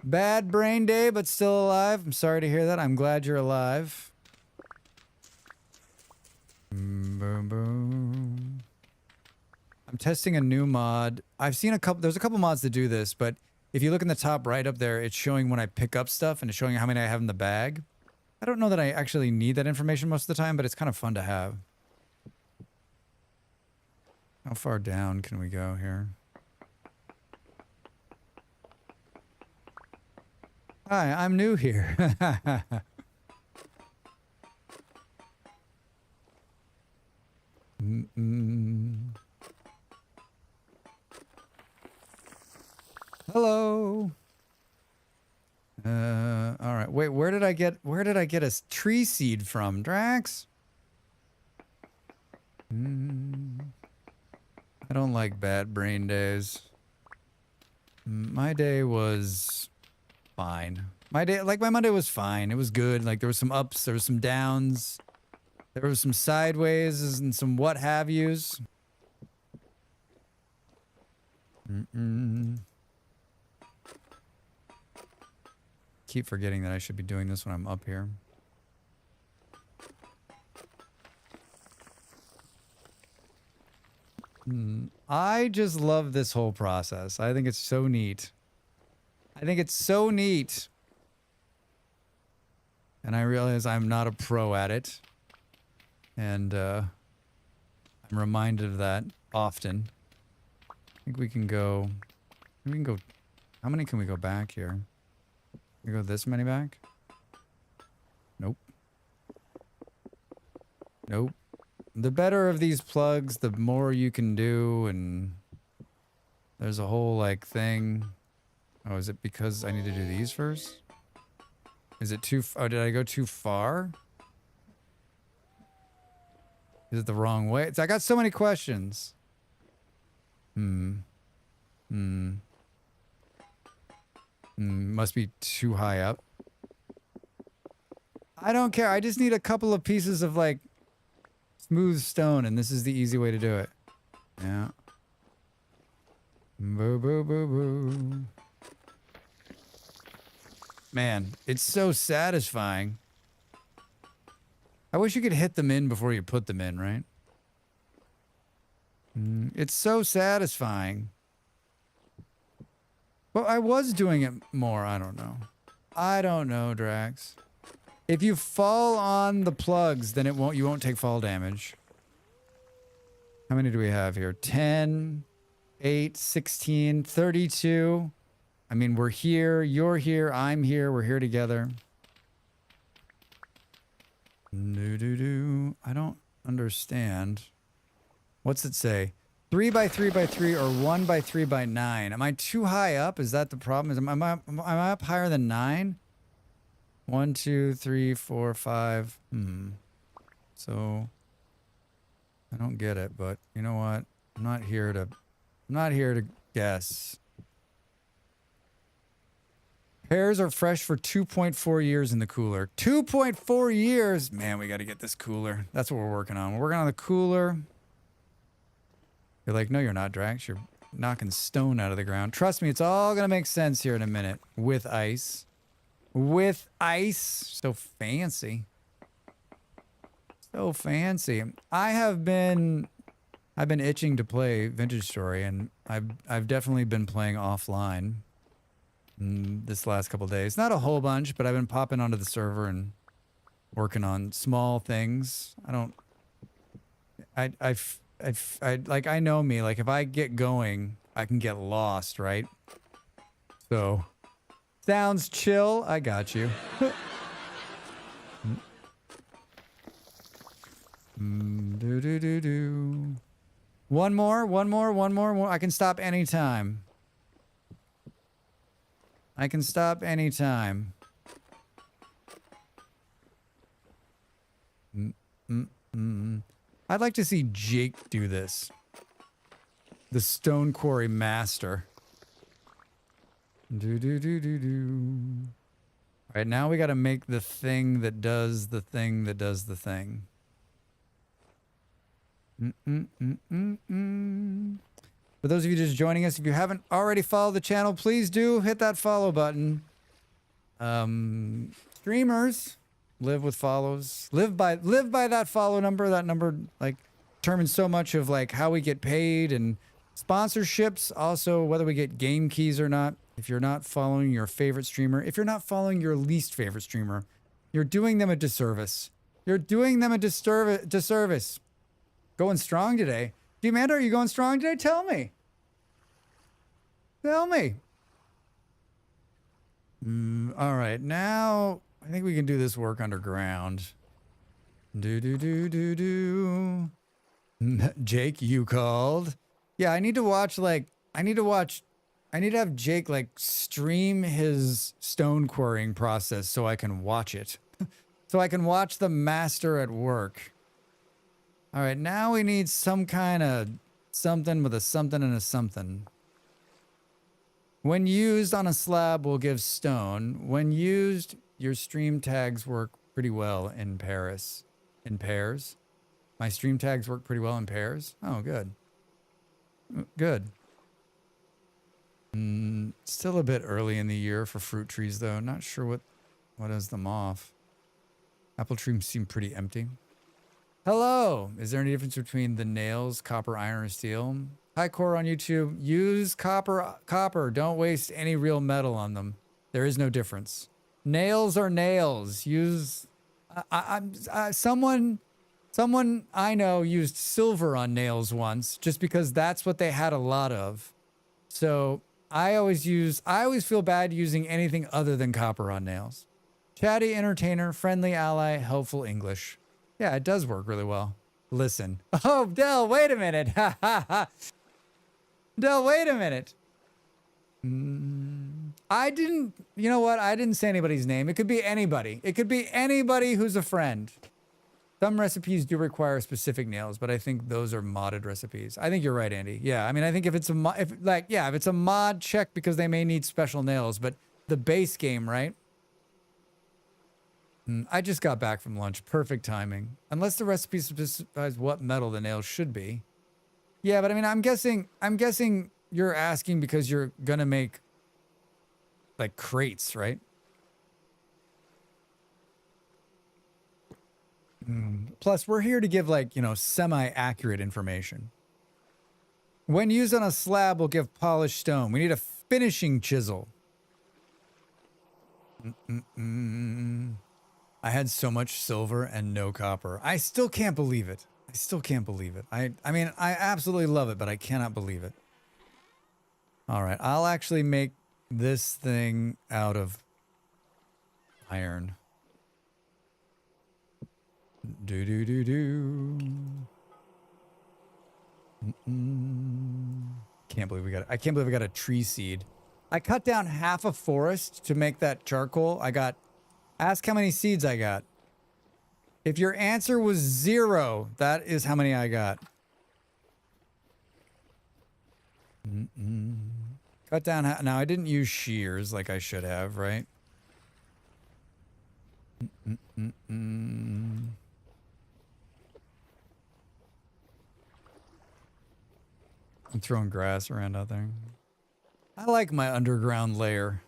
Bad brain day, but still alive. I'm sorry to hear that. I'm glad you're alive. Boom, boom. I'm testing a new mod. I've seen there's a couple mods that do this, but if you look in the top right up there, it's showing when I pick up stuff and it's showing how many I have in the bag. I don't know that I actually need that information most of the time, but it's kind of fun to have. How far down can we go here? Hi, I'm new here. Hello. All right. Wait, where did I get a tree seed from, Drax? I don't like bad brain days. My day was fine. My Monday was fine. It was good. Like there was some ups, there was some downs, there was some sideways and some what have yous. Keep forgetting that I should be doing this when I'm up here. I just love this whole process. I think it's so neat. I think it's so neat. And I realize I'm not a pro at it. And I'm reminded of that often. I think we can go... How many can we go back here? Can we go this many back? Nope. Nope. The better of these plugs, the more you can do, and there's a whole like thing. Oh, is it because I need to do these first? Is it too... Oh, did I go too far? Is it the wrong way? I got so many questions. Must be too high up. I don't care. I just need a couple of pieces of like smooth stone, and this is the easy way to do it. Yeah. Boo, boo, boo, boo. Man, it's so satisfying. I wish you could hit them in before you put them in, right? It's so satisfying. Well, I was doing it more. I don't know. I don't know, Drax. If you fall on the plugs, then you won't take fall damage. How many do we have here? 10, 8, 16, 32. I mean, we're here, you're here, I'm here, we're here together. I don't understand. What's it say? 3 by 3 by 3 or 1 by 3 by 9. Am I too high up? Is that the problem? Am I up higher than 9? 1, 2, 3, 4, 5. So I don't get it, but you know what? I'm not here to guess. Pears are fresh for 2.4 years in the cooler. 2.4 years? Man, we got to get this cooler. That's what we're working on. We're working on the cooler. You're like, no, you're not, Drax. You're knocking stone out of the ground. Trust me, it's all going to make sense here in a minute with ice. with ice. So fancy. So fancy. I've been itching to play Vintage Story, and I've definitely been playing offline this last couple days. Not a whole bunch, but I've been popping onto the server and working on small things. I know me. Like, if I get going, I can get lost, right? So, sounds chill. I got you. One more. I can stop anytime. I can stop anytime. I'd like to see Jake do this. The Stone Quarry Master. All right, now we got to make the thing that does the thing that does the thing. For those of you just joining us, if you haven't already followed the channel, please do hit that follow button. Streamers live with follows. Live by that follow number. That number like determines so much of like how we get paid and sponsorships. Also, whether we get game keys or not. If you're not following your favorite streamer, if you're not following your least favorite streamer, you're doing them a disservice. You're doing them a disservice. Going strong today. Amanda, are you going strong today? Tell me. Tell me. All right, now I think we can do this work underground. Jake, you called? Yeah, I need to have Jake like stream his stone quarrying process so I can watch it. So I can watch the master at work. All right, now we need some kind of something with a something and a something. When used on a slab, will give stone. When used, your stream tags work pretty well in pairs. In pairs? My stream tags work pretty well in pairs? Oh, good. Good. Still a bit early in the year for fruit trees, though. Not sure what is them off. Apple trees seem pretty empty. Hello! Is there any difference between the nails, copper, iron, or steel? Hi, Core on YouTube. Use copper. Don't waste any real metal on them. There is no difference. Nails are nails. Use... Someone I know used silver on nails once, just because that's what they had a lot of. So I always feel bad using anything other than copper on nails. Chatty entertainer, friendly ally, helpful English. Yeah, it does work really well. Listen. Oh, Del, wait a minute. Del, wait a minute. You know what? I didn't say anybody's name. It could be anybody. It could be anybody who's a friend. Some recipes do require specific nails, but I think those are modded recipes. I think you're right, Andy. Yeah, I mean, I think if it's a mod, check because they may need special nails, but the base game, right? I just got back from lunch. Perfect timing. Unless the recipe specifies what metal the nails should be. Yeah, but I mean, I'm guessing you're asking because you're gonna make like crates, right? Plus, we're here to give like, semi-accurate information. When used on a slab, we'll give polished stone. We need a finishing chisel. I had so much silver and no copper. I still can't believe it. I mean, I absolutely love it, but I cannot believe it. All right, I'll actually make this thing out of iron. Can't believe I can't believe I got a tree seed. I cut down half a forest to make that charcoal. Ask how many seeds I got. If your answer was 0, that is how many I got. Cut down. Now, I didn't use shears like I should have, right? I'm throwing grass around out there. I like my underground lair.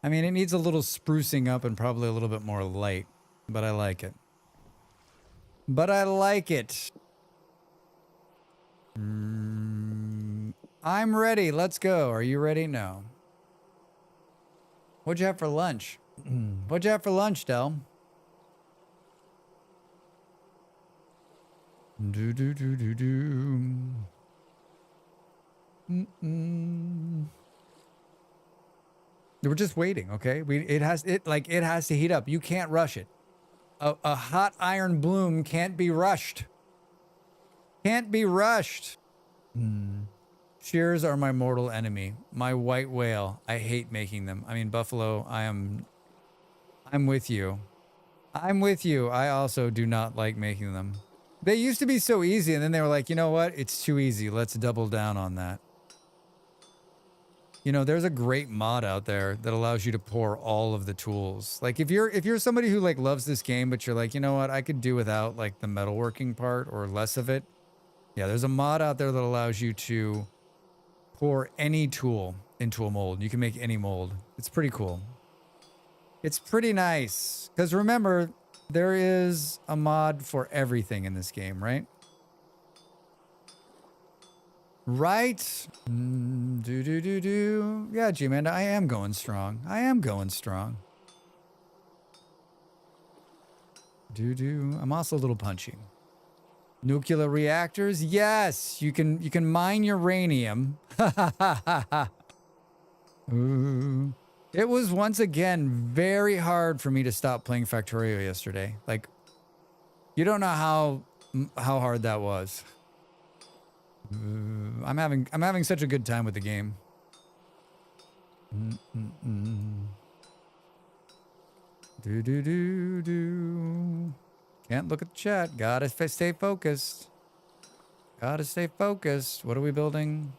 I mean, it needs a little sprucing up and probably a little bit more light, but I like it. But I like it. I'm ready. Let's go. Are you ready? No. What'd you have for lunch? What'd you have for lunch, Del? Do do do do do. We're just waiting, okay? It has to heat up. You can't rush it. A hot iron bloom can't be rushed. Can't be rushed. Shears are my mortal enemy. My white whale. I hate making them. I mean, Buffalo, I'm with you. I'm with you. I also do not like making them. They used to be so easy, and then they were like, you know what? It's too easy. Let's double down on that. You know, there's a great mod out there that allows you to pour all of the tools. Like if you're somebody who like loves this game, but you're like, you know what? I could do without like the metalworking part or less of it. Yeah, there's a mod out there that allows you to pour any tool into a mold. You can make any mold. It's pretty cool. It's pretty nice. Because remember, there is a mod for everything in this game, right? Right? Yeah, G-Manda, I am going strong. I am going strong. I'm also a little punchy. Nuclear reactors? Yes, you can mine uranium. Ooh. It was once again very hard for me to stop playing Factorio yesterday. Like, you don't know how hard that was. I'm having such a good time with the game. Can't look at the chat. Gotta stay focused. Gotta stay focused. What are we building?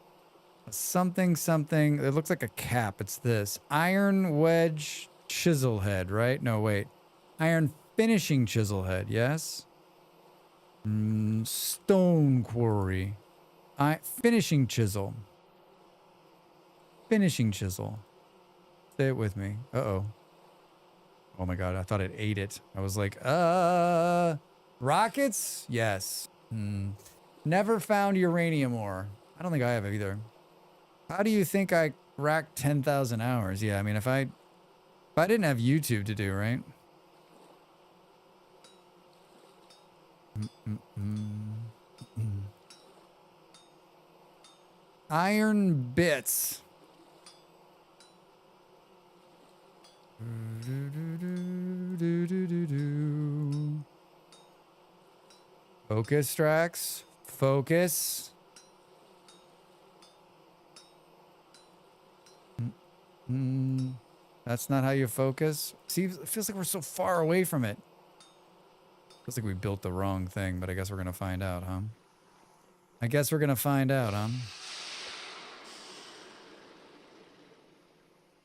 Something. It looks like a cap. It's this. Iron wedge chisel head, right? No, wait. Iron finishing chisel head, yes? Stone quarry. Finishing chisel. Finishing chisel. Say it with me. Uh-oh. Oh my god, I thought it ate it. I was like, rockets? Yes. Never found uranium ore. I don't think I have either. How do you think I racked 10,000 hours? Yeah, I mean, if I didn't have YouTube to do, right? Iron bits. Focus, Strax. Focus. That's not how you focus. See, it feels like we're so far away from it. Feels like we built the wrong thing, but I guess we're gonna find out, huh? I guess we're gonna find out, huh?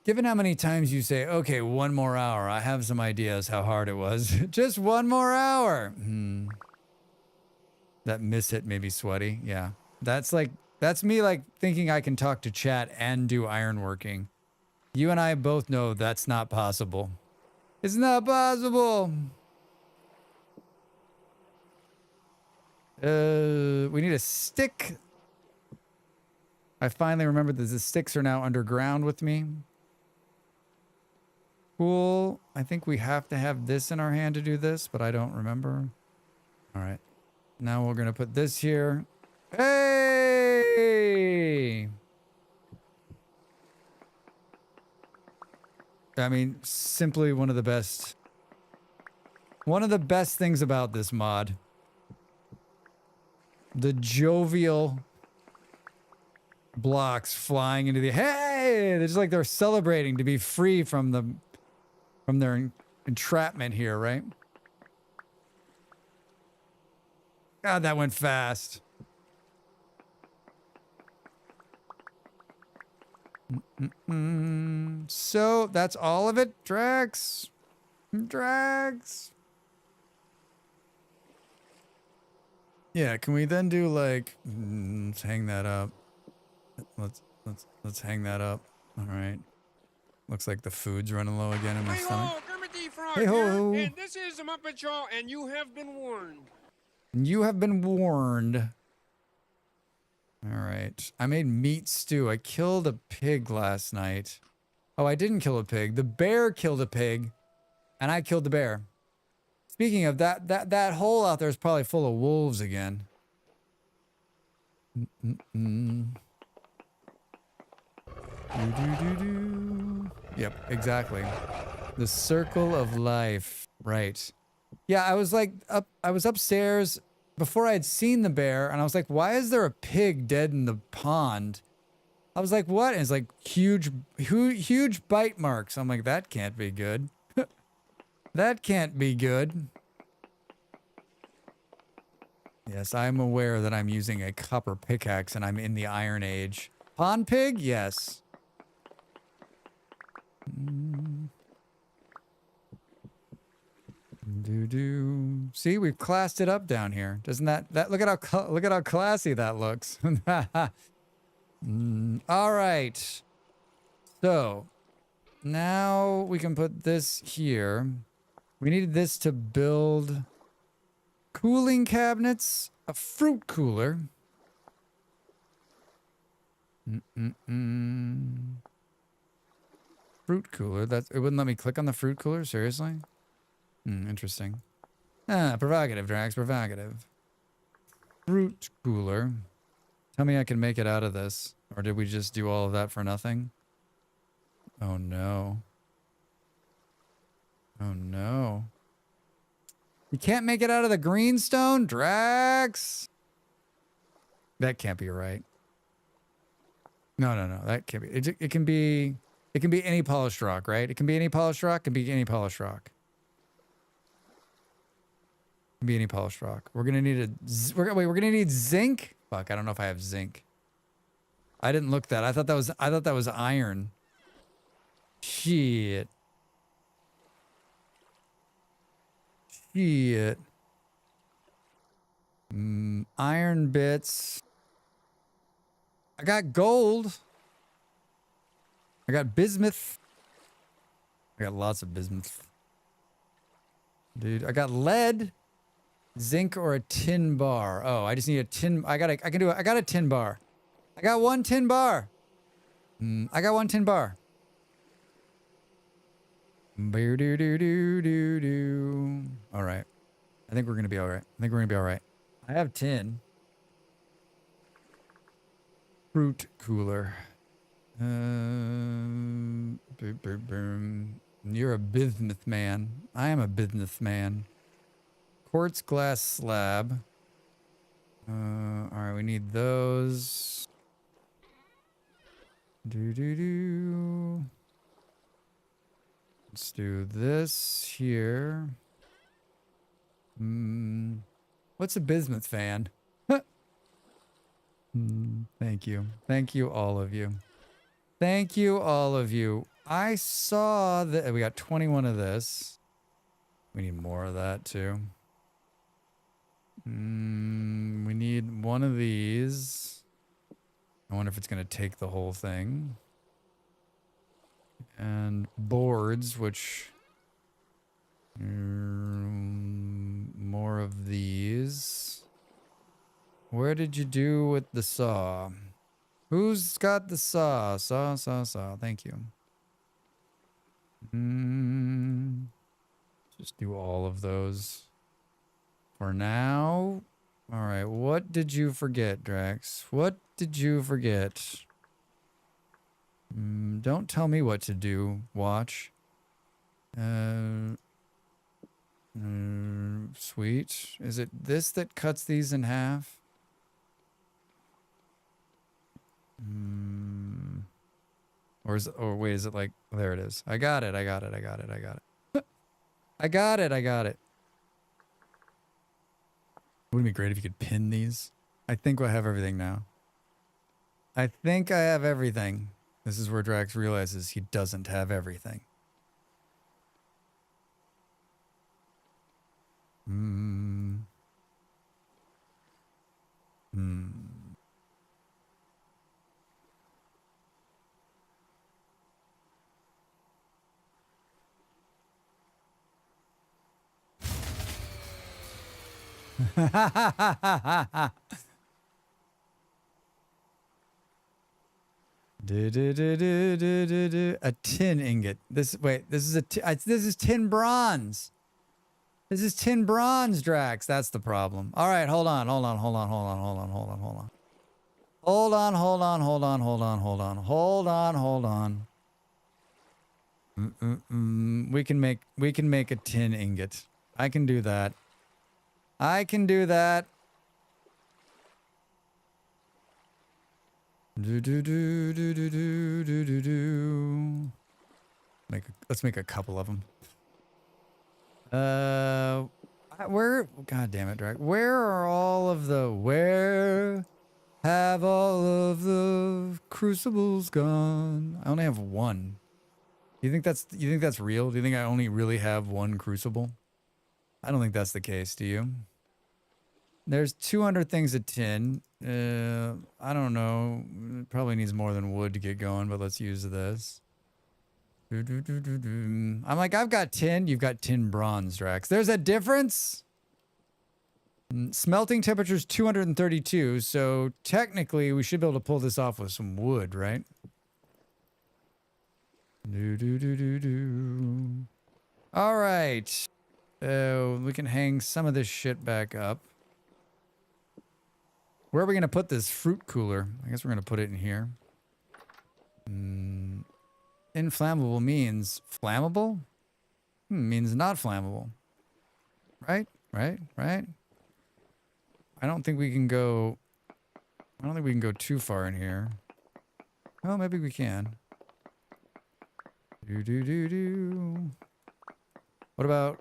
Given how many times you say, okay, one more hour, I have some ideas how hard it was. Just one more hour. That miss hit made me sweaty. Yeah. That's me like thinking I can talk to chat and do ironworking. You and I both know that's not possible. It's not possible. We need a stick. I finally remembered that the sticks are now underground with me. Cool. I think we have to have this in our hand to do this, but I don't remember. All right. Now we're going to put this here. Hey! I mean, simply one of the best things about this mod. The jovial blocks flying into the, hey! They're just like they're celebrating to be free from their entrapment here, right? God, that went fast. So that's all of it, Drax. Drax. Yeah, can we then do like, let's hang that up. Let's hang that up. All right. Looks like the food's running low again in my stomach. Hey ho! And this is the Muppet Show, and you have been warned. You have been warned. All right. I made meat stew. I killed a pig last night. Oh, I didn't kill a pig. The bear killed a pig, and I killed the bear. Speaking of that hole out there is probably full of wolves again. Yep, exactly. The circle of life. Right. Yeah, I was like I was upstairs before I had seen the bear, and I was like, why is there a pig dead in the pond? I was like, what? And it's like huge bite marks. I'm like, that can't be good. That can't be good. Yes, I'm aware that I'm using a copper pickaxe and I'm in the Iron Age. Pond pig? Yes. See, we've classed it up down here. Doesn't that look at how classy that looks. All right. So now we can put this here. We needed this to build cooling cabinets, a fruit cooler. Fruit cooler. It wouldn't let me click on the fruit cooler. Seriously? Interesting. Provocative, Drax. Provocative. Fruit cooler. Tell me I can make it out of this. Or did we just do all of that for nothing? Oh no. Oh no. You can't make it out of the greenstone, Drax? That can't be right. No. That can't be. It can be any polished rock, right? It can be any polished rock. It can be any polished rock. It can be any polished rock. We're gonna need we're gonna need zinc. Fuck, I don't know if I have zinc. I didn't look that. I thought that was iron. Shit. Iron bits. I got gold. I got bismuth. I got lots of bismuth. Dude, I got lead, zinc, or a tin bar. Oh, I just need a tin. I got a tin bar. I got one tin bar. I got one tin bar. All right. I think we're going to be all right. I have tin. Fruit cooler. You're a bismuth man. I am a bismuth man. Quartz glass slab. All right, we need those. Let's do this here. What's a bismuth fan? Thank you. Thank you, all of you. Thank you, all of you. I saw that we got 21 of this. We need more of that, too. We need one of these. I wonder if it's going to take the whole thing. And boards, which... more of these. Where did you do with the saw? Who's got the saw? Saw. Thank you. Just do all of those for now. All right. What did you forget, Drax? What did you forget? Don't tell me what to do. Watch. Sweet. Is it this that cuts these in half? Or is it, or wait, is it like, there it is. I got it. I got it. Wouldn't it be great if you could pin these? I think I have everything now. I think I have everything. This is where Drax realizes he doesn't have everything. A tin ingot. This is tin bronze. This is tin bronze, Drax. That's the problem. All right, hold on. Hold on. We can make a tin ingot. I can do that. Let's make a couple of them. God damn it, Drac. Where have all of the crucibles gone? I only have one. You think that's real? Do you think I only really have one crucible? I don't think that's the case, do you? There's 200 things of tin. I don't know. It probably needs more than wood to get going, but let's use this. I'm like, I've got tin. You've got tin bronze, Drax. There's a difference. Smelting temperature is 232, so technically we should be able to pull this off with some wood, right? All right. We can hang some of this shit back up. Where are we going to put this fruit cooler? I guess we're going to put it in here. Inflammable means flammable? Means not flammable. Right? I don't think we can go too far in here. Well, maybe we can. What about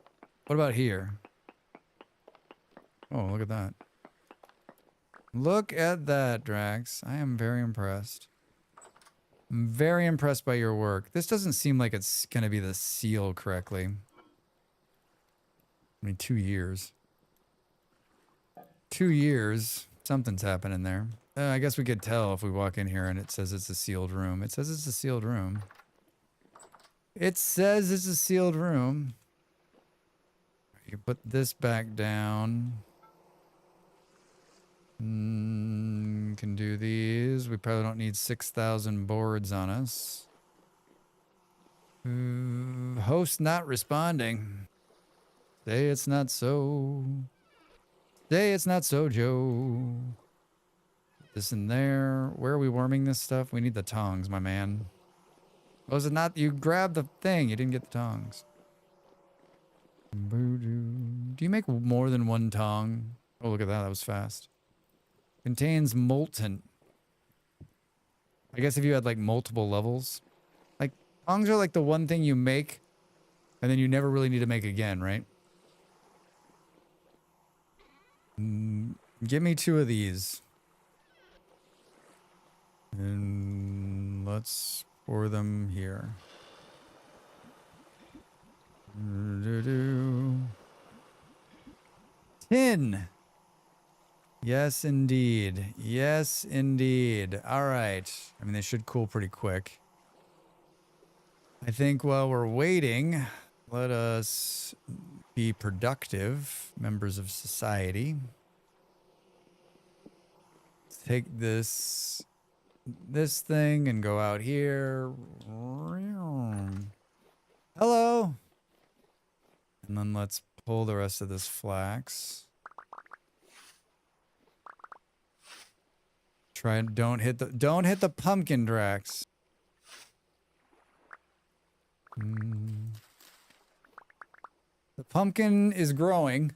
here? Oh, look at that. Look at that, Drax. I am very impressed. I'm very impressed by your work. This doesn't seem like it's going to be the seal correctly. I mean, 2 years. 2 years. Something's happening there. I guess we could tell if we walk in here and it says it's a sealed room. It says it's a sealed room. It says it's a sealed room. You put this back down. Can do these. We probably don't need 6,000 boards on us. Host not responding. Say it's not so. Say it's not so, Joe. This in there. Where are we warming this stuff? We need the tongs, my man. Was it not? You grabbed the thing. You didn't get the tongs. Do you make more than one tong? Oh, look at that. That was fast. Contains molten. I guess if you had like multiple levels. Like, tongs are like the one thing you make and then you never really need to make again, right? Give me 2 of these. And let's pour them here. Tin. Yes, indeed. Yes, indeed. All right. I mean, they should cool pretty quick. I think while we're waiting, let us be productive members of society. Let's take this thing and go out here. Hello. And then let's pull the rest of this flax. Don't hit the pumpkin, Drax. The pumpkin is growing.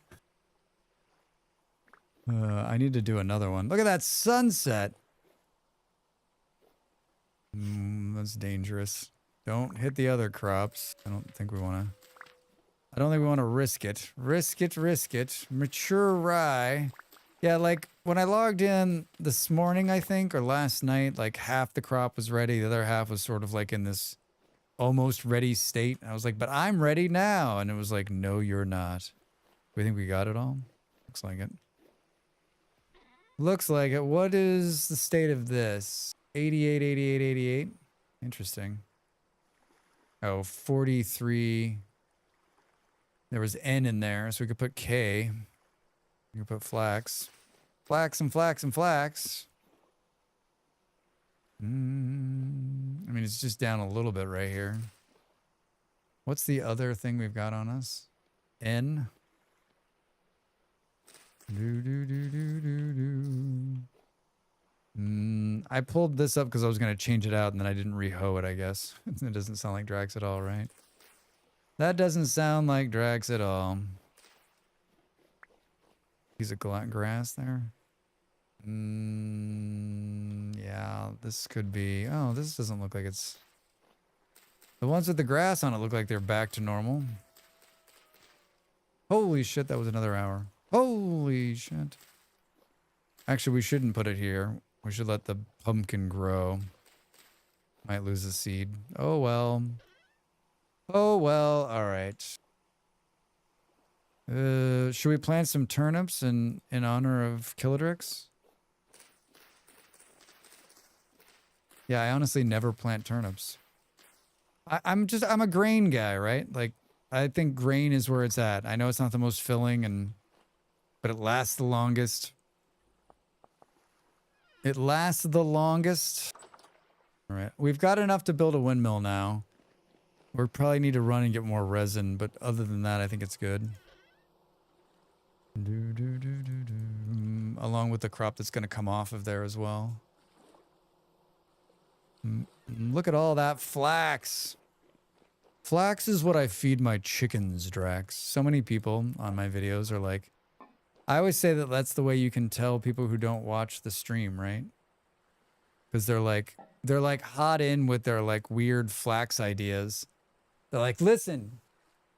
I need to do another one. Look at that sunset. That's dangerous. Don't hit the other crops. I don't think we want to risk it. Risk it. Mature rye. Yeah, like when I logged in this morning, I think, or last night, like half the crop was ready. The other half was sort of like in this almost ready state. I was like, but I'm ready now. And it was like, no, you're not. We think we got it all? Looks like it. Looks like it. What is the state of this? 88, 88, 88. Interesting. Oh, 43. There was N in there, so we could put K. You put flax. Flax and flax and flax. I mean, it's just down a little bit right here. What's the other thing we've got on us? N. I pulled this up because I was going to change it out and then I didn't re-hoe it, I guess. It doesn't sound like Drax at all, right? That doesn't sound like Drax at all. Piece of grass there. Yeah, this could be... Oh, this doesn't look like it's... The ones with the grass on it look like they're back to normal. Holy shit, that was another hour. Holy shit. Actually, we shouldn't put it here. We should let the pumpkin grow. Might lose a seed. Oh, well. Oh, well. All right. Should we plant some turnips in honor of Killadrix? Yeah, I honestly never plant turnips. I'm a grain guy, right? Like, I think grain is where it's at. I know it's not the most filling, but it lasts the longest. It lasts the longest. All right, we've got enough to build a windmill now. We probably need to run and get more resin, but other than that, I think it's good. Along with the crop that's going to come off of there as well. Look at all that flax. Flax is what I feed my chickens, Drax. So many people on my videos are like, I always say that that's the way you can tell people who don't watch the stream, right? Because they're like hot in with their like weird flax ideas. They're like, listen,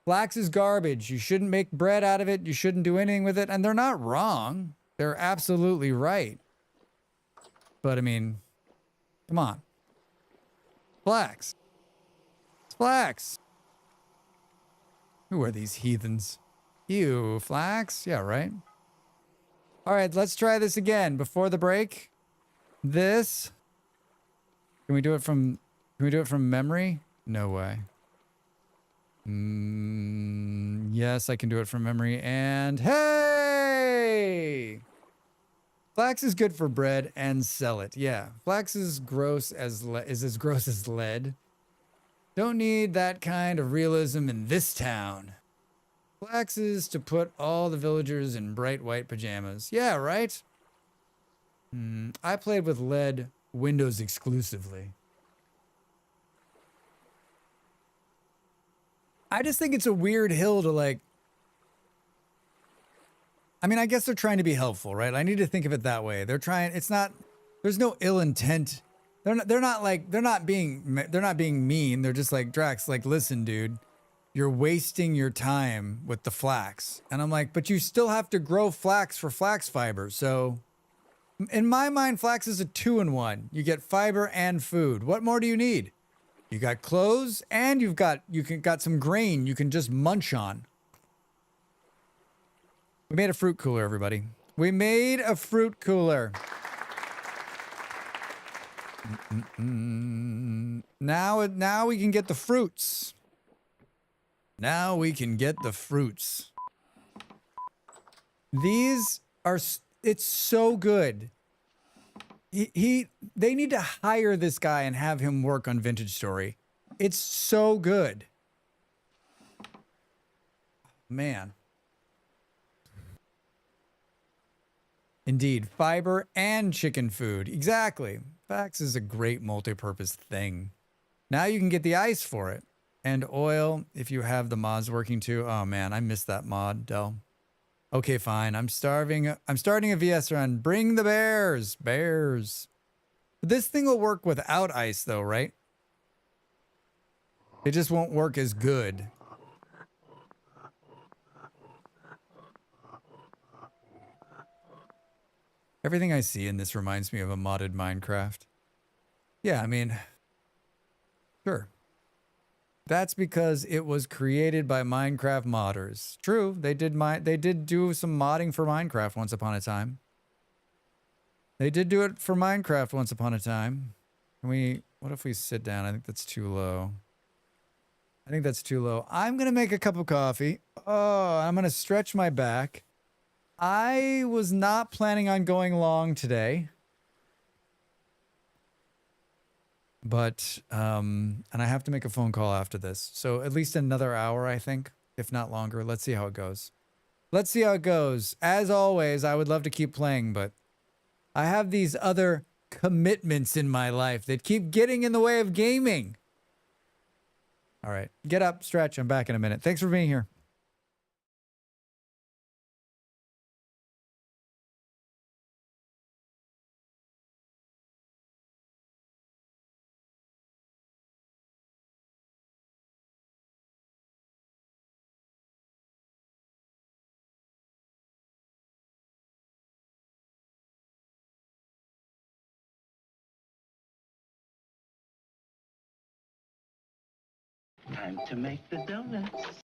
flax is garbage. You shouldn't make bread out of it. You shouldn't do anything with it. And they're not wrong. They're absolutely right. But I mean, come on. Flax. It's flax. Who are these heathens? You, flax? Yeah, right. All right, let's try this again before the break. This. Can we do it from memory? No way. Yes, I can do it from memory. And hey! Flax is good for bread and sell it. Yeah, flax is gross as as gross as lead. Don't need that kind of realism in this town. Flax is to put all the villagers in bright white pajamas. Yeah, right? I played with lead Windows exclusively. I just think it's a weird hill to like... I mean, I guess they're trying to be helpful, right? I need to think of it that way. They're trying... It's not... There's no ill intent. They're not being mean. They're just like, Drax, like, listen, dude. You're wasting your time with the flax. And I'm like, but you still have to grow flax for flax fiber. So in my mind, flax is a 2-in-1. You get fiber and food. What more do you need? You got clothes and you got some grain you can just munch on. We made a fruit cooler, everybody. We made a fruit cooler. Now we can get the fruits. Now we can get the fruits. These are, it's so good. They need to hire this guy and have him work on Vintage Story. It's so good. Man. Indeed, fiber and chicken food. Exactly. Fax is a great multi-purpose thing. Now you can get the ice for it. And oil, if you have the mods working too. Oh man, I missed that mod, Del. Okay, fine. I'm starting a VS run. Bring the bears. Bears. This thing will work without ice though, right? It just won't work as good. Everything I see in this reminds me of a modded Minecraft. Yeah, I mean, sure. That's because it was created by Minecraft modders. True, they did do some modding for Minecraft once upon a time. They did do it for Minecraft once upon a time. What if we sit down? I think that's too low. I think that's too low. I'm going to make a cup of coffee. Oh, I'm going to stretch my back. I was not planning on going long today. But, and I have to make a phone call after this. So at least another hour, I think, if not longer. Let's see how it goes. Let's see how it goes. As always, I would love to keep playing, but I have these other commitments in my life that keep getting in the way of gaming. All right, get up, stretch. I'm back in a minute. Thanks for being here. Time to make the donuts.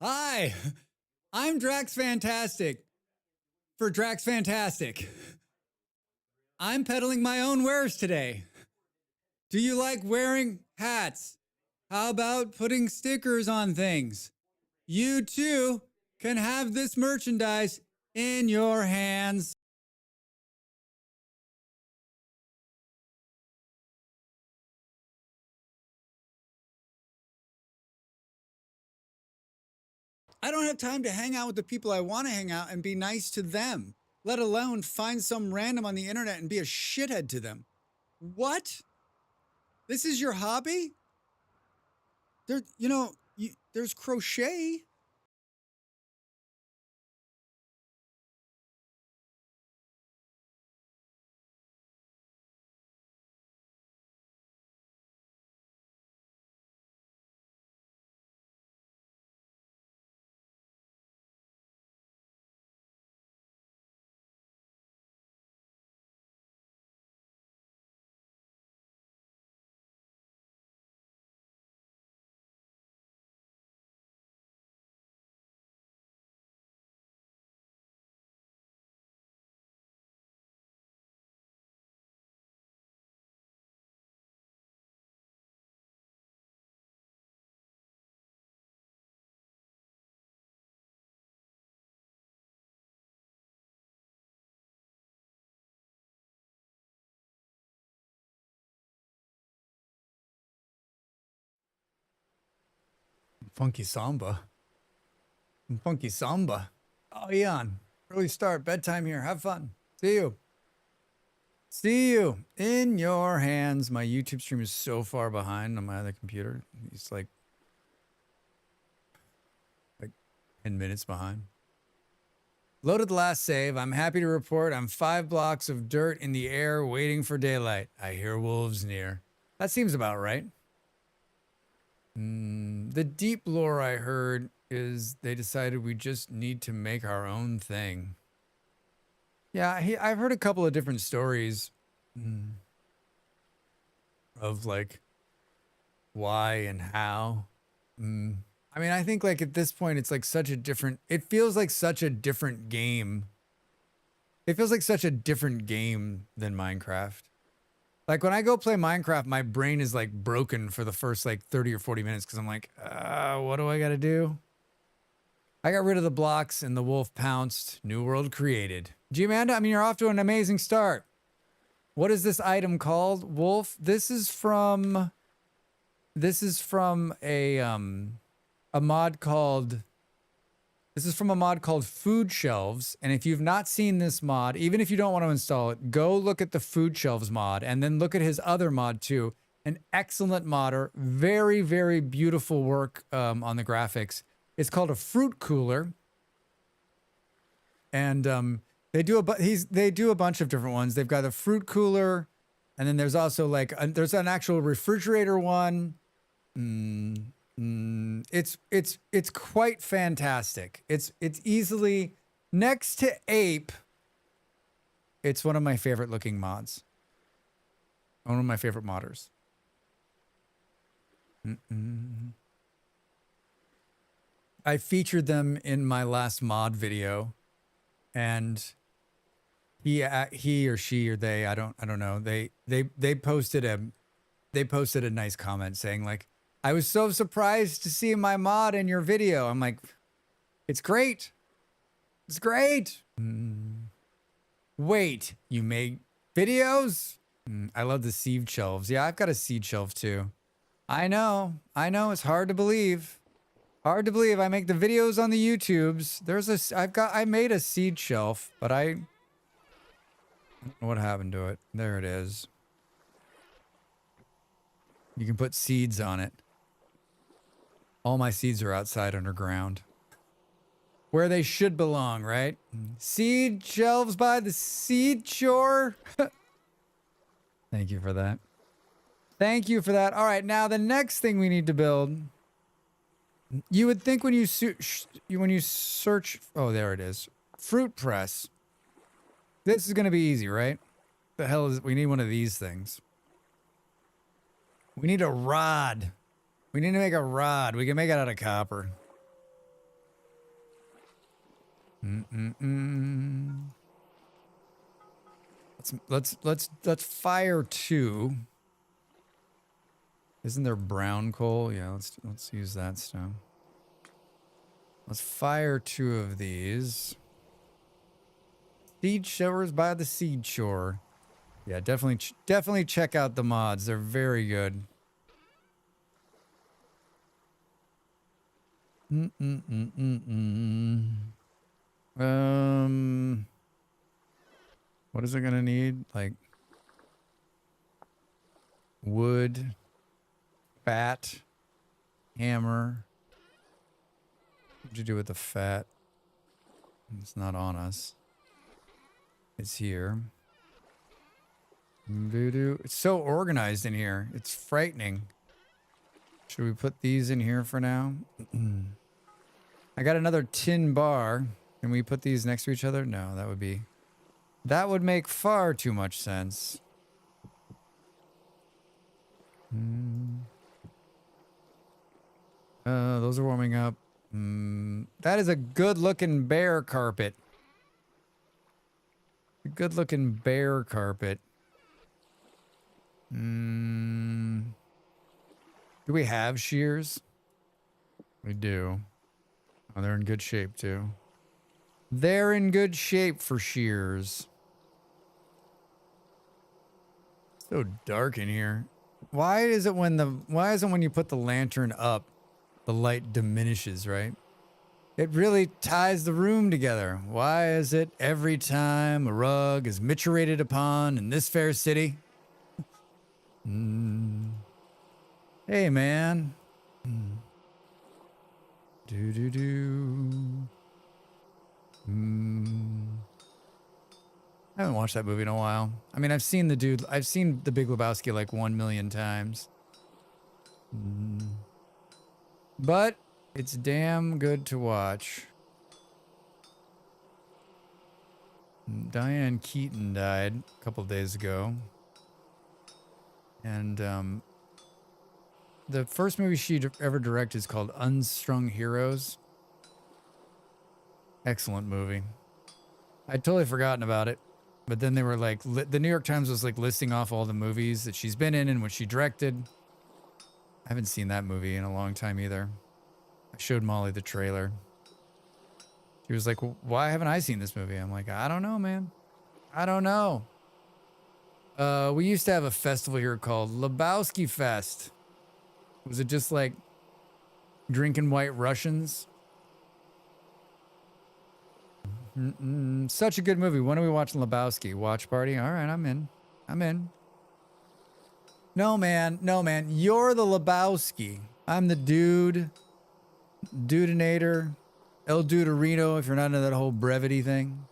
Hi, I'm Drax Fantastic for Drax Fantastic. I'm peddling my own wares today. Do you like wearing hats? How about putting stickers on things? You too can have this merchandise in your hands. I don't have time to hang out with the people I want to hang out and be nice to them, let alone find some random on the internet and be a shithead to them. What? This is your hobby? There's crochet. Funky samba. Funky samba. Oh, Eon. Early start. Bedtime here. Have fun. See you. See you in your hands. My YouTube stream is so far behind on my other computer. It's like 10 minutes behind. Loaded the last save. I'm happy to report I'm 5 blocks of dirt in the air waiting for daylight. I hear wolves near. That seems about right. The deep lore I heard is they decided we just need to make our own thing. Yeah, I've heard a couple of different stories of like why and how. I mean, I think like at this point, it's like such a different, it feels like such a different game. It feels like such a different game than Minecraft. Like when I go play Minecraft, my brain is like broken for the first like 30 or 40 minutes because I'm like, what do I got to do? I got rid of the blocks and the wolf pounced. New world created. G-Manda, I mean, you're off to an amazing start. What is this item called? Wolf? This is from a mod called Food Shelves. And if you've not seen this mod, even if you don't want to install it, go look at the Food Shelves mod and then look at his other mod too. An excellent modder, very, very beautiful work on the graphics. It's called a fruit cooler. And they do a bunch of different ones. They've got a fruit cooler, and then there's also like there's an actual refrigerator one. It's quite fantastic. It's easily next to Ape. It's one of my favorite looking mods. One of my favorite modders. I featured them in my last mod video, and he or she or they, I don't know. They posted a nice comment saying like, I was so surprised to see my mod in your video. I'm like, it's great. It's great. Wait, you make videos? I love the seed shelves. Yeah, I've got a seed shelf too. I know. It's hard to believe. Hard to believe I make the videos on the YouTubes. I made a seed shelf, but I don't know what happened to it. There it is. You can put seeds on it. All my seeds are outside underground. Where they should belong, right? Seed shelves by the seed shore. Thank you for that. Thank you for that. All right, now the next thing we need to build. You would think when you search, oh, there it is. Fruit press. This is going to be easy, right? The hell is, we need one of these things. We need a rod. We need to make a rod. We can make it out of copper. Let's fire 2. Isn't there brown coal? Yeah, let's use that stuff. Let's fire 2 of these. Seed showers by the seed shore. Yeah, definitely check out the mods. They're very good. What is it gonna need? Like wood, fat, hammer. What'd you do with the fat? It's not on us. It's here. It's so organized in here. It's frightening. Should we put these in here for now? I got another tin bar. Can we put these next to each other? No, that would make far too much sense. Those are warming up. That is a good-looking bear carpet. A good-looking bear carpet. Do we have shears? We do. Oh, they're in good shape too. They're in good shape for shears. So dark in here. Why isn't when you put the lantern up, the light diminishes, right? It really ties the room together. Why is it every time a rug is micturated upon in this fair city? Hey, man. I haven't watched that movie in a while. I mean, I've seen The Big Lebowski like 1,000,000 times. But it's damn good to watch. Diane Keaton died a couple days ago. And the first movie she ever directed is called Unstrung Heroes. Excellent movie. I'd totally forgotten about it. But then they were like, the New York Times was like listing off all the movies that she's been in and what she directed. I haven't seen that movie in a long time either. I showed Molly the trailer. She was like, well, why haven't I seen this movie? I'm like, I don't know, man. I don't know. We used to have a festival here called Lebowski Fest. Was it just like drinking White Russians? Such a good movie. When are we watching Lebowski? Watch party? All right, I'm in. I'm in. No, man. No, man. You're the Lebowski. I'm the dude. Dudinator. El Duderino, if you're not into that whole brevity thing.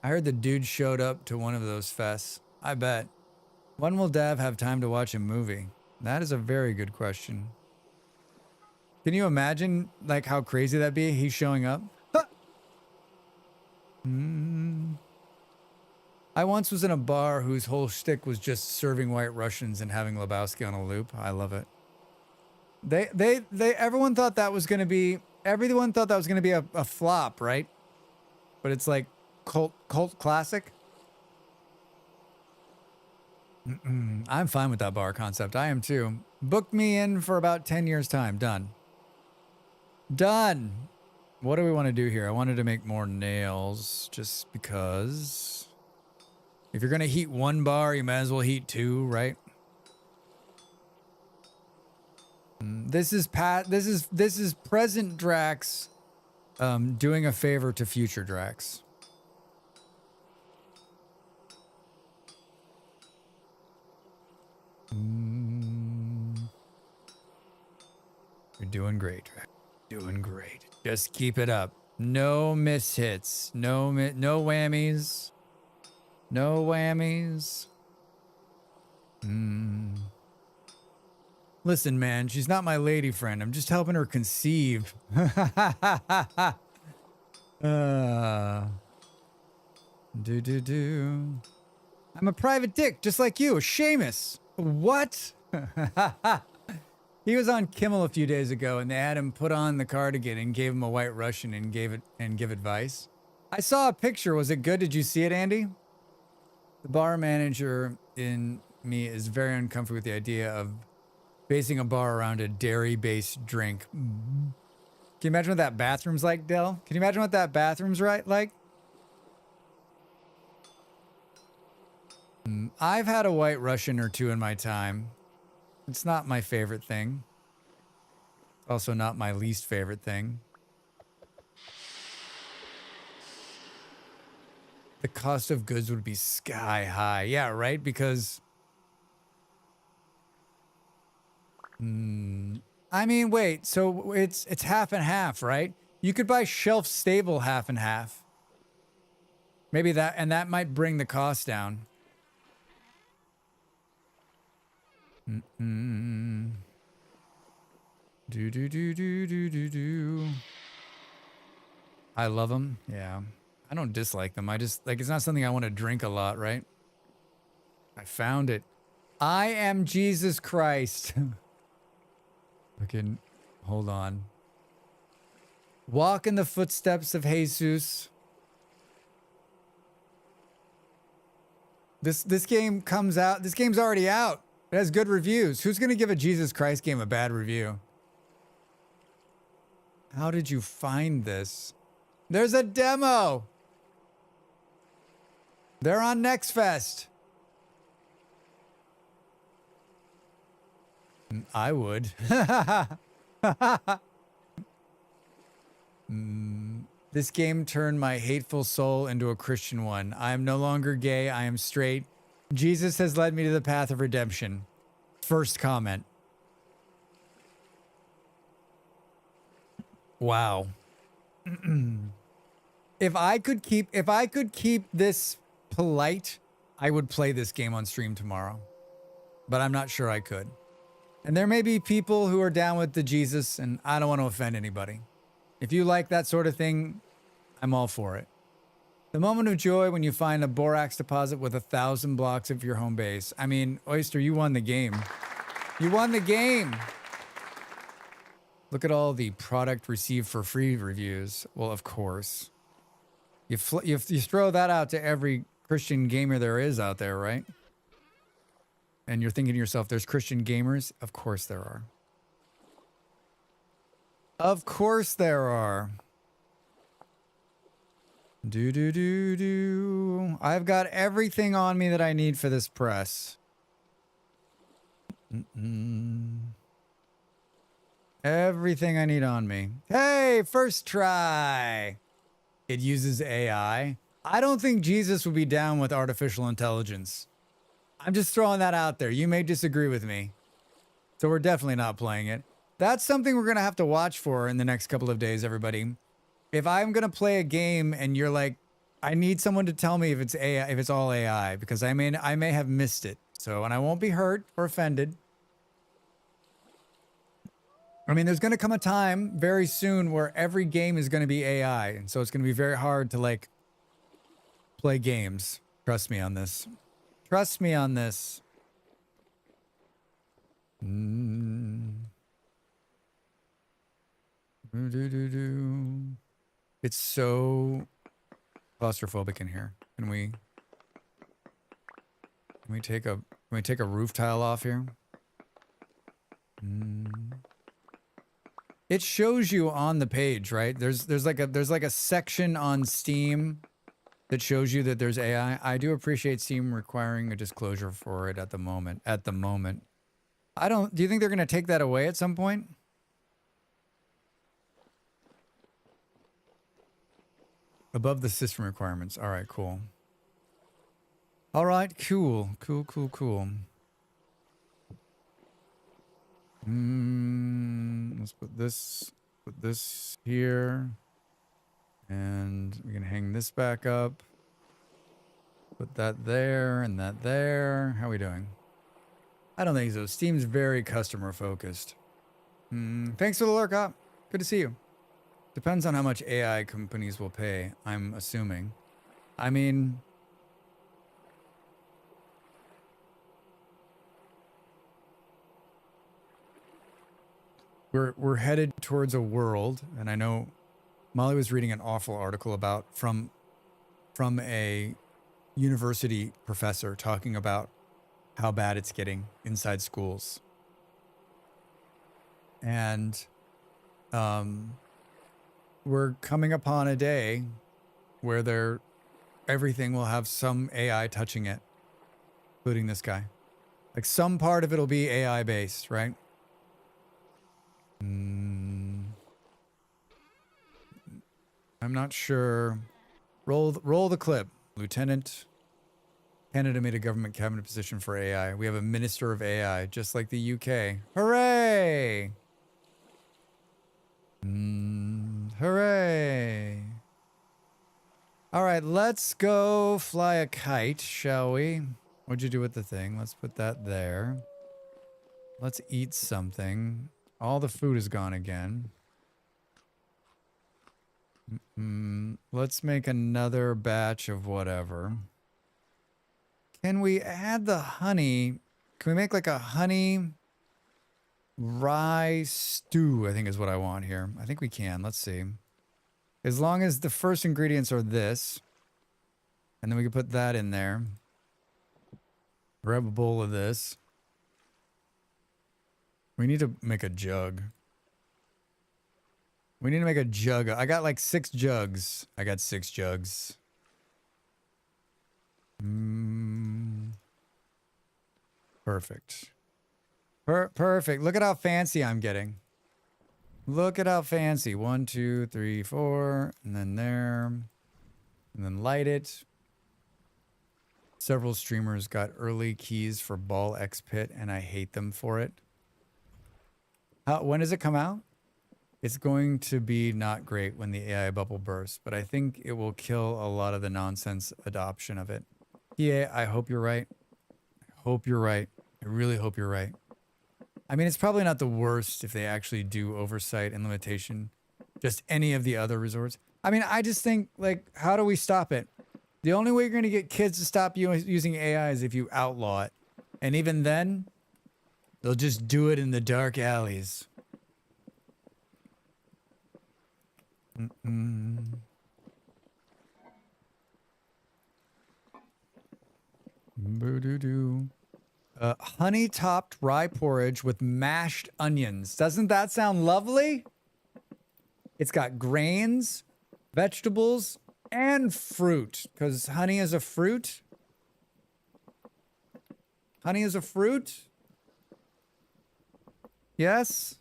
I heard the dude showed up to one of those fests. I bet. When will Dav have time to watch a movie? That is a very good question. Can you imagine like how crazy that'd be? He's showing up. I once was in a bar whose whole shtick was just serving White Russians and having Lebowski on a loop. I love it. Everyone thought that was going to be a flop, right? But it's like cult classic. I'm fine with that bar concept. I am too. Book me in for about 10 years time. Done. Done. What do we want to do here? I wanted to make more nails just because if you're going to heat one bar, you might as well heat two, right? This is present Drax doing a favor to future Drax. You're doing great, Drax. Doing great. Just keep it up. No mishits. No whammies. No whammies. Listen, man, she's not my lady friend. I'm just helping her conceive. I'm a private dick, just like you, a Seamus. What? He was on Kimmel a few days ago, and they had him put on the cardigan and gave him a White Russian and give advice. I saw a picture. Was it good? Did you see it, Andy? The bar manager in me is very uncomfortable with the idea of basing a bar around a dairy-based drink. Can you imagine what that bathroom's like, Dell? Can you imagine what that bathroom's like? I've had a White Russian or two in my time. It's not my favorite thing. Also not my least favorite thing. The cost of goods would be sky high. Yeah, right? Because I mean, wait, so it's half and half, right? You could buy shelf stable half and half. Maybe that, and that might bring the cost down. I love them. Yeah. I don't dislike them. I just, like, it's not something I want to drink a lot, right? I found it. I am Jesus Christ. Okay, hold on. Walk in the footsteps of Jesus. This game comes out. This game's already out. It has good reviews. Who's going to give a Jesus Christ game a bad review? How did you find this? There's a demo. They're on Next Fest. I would. This game turned my hateful soul into a Christian one. I am no longer gay. I am straight. Jesus has led me to the path of redemption. First comment. Wow. If I could keep this polite, I would play this game on stream tomorrow. But I'm not sure I could. And there may be people who are down with the Jesus, and I don't want to offend anybody. If you like that sort of thing, I'm all for it. The moment of joy when you find a borax deposit with 1,000 blocks of your home base. I mean, Oyster, you won the game. You won the game. Look at all the product received for free reviews. Well, of course. You throw that out to every Christian gamer there is out there, right? And you're thinking to yourself, there's Christian gamers? Of course there are. Of course there are. Do. I've got everything on me that I need for this press. Everything I need on me. Hey, first try. It uses AI. I don't think Jesus would be down with artificial intelligence. I'm just throwing that out there. You may disagree with me. So we're definitely not playing it. That's something we're going to have to watch for in the next couple of days, everybody. If I'm going to play a game and you're like, I need someone to tell me if it's AI, if it's all AI, because I may have missed it. So, and I won't be hurt or offended. I mean, there's going to come a time very soon where every game is going to be AI. And so it's going to be very hard to like play games. Trust me on this. Trust me on this. It's so claustrophobic in here. Can we take a roof tile off here? It shows you on the page, right? There's like a section on Steam that shows you that there's AI. I do appreciate Steam requiring a disclosure for it at the moment. Do you think they're going to take that away at some point? Above the system requirements. All right, cool. All right, cool. Let's put this here. And we can hang this back up. Put that there and that there. How are we doing? I don't think so. Steam's very customer focused. Thanks for the lurk up. Good to see you. Depends on how much AI companies will pay, I'm assuming. I mean, we're headed towards a world, and I know Molly was reading an awful article about from a university professor talking about how bad it's getting inside schools. And we're coming upon a day where everything will have some AI touching it, including this guy. Like some part of it'll be AI based, right? I'm not sure. Roll the clip. Lieutenant, Canada made a government cabinet position for AI. We have a minister of AI, just like the UK. Hooray! Hooray! All right, let's go fly a kite, shall we? What'd you do with the thing? Let's put that there. Let's eat something. All the food is gone again. Let's make another batch of whatever. Can we add the honey? Can we make like a honey rye stew? I think is what I want here. I think we can. Let's see. As long as the first ingredients are this. And then we can put that in there. Grab a bowl of this. We need to make a jug. We need to make a jug. I got like 6 jugs. I got 6 jugs. Perfect. Perfect. Look at how fancy I'm getting. Look at how fancy. 1, 2, 3, 4, and then there, and then light it. Several streamers got early keys for Ball X Pit, and I hate them for it. When does it come out? It's going to be not great when the AI bubble bursts, but I think it will kill a lot of the nonsense adoption of it. Yeah, I hope you're right. I hope you're right. I really hope you're right. I mean, it's probably not the worst if they actually do oversight and limitation. Just any of the other resorts. I mean, I just think, like, how do we stop it? The only way you're going to get kids to stop using AI is if you outlaw it. And even then, they'll just do it in the dark alleys. Boo-doo-doo. Honey-topped rye porridge with mashed onions. Doesn't that sound lovely? It's got grains, vegetables, and fruit, because honey is a fruit. Honey is a fruit. Yes.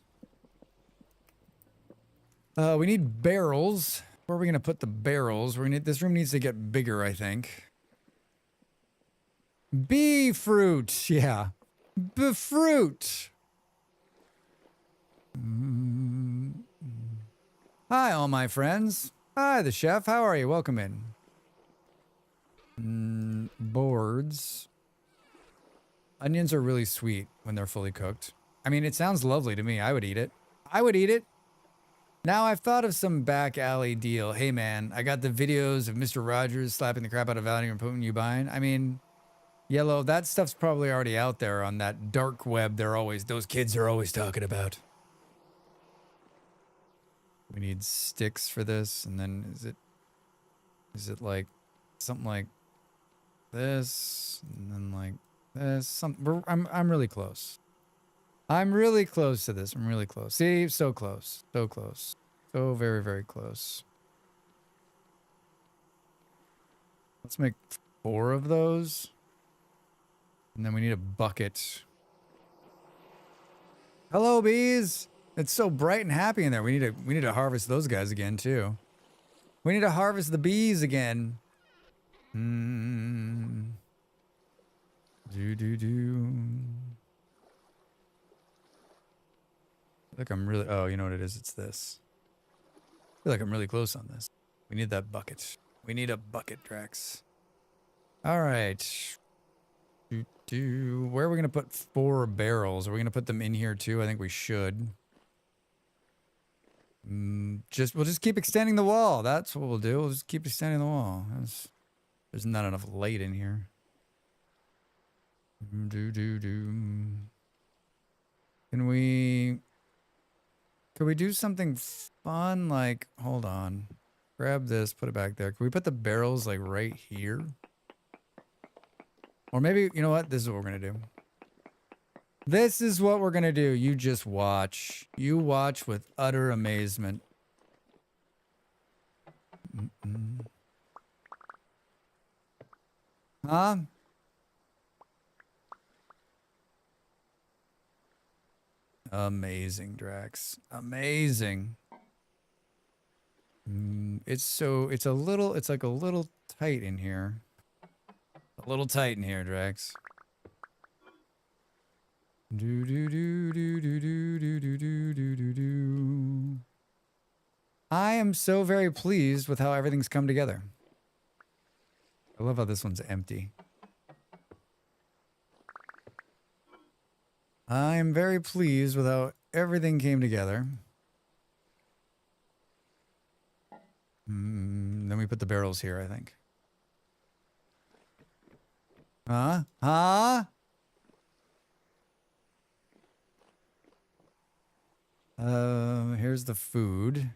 We need barrels. Where are we going to put the barrels? This room needs to get bigger, I think. Bee fruit. Yeah. Fruit. Hi, all my friends. Hi, the chef. How are you? Welcome in. Boards. Onions are really sweet when they're fully cooked. I mean, it sounds lovely to me. I would eat it. I would eat it. Now I've thought of some back alley deal. Hey man, I got the videos of Mr. Rogers slapping the crap out of Valley and putting you behind. I mean, Yellow, that stuff's probably already out there on that dark web those kids are always talking about. We need sticks for this, and then is it like something like this, and then like this? I'm really close. I'm really close to this. I'm really close. See, so close, so close, so very, very close. Let's make 4 of those, and then we need a bucket. Hello, bees. It's so bright and happy in there. We need to harvest those guys again too. We need to harvest the bees again. Like I'm really, oh, you know what it is? It's this. I feel like I'm really close on this. We need that bucket. We need a bucket, Drax. All right. Where are we going to put 4 barrels? Are we going to put them in here too? I think we should. We'll just keep extending the wall. That's what we'll do. We'll just keep extending the wall. There's not enough light in here. Could we do something fun? Like, hold on. Grab this, put it back there. Can we put the barrels like right here? Or maybe, you know what? This is what we're going to do. This is what we're going to do. You just watch. You watch with utter amazement. Huh? Amazing, Drax. Amazing. It's like a little tight in here. A little tight in here, Drax. I am so very pleased with how everything's come together. I love how this one's empty. I am very pleased with how everything came together. Then we put the barrels here, I think. Huh? Here's the food.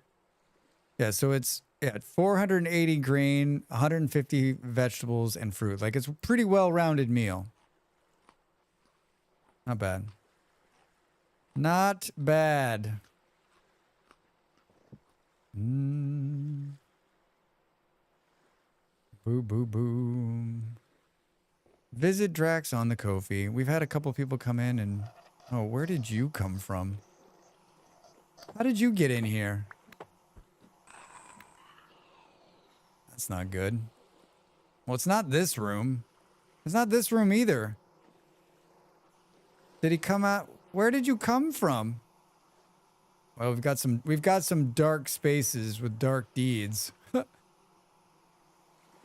Yeah, so it's 480 grain, 150 vegetables, and fruit. Like, it's a pretty well-rounded meal. Not bad. Not bad. Boo, boo, boo. Visit Drax on the Ko-fi. We've had a couple people come in and... Oh, where did you come from? How did you get in here? That's not good. Well, it's not this room. It's not this room either. Did he come out? Where did you come from? Well, we've got some dark spaces with dark deeds.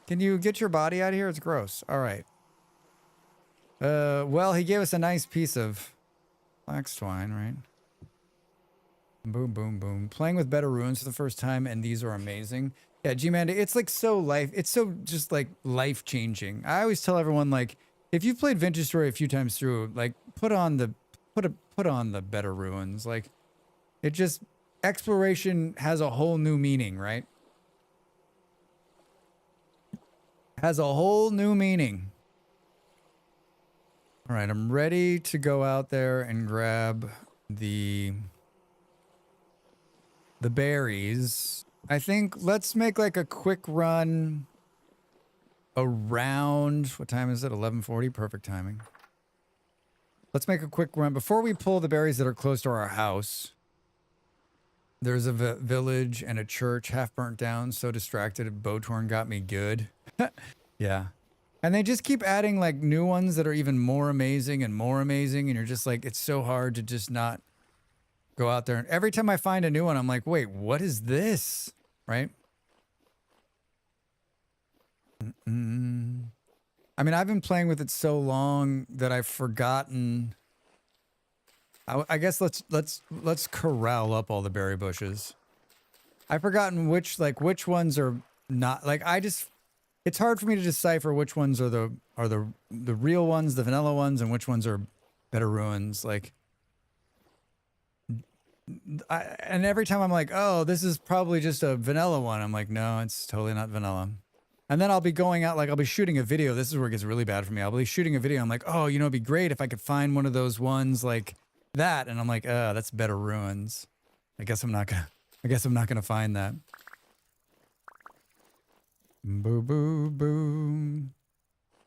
Can you get your body out of here? It's gross. All right. Well, he gave us a nice piece of flax twine, right? Boom, boom, boom. Playing with better ruins for the first time, and these are amazing. Yeah, G-Man, it's like it's so just like life-changing. I always tell everyone, like, if you've played Vintage Story a few times through, like, put on the better ruins. Like, it just, exploration has a whole new meaning, right? Has a whole new meaning. All right, I'm ready to go out there and grab the berries. I think let's make like a quick run around, what time is it? 11:40, perfect timing. Let's make a quick run before we pull the berries that are close to our house. There's a village and a church half burnt down, so distracted. Botorn got me good. Yeah. And they just keep adding like new ones that are even more amazing and more amazing. And you're just like, it's so hard to just not go out there. And every time I find a new one, I'm like, wait, what is this? Right? I mean, I've been playing with it so long that I've forgotten. I guess let's corral up all the berry bushes. I've forgotten which ones are not, like, it's hard for me to decipher which ones are the real ones, the vanilla ones, and which ones are better ruins. Like, and every time I'm like, oh, this is probably just a vanilla one. I'm like, no, it's totally not vanilla. And then I'll be going out, like, I'll be shooting a video. This is where it gets really bad for me. I'll be shooting a video. I'm like, oh, you know, it'd be great if I could find one of those ones like that. And I'm like, oh, that's better ruins. I guess I'm not gonna find that. Boo, boo, boo.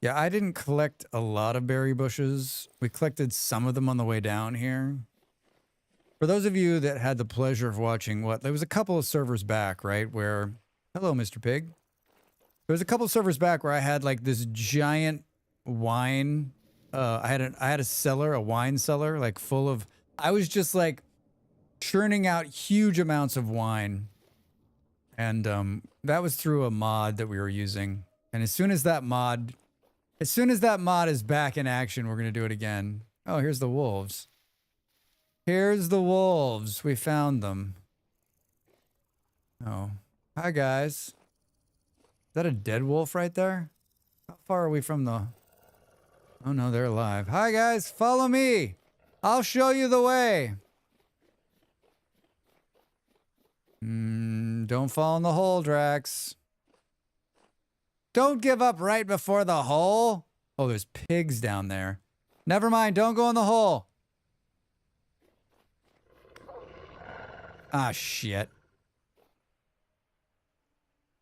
Yeah, I didn't collect a lot of berry bushes. We collected some of them on the way down here. For those of you that had the pleasure of watching there was a couple of servers back, right? Where, hello, Mr. Pig. There was a couple of servers back where I had like this giant wine. I had a cellar, a wine cellar, like full of, I was just like churning out huge amounts of wine. And that was through a mod that we were using. And as soon as that mod is back in action, we're going to do it again. Oh, here's the wolves. Here's the wolves. We found them. Oh, hi guys. Is that a dead wolf right there? How far are we from the... Oh no, they're alive. Hi guys, follow me. I'll show you the way. Don't fall in the hole, Drax. Don't give up right before the hole. Oh, there's pigs down there. Never mind, don't go in the hole. Ah, shit.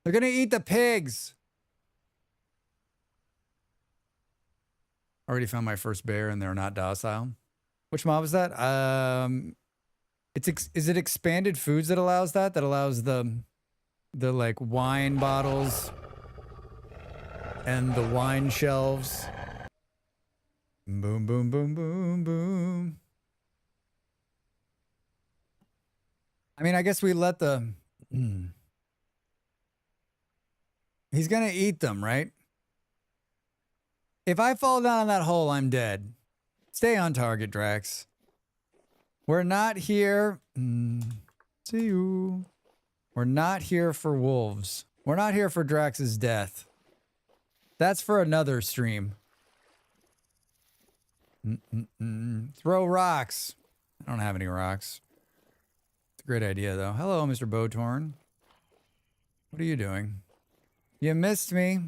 They're gonna eat the pigs. Already found my first bear and they're not docile. Which mob is that? Is it expanded foods that allows that? That allows the like wine bottles and the wine shelves. Boom, boom, boom, boom, boom. I mean, I guess we let the... He's gonna eat them, right? If I fall down that hole, I'm dead. Stay on target, Drax. We're not here... see you. We're not here for wolves. We're not here for Drax's death. That's for another stream. Throw rocks. I don't have any rocks. It's a great idea, though. Hello, Mr. Botorn. What are you doing? You missed me.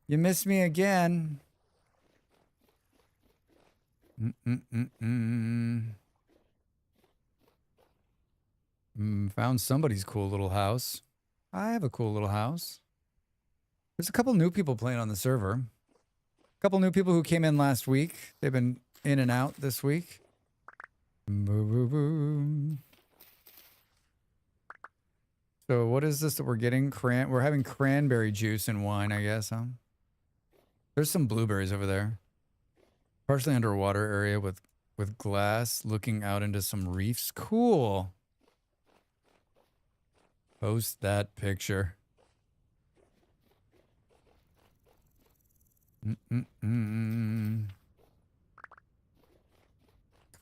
You missed me again. Found somebody's cool little house. I have a cool little house. There's a couple new people playing on the server. A couple new people who came in last week. They've been in and out this week. Boo, boo, boo. So what is this that we're getting? We're having cranberry juice and wine, I guess, huh? There's some blueberries over there. Partially underwater area with glass looking out into some reefs. Cool. Post that picture.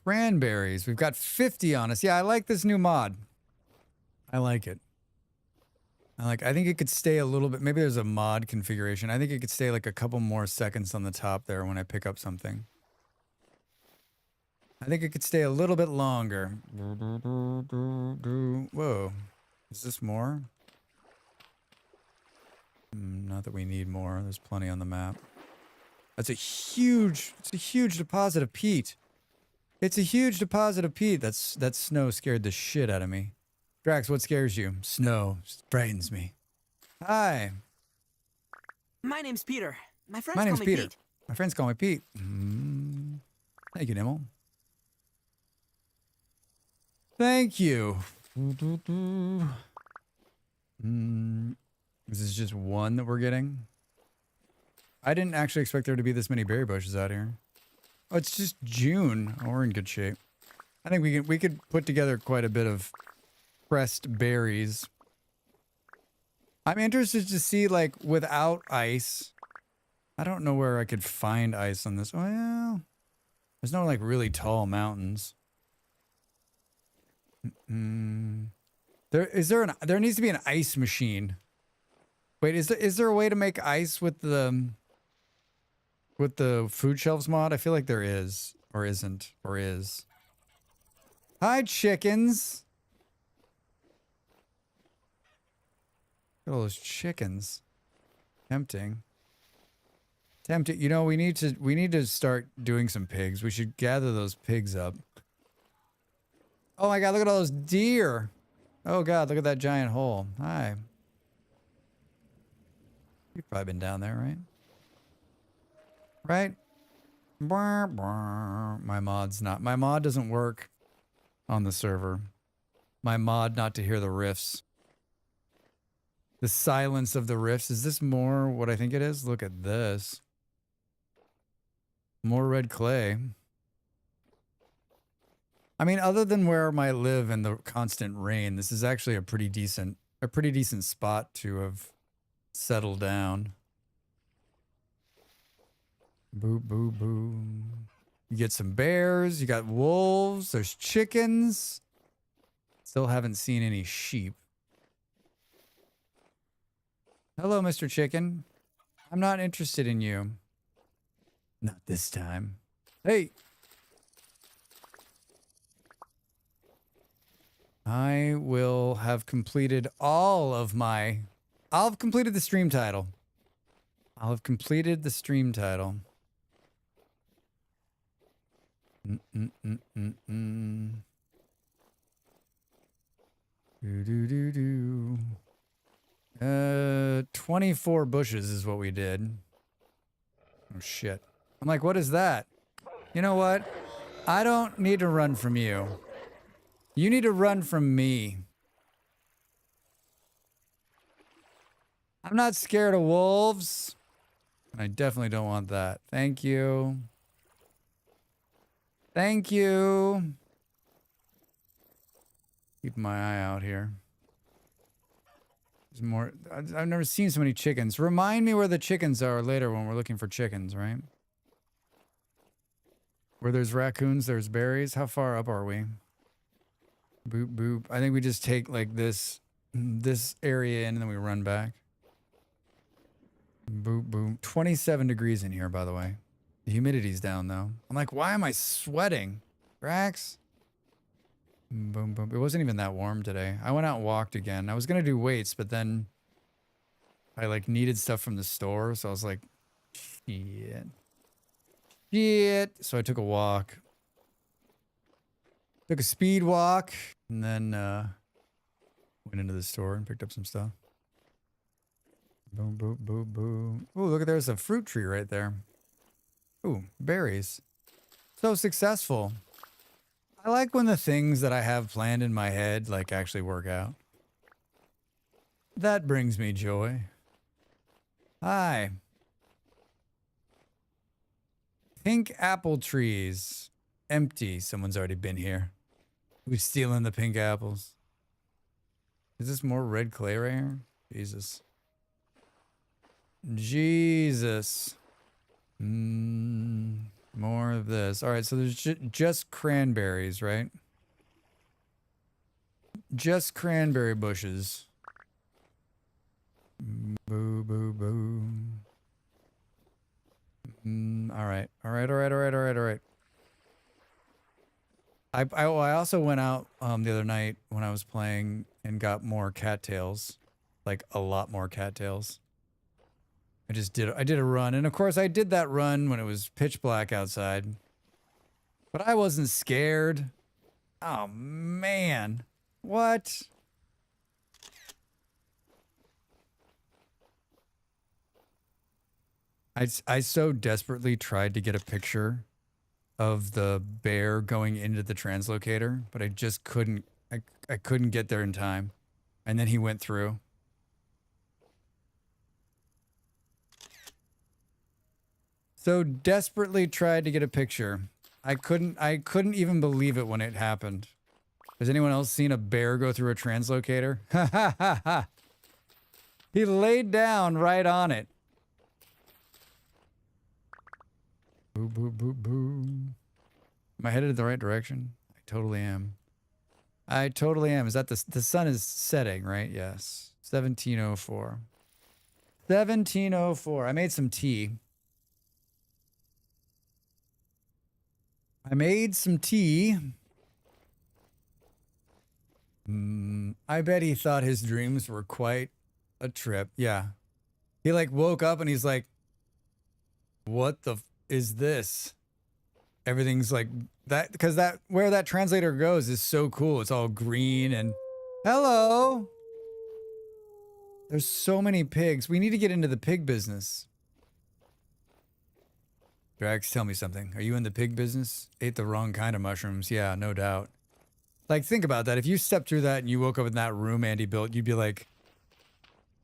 Cranberries. We've got 50 on us. Yeah, I like this new mod. I like it. I think it could stay a little bit. Maybe there's a mod configuration. I think it could stay like a couple more seconds on the top there when I pick up something. I think it could stay a little bit longer. Whoa. Is this more? Not that we need more. There's plenty on the map. It's a huge deposit of peat. It's a huge deposit of peat. That snow scared the shit out of me. Drax, what scares you? Snow frightens me. Hi. My name's Peter. My friends My name's call me Peter. Pete. My friends call me Pete. Thank you, Nimble. Thank you. This is just one that we're getting. I didn't actually expect there to be this many berry bushes out here. Oh, it's just June. Oh, we're in good shape. I think we could put together quite a bit of pressed berries. I'm interested to see, like, without ice. I don't know where I could find ice on this. Oh, yeah. There's no, like, really tall mountains. There needs to be an ice machine. Wait, is there a way to make ice with the food shelves mod? I feel like there is, or isn't, or is. Hi, chickens. Look at all those chickens. Tempting. You know, we need to start doing some pigs. We should gather those pigs up. Oh my god, look at all those deer. Oh god, look at that giant hole. Hi. You've probably been down there, right? Right? My mod doesn't work on the server. My mod not to hear the riffs. The silence of the riffs. Is this more what I think it is? Look at this. More red clay. I mean, other than where I live and the constant rain, this is actually a pretty decent spot to have settled down. Boo, boo, boo. You get some bears, you got wolves, there's chickens. Still haven't seen any sheep. Hello, Mr. Chicken. I'm not interested in you. Not this time. Hey. I will have completed all of my... I'll have completed the stream title. I'll have completed the stream title. Do. 24 bushes is what we did. Oh, shit. I'm like, what is that? You know what? I don't need to run from you. You need to run from me. I'm not scared of wolves. I definitely don't want that. Thank you. Thank you. Keep my eye out here. There's more. I've never seen so many chickens. Remind me where the chickens are later when we're looking for chickens, right? Where there's raccoons, there's berries. How far up are we? Boop, boop. I think we just take like this area in and then we run back. Boop, boop. 27 degrees in here, by the way. The humidity's down, though. I'm like, why am I sweating? Rax? Boom, boom. It wasn't even that warm today. I went out and walked again. I was going to do weights, but then I, like, needed stuff from the store. So I was like, shit. Shit. So I took a walk. Took a speed walk. And then went into the store and picked up some stuff. Boom, boom, boom, boom. Ooh, look at there's a fruit tree right there. Ooh, berries. So successful. I like when the things that I have planned in my head like actually work out. That brings me joy. Hi. Pink apple trees. Empty. Someone's already been here. Who's stealing the pink apples? Is this more red clay right here? Jesus. Jesus. More of this. All right, so there's just cranberries, right? Just cranberry bushes. Boo, boo, boo. All right. All right, all right, all right, all right, all right. I also went out the other night when I was playing and got more cattails. Like a lot more cattails. I did a run, and of course I did that run when it was pitch black outside. But I wasn't scared. Oh man. What? I so desperately tried to get a picture of the bear going into the translocator, but I just couldn't I couldn't get there in time. And then he went through. So desperately tried to get a picture. I couldn't even believe it when it happened. Has anyone else seen a bear go through a translocator? Ha ha ha ha. He laid down right on it. Boo boo boo boo. Am I headed in the right direction? I totally am. I totally am. Is that the sun is setting, right? Yes. 1704. 1704. I made some tea. I made some tea. I bet he thought his dreams were quite a trip. Yeah. He like woke up and he's like, what the is this? Everything's like that, because that where that translator goes is so cool. It's all green and hello. There's so many pigs. We need to get into the pig business. Drax, tell me something. Are you in the pig business? Ate the wrong kind of mushrooms. Yeah, no doubt. Like, think about that. If you stepped through that and you woke up in that room Andy built, you'd be like,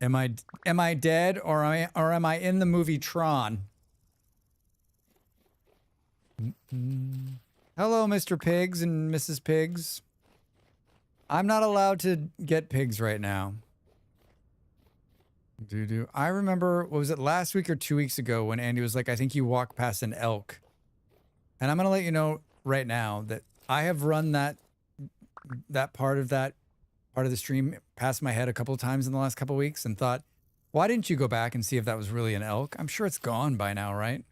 am I dead or am I in the movie Tron? Hello, Mr. Pigs and Mrs. Pigs. I'm not allowed to get pigs right now. I remember, what was it, last week or 2 weeks ago when Andy was like, I think you walked past an elk. And I'm going to let you know right now that I have run that part of the stream past my head a couple of times in the last couple of weeks and thought, why didn't you go back and see if that was really an elk? I'm sure it's gone by now, right?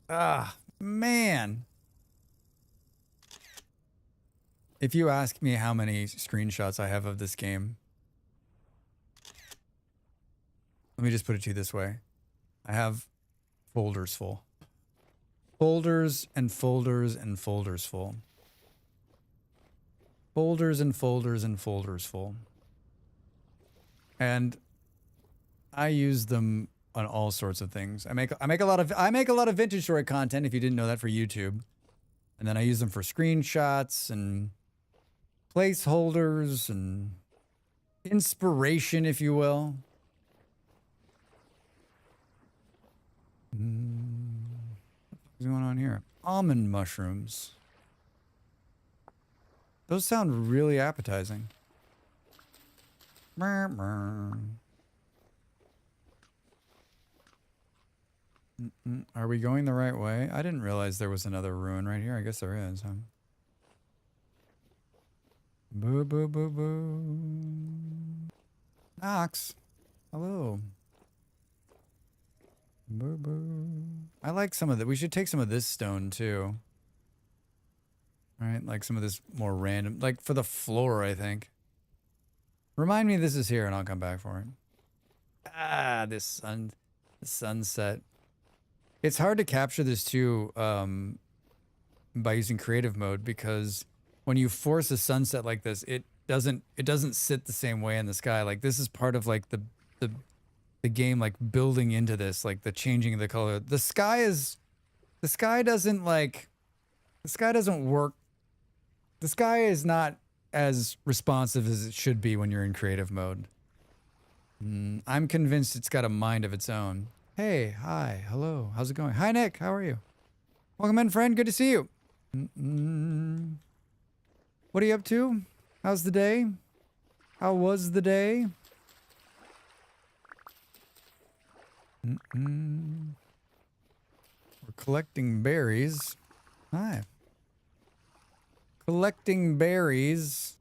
Ah, man. If you ask me how many screenshots I have of this game, let me just put it to you this way. I have folders full. Folders and folders and folders full. Folders and folders and folders full. And I use them on all sorts of things. I make a lot of vintage story content, if you didn't know that, for YouTube. And then I use them for screenshots and placeholders and inspiration, if you will. What's going on here? Almond mushrooms. Those sound really appetizing. Are we going the right way? I didn't realize there was another ruin right here. I guess there is, huh? Boo, boo, boo, boo. Knox. Hello. Boo, boo. I like some of that. We should take some of this stone, too. Right? Like some of this more random. Like for the floor, I think. Remind me this is here and I'll come back for it. Ah, the sunset. It's hard to capture this, too, by using creative mode, because when you force a sunset like this, it doesn't sit the same way in the sky. Like this is part of like the game, like building into this, like the changing of the color. The sky is The sky doesn't like, the sky doesn't work. The sky is not as responsive as it should be when you're in creative mode. I'm convinced it's got a mind of its own. Hey, hi, hello, how's it going? Hi, Nick, how are you? Welcome in, friend, good to see you. What are you up to? How's the day? How was the day? We're collecting berries. Hi. Collecting berries.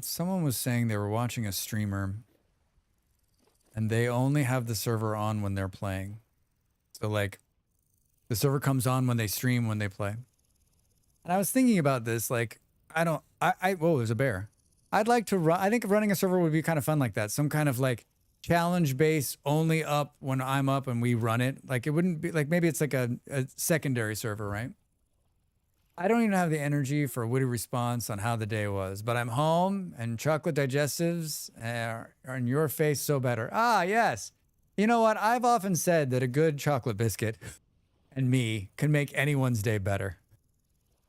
Someone was saying they were watching a streamer and they only have the server on when they're playing. So like the server comes on when they stream, when they play. And I was thinking about this, like, whoa, there's a bear. I'd like to run, I think running a server would be kind of fun like that. Some kind of like challenge base only up when I'm up and we run it. Like it wouldn't be like, maybe it's like a secondary server, right? I don't even have the energy for a witty response on how the day was, but I'm home and chocolate digestives are in your face so better. Ah, yes. You know what? I've often said that a good chocolate biscuit and me can make anyone's day better.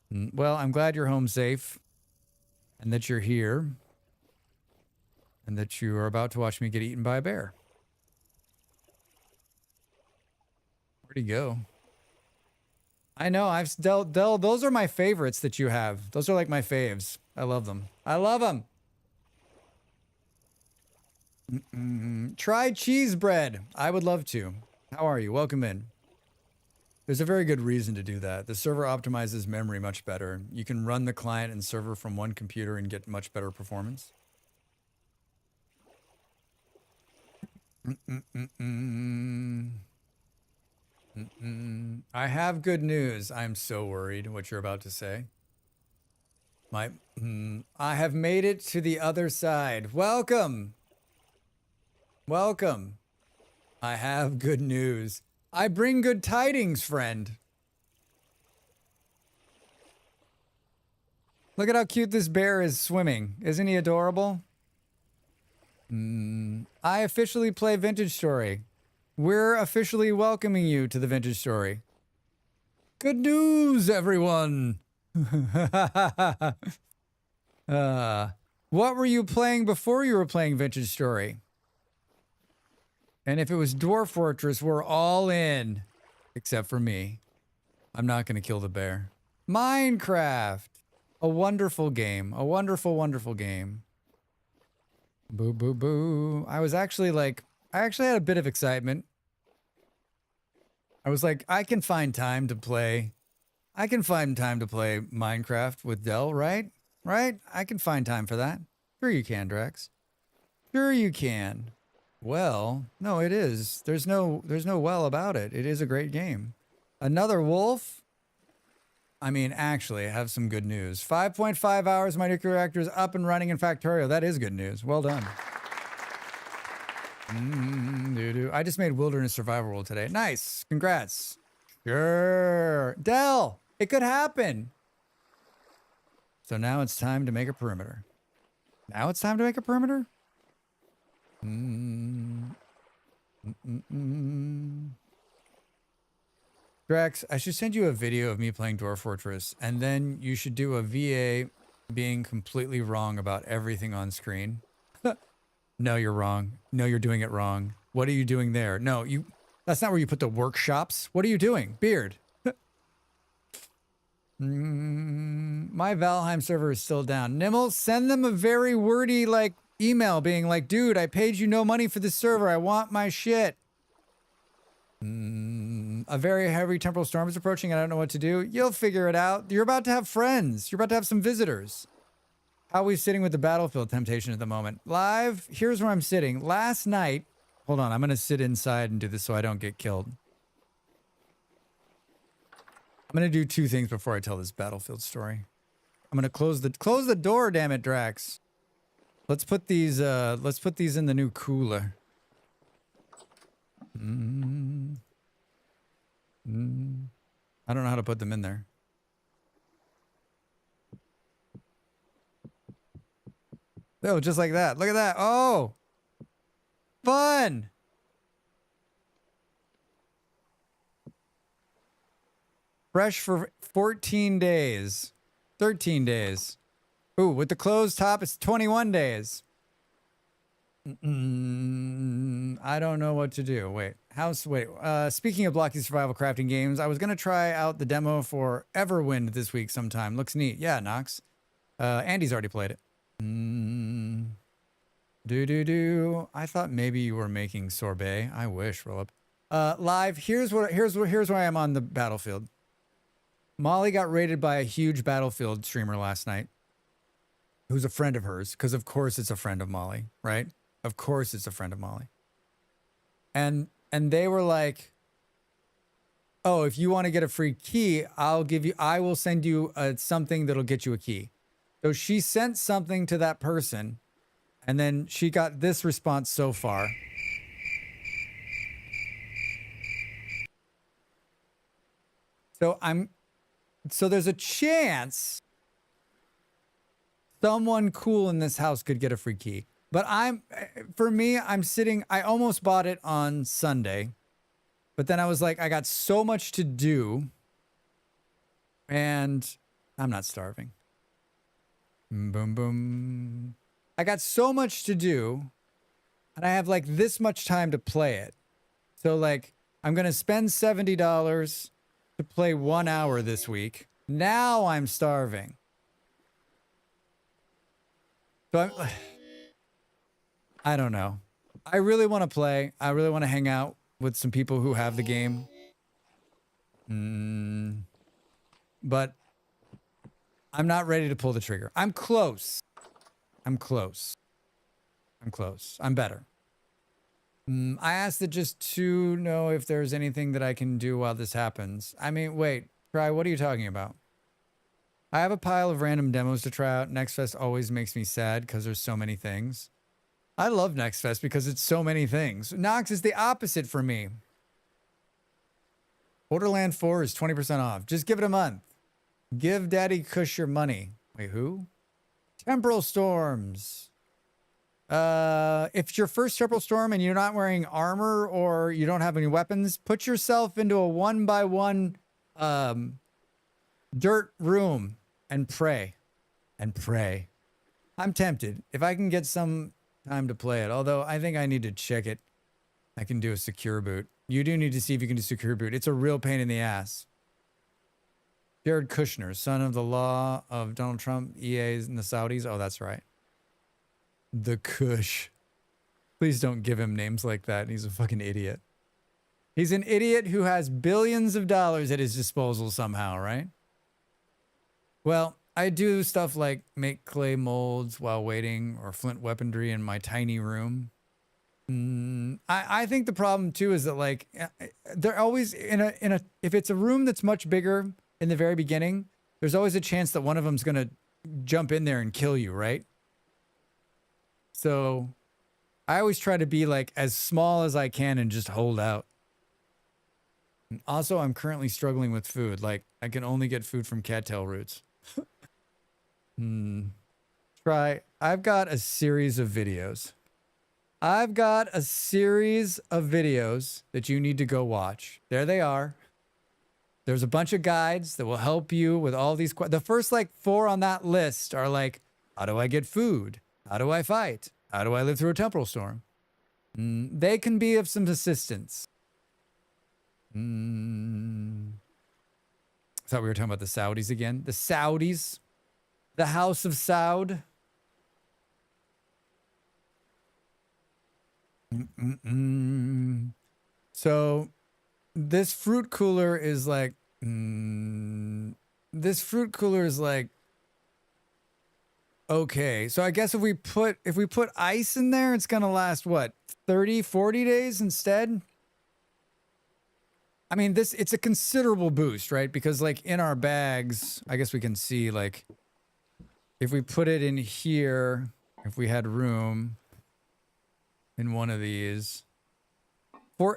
Well, I'm glad you're home safe and that you're here and that you are about to watch me get eaten by a bear. Where'd he go? I know, Del, those are my favorites that you have. Those are like my faves. I love them. I love them. Try cheese bread. I would love to. How are you? Welcome in. There's a very good reason to do that. The server optimizes memory much better. You can run the client and server from one computer and get much better performance. I have good news. I'm so worried what you're about to say. I have made it to the other side. Welcome. Welcome. I have good news. I bring good tidings, friend. Look at how cute this bear is swimming. Isn't he adorable? I officially play Vintage Story. We're officially welcoming you to the Vintage Story. Good news, everyone. What were you playing before you were playing Vintage Story? And if it was Dwarf Fortress, we're all in. Except for me. I'm not going to kill the bear. Minecraft. A wonderful game. A wonderful, wonderful game. Boo, boo, boo. I actually had a bit of excitement. I was like, I can find time to play Minecraft with Del, right? Right? I can find time for that. Sure you can, Drax. Sure you can. Well, no, it is. There's no well about it. It is a great game. Another wolf? I mean, actually, I have some good news. 5.5 hours, my nuclear reactor is up and running in Factorio. That is good news. Well done. I just made Wilderness Survival World today. Nice. Congrats. Sure. Del, it could happen. So now it's time to make a perimeter. Now it's time to make a perimeter? Drax, I should send you a video of me playing Dwarf Fortress, and then you should do a VA being completely wrong about everything on screen. No, you're wrong. No, you're doing it wrong. What are you doing there? No, that's not where you put the workshops. What are you doing? Beard. My Valheim server is still down. Nimble, send them a very wordy, like, email being like, dude, I paid you no money for this server. I want my shit. A very heavy temporal storm is approaching. I don't know what to do. You'll figure it out. You're about to have friends. You're about to have some visitors. How are we sitting with the battlefield temptation at the moment? Live, here's where I'm sitting. Last night, hold on, I'm going to sit inside and do this so I don't get killed. I'm going to do two things before I tell this battlefield story. I'm going to close the door, damn it, Drax. Let's put these in the new cooler. I don't know how to put them in there. Oh, just like that. Look at that. Oh, fun. Fresh for 14 days. 13 days. Ooh, with the closed top, it's 21 days. I don't know what to do. Wait. Speaking of blocky survival crafting games, I was going to try out the demo for Everwind this week sometime. Looks neat. Yeah, Nox. Andy's already played it. I thought maybe you were making sorbet. I wish, Relive. Live, here's where I am on the battlefield. Molly got raided by a huge Battlefield streamer last night, who's a friend of hers, because of course it's a friend of Molly, right? Of course it's a friend of Molly. And they were like, oh, if you want to get a free key, I will send you something that'll get you a key. So she sent something to that person, and then she got this response so far. So there's a chance someone cool in this house could get a free key. But I almost bought it on Sunday, but then I was like, I got so much to do and I'm not starving. Boom, boom. I got so much to do and I have like this much time to play it. So like, I'm going to spend $70 to play 1 hour this week. Now I'm starving. So I don't know. I really want to play. I really want to hang out with some people who have the game. But I'm not ready to pull the trigger. I'm close. I'm better. I asked it just to know if there's anything that I can do while this happens. I mean, wait, Try, what are you talking about? I have a pile of random demos to try out. Next Fest always makes me sad because there's so many things. I love Next Fest because it's so many things. Nox is the opposite for me. Borderland 4 is 20% off. Just give it a month. Give Daddy Kush your money. Wait, who? Temporal storms. If it's your first temporal storm and you're not wearing armor or you don't have any weapons, put yourself into a 1x1 dirt room and pray. And pray. I'm tempted. If I can get some time to play it, although I think I need to check it. I can do a secure boot. You do need to see if you can do secure boot. It's a real pain in the ass. Jared Kushner, son of the law of Donald Trump, EAs and the Saudis. Oh, that's right. The Kush. Please don't give him names like that. He's a fucking idiot. He's an idiot who has billions of dollars at his disposal somehow, right? Well, I do stuff like make clay molds while waiting or flint weaponry in my tiny room. I think the problem too is that like they're always in a if it's a room that's much bigger in the very beginning, there's always a chance that one of them's gonna jump in there and kill you, right? So I always try to be like as small as I can and just hold out. And also, I'm currently struggling with food. Like I can only get food from cattail roots. Try. I've got a series of videos. That you need to go watch. There they are. There's a bunch of guides that will help you with all these. The first like 4 on that list are like, how do I get food? How do I fight? How do I live through a temporal storm? They can be of some assistance. I thought we were talking about the Saudis again. The Saudis. The House of Saud. So this fruit cooler is like okay, so I guess if we put ice in there, it's gonna last what, 30-40 days instead. I mean, it's a considerable boost, right? Because like in our bags, I guess we can see like if we put it in here, if we had room in one of these.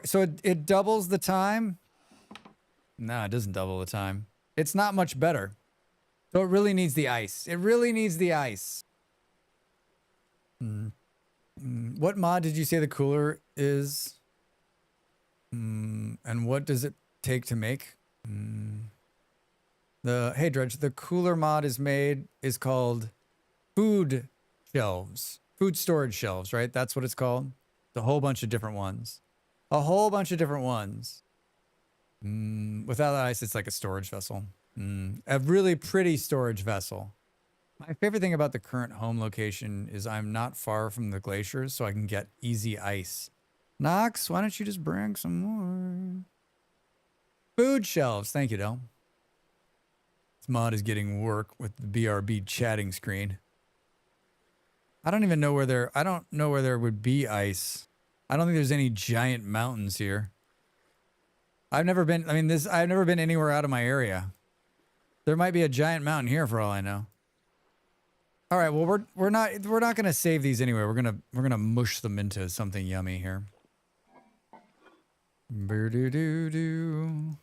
So it doubles the time? No, it doesn't double the time. It's not much better. So it really needs the ice. It really needs the ice. What mod did you say the cooler is? And what does it take to make? Hey Dredge, the cooler mod is called food shelves, food storage shelves, right? That's what it's called. It's a whole bunch of different ones. A whole bunch of different ones. Without ice, it's like a storage vessel. A really pretty storage vessel. My favorite thing about the current home location is I'm not far from the glaciers, so I can get easy ice. Knox, why don't you just bring some more? Food shelves. Thank you, Del. This mod is getting work with the BRB chatting screen. I don't even know where there would be ice. I don't think there's any giant mountains here. I've never been anywhere out of my area. There might be a giant mountain here for all I know. All right, well we're not going to save these anyway. We're going to mush them into something yummy here. Boo-doo-doo-doo.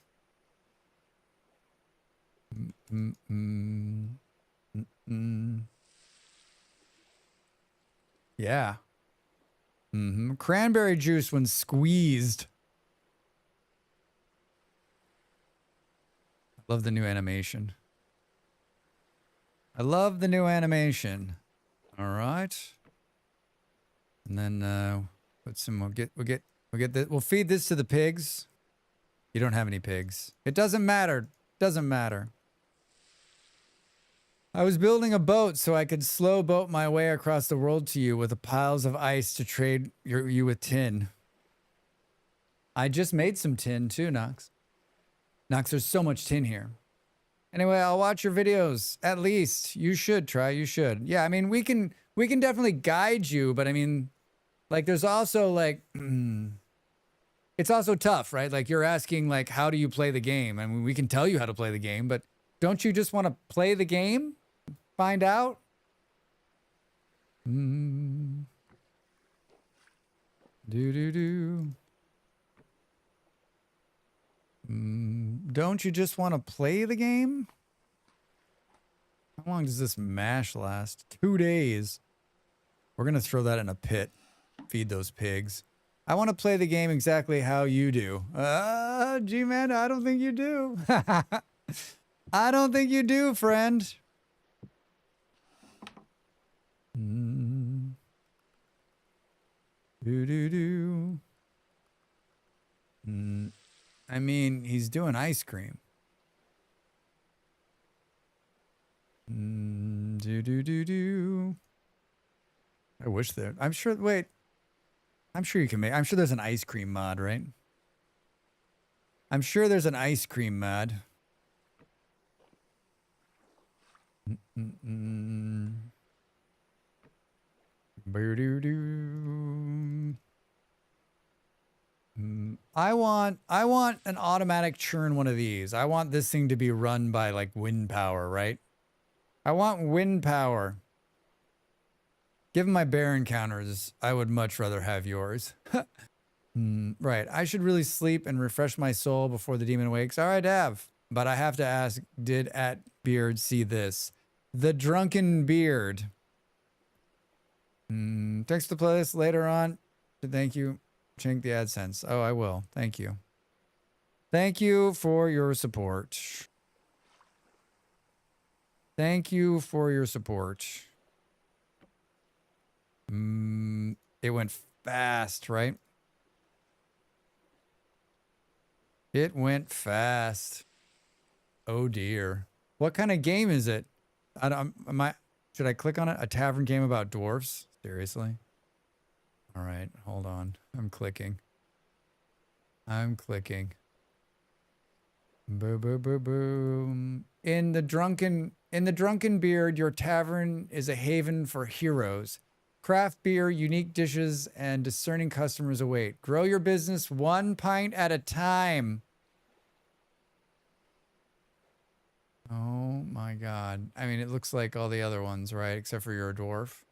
Yeah. Cranberry juice when squeezed. Love the new animation. I love the new animation. All right. And then we'll feed this to the pigs. You don't have any pigs. It doesn't matter. Doesn't matter. I was building a boat so I could slow boat my way across the world to you with the piles of ice to trade you with tin. I just made some tin too, Knox. Knox, there's so much tin here. Anyway, I'll watch your videos. At least you should try. You should. Yeah, I mean, we can definitely guide you, but I mean, like, there's also like, it's also tough, right? Like, you're asking like, how do you play the game? I mean, we can tell you how to play the game, but don't you just want to play the game? Find out? Don't you just want to play the game? How long does this mash last? 2 days. We're going to throw that in a pit. Feed those pigs. I want to play the game exactly how you do. G-Man, I don't think you do. I don't think you do, friend. I mean, he's doing ice cream. I wish there. I'm sure. Wait. I'm sure you can make. I'm sure there's an ice cream mod, right? I'm sure there's an ice cream mod. I want an automatic churn one of these. I want this thing to be run by like wind power, right? I want wind power. Given my bear encounters, I would much rather have yours. Right. I should really sleep and refresh my soul before the demon wakes. All right, Av. But I have to ask, did at Beard see this? The Drunken Beard. Thanks for the playlist later on. Thank you. Chink the AdSense. Oh, I will. Thank you. Thank you for your support. Thank you for your support. It went fast, right? It went fast. Oh dear. What kind of game is it? Should I click on it? A tavern game about dwarfs? Seriously? All right, hold on. I'm clicking. Boo, boo, boo, boom. In the drunken beard, your tavern is a haven for heroes. Craft beer, unique dishes, and discerning customers await. Grow your business 1 pint at a time. Oh my God. I mean, it looks like all the other ones, right? Except for you're a dwarf.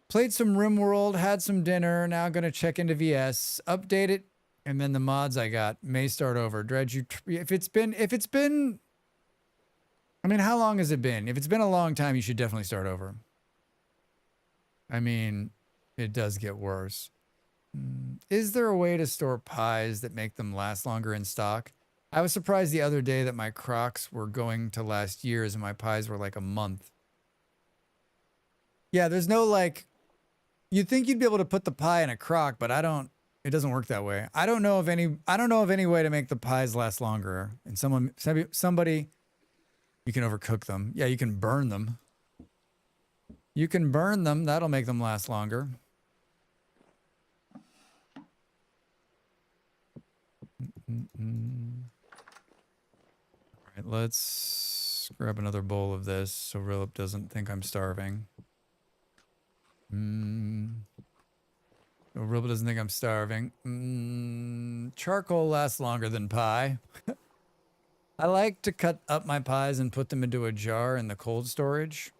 Played some RimWorld, had some dinner, now gonna check into VS, update it, and then the mods I got may start over. Dredge, if it's been, I mean, how long has it been? If it's been a long time, you should definitely start over. I mean, it does get worse. Is there a way to store pies that make them last longer in stock? I was surprised the other day that my Crocs were going to last years and my pies were like a month. Yeah, there's no like, you'd think you'd be able to put the pie in a crock, but it doesn't work that way. I don't know of any way to make the pies last longer. And somebody, you can overcook them. Yeah, you can burn them. You can burn them. That'll make them last longer. All right, let's grab another bowl of this so Rilip doesn't think I'm starving. So Rilip doesn't think I'm starving. Charcoal lasts longer than pie. I like to cut up my pies and put them into a jar in the cold storage.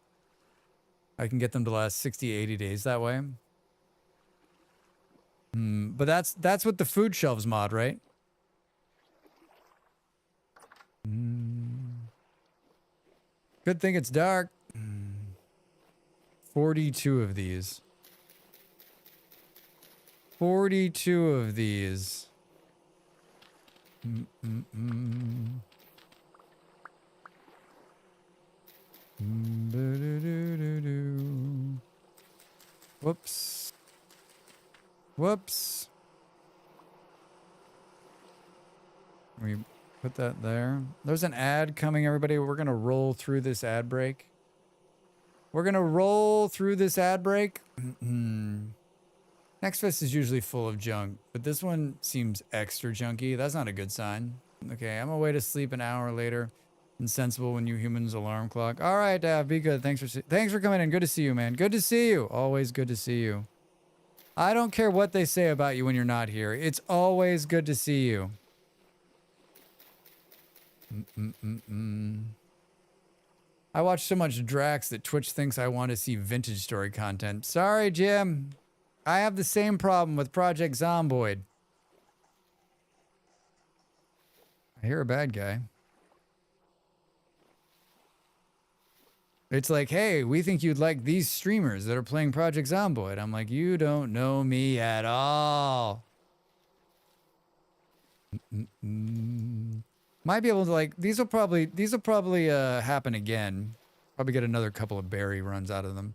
I can get them to last 60, 80 days that way. But that's what the food shelves mod, right? Good thing it's dark. 42 of these. 42 of these. Whoops. Whoops. We put that there. There's an ad coming, everybody. We're going to roll through this ad break. We're going to roll through this ad break. Next Fest is usually full of junk, but this one seems extra junky. That's not a good sign. Okay, I'm away to sleep an hour later. Insensible when you humans alarm clock. All right, be good. Thanks for coming in. Good to see you, man. Good to see you. Always good to see you. I don't care what they say about you when you're not here. It's always good to see you. I watch so much Drax that Twitch thinks I want to see vintage story content. Sorry, Jim. I have the same problem with Project Zomboid. I hear a bad guy. It's like, hey, we think you'd like these streamers that are playing Project Zomboid. I'm like, you don't know me at all. Might be able to like, these will probably happen again. Probably get another couple of berry runs out of them.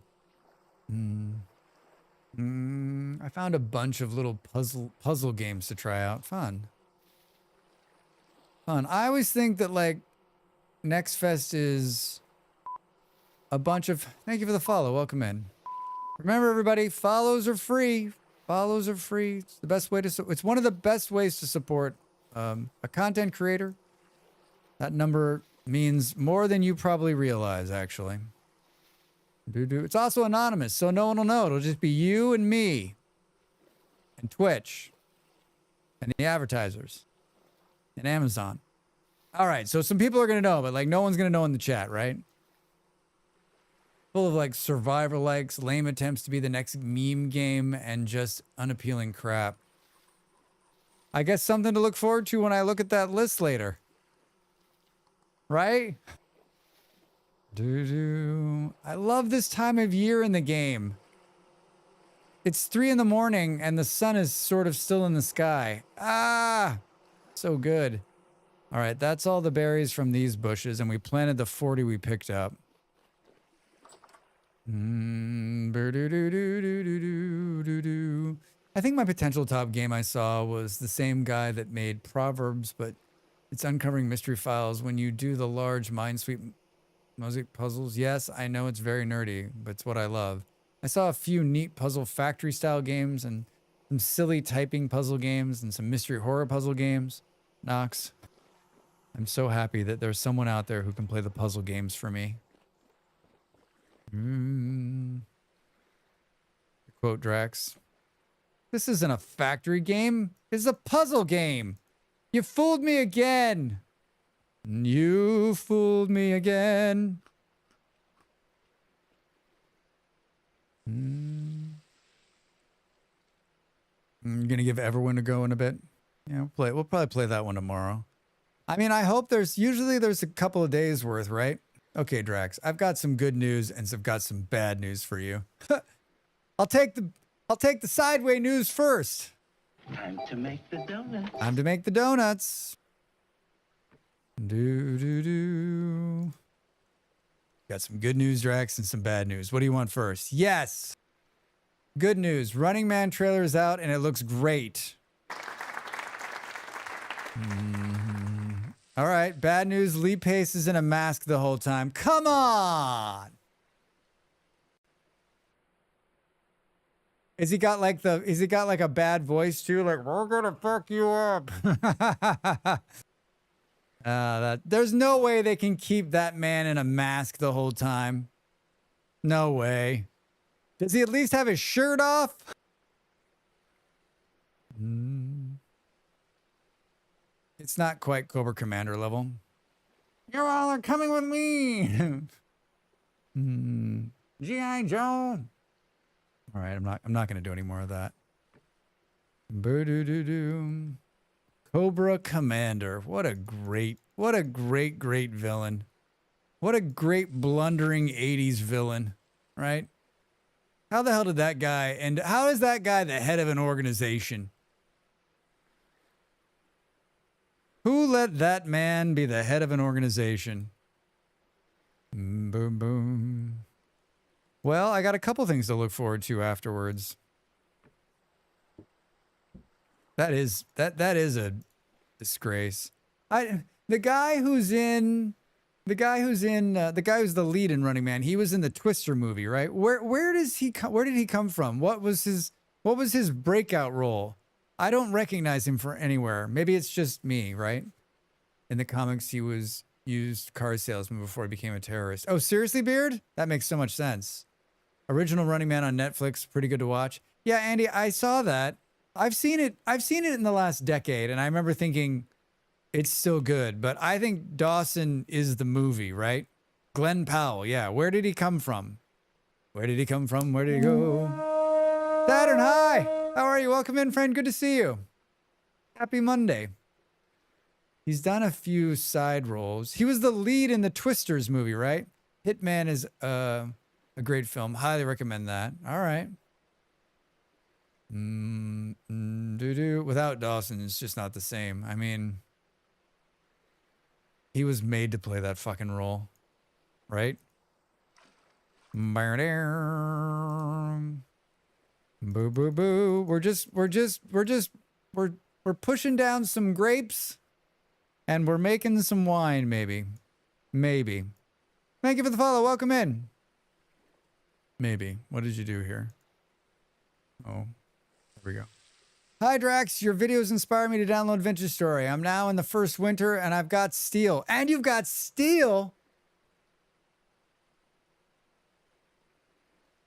I found a bunch of little puzzle games to try out. Fun. I always think that like Next Fest is a bunch of, thank you for the follow. Welcome in. Remember everybody, follows are free. Follows are free. It's the best way to, it's one of the best ways to support a content creator. That number means more than you probably realize, actually. It's also anonymous, so no one will know. It'll just be you and me and Twitch and the advertisers and Amazon. All right, so some people are going to know, but like no one's going to know in the chat, right? Full of like survivor likes, lame attempts to be the next meme game, and just unappealing crap. I guess something to look forward to when I look at that list later. Right? I love this time of year in the game. It's 3 in the morning and the sun is sort of still in the sky. Ah, so good. All right, that's all the berries from these bushes, and we planted the 40 we picked up. I think my potential top game I saw was the same guy that made Proverbs, but it's uncovering mystery files when you do the large Minesweep mosaic puzzles. Yes, I know it's very nerdy, but it's what I love. I saw a few neat puzzle factory style games and some silly typing puzzle games and some mystery horror puzzle games. Knox, I'm so happy that there's someone out there who can play the puzzle games for me. Quote Drax, this isn't a factory game. It's a puzzle game. You fooled me again. You fooled me again. I'm gonna give Everwin a go in a bit. Yeah, we'll probably play that one tomorrow. I mean, I hope there's a couple of days worth, right? Okay, Drax, I've got some good news and I've got some bad news for you. I'll take the sideway news first. Time to make the donuts. Time to make the donuts. Do. Got some good news, Drax, and some bad news. What do you want first? Yes. Good news. Running Man trailer is out and it looks great. All right. Bad news. Lee Pace is in a mask the whole time. Come on. Is he got like a bad voice too? Like, we're gonna fuck you up. There's no way they can keep that man in a mask the whole time. No way. Does he at least have his shirt off? It's not quite Cobra Commander level. You all are coming with me. G.I. Joe. All right, I'm not going to do any more of that. Boo-doo-doo-doo. Cobra Commander. What a great villain. What a great blundering 80s villain, right? How the hell did that guy, and how is that guy the head of an organization? Who let that man be the head of an organization? Boom, boom. Well, I got a couple things to look forward to afterwards. That is a disgrace. The guy who's the lead in Running Man, he was in the Twister movie, right? Where did he come from? What was his breakout role? I don't recognize him from anywhere. Maybe it's just me, right? In the comics, he was used car salesman before he became a terrorist. Oh, seriously, Beard? That makes so much sense. Original Running Man on Netflix, pretty good to watch. Yeah, Andy, I saw that. I've seen it in the last decade, and I remember thinking it's still good, but I think Dawson is the movie, right? Glenn Powell, yeah. Where did he come from? Where did he come from? Where did he go? Saturn, hi! How are you? Welcome in, friend. Good to see you. Happy Monday. He's done a few side roles. He was the lead in the Twisters movie, right? Hitman is a great film. Highly recommend that. All right. Without Dawson, it's just not the same. I mean, he was made to play that fucking role, right? Boo, boo, boo. We're pushing down some grapes and we're making some wine, maybe. Maybe. Thank you for the follow. Welcome in. Maybe. What did you do here? Oh, there we go. Hi, Drax. Your videos inspire me to download Vintage Story. I'm now in the first winter and I've got steel. And you've got steel?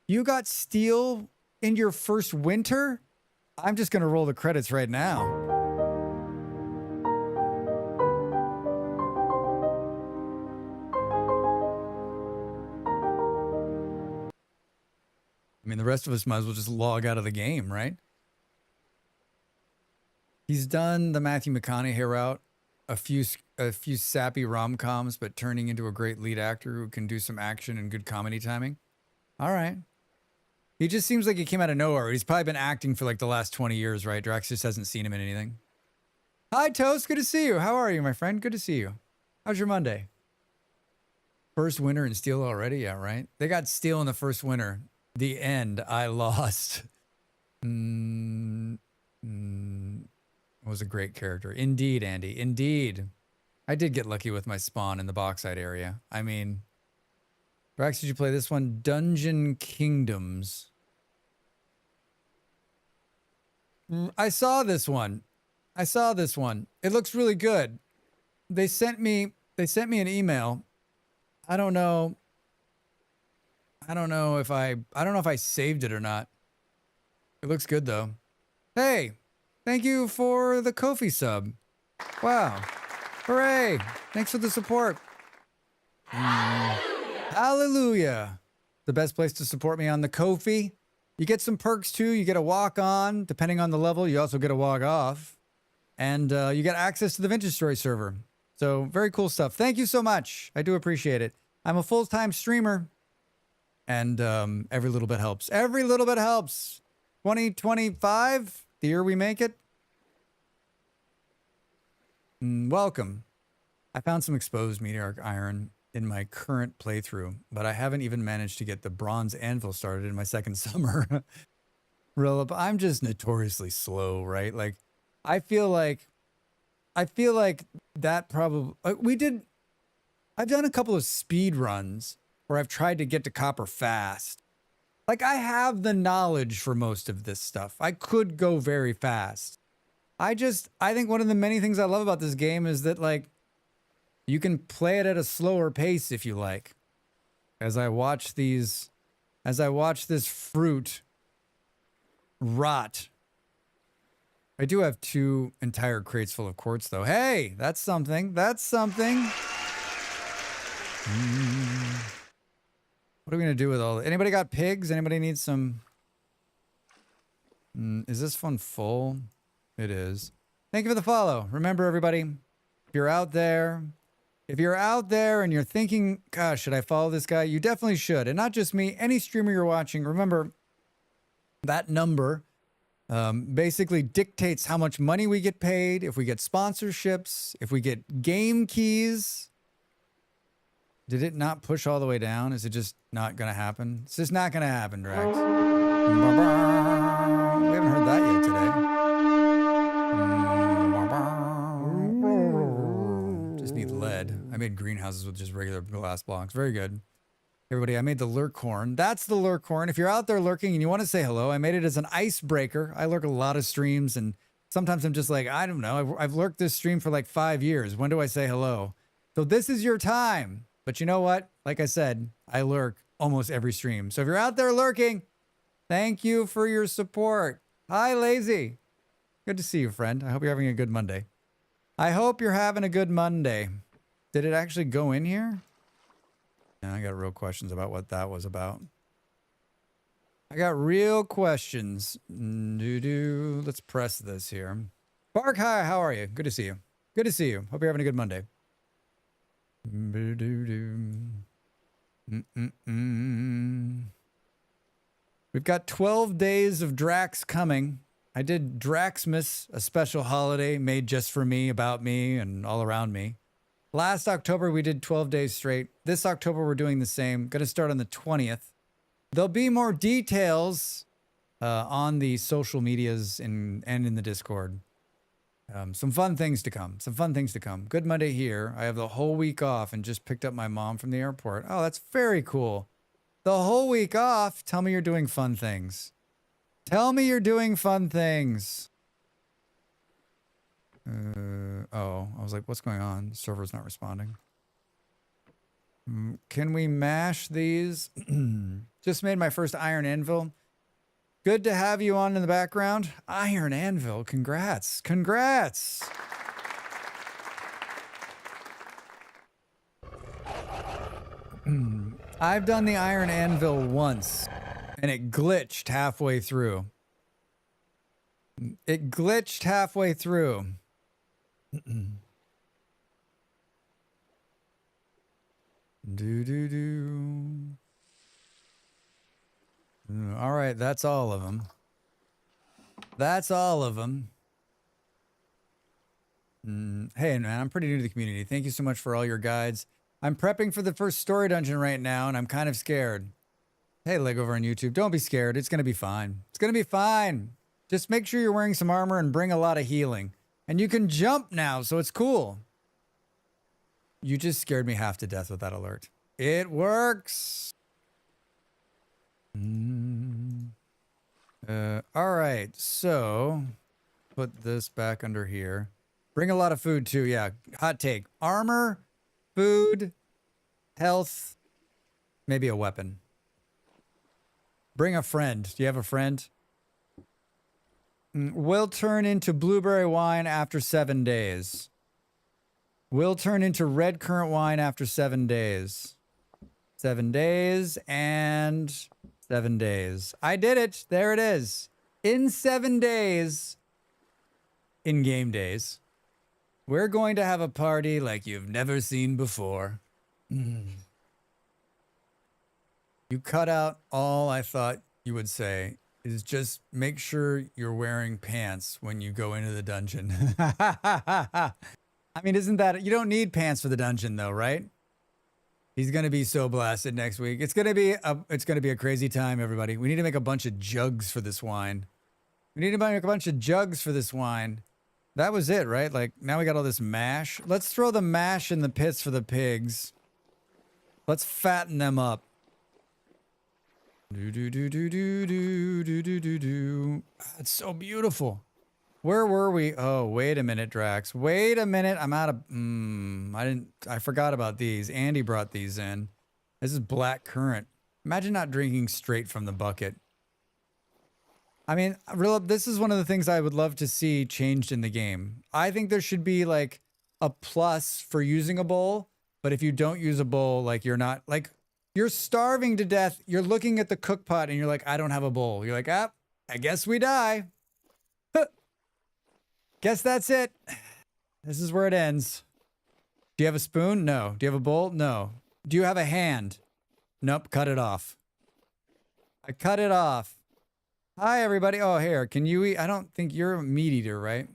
You got steel in your first winter? I'm just going to roll the credits right now. I mean, the rest of us might as well just log out of the game, right? He's done the Matthew McConaughey route, a few sappy rom-coms, but turning into a great lead actor who can do some action and good comedy timing. All right. He just seems like he came out of nowhere. He's probably been acting for like the last 20 years, right? Drax just hasn't seen him in anything. Hi, Toast. Good to see you. How are you, my friend? Good to see you. How's your Monday? First winter in Steel already? Yeah, right? They got Steel in the first winter. The end. I lost. Was a great character. Indeed, Andy. Indeed. I did get lucky with my spawn in the bauxite area. I mean, Drax, did you play this one? Dungeon Kingdoms. I saw this one. It looks really good. They sent me an email. I don't know if I saved it or not. It looks good though. Hey, thank you for the Ko-fi sub. Wow. Hooray. Thanks for the support. Hallelujah. The best place to support me on the Ko-fi. You get some perks too. You get a walk on, depending on the level. You also get a walk off. And you get access to the Vintage Story server. So very cool stuff. Thank you so much. I do appreciate it. I'm a full-time streamer. And every little bit helps. Every little bit helps. 2025, the year we make it. Welcome. I found some exposed meteoric iron in my current playthrough, but I haven't even managed to get the bronze anvil started in my second summer. Relive, I'm just notoriously slow, right? Like, I feel like that probably, I've done a couple of speed runs where I've tried to get to copper fast. Like, I have the knowledge for most of this stuff. I could go very fast. I think one of the many things I love about this game is that, like, you can play it at a slower pace if you like. As I watch this fruit rot. I do have 2 entire crates full of quartz, though. Hey, that's something. That's something. What are we going to do with all... Anybody got pigs? Anybody need some... Is this one full? It is. Thank you for the follow. Remember, everybody, if you're out there and you're thinking, gosh, should I follow this guy? You definitely should. And not just me, any streamer you're watching. Remember, that number basically dictates how much money we get paid, if we get sponsorships, if we get game keys. Did it not push all the way down? Is it just not going to happen? It's just not going to happen, Drax. We haven't heard that yet today. Just need lead. I made greenhouses with just regular glass blocks. Very good. Everybody, I made the lurk horn. That's the lurk horn. If you're out there lurking and you want to say hello, I made it as an icebreaker. I lurk a lot of streams, and sometimes I'm just like, I don't know. I've lurked this stream for like 5 years. When do I say hello? So this is your time. But you know what? Like I said, I lurk almost every stream. So if you're out there lurking, thank you for your support. Hi, Lazy. Good to see you, friend. I hope you're having a good Monday. I hope you're having a good Monday. Did it actually go in here? No, I got real questions about what that was about. I got real questions. Let's press this here. Bark, hi, how are you? Good to see you. Good to see you. Hope you're having a good Monday. We've got 12 days of Drax coming. I did Draxmas, a special holiday made just for me, about me, and all around me. Last October, we did 12 days straight. This October, we're doing the same. Going to start on the 20th. There'll be more details on the social medias and in the Discord. Some fun things to come. Some fun things to come. Good Monday here. I have the whole week off and just picked up my mom from the airport. Oh, that's very cool. The whole week off. Tell me you're doing fun things. Tell me you're doing fun things. Oh, I was like, what's going on? The server's not responding. Can we mash these? Just made my first iron anvil. Good to have you on in the background. Iron anvil, congrats. Congrats. I've done the iron anvil once, and it glitched halfway through. It glitched halfway through. All right, that's all of them. That's all of them. Hey, man, I'm pretty new to the community. Thank you so much for all your guides. I'm prepping for the first story dungeon right now, and I'm kind of scared. Hey, Leg over on YouTube, don't be scared. It's going to be fine. It's going to be fine. Just make sure you're wearing some armor and bring a lot of healing. And you can jump now, so it's cool. You just scared me half to death with that alert. It works. All right, so put this back under here. Bring a lot of food too. Yeah, hot take. Armor, food, health, maybe a weapon. Bring a friend. Do you have a friend? Will turn into blueberry wine after 7 days. Will turn into red currant wine after 7 days. 7 days and 7 days. I did it. There it is. In 7 days, in game days, we're going to have a party like you've never seen before. You cut out all I thought you would say is just make sure you're wearing pants when you go into the dungeon. I mean, isn't that, you don't need pants for the dungeon though, right? He's going to be so blasted next week. It's going to be a crazy time, everybody. We need to make a bunch of jugs for this wine. We need to make a bunch of jugs for this wine. That was it, right? Like, now we got all this mash. Let's throw the mash in the pits for the pigs. Let's fatten them up. Do do do do do do do do do do. It's so beautiful. Where were we? Oh, wait a minute, Drax. Wait a minute. I'm out of. I forgot about these. Andy brought these in. This is black currant. Imagine not drinking straight from the bucket. I mean, this is one of the things I would love to see changed in the game. I think there should be like a plus for using a bowl, but if you don't use a bowl, like you're not like. You're starving to death. You're looking at the cook pot and you're like, I don't have a bowl. You're like, I guess we die. Guess that's it. This is where it ends. Do you have a spoon? No. Do you have a bowl? No. Do you have a hand? Nope. Cut it off. I cut it off. Hi, everybody. Oh, here. Can you eat? I don't think you're a meat eater, right?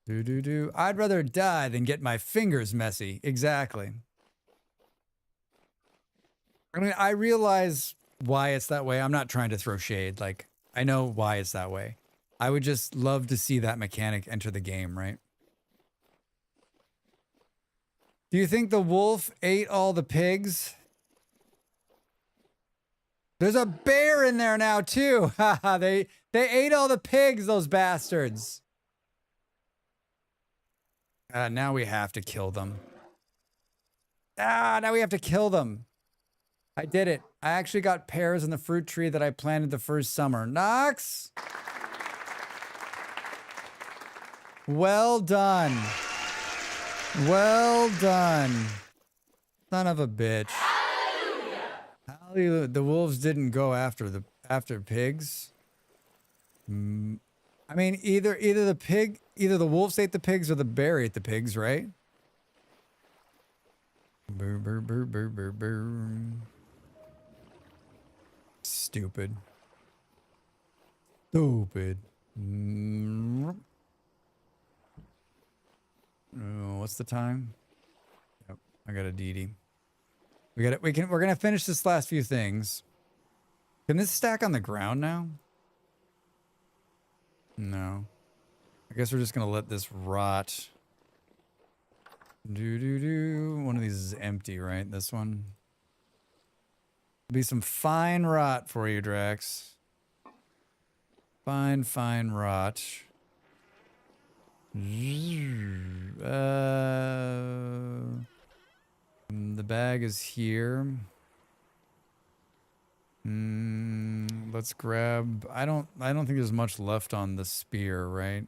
Do. I'd rather die than get my fingers messy. Exactly. I mean, I realize why it's that way. I'm not trying to throw shade. Like, I know why it's that way. I would just love to see that mechanic enter the game, right? Do you think the wolf ate all the pigs? There's a bear in there now, too. Haha, they ate all the pigs, those bastards. Now we have to kill them. Now we have to kill them. I did it. I actually got pears in the fruit tree that I planted the first summer. Knox! Well done. Well done. Son of a bitch. Hallelujah. The wolves didn't go after pigs. I mean, either the wolves ate the pigs or the bear ate the pigs, right? Brr, brr, brr, brr, brr, brr. Stupid. What's the time? Yep, I got a DD. We're gonna finish this last few things. Can this stack on the ground now? No. I guess we're just gonna let this rot. One of these is empty, right? This one. Be some fine rot for you, Drax. Fine rot. The bag is here. Let's grab. I don't think there's much left on the spear, right?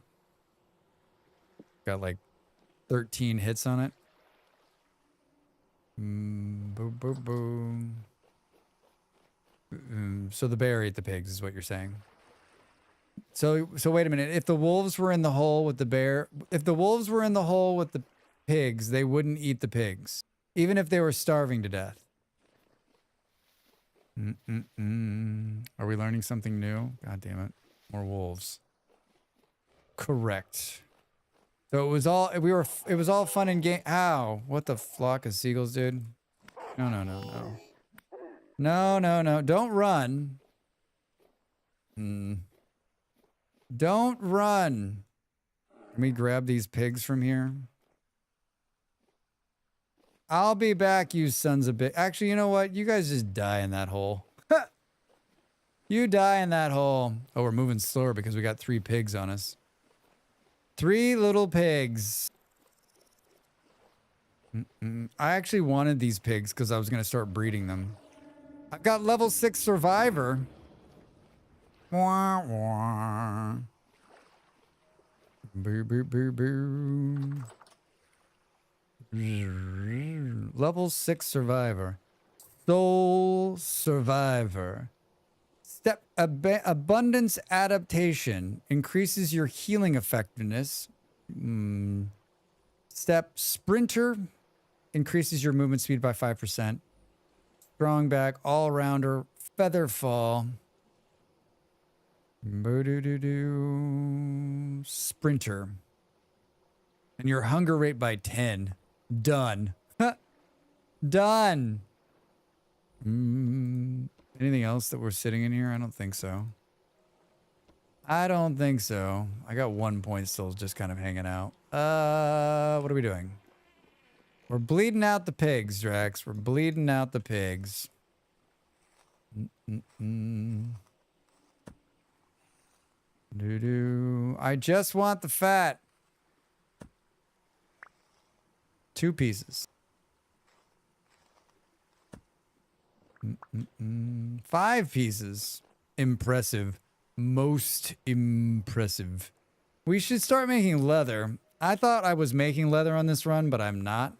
Got like 13 hits on it. Boom, boom, boom. So the bear ate the pigs, is what you're saying. So wait a minute. If the wolves were in the hole with the bear, if the wolves were in the hole with the pigs, they wouldn't eat the pigs, even if they were starving to death. Are we learning something new? God damn it. More wolves. Correct. So it was all fun and game. Ow. What the flock of seagulls, dude? No. No. Don't run. Don't run. Let me grab these pigs from here. I'll be back, you sons of bitch. Actually, you know what? You guys just die in that hole. You die in that hole. Oh, we're moving slower because we got 3 pigs on us. 3 little pigs. I actually wanted these pigs because I was going to start breeding them. I've got level 6 survivor. Wah, wah. Boo, boo, boo, boo. Level 6 survivor. Soul survivor. Step abundance adaptation increases your healing effectiveness. Step sprinter increases your movement speed by 5%. strong back, all-rounder, featherfall. Sprinter. And your hunger rate by 10. Done. Done. Anything else that we're sitting in here? I don't think so. I don't think so. I got 1 point still just kind of hanging out. What are we doing? We're bleeding out the pigs, Drax. We're bleeding out the pigs. I just want the fat. 2 pieces. 5 pieces. Impressive. Most impressive. We should start making leather. I thought I was making leather on this run, but I'm not.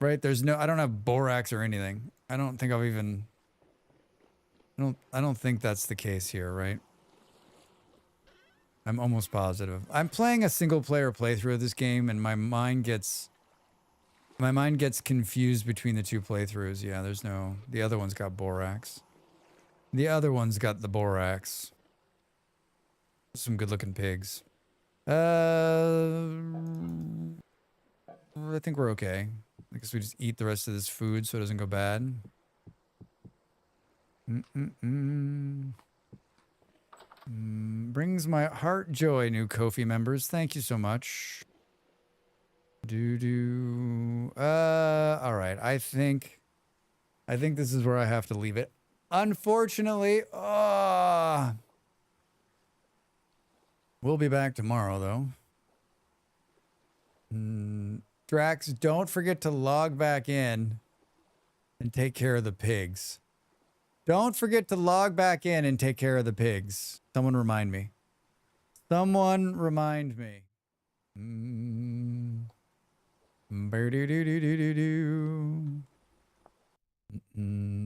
Right? I don't have borax or anything. I don't think I've even... I don't think that's the case here, right? I'm almost positive. I'm playing a single player playthrough of this game and my mind gets confused between the 2 playthroughs. Yeah, the other one's got borax. The other one's got the borax. Some good looking pigs. I think we're okay. I guess we just eat the rest of this food so it doesn't go bad. Brings my heart joy, new Ko-fi members. Thank you so much. All right. I think this is where I have to leave it. Unfortunately, we'll be back tomorrow, though. Drax, don't forget to log back in and take care of the pigs. Don't forget to log back in and take care of the pigs. Someone remind me. Someone remind me.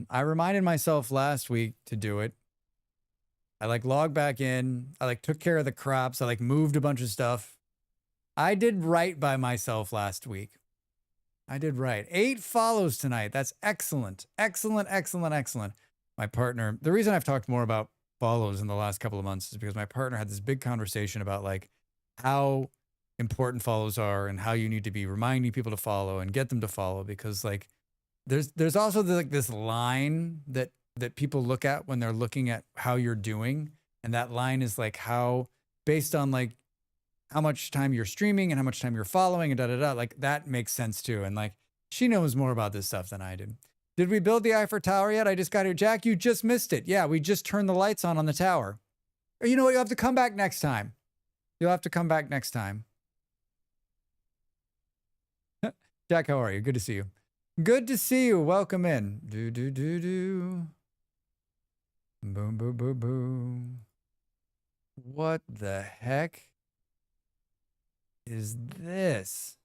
I reminded myself last week to do it. I logged back in. I took care of the crops. I moved a bunch of stuff. I did right by myself last week. I did right. 8 follows tonight. That's excellent. Excellent, excellent, excellent. My partner, the reason I've talked more about follows in the last couple of months is because my partner had this big conversation about how important follows are and how you need to be reminding people to follow and get them to follow, because there's also this line that people look at when they're looking at how you're doing, and that line is how, based on how much time you're streaming and how much time you're following and that makes sense too. And she knows more about this stuff than I do. Did we build the Eiffel Tower yet? I just got here. Jack, you just missed it. Yeah, we just turned the lights on the tower. Or you know what? You'll have to come back next time. You'll have to come back next time. Jack, how are you? Good to see you. Good to see you. Welcome in. Boom, boom, boom, boom. What the heck is this?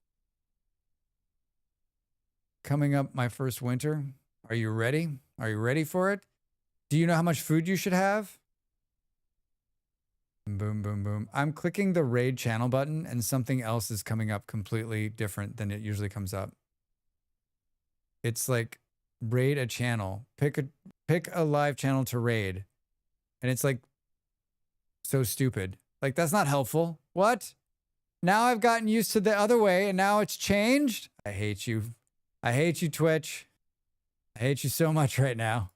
Coming up my first winter. Are you ready? Are you ready for it? Do you know how much food you should have? Boom, boom, boom. I'm clicking the raid channel button and something else is coming up completely different than it usually comes up. It's raid a channel. Pick a live channel to raid. And it's so stupid. That's not helpful. What? Now I've gotten used to the other way and now it's changed? I hate you. I hate you, Twitch. I hate you so much right now.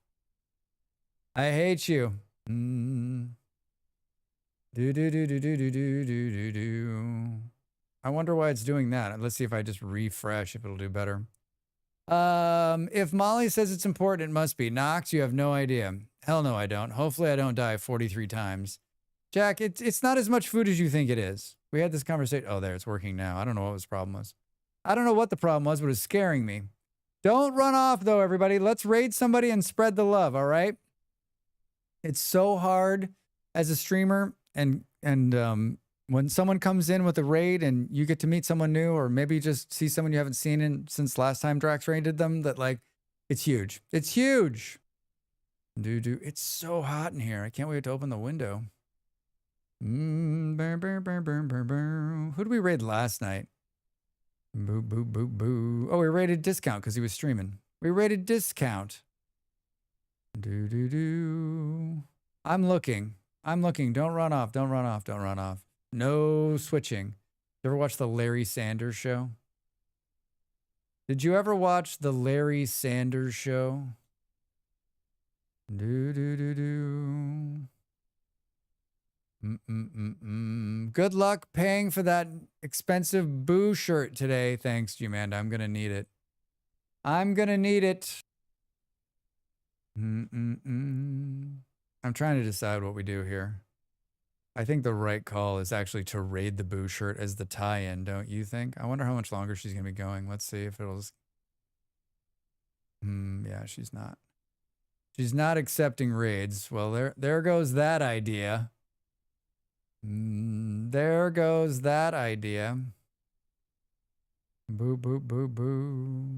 I hate you. I wonder why it's doing that. Let's see if I just refresh, if it'll do better. If Molly says it's important, it must be. Knox, you have no idea. Hell no, I don't. Hopefully I don't die 43 times. Jack, it's not as much food as you think it is. We had this conversation. Oh, there, it's working now. I don't know what his problem was. I don't know what the problem was, but it's scaring me. Don't run off, though, everybody. Let's raid somebody and spread the love, all right? It's so hard as a streamer, and when someone comes in with a raid and you get to meet someone new, or maybe just see someone you haven't seen since last time Drax raided them, that it's huge. It's huge. It's so hot in here. I can't wait to open the window. Who did we raid last night? Boo, boo, boo, boo. Oh, we rated discount because he was streaming. We rated discount. Do, do, do. I'm looking. Don't run off. Don't run off. Don't run off. No switching. You ever watch the Larry Sanders Show? Did you ever watch the Larry Sanders Show? Do, do, do, do. Good luck paying for that expensive Boo shirt today. Thanks, G-Manda. I'm going to need it. I'm going to need it. I'm trying to decide what we do here. I think the right call is actually to raid the Boo shirt as the tie-in, don't you think? I wonder how much longer she's going to be going. Let's see if it'll... yeah, she's not. She's not accepting raids. Well, there goes that idea. There goes that idea. Boo, boo, boo, boo.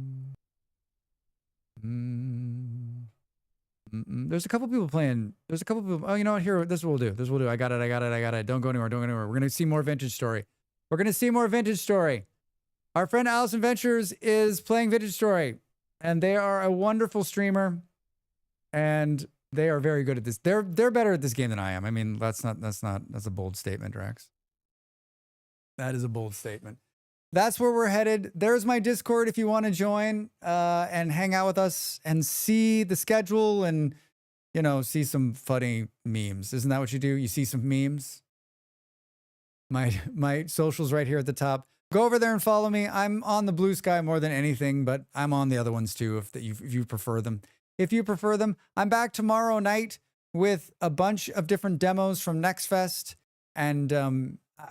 There's a couple people playing. There's a couple people. Oh, you know what? Here, this is what we'll do. This is what we'll do. I got it. Don't go anywhere. Don't go anywhere. We're going to see more Vintage Story. We're going to see more Vintage Story. Our friend Allison Ventures is playing Vintage Story, and they are a wonderful streamer, and they are very good at this. They're better at this game than I am. I mean, that's a bold statement, Drax. That is a bold statement. That's where we're headed. There's my Discord if you want to join and hang out with us and see the schedule and, you know, see some funny memes. Isn't that what you do? You see some memes? My socials right here at the top. Go over there and follow me. I'm on the Blue Sky more than anything, but I'm on the other ones too if you prefer them. If you prefer them, I'm back tomorrow night with a bunch of different demos from Next Fest, and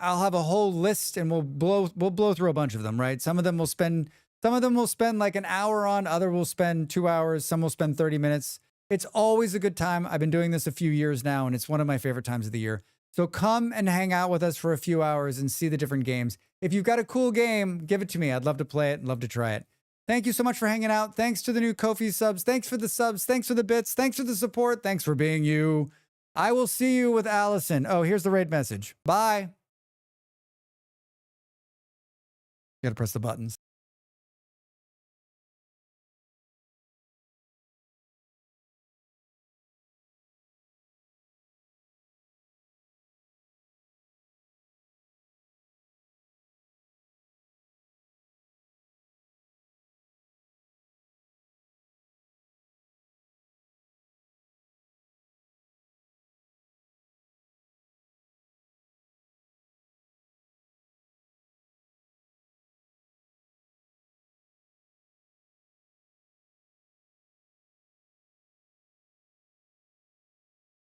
I'll have a whole list, and we'll blow through a bunch of them, right? Some of them we'll spend like an hour on, other will spend 2 hours, some will spend 30 minutes. It's always a good time. I've been doing this a few years now, and it's one of my favorite times of the year. So come and hang out with us for a few hours and see the different games. If you've got a cool game, give it to me. I'd love to play it and love to try it. Thank you so much for hanging out. Thanks to the new Ko-fi subs. Thanks for the subs. Thanks for the bits. Thanks for the support. Thanks for being you. I will see you with Allison. Oh, here's the raid message. Bye. Gotta press the buttons.